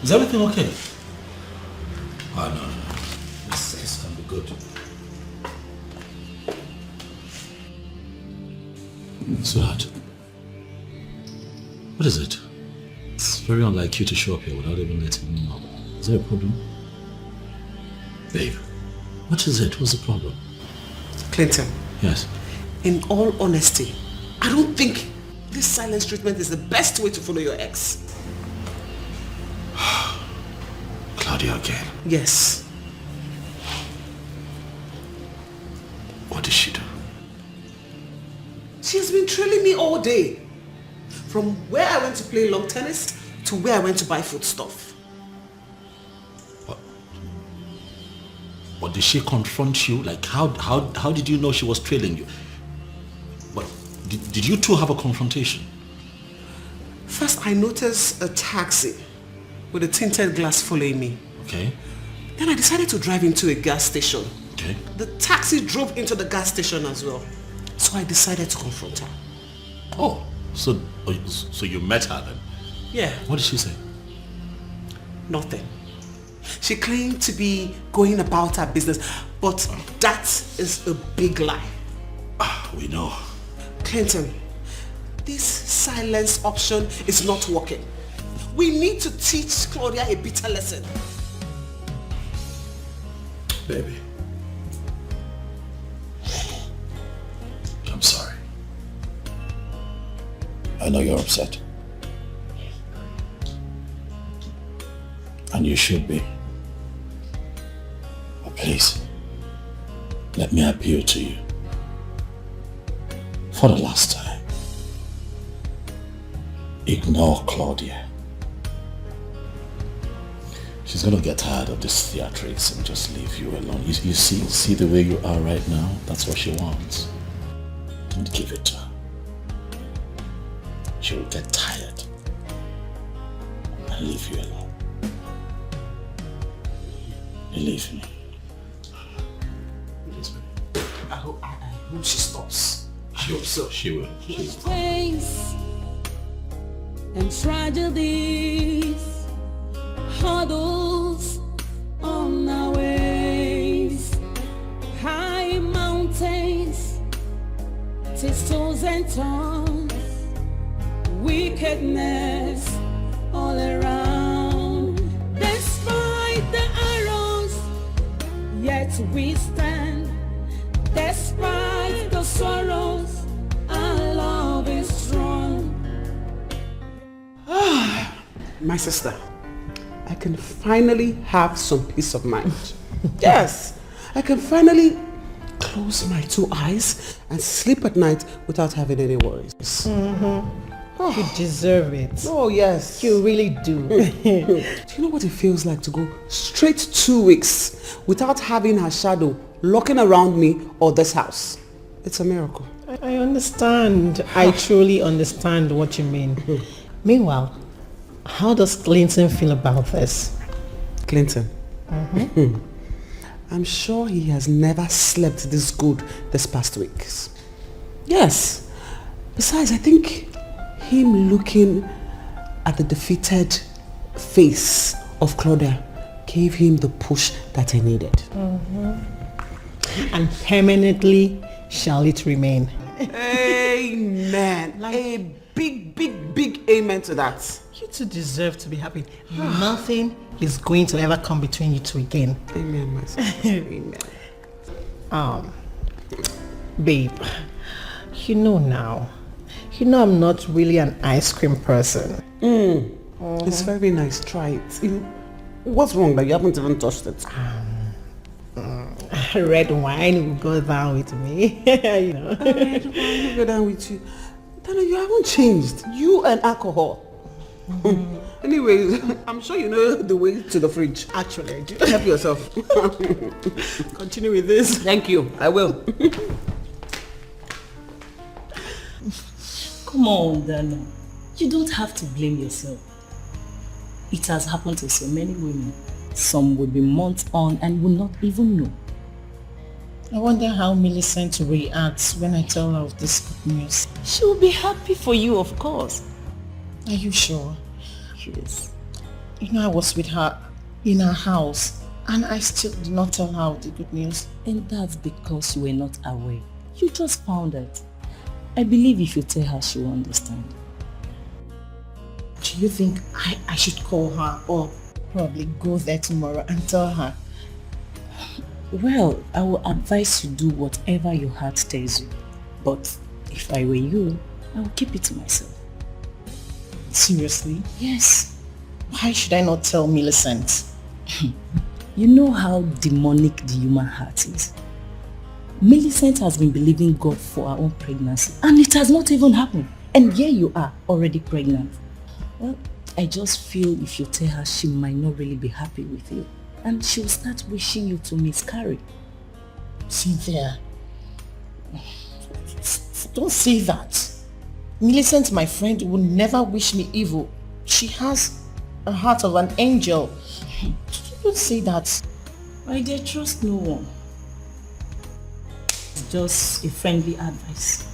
is everything okay? Oh, no. This can be good. Sweetheart, what is it? It's very unlike you to show up here without even letting me know. Is there a problem? Babe, what is it? What's the problem? Clinton. Yes. In all honesty, I don't think this silence treatment is the best way to follow your ex. Claudia again? Yes. What did she do? She has been trailing me all day. From where I went to play lawn tennis to where I went to buy foodstuff. What did she confront you? Like how did you know she was trailing you? What did you two have a confrontation? First I noticed a taxi with a tinted glass following me. Okay. Then I decided to drive into a gas station. Okay. The taxi drove into the gas station as well. So I decided to confront her. Oh, So you met her then? Yeah. What did she say? Nothing. She claimed to be going about her business, but that is a big lie. We know. Clinton, this silence option is not working. We need to teach Claudia a bitter lesson. Baby. I'm sorry. I know you're upset. And you should be. But please, let me appeal to you. For the last time. Ignore Claudia. She's gonna get tired of this theatrics and just leave you alone. You see the way you are right now? That's what she wants. Don't give it to her. She will get tired and leave you alone. Believe me. I hope she stops. I hope so. She will. Pains and tragedies, hurdles on our ways, high mountains, thistles and thorns, wickedness all around. Despite the arrows, yet we stand. Despite the sorrows, our love is strong. My sister, I can finally have some peace of mind. Yes, I can finally close my two eyes and sleep at night without having any worries. You deserve it. Oh, yes. You really do. Do you know what it feels like to go straight 2 weeks without having her shadow looking around me or this house? It's a miracle. I understand. I truly understand what you mean. Meanwhile, how does Clinton feel about this? Clinton? I'm sure he has never slept this good this past weeks. Yes. Besides, I think him looking at the defeated face of Claudia gave him the push that he needed. And permanently shall it remain. Amen. A big amen to that. You two deserve to be happy. Nothing is going to ever come between you two again. Amen, my sister. Amen. Babe, you know now. You know I'm not really an ice cream person. It's very nice. Try it. What's wrong that you haven't even touched it? Red wine will go down with me. You know. Red wine will go down with you. Tana, you haven't changed. You and alcohol. Anyways, I'm sure you know the way to the fridge. Actually, I do. Help yourself. Continue with this. Thank you. I will. Come on, Dana. You don't have to blame yourself. It has happened to so many women. Some would be months on and would not even know. I wonder how Millicent reacts when I tell her of this good news. She will be happy for you, of course. Are you sure? Yes. You know, I was with her in her house and I still did not tell her the good news. And that's because you were not aware. You just found it. I believe if you tell her, she will understand. Do you think I should call her or probably go there tomorrow and tell her? Well, I will advise you do whatever your heart tells you. But if I were you, I will keep it to myself. Seriously? Yes. Why should I not tell Millicent? You know how demonic the human heart is. Millicent has been believing God for her own pregnancy and it has not even happened. And here you are, already pregnant. Well, I just feel if you tell her, she might not really be happy with you. And she'll start wishing you to miscarry. Cynthia, don't say that. Millicent, my friend, will never wish me evil. She has a heart of an angel. Don't say that. I dare trust no one. It's just a friendly advice.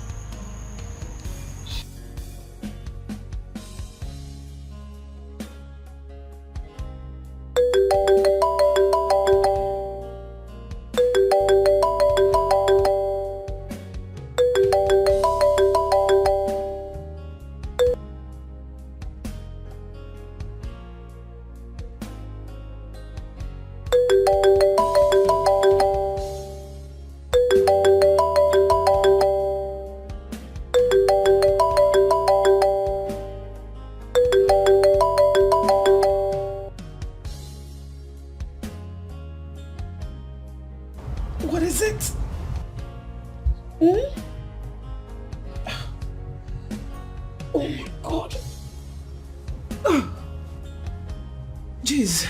my God. Jeez.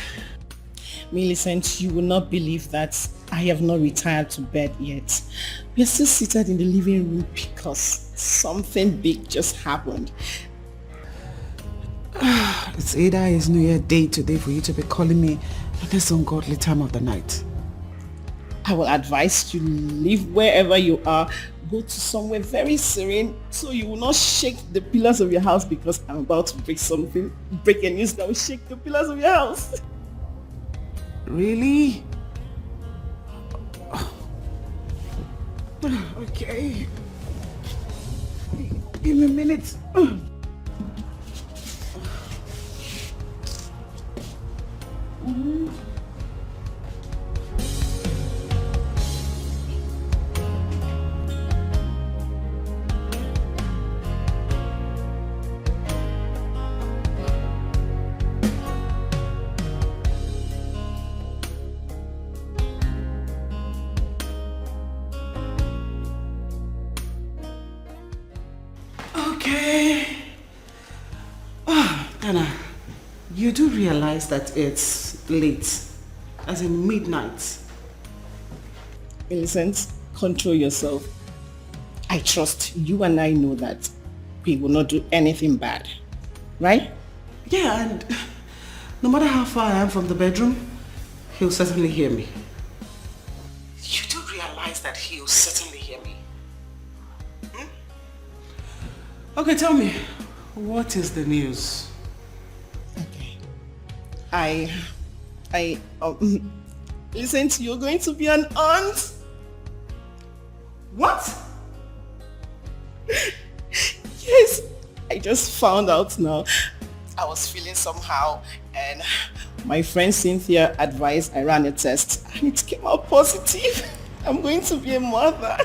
Millicent, you will not believe that I have not retired to bed yet. We are still seated in the living room because something big just happened. It's either it's New Year Day today for you to be calling me at this ungodly time of the night. I will advise you leave wherever you are, go to somewhere very serene so you will not shake the pillars of your house because I'm about to break a news that will shake the pillars of your house. Really? Okay. Give me a minute. Okay. Tana, you do realize that it's late, as in midnight. Millicent, control yourself. I trust you and I know that we will not do anything bad, right? Yeah, and no matter how far I am from the bedroom, he'll certainly hear me. You do realize that he'll certainly hear me? Okay, tell me, what is the news? Okay. Listen, you're going to be an aunt. What? Yes, I just found out now. I was feeling somehow and my friend Cynthia advised I ran a test and it came out positive. I'm going to be a mother.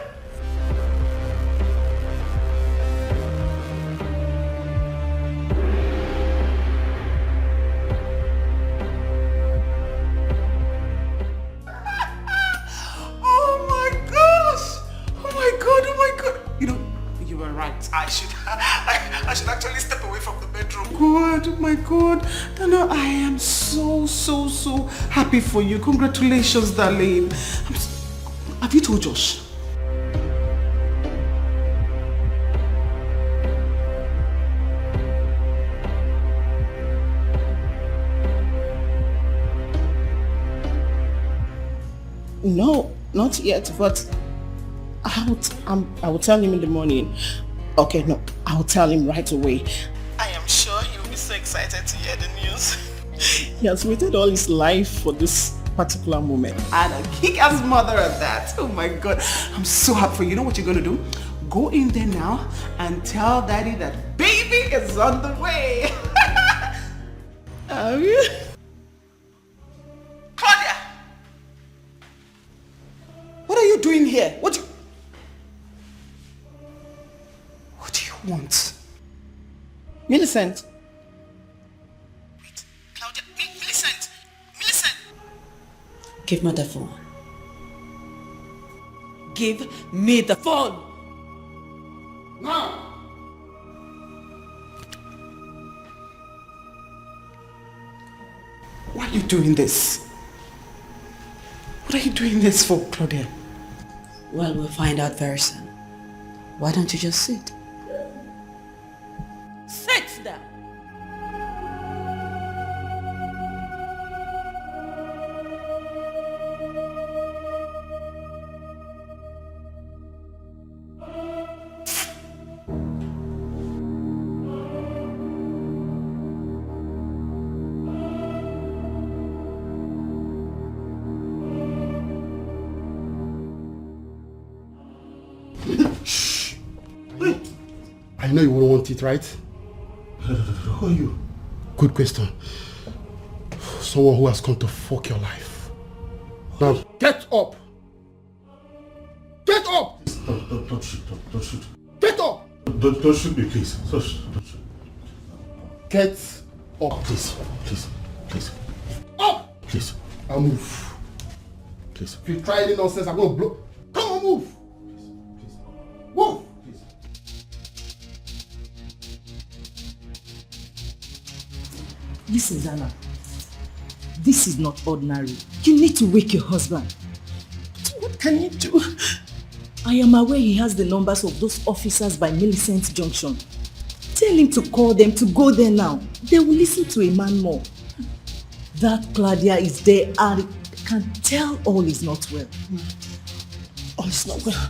I should actually step away from the bedroom. God, oh my God. Tana, I am so happy for you. Congratulations, darling. Have you told Josh? No, not yet, but I will tell him in the morning. Okay, no, I'll tell him right away. I am sure he'll be so excited to hear the news. He has waited all his life for this particular moment. And a kick-ass mother at that. Oh my God, I'm so happy for you. You know what you're going to do? Go in there now and tell daddy that baby is on the way. Claudia! What are you doing here? What do you want? Millicent. Wait, Claudia, Millicent! Millicent! Give me the phone. Give me the phone! No! Why are you doing this? What are you doing this for, Claudia? Well, we'll find out very soon. Why don't you just sit? Sit down! I know you wouldn't want it, right? Who are you? Good question. Someone who has come to fuck your life. Now, get up! Get up! Don't shoot. Don't shoot. Get up! Don't shoot me, please. Don't shoot. Get up. Please. Up! Please. I'll move. Please. If you try any nonsense, I'm gonna blow. Come on, move! Move! Listen, Dana. This is not ordinary. You need to wake your husband. What can you do? I am aware he has the numbers of those officers by Millicent Junction. Tell him to call them, to go there now. They will listen to a man more. That Claudia is there and can tell all is not well. All is not well.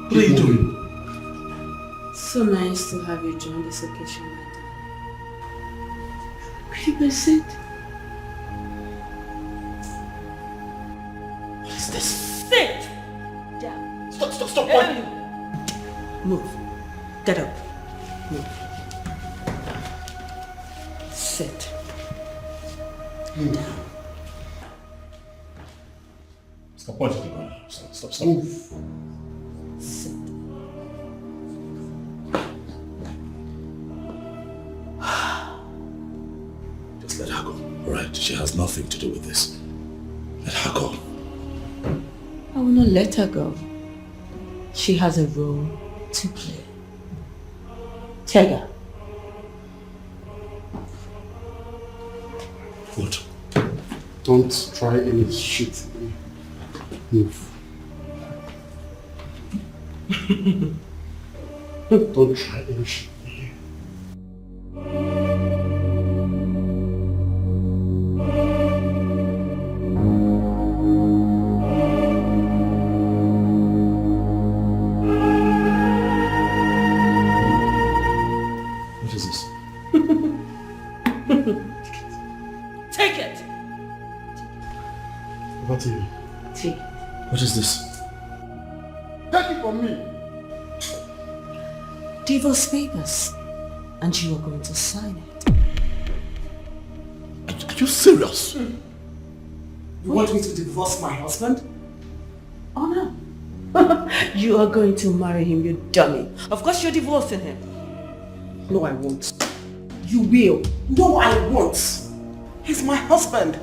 What are you doing? So nice to have you join this occasion, my dear. Will you please sit? What is this? Sit! Down. Stop. What? Move. Get up. Move. Sit. Down. Stop pointing the gun. Stop. Move. Sit. Just let her go, alright? She has nothing to do with this. Let her go. I will not let her go. She has a role to play. Take her. What? Don't try any shit. Move. Don't try any shit. What is this? Take it! Over to you. Take. What is this? Take it from me. Divorce papers. And you are going to sign it. Are you serious? You want me to divorce my husband? Oh no. You are going to marry him, you dummy. Of course you're divorcing him. No, I won't. You will. No, I won't. He's my husband.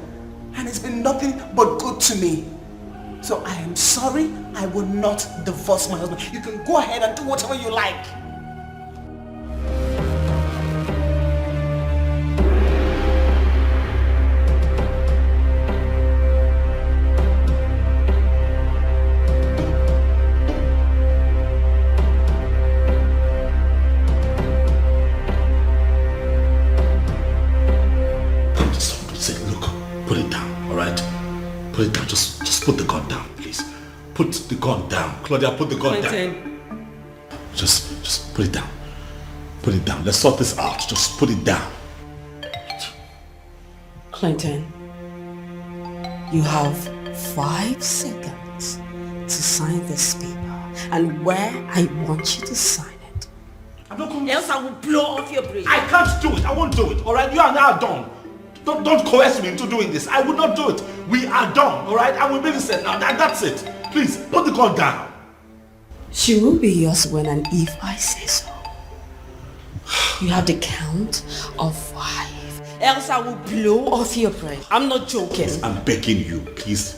And he's been nothing but good to me. So I am sorry, I will not divorce my husband. You can go ahead and do whatever you like. Put it down. Just put the gun down, please. Put the gun down. Claudia, put the gun down. Just put it down. Put it down. Let's sort this out. Just put it down. Clinton, you have 5 seconds to sign this paper and where I want you to sign it. Else I will blow off your brain. I can't do it. I won't do it. Alright, you are now done. Don't coerce me into doing this. I will not do it. We are done, alright? I will be listening now. That's it. Please, put the gun down. She will be yours when and if I say so. You have the count of 5. Else I will blow off your brain. I'm not joking. Please, I'm begging you. Please,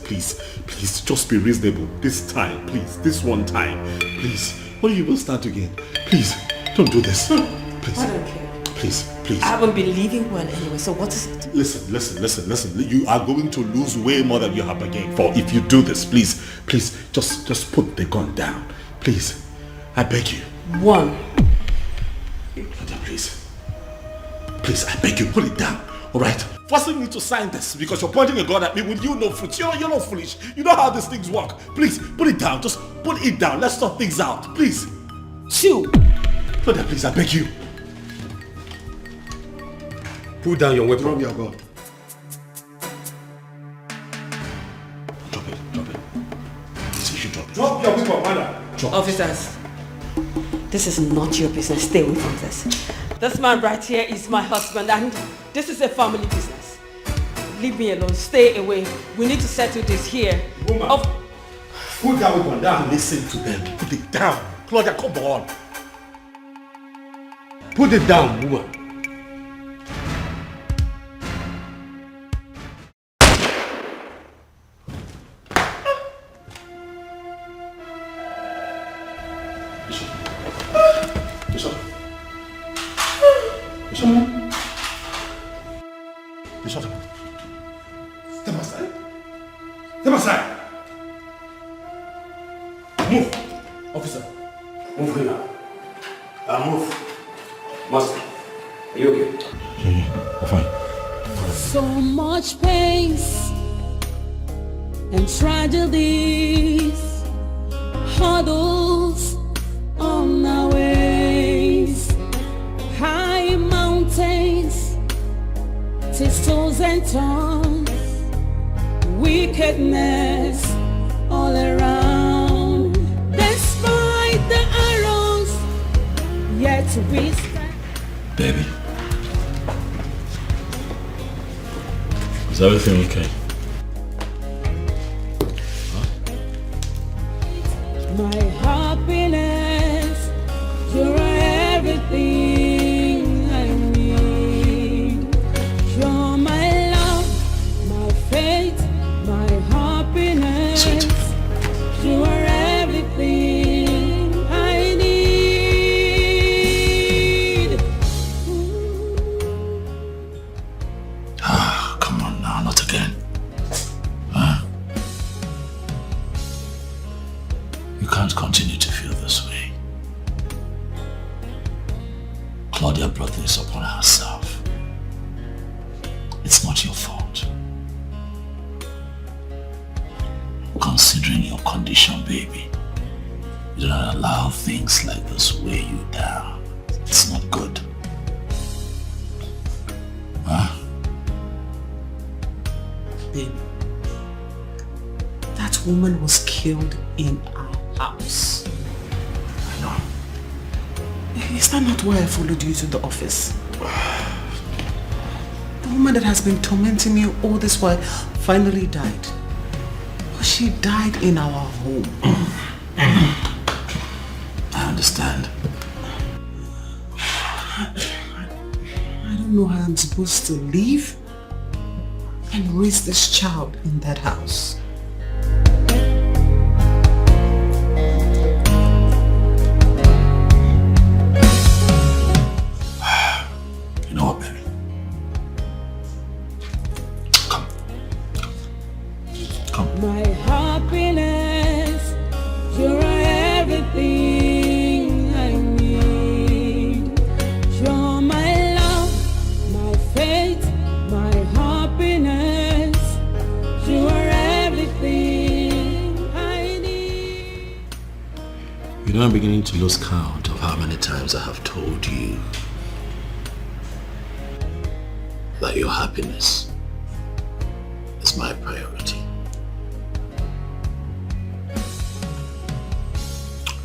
just be reasonable. This time, please. This one time. Please. What do you will start again? Please, don't do this. Please. I don't care. Please. I haven't been living well anyway, so what is it? Listen. You are going to lose way more than you have again for if you do this. Please, just put the gun down. Please, I beg you. 1. Please, I beg you, put it down. Alright? Forcing me to sign this because you're pointing a gun at me with you no fruits. You're not foolish. You know how these things work. Please, put it down. Just put it down. Let's sort things out. Please. 2. Claudia, please, I beg you. Put down your weapon. Drop your gun. Drop it. Please, you should drop it. Drop your weapon, madam. Officers, This is not your business. Stay away from this. This man right here is my husband and this is a family business. Leave me alone. Stay away. We need to settle this here. Woman, put that weapon down and listen to them. Put it down. Claudia, come on. Put it down, woman. Step aside. Step aside. Move. Officer. Move here now. Move. Master. Are you okay? Yeah, I'm fine. So much pain and tragedies, hurdles on our ways, high mountains, thistles and thorns, wickedness all around. Despite the arrows, yet we stand. Baby. Is everything okay? My happiness, you're everything I need. You're my love, my faith, my happiness. You are everything I need. Ah, come on now, not again. Huh? You can't continue to feel this way. Claudia brought this upon herself. It's not your fault. Considering your condition, baby, you don't allow things like this weigh you down. It's not good. Huh? Babe, that woman was killed in our house. I know. Is that not why I followed you to the office? The woman that has been tormenting me all this while finally died. But she died in our home. I understand. I don't know how I'm supposed to leave and raise this child in that house. You know what, baby? My happiness, you're everything I need. You're my love, my faith, my happiness. You are everything I need. You know, I'm beginning to lose count of how many times I have told you that your happiness is my priority.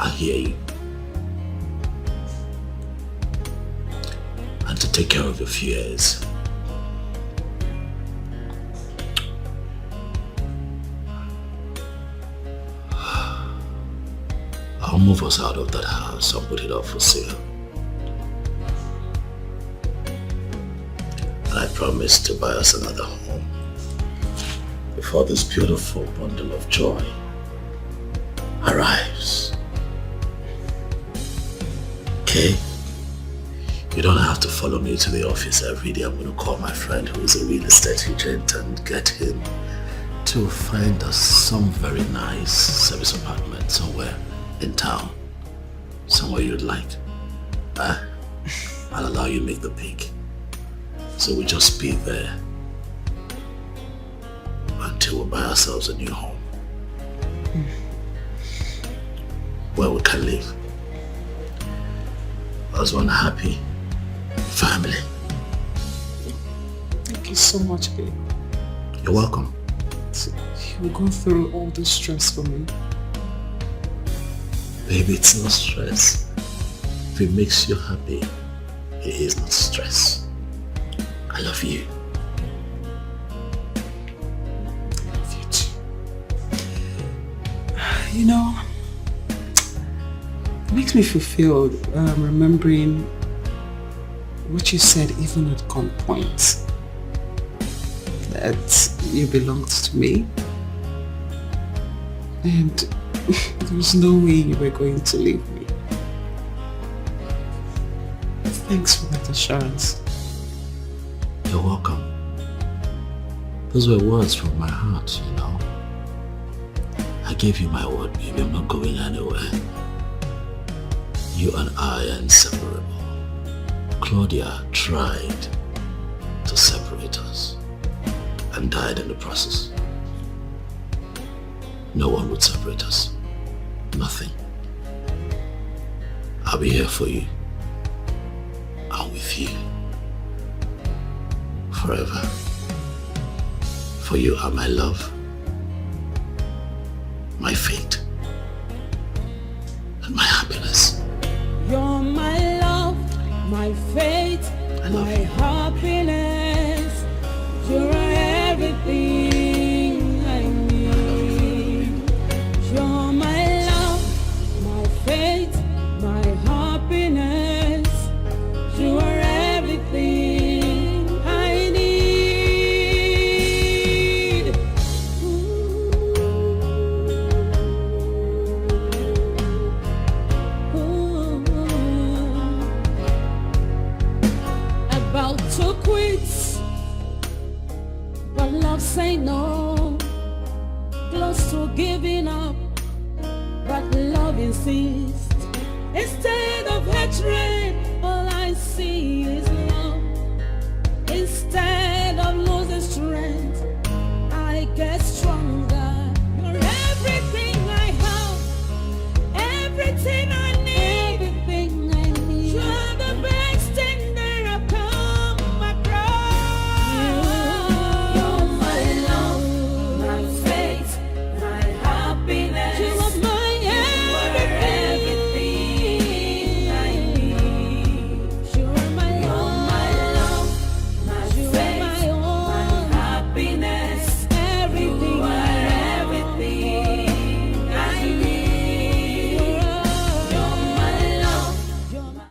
I hear you. And to take care of your fears, I'll move us out of that house and put it up for sale. And I promise to buy us another home before this beautiful bundle of joy arrives. Okay? You don't have to follow me to the office every day. I'm going to call my friend who is a real estate agent and get him to find us some very nice service apartment somewhere in town. Somewhere you'd like. I'll allow you to make the pick. So we'll just be there until we buy ourselves a new home. Where we can live as one happy family. Thank you so much, babe. You're welcome. You go through all this stress for me. Baby, it's no stress. If it makes you happy, it is not stress. I love you. I love you too. You know, it makes me fulfilled remembering what you said even at gunpoint. That you belonged to me. And there was no way you were going to leave me. Thanks for that assurance. You're welcome. Those were words from my heart, you know. I gave you my word, baby. I'm not going anywhere. You and I are inseparable. Claudia tried to separate us and died in the process. No one would separate us. Nothing. I'll be here for you. I'm with you. Forever. For you are my love, my fate, and my happiness. You're my love, my fate, my happiness. You're everything I need. You're my love, my fate, my happiness. You are everything I need. About to quit, but love say no. Close to giving up, but love insists. Instead of hatred, all I see is